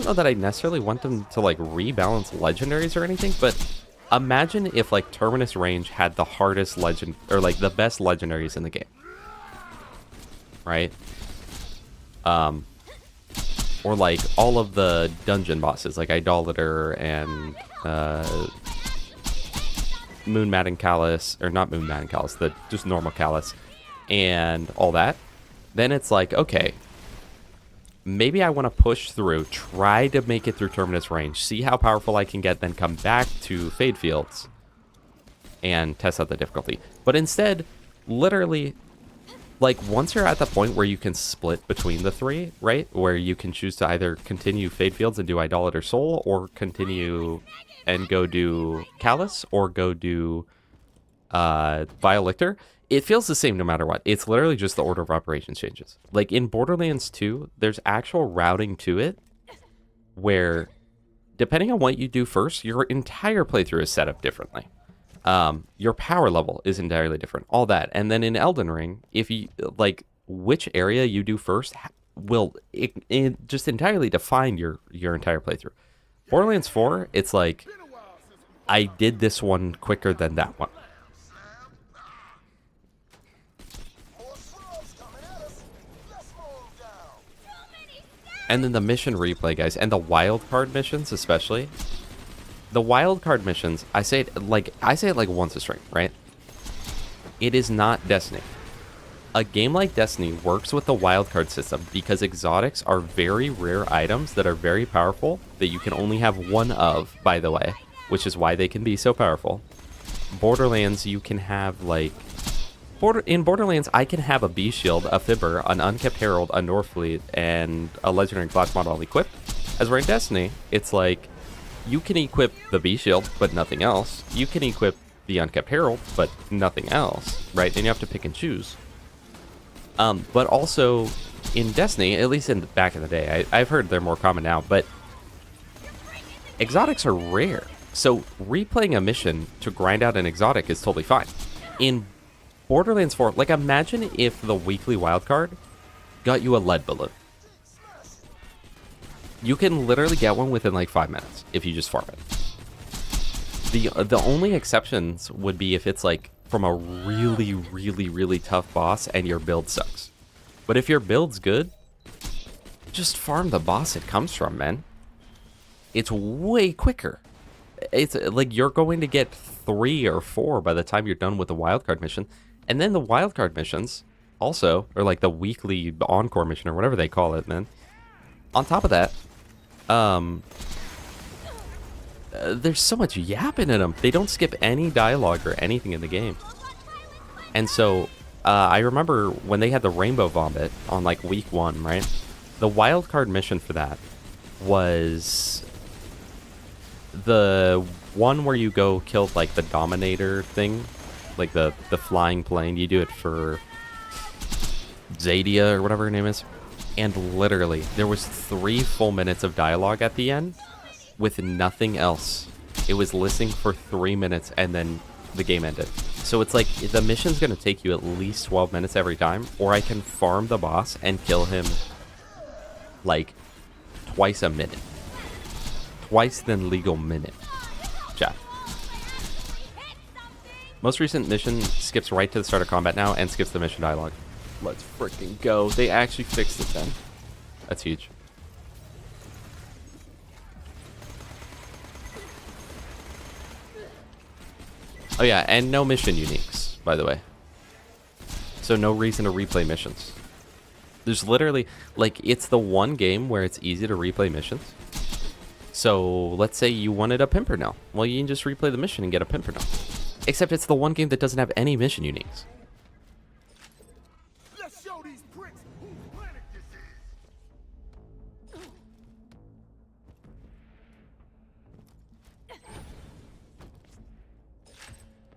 know that I necessarily want them to like rebalance legendaries or anything, but imagine if like Terminus Range had the hardest legend, or like the best legendaries in the game, right? Or like all of the dungeon bosses, like Idolater and Moon Madden Callus, or not Moon Madden Callus, the just normal Callus, and all that, then it's like, okay, maybe I want to push through, try to make it through Terminus range, see how powerful I can get, then come back to Fade Fields and test out the difficulty. But instead, literally, like, once you're at the point where you can split between the three, right? Where you can choose to either continue Fade Fields and do Idolater Soul, or continue and go do Callus, or go do Violictor. It feels the same no matter what. It's literally just the order of operations changes. Like, in Borderlands 2, there's actual routing to it, where, depending on what you do first, your entire playthrough is set up differently. Your power level is entirely different, all that. And then in Elden Ring, if you, like, which area you do first will it just entirely define your entire playthrough. Borderlands 4, it's like, I did this one quicker than that one. And then the mission replay, guys, and the wildcard missions especially. The wildcard missions, I say it like once a stream, right? It is not Destiny. A game like Destiny works with the wildcard system because exotics are very rare items that are very powerful, that you can only have one of, by the way, which is why they can be so powerful. Borderlands, you can have, like, in Borderlands, I can have a B Shield, a Fibber, an Unkept Herald, a Northfleet, and a Legendary Glass Model equipped. As we're in Destiny, it's like, you can equip the B Shield, but nothing else. You can equip the Unkept Herald, but nothing else, right? And you have to pick and choose. But also, in Destiny, at least back in the day, I've heard they're more common now, but exotics are rare. So replaying a mission to grind out an exotic is totally fine. In Borderlands 4, like, imagine if the weekly wildcard got you a lead balloon. You can literally get one within like 5 minutes if you just farm it. The only exceptions would be if it's like from a really, really, really tough boss and your build sucks. But if your build's good, just farm the boss it comes from, man. It's way quicker. It's like you're going to get 3 or 4 by the time you're done with the wildcard mission. And then the wildcard missions also, or like the weekly encore mission or whatever they call it, man. On top of that, there's so much yapping in them. They don't skip any dialogue or anything in the game. And so, I remember when they had the Rainbow Vomit on like week 1, right? The wildcard mission for that was the one where you go kill like the Dominator thing, like the flying plane. You do it for Zadia or whatever her name is. And literally, there was 3 full minutes of dialogue at the end with nothing else. It was listening for 3 minutes and then the game ended. So it's like, the mission's going to take you at least 12 minutes every time, or I can farm the boss and kill him like twice a minute. Twice the legal minute. Chat. Most recent mission skips right to the start of combat now and skips the mission dialogue. Let's freaking go. They actually fixed it then. That's huge. Oh yeah, and no mission uniques, by the way. So no reason to replay missions. There's literally, like, it's the one game where it's easy to replay missions. So let's say you wanted a Pimpernel. Well, you can just replay the mission and get a Pimpernel. Except it's the one game that doesn't have any mission uniques. Let's show these pricks whose planet this is.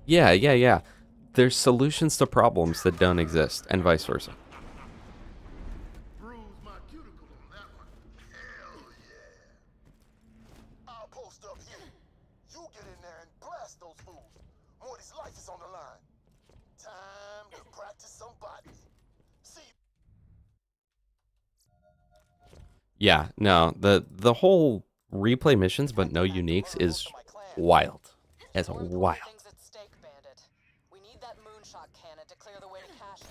Yeah. There's solutions to problems that don't exist, and vice versa. Bruise my cuticle on that one. Hell yeah. I'll post up here. You get in there and blast those fools. Morty's life is on the line. Time to practice some bodies. See. Yeah, no, the whole replay missions but no uniques is wild. It's wild. Things at stake, Bandit. We need that moonshot cannon to clear the way to Cassius.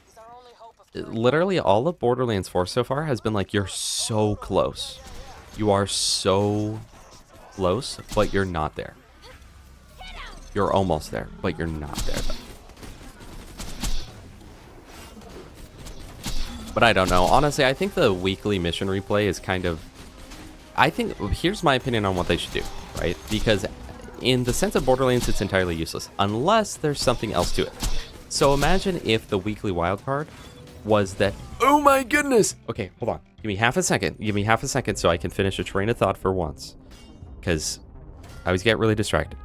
He's our only hope of Literally all of Borderlands 4 so far has been like, you're so close. You are so close, but you're not there. You're almost there, but you're not there. But I don't know. Honestly, I think the weekly mission replay is kind of... I think... Here's my opinion on what they should do, right? Because in the sense of Borderlands, it's entirely useless. Unless there's something else to it. So imagine if the weekly wildcard was that... Oh my goodness! Okay, hold on. Give me half a second. Give me half a second so I can finish a train of thought for once. Because I always get really distracted.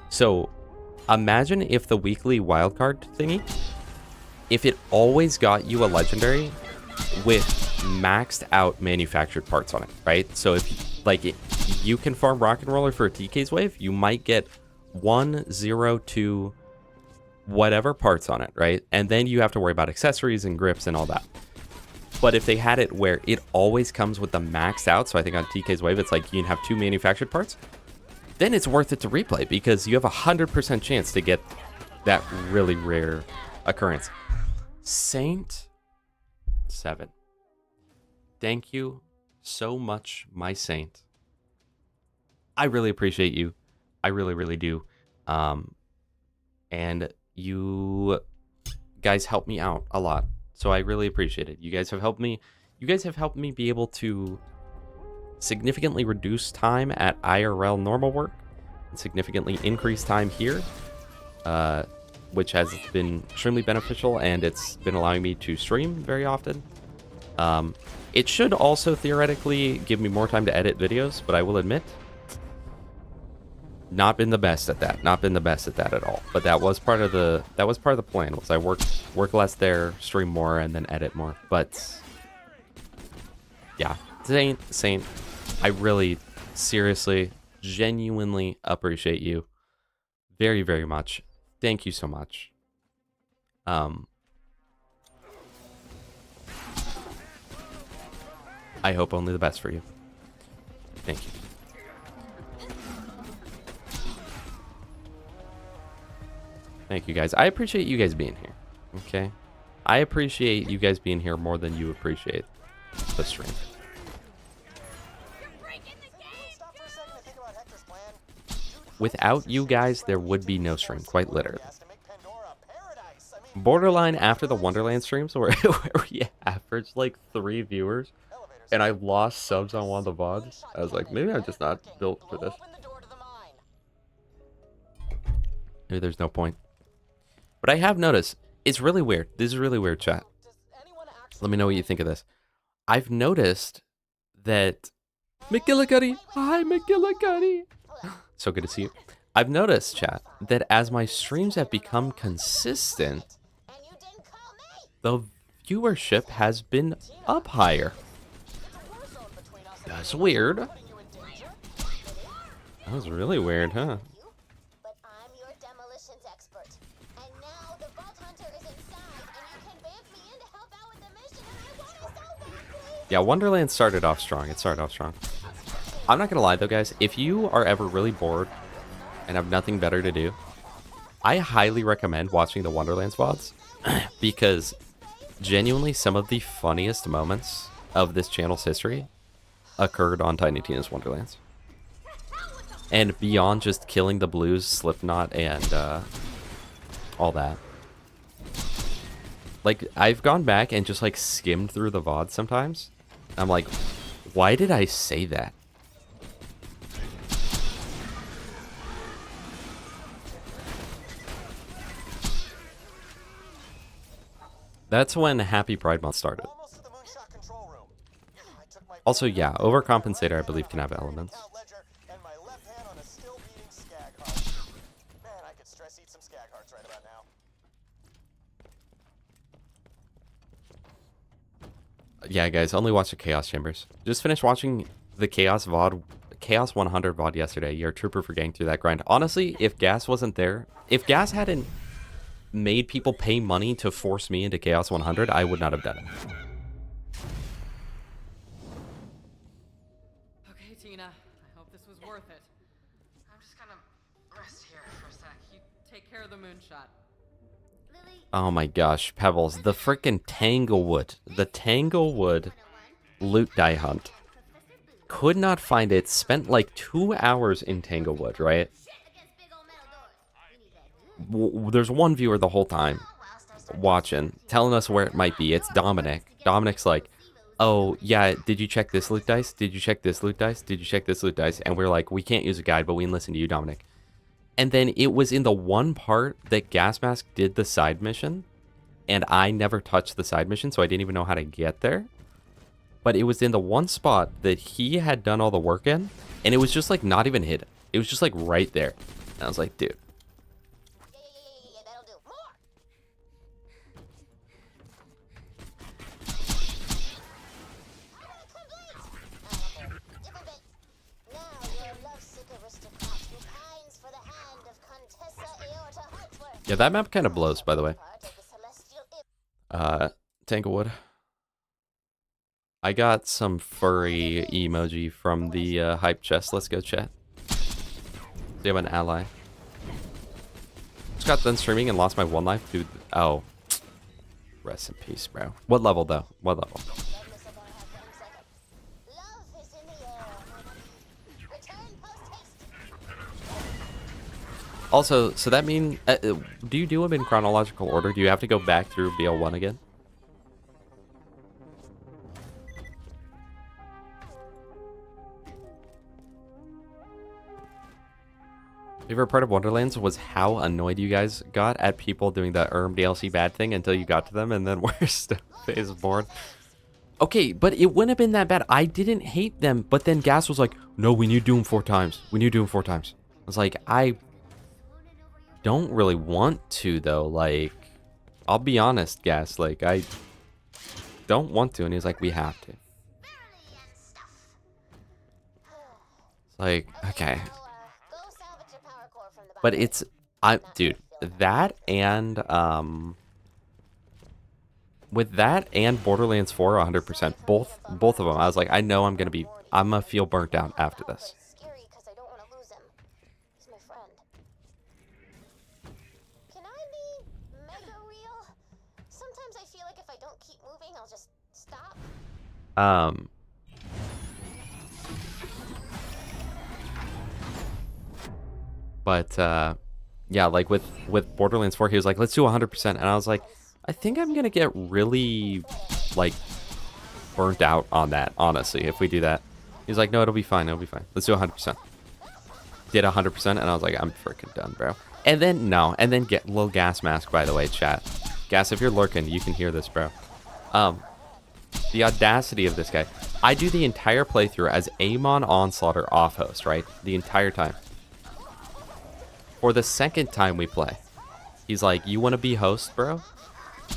So imagine if the weekly wildcard thingy, if it always got you a legendary with maxed out manufactured parts on it, right? So if like you can farm Rock and Roller for a TK's wave, you might get 1, 0, 2, whatever parts on it, right? And then you have to worry about accessories and grips and all that. But if they had it where it always comes with the maxed out, so I think on TK's wave it's like you can have 2 manufactured parts, then it's worth it to replay because you have 100% chance to get that really rare occurrence. Saint 7. Thank you so much, my saint. I really appreciate you. I really, really do. And you guys help me out a lot. So I really appreciate it. You guys have helped me. You guys have helped me be able to significantly reduce time at IRL normal work and significantly increase time here, which has been extremely beneficial, and it's been allowing me to stream very often. It should also theoretically give me more time to edit videos, but I will admit, not been the best at that. Not been the best at that at all. But that was part of the plan. Was I work less there, stream more, and then edit more. But yeah, Saint, I really, seriously, genuinely appreciate you very, very much. Thank you so much. I hope only the best for you. Thank you. Thank you guys. I appreciate you guys being here. Okay? I appreciate you guys being here more than you appreciate the stream. Without you guys, there would be no stream, quite literally. Borderline after the Wonderland streams where we averaged like 3 viewers and I lost subs on one of the VODs. I was like, maybe I'm just not built for this. Maybe there's no point. But I have noticed, it's really weird. This is really weird, chat. Let me know what you think of this. I've noticed that... McGillicuddy! Hi, McGillicuddy! So good to see you. I've noticed, chat, that as my streams have become consistent, the viewership has been up higher. That's weird. That was really weird, huh? Yeah, Wonderland started off strong. It started off strong. I'm not gonna lie though, guys. If you are ever really bored and have nothing better to do, I highly recommend watching the Wonderlands VODs because genuinely some of the funniest moments of this channel's history occurred on Tiny Tina's Wonderlands. And beyond just killing the blues, Slipknot, and all that. Like, I've gone back and just like skimmed through the VOD sometimes. I'm like, why did I say that? That's when Happy Pride Month started. Also, yeah, Overcompensator, I believe, can have elements. Yeah, guys, only watch the Chaos Chambers. Just finished watching the Chaos VOD, Chaos 100 VOD yesterday. You're a trooper for getting through that grind. Honestly, if Gas wasn't there, if Gas hadn't made people pay money to force me into Chaos 100, I would not have done it. Okay, Tina. I hope this was worth it. I'm just gonna rest here for a sec. You take care of the moonshot. Oh my gosh, Pebbles, the frickin' Tanglewood. The Tanglewood loot die hunt. Could not find it, spent like 2 hours in Tanglewood, right? There's one viewer the whole time. watching, telling us where it might be. It's Dominic. Dominic's like, oh, yeah, did you check this loot dice? Did you check this loot dice? Did you check this loot dice? And we're like, we can't use a guide, but we can listen to you, Dominic. And then it was in the one part that Gas Mask did the side mission, and I never touched the side mission, so I didn't even know how to get there. But it was in the one spot that he had done all the work in, and it was just like not even hidden. It was just like right there. And I was like, dude. Yeah, that'll do. More! Different bit. Now your lovesick aristocrat who pines for the hand of Contessa Aorta Hartsworth. Yeah, that map kind of blows, by the way. Part of the celestial Tanglewood. I got some furry emoji from the hype chest. Let's go chat. Do you have an ally? Just got done streaming and lost my one life. Dude, oh. Rest in peace, bro. What level, though? What level? love is in the air. Return post haste. Also, so that mean... do you do them in chronological order? Do you have to go back through BL1 again? Favorite part of Borderlands was how annoyed you guys got at people doing the DLC bad thing until you got to them, and then worst phase board. Okay, but it wouldn't have been that bad. I didn't hate them, but then Gas was like, no, we need to do them 4 times. We need to do them 4 times. I was like, I don't really want to, though. Like, I'll be honest, Gas. Like, I don't want to. And he's like, we have to. It's like, okay. But it's, dude, that and, with that and Borderlands 4, 100%, both of them, I was like, I know I'm gonna feel burnt out after this. Scary because I don't want to lose him. He's my friend. Can I be mega real? Sometimes I feel like if I don't keep moving, I'll just stop. But, yeah, like with Borderlands 4, he was like, let's do 100%. And I was like, I think I'm going to get really, like, burnt out on that, honestly, if we do that. He's like, no, it'll be fine. It'll be fine. Let's do 100%. Did 100%, and I was like, I'm freaking done, bro. And then, no. And then get little Gas Mask, by the way, chat. Gas, if you're lurking, you can hear this, bro. The audacity of this guy. I do the entire playthrough as Amon Onslaughter off host, right? The entire time. For the second time we play, he's like, you want to be host, bro?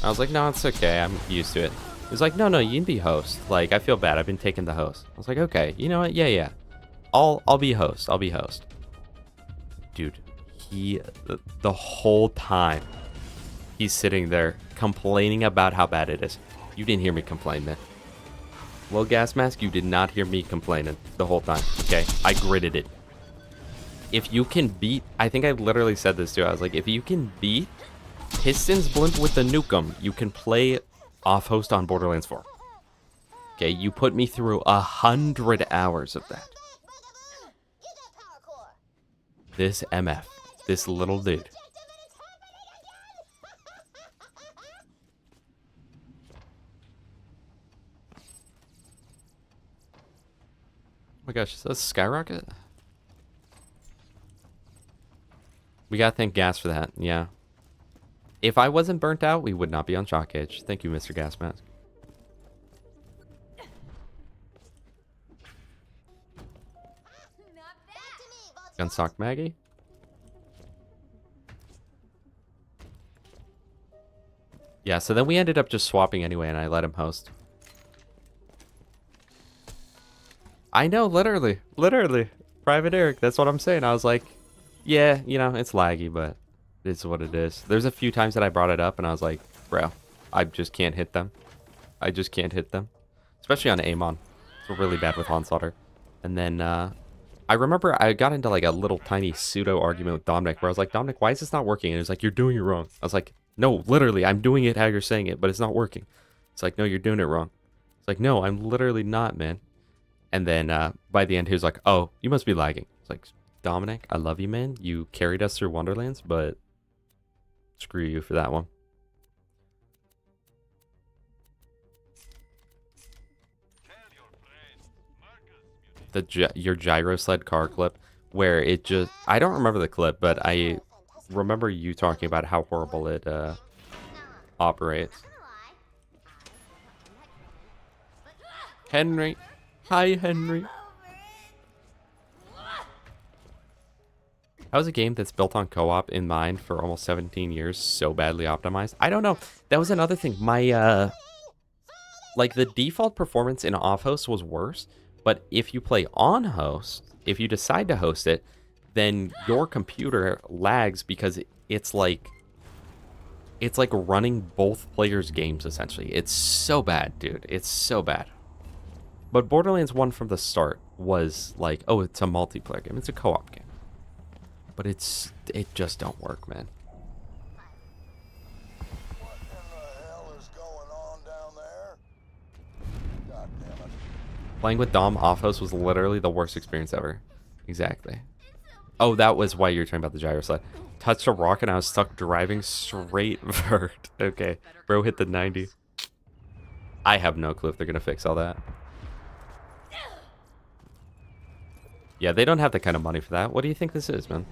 I was like, no, it's okay. I'm used to it. He's like, no, you can be host. Like, I feel bad. I've been taking the host. I was like, okay, you know what? Yeah. I'll be host. I'll be host. Dude, the whole time, he's sitting there complaining about how bad it is. You didn't hear me complain, man. Well, Gas Mask, you did not hear me complaining the whole time, okay? I gritted it. If you can beat, I think I literally said this too. I was like, if you can beat Piston's Blimp with the Nukem, you can play off host on Borderlands 4. Okay, you put me through 100 hours of that. This MF, this little dude. Oh my gosh, is that Skyrocket? We gotta thank Gas for that, yeah. If I wasn't burnt out, we would not be on Shock Gaige. Thank you, Mr. Gas Mask. Gunstock Maggie? Yeah, so then we ended up just swapping anyway, and I let him host. I know, literally. Private Eric, that's what I'm saying. I was like, yeah, you know, it's laggy, but it's what it is. There's a few times that I brought it up, and I was like, bro, I just can't hit them. I just can't hit them. Especially on Amon. It's really bad with Onslaughter. And then, I remember I got into like a little tiny pseudo argument with Dominic where I was like, Dominic, why is this not working? And he was like, you're doing it wrong. I was like, no, literally, I'm doing it how you're saying it, but it's not working. It's like, no, you're doing it wrong. It's like, no, I'm literally not, man. And then by the end, he was like, oh, you must be lagging. It's like, Dominic, I love you, man. You carried us through Wonderlands, but screw you for that one. your gyro sled car clip, where it just, I don't remember the clip, but I remember you talking about how horrible it operates. Henry. Hi, Henry. How is a game that's built on co-op in mind for almost 17 years so badly optimized? I don't know. That was another thing. My, like, the default performance in off-host was worse, but if you play on-host, if you decide to host it, then your computer lags because it's like running both players' games, essentially. It's so bad, dude. It's so bad. But Borderlands 1 from the start was like, oh, it's a multiplayer game. It's a co-op game. But it just don't work, man. What in the hell is going on down there? God damn it. Playing with Dom off-host was literally the worst experience ever. Exactly. Oh, that was why you were talking about the gyro sled. Touched a rock and I was stuck driving straight vert. Okay. Bro hit the 90. I have no clue if they're going to fix all that. Yeah, they don't have the kind of money for that. What do you think this is, man?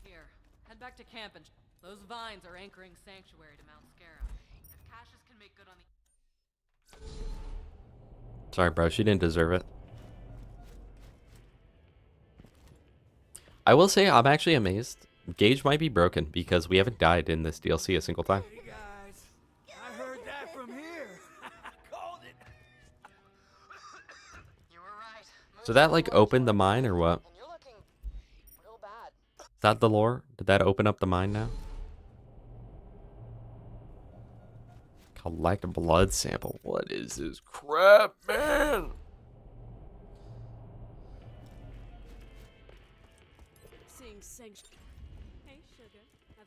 Here, head back to camp and those vines are anchoring sanctuary to Mount Scarab. If Cassius can make good on the... Sorry, bro. She didn't deserve it. I will say I'm actually amazed. Gaige might be broken because we haven't died in this DLC a single time. Hey guys, I heard that from here. Called it. You were right. So that like opened the mine or what? And you're looking real bad. Is that the lore? Did that open up the mine now? Collect a blood sample. What is this crap, man? Hey, sugar.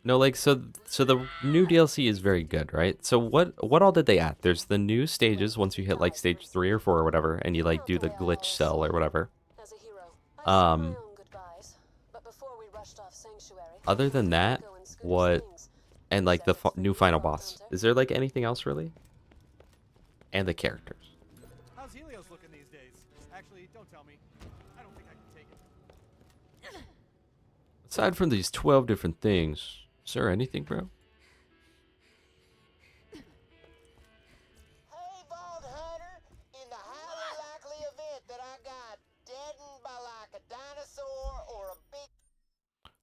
No, like so the new DLC is very good, right? So what all did they add? There's the new stages once you hit like stage 3 or 4 or whatever, and you like do the glitch cell or whatever. As a hero, I said my own goodbyes. But before we rushed off sanctuary, Other than that, go and scoot what things. and like the new final boss. Is there like anything else really? And the characters. How's Helios looking these days? Actually, don't tell me. I don't think I can take it. Aside from these 12 different things, is there anything, bro? Hey, Vault Hunter, in the highly likely event that I got deadened by like a dinosaur or a big...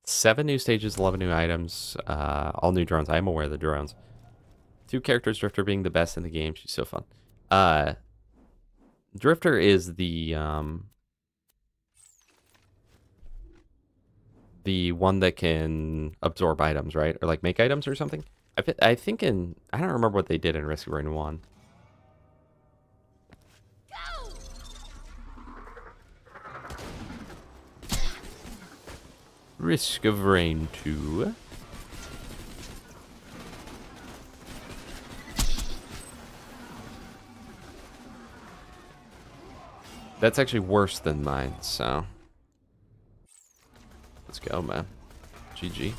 7 new stages, 11 new items, all new drones. I am aware of the drones. 2 characters, Drifter being the best in the game. She's so fun. Drifter is the one that can absorb items, right? Or like make items or something. I think I don't remember what they did in Risk of Rain 1. Risk of Rain 2. That's actually worse than mine, so let's go, man. GG.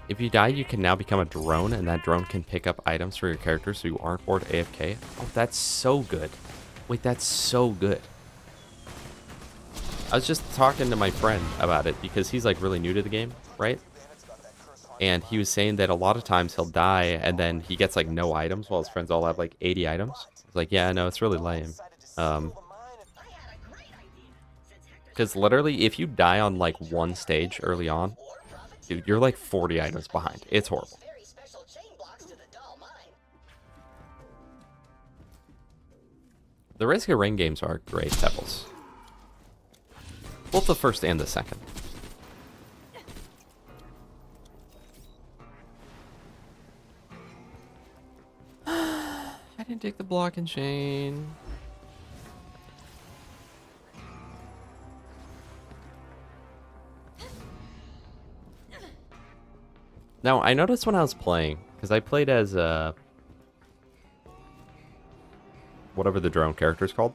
If you die, you can now become a drone, and that drone can pick up items for your character so you aren't bored AFK. Oh, that's so good. Wait, that's so good. I was just talking to my friend about it because he's like really new to the game, right? And he was saying that a lot of times he'll die and then he gets like no items while his friends all have like 80 items. I was like, yeah, no, it's really lame. Because literally if you die on like one stage early on, dude, you're like 40 items behind. It's horrible. The Risk of Rain games are great, Pebbles. Both the first and the second. I didn't take the block and chain. Now, I noticed when I was playing, because I played as whatever the drone character is called.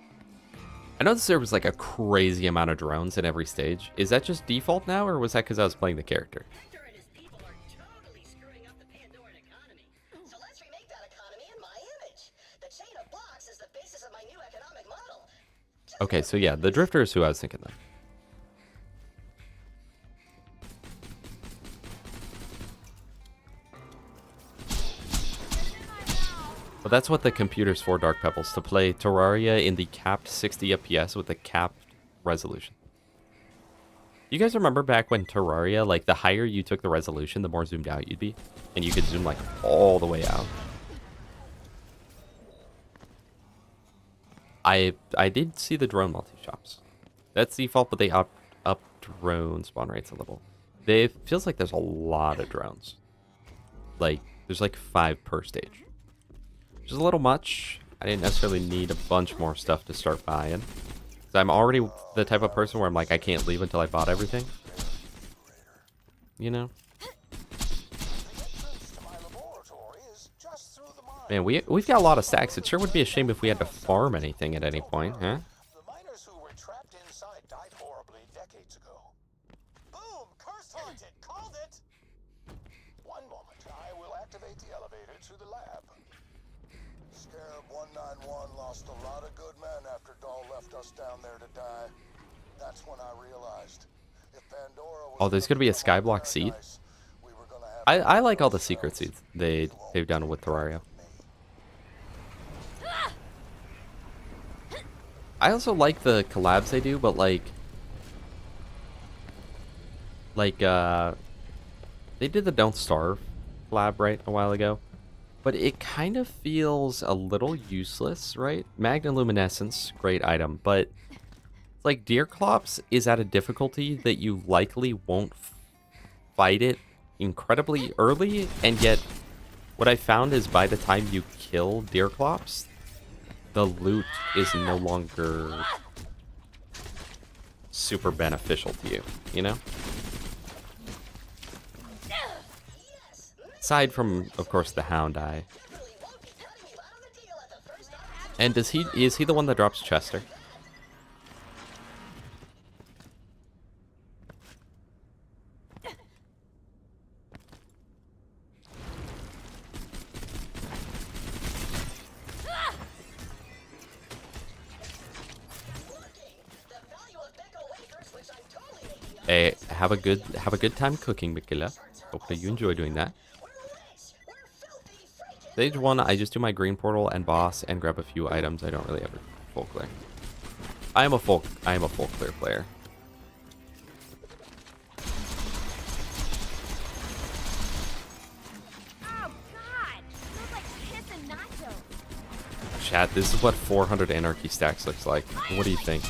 I noticed there was like a crazy amount of drones in every stage. Is that just default now, or was that because I was playing the character? Hector and his people are totally screwing up the Pandoran economy. So let's remake that economy in my image. The chain of blocks is the basis of my new economic model. Okay, so yeah, the Drifter is who I was thinking then. But that's what the computer's for, Dark Pebbles, to play Terraria in the capped 60 FPS with the capped resolution. You guys remember back when Terraria, like, the higher you took the resolution, the more zoomed out you'd be? And you could zoom, like, all the way out. I did see the drone multi-shops. That's default, but they up drone spawn rates a little. It feels like there's a lot of drones. Like, there's like 5 per stage. Which is a little much. I didn't necessarily need a bunch more stuff to start buying. Because I'm already the type of person where I'm like, I can't leave until I bought everything. You know? Man, we've got a lot of stacks. It sure would be a shame if we had to farm anything at any point, huh? The miners who were trapped inside died horribly decades ago. Boom! Curse haunted! Called it! One moment, I will activate the elevator to the lab. Scarab 191 lost a lot of good men after Dahl left us down there to die. That's when I realized if Pandora was Oh, there's gonna be a skyblock seed. we were gonna have I like all the secret seeds they've done with Terraria. I also like the collabs they do, but like they did the Don't Starve collab, right, a while ago. But it kind of feels a little useless, right? Magnoluminescence, great item, but like Deerclops is at a difficulty that you likely won't fight it incredibly early, and yet what I found is by the time you kill Deerclops, the loot is no longer super beneficial to you, you know? Aside from, of course, the Hound Eye. And is he the one that drops Chester? Hey, have a good time cooking, Mikila. Hopefully you enjoy doing that. Stage 1, I just do my green portal and boss and grab a few items. I don't really ever full clear. I am a full clear player. Oh God! Smells like piss and nachos. Chat, this is what 400 Anarchy stacks looks like. What do you think?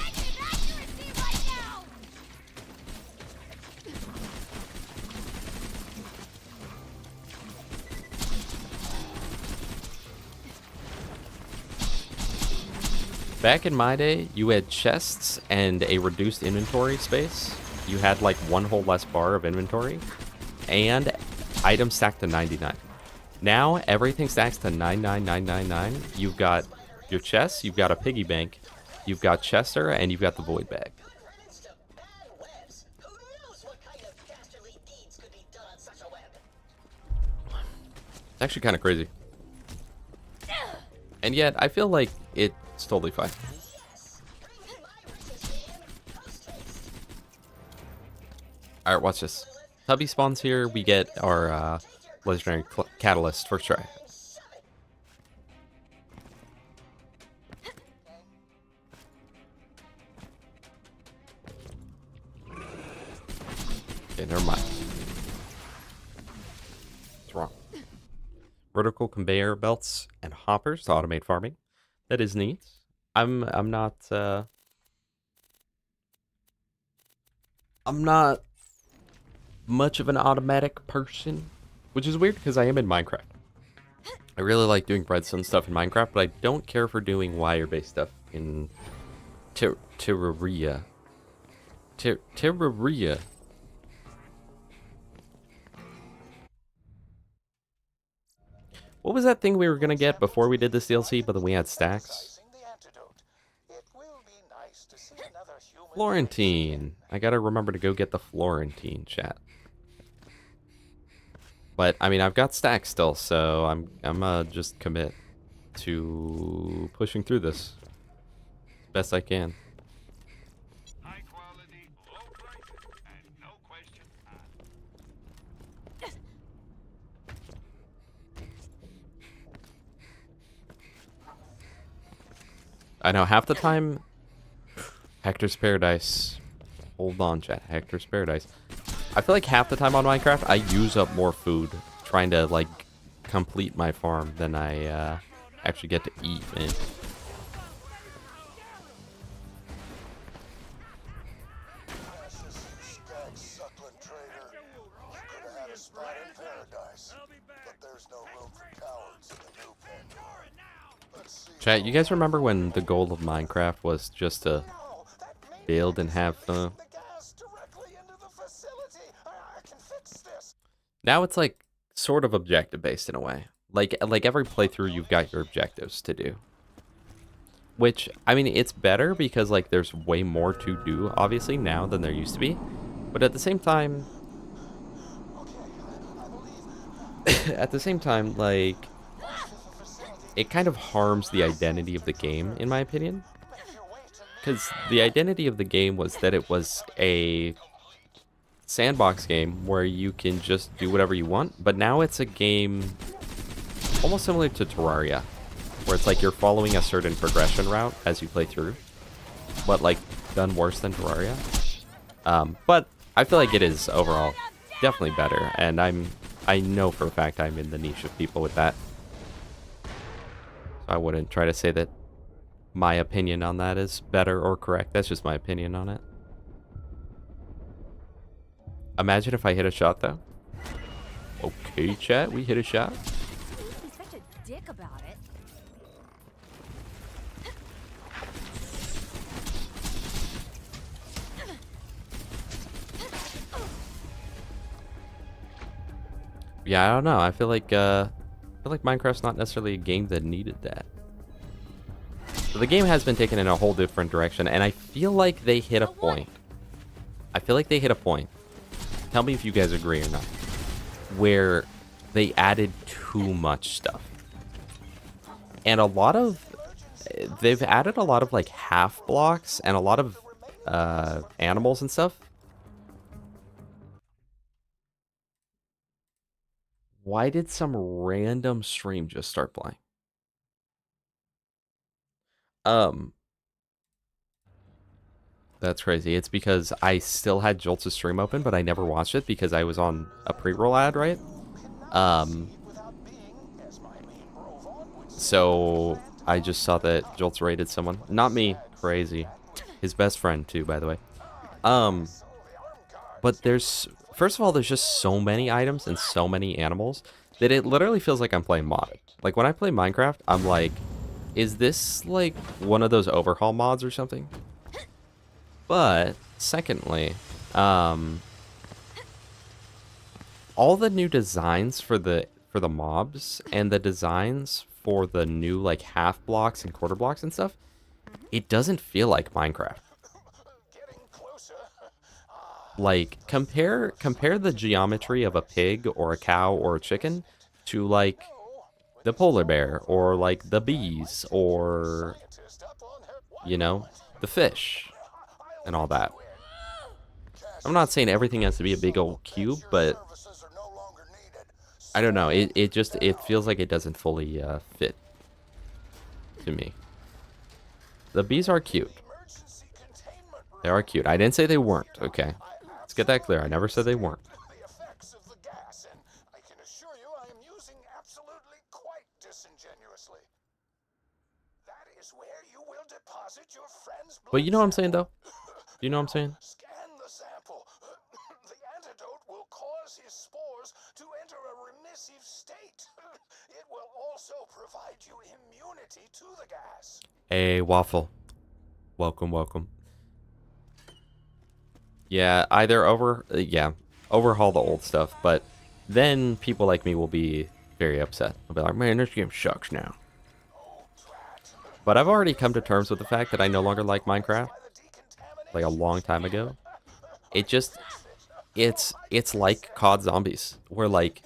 Back in my day, you had chests and a reduced inventory space. You had like one whole less bar of inventory, and items stacked to 99. Now everything stacks to 99999. You've got your chests, you've got a piggy bank, you've got Chester, and you've got the void bag. It's actually kind of crazy. And yet, I feel like it's totally fine. Alright, watch this. Tubby spawns here, we get our legendary catalyst first try. Okay, never mind. What's wrong? Vertical conveyor belts and hoppers to automate farming. That is neat. I'm not much of an automatic person, which is weird because I am in Minecraft. I really like doing redstone stuff in Minecraft, but I don't care for doing wire-based stuff in Terraria. Terraria. What was that thing we were gonna get before we did this DLC, but then we had stacks? It will be nice to Florentine. I gotta remember to go get the Florentine, chat. But I mean, I've got stacks still, so I'm just commit to pushing through this best I can. High quality, low prices, and no question asked. I know half the time. Hector's Paradise. Hold on, chat. Hector's Paradise. I feel like half the time on Minecraft, I use up more food trying to, like, complete my farm than I actually get to eat, man. Chat, you guys remember when the goal of Minecraft was just to build and have fun? Now it's like sort of objective based in a way. Like every playthrough you've got your objectives to do. Which, I mean, it's better because like there's way more to do obviously now than there used to be. But at the same time like it kind of harms the identity of the game, in my opinion. Because the identity of the game was that it was a sandbox game where you can just do whatever you want. But now it's a game almost similar to Terraria, where it's like you're following a certain progression route as you play through. But like done worse than Terraria. But I feel like it is overall definitely better. And I know for a fact I'm in the niche of people with that. I wouldn't try to say that my opinion on that is better or correct. That's just my opinion on it. Imagine if I hit a shot, though. Okay, chat, we hit a shot. He's such a dick about it. Yeah, I don't know. I feel like Minecraft's not necessarily a game that needed that. So the game has been taken in a whole different direction, and I feel like they hit a point. Tell me if you guys agree or not. Where they added too much stuff. And they've added a lot of like half blocks and a lot of animals and stuff. Why did some random stream just start playing? That's crazy. It's because I still had Jolt's stream open, but I never watched it because I was on a pre-roll ad, right? So I just saw that Jolt's raided someone. Not me. Crazy. His best friend, too, by the way. But first of all, there's just so many items and so many animals that it literally feels like I'm playing modded. Like, when I play Minecraft, I'm like, is this, like, one of those overhaul mods or something? But, secondly, all the new designs for the mobs and the designs for the new, like, half blocks and quarter blocks and stuff, it doesn't feel like Minecraft. Like, compare the geometry of a pig or a cow or a chicken to, like, the polar bear or, like, the bees or, you know, the fish and all that. I'm not saying everything has to be a big old cube, but I don't know. It feels like it doesn't fully fit to me. The bees are cute. They are cute. I didn't say they weren't, okay? Let's get that clear. I never said they weren't. But you know what I'm saying, though? You know what I'm saying? Scan the sample. The antidote will cause his spores to enter a remissive state. It will also provide you immunity to the gas. Hey, Waffle. Welcome, welcome. Yeah, either overhaul the old stuff, but then people like me will be very upset. I'll be like, man, this game sucks now. But I've already come to terms with the fact that I no longer like Minecraft. like a long time ago. It just, it's like COD Zombies, where like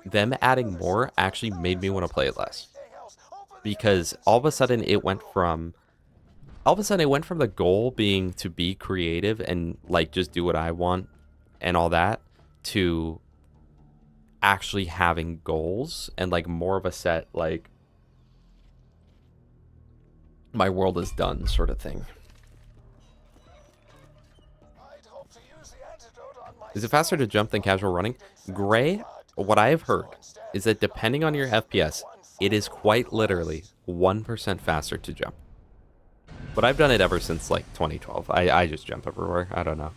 them adding more actually made me want to play it less, because all of a sudden it went from the goal being to be creative and like just do what I want and all that, to actually having goals and like more of a set, like my world is done sort of thing. Is it faster to jump than casual running? Gray, what I have heard is that depending on your FPS, it is quite literally 1% faster to jump. But I've done it ever since like 2012. I just jump everywhere. I don't know.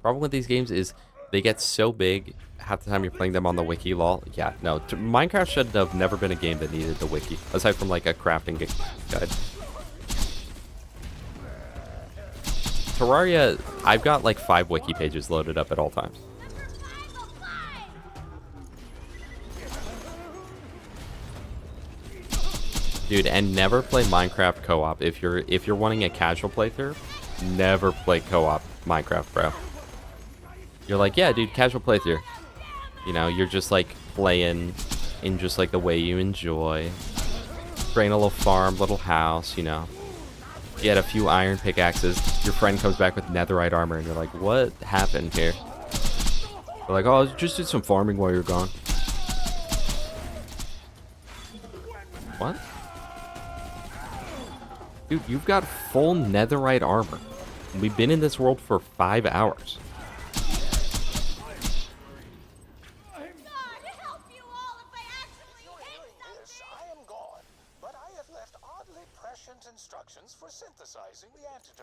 Problem with these games is they get so big half the time you're playing them on the wiki, lol. Yeah, no, Minecraft should have never been a game that needed the wiki, aside from like a crafting guide. Terraria, I've got like 5 wiki pages loaded up at all times. Dude, and never play Minecraft co-op. If you're wanting a casual playthrough, never play co-op Minecraft, bro. You're like, yeah, dude, casual playthrough. You know, you're just like playing in just like the way you enjoy. Creating a little farm, little house, you know. You get a few iron pickaxes. Your friend comes back with netherite armor, and you're like, what happened here? They're like, oh, I just did some farming while you're gone. What? Dude, you've got full netherite armor. We've been in this world for 5 hours.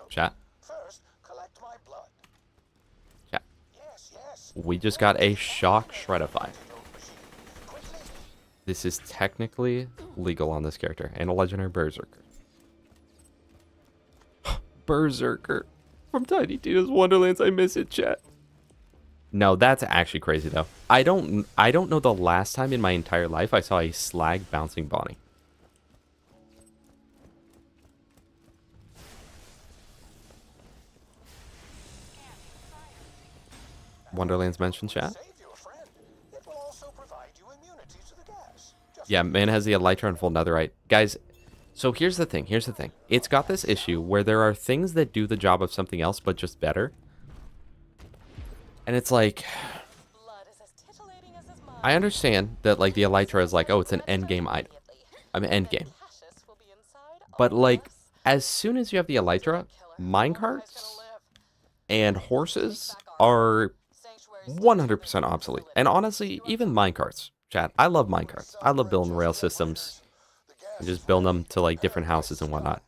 Chat. First, collect my blood. Chat. Yes. We just got a shock shredify. This is technically legal on this character, and a legendary berserker. Berserker from Tiny Tina's Wonderlands. I miss it, chat. No, that's actually crazy though. I don't know the last time in my entire life I saw a slag bouncing Bonnie. Wonderlands mentioned, chat. Yeah, man has the elytra and full netherite. Guys, so here's the thing. It's got this issue where there are things that do the job of something else, but just better. And it's like, I understand that like the elytra is like, oh, it's an end game item. I mean, end game. But like, as soon as you have the elytra, minecarts and horses are 100% obsolete. And honestly, even minecarts, chat. I love minecarts. I love building rail systems and just building them to like different houses and whatnot.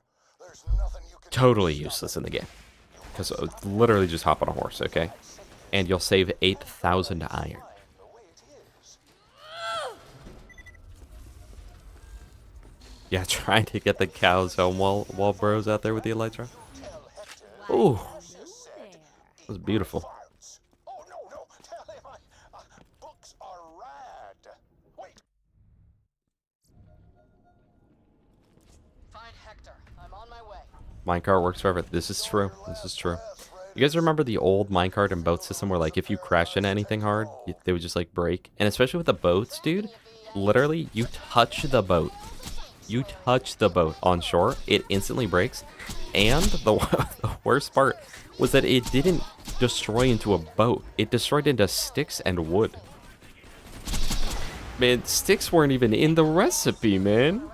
Totally useless in the game. Because literally just hop on a horse, okay? And you'll save 8,000 iron. Yeah, trying to get the cows home while bro's out there with the elytra. Ooh. That was beautiful. Minecart works forever. This is true. This is true. You guys remember the old minecart and boat system where, like, if you crashed into anything hard, they would just, like, break? And especially with the boats, dude, literally, you touch the boat. You touch the boat on shore, it instantly breaks. And the worst part was that it didn't destroy into a boat. It destroyed into sticks and wood. Man, sticks weren't even in the recipe, man.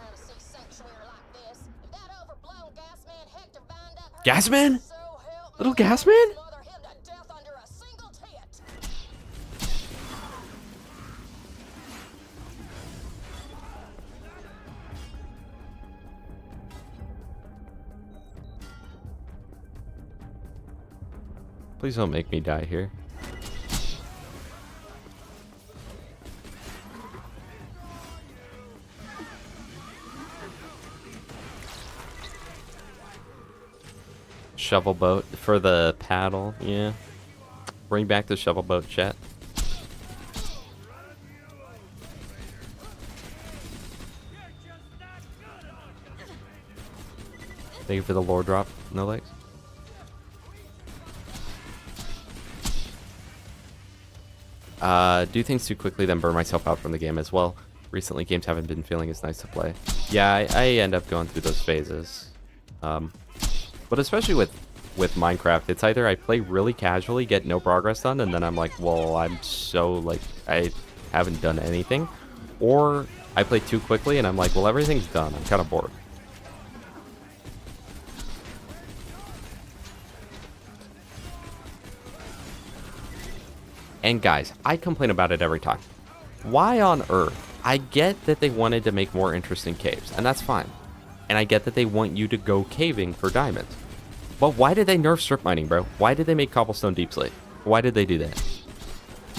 Gasman? Little Gasman? Please don't make me die here. Shovel boat for the paddle, yeah. Bring back the shovel boat, chat. Thank you for the lore drop. No legs. Do things too quickly, then burn myself out from the game as well. Recently, games haven't been feeling as nice to play. Yeah, I end up going through those phases. But especially with Minecraft, it's either I play really casually, get no progress done, and then I'm like, well, I'm so, like, I haven't done anything. Or I play too quickly, and I'm like, well, everything's done. I'm kind of bored. And guys, I complain about it every time. Why on earth? I get that they wanted to make more interesting caves, and that's fine. And I get that they want you to go caving for diamonds. But why did they nerf strip mining, bro? Why did they make cobblestone deep slate? Why did they do that?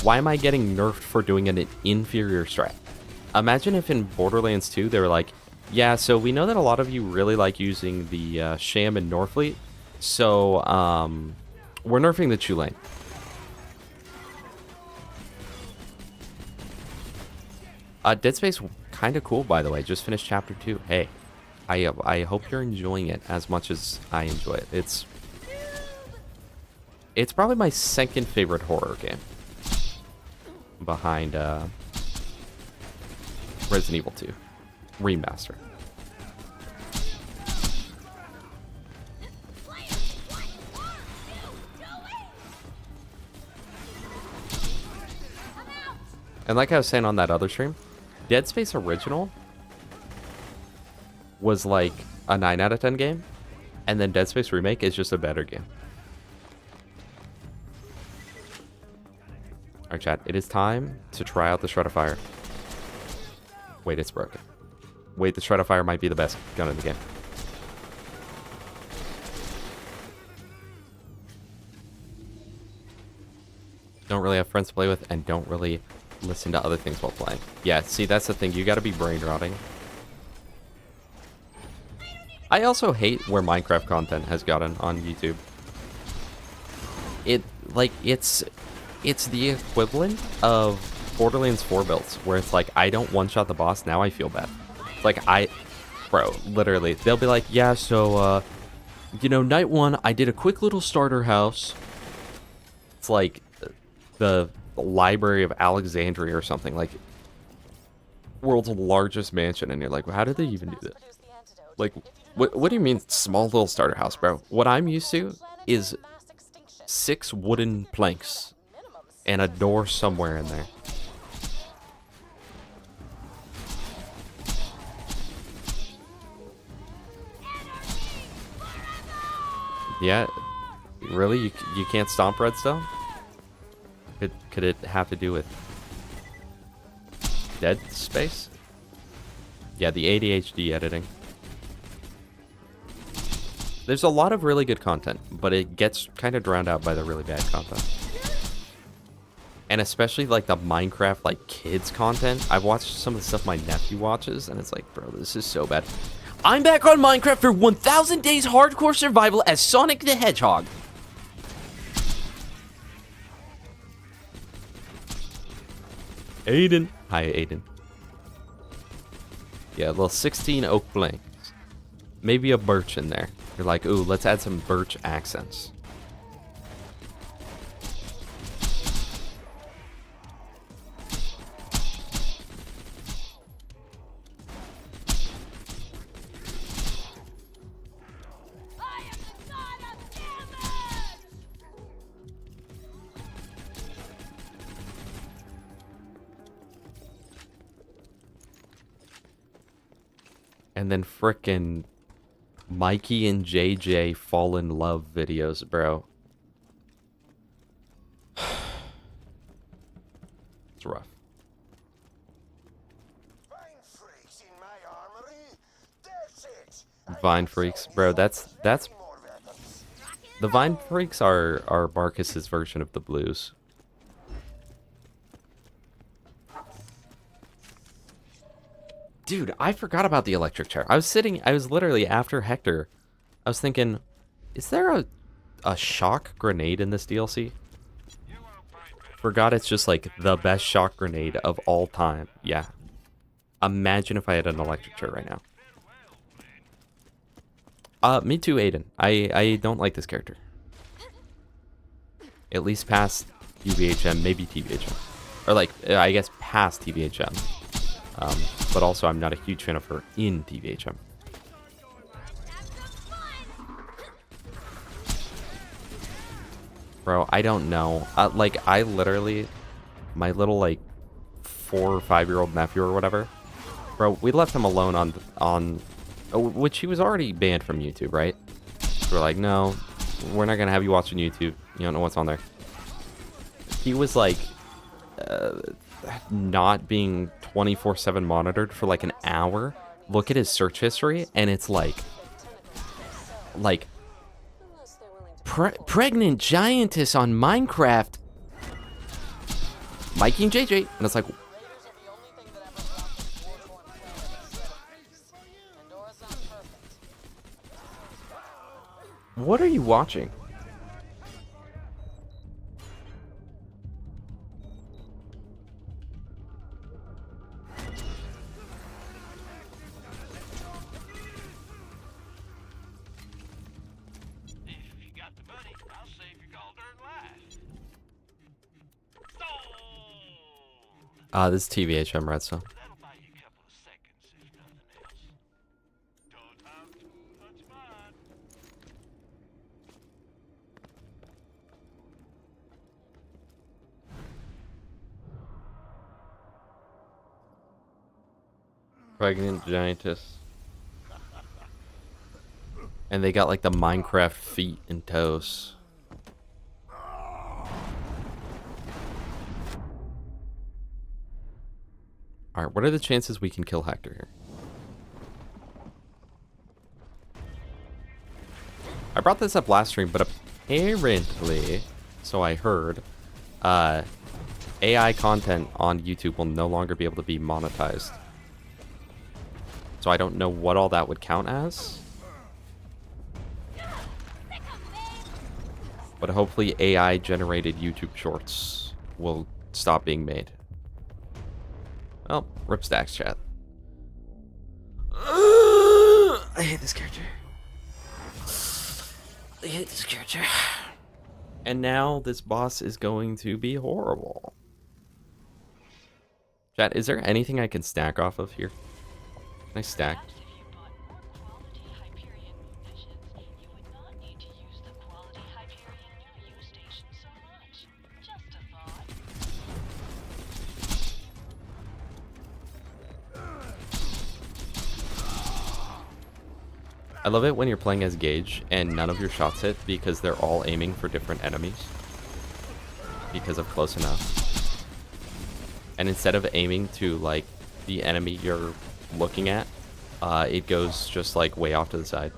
Why am I getting nerfed for doing an inferior strat? Imagine if in Borderlands 2 they were like, yeah, so we know that a lot of you really like using the Sham and Norfleet, so we're nerfing the Chu lane. Dead Space, kind of cool, by the way. Just finished chapter 2. Hey, I hope you're enjoying it as much as I enjoy it. It's probably my second favorite horror game, behind Resident Evil 2 Remaster. And like I was saying on that other stream, Dead Space Original was like a 9 out of 10 game, and then Dead Space Remake is just a better game. Alright, chat, it is time to try out the Shred of Fire. Wait, it's broken. Wait, the Shred of Fire might be the best gun in the game. Don't really have friends to play with, and don't really listen to other things while playing. Yeah, see, that's the thing. You gotta be brain rotting. I also hate where Minecraft content has gotten on YouTube. It's the equivalent of Borderlands 4 builds, where it's like, I don't one-shot the boss, now I feel bad. It's like, bro, literally, they'll be like, yeah, so, you know, night 1, I did a quick little starter house. It's like the Library of Alexandria or something, like world's largest mansion, and you're like, well, how did they even do this? Like, what do you mean small little starter house, bro? What I'm used to is 6 wooden planks and a door somewhere in there. Yeah, really? You can't stomp redstone? Could it have to do with Dead Space? Yeah, the ADHD editing. There's a lot of really good content, but it gets kind of drowned out by the really bad content. And especially like the Minecraft like kids content. I've watched some of the stuff my nephew watches, and it's like, bro, this is so bad. I'm back on Minecraft for 1000 days hardcore survival as Sonic the Hedgehog. Aiden. Hi, Aiden. Yeah, a little 16 oak planks. Maybe a birch in there. You're like, ooh, let's add some birch accents. And then frickin' Mikey and JJ fall in love videos, bro. It's rough. Vine freaks, bro. That's the Vine freaks are Marcus's version of the blues. Dude, I forgot about the electric chair. I was literally after Hector. I was thinking, is there a shock grenade in this DLC? Forgot it's just like the best shock grenade of all time. Yeah. Imagine if I had an electric chair right now. Me too, Aiden. I don't like this character. At least past UVHM, maybe TVHM. Or like, I guess past TVHM. But also I'm not a huge fan of her in TVHM. Bro, I don't know. Like, I literally, my little, like, 4 or 5-year-old nephew or whatever, bro, we left him alone on which he was already banned from YouTube, right? So we're like, no, we're not gonna have you watching YouTube. You don't know what's on there. He was like, not being 24/7 monitored for like an hour. Look at his search history, and it's like pregnant giantess on Minecraft. Mikey and JJ, and it's like, what are you watching? If you got the money, I'll save your gold-earned life. Sold! This is TVHM Redstone. That'll buy you a couple of seconds, if nothing else. Don't have too much fun. Pregnant giantess. And they got like the Minecraft feet and toes. Alright, what are the chances we can kill Hector here? I brought this up last stream, but apparently, so I heard, AI content on YouTube will no longer be able to be monetized. So I don't know what all that would count as. But hopefully AI generated YouTube shorts will stop being made. Well, rip stacks, chat. I hate this character. I hate this character. And now this boss is going to be horrible. Chat, is there anything I can stack off of here? Can I stack? I love it when you're playing as Gaige and none of your shots hit because they're all aiming for different enemies because of close enough. And instead of aiming to like the enemy you're looking at, it goes just like way off to the side.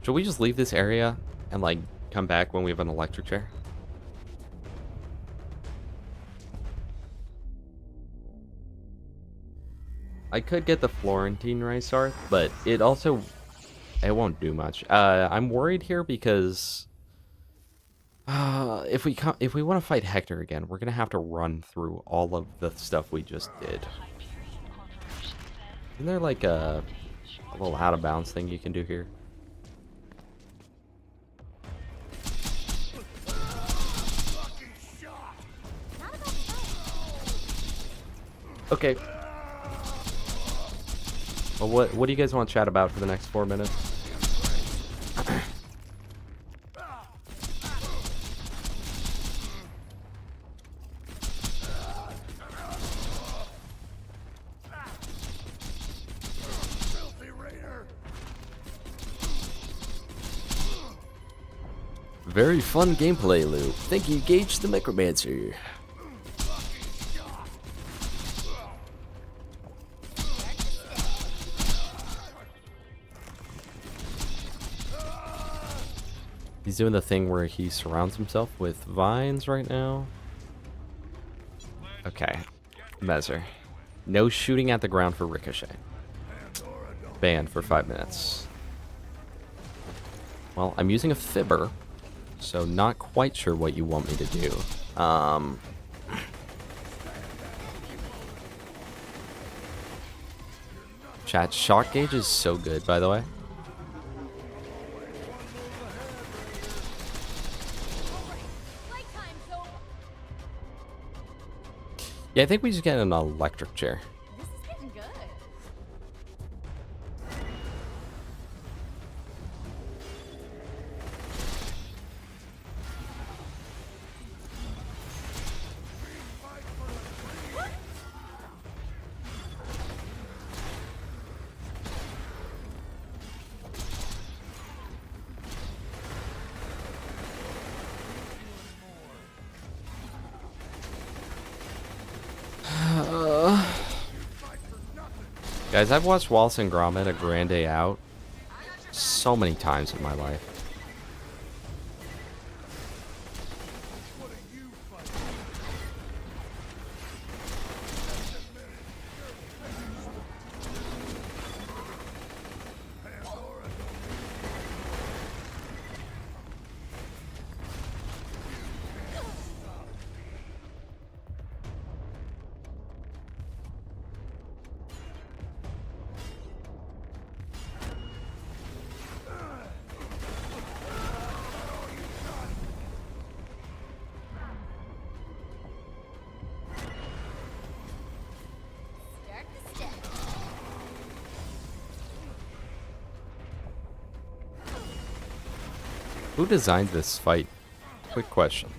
Should we just leave this area and like come back when we have an electric chair? I could get the Florentine rice art, but it won't do much. I'm worried here because if we want to fight Hector again, we're gonna have to run through all of the stuff we just did. Isn't there like a little out of bounds thing you can do here? Okay. Well, what do you guys want to chat about for the next 4 minutes? Very fun gameplay, Lou. Thank you, Gaige the Necromancer. He's doing the thing where he surrounds himself with vines right now. Okay. Measure. No shooting at the ground for Ricochet. Banned for 5 minutes. Well, I'm using a fibber, so not quite sure what you want me to do. Chat, shock gauge is so good, by the way. Yeah, I think we just get an electric chair. This is getting good. Guys, I've watched Wallace and Gromit: A Grand Day Out so many times in my life. Start the step. Who designed this fight? Quick question.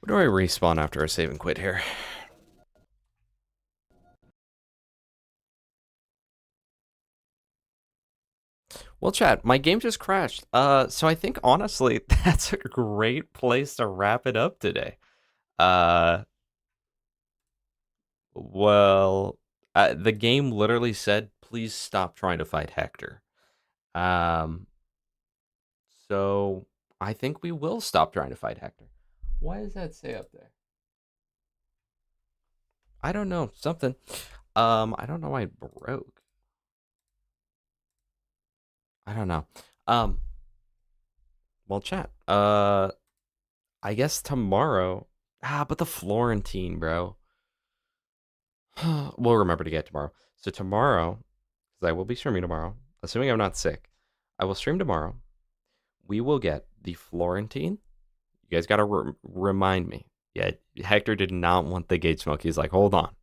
Where do I respawn after a save and quit here? Well, chat, my game just crashed. So I think honestly, that's a great place to wrap it up today. Well, the game literally said, "Please stop trying to fight Hector." Um, so I think we will stop trying to fight Hector. Why does that say up there? I don't know. Something. I don't know why it broke. I don't know. Well, chat. I guess tomorrow. But the Florentine, bro. We'll remember to get tomorrow. So tomorrow, because I will be streaming tomorrow, assuming I'm not sick, I will stream tomorrow. We will get the Florentine. You guys gotta remind me. Yeah, Hector did not want the gate smoke. He's like, hold on,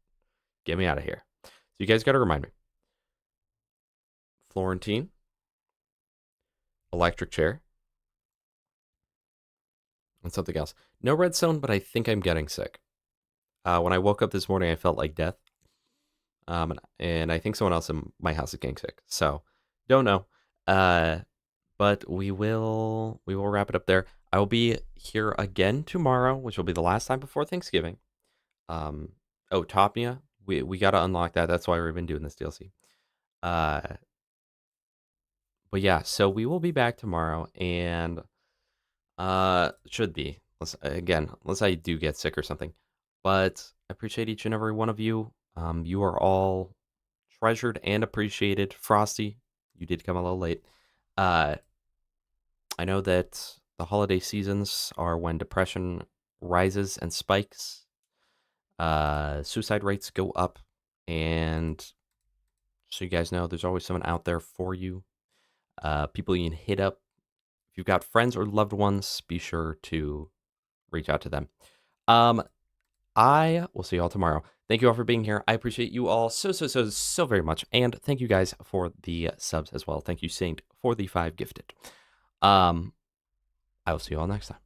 get me out of here. So you guys gotta remind me. Florentine, electric chair, and something else. No redstone, but I think I'm getting sick. When I woke up this morning, I felt like death. And I think someone else in my house is getting sick. So don't know. But we will wrap it up there. I will be here again tomorrow, which will be the last time before Thanksgiving. Topnia. We gotta unlock that. That's why we've been doing this DLC. But yeah, so we will be back tomorrow, and should be unless I do get sick or something. But I appreciate each and every one of you. You are all treasured and appreciated. Frosty, you did come a little late. I know that the holiday seasons are when depression rises and spikes. Suicide rates go up, and so you guys know there's always someone out there for you. People you can hit up. If you've got friends or loved ones, be sure to reach out to them. I will see you all tomorrow. Thank you all for being here. I appreciate you all so very much. And thank you guys for the subs as well. Thank you, Saint, for the 5 gifted. I will see you all next time.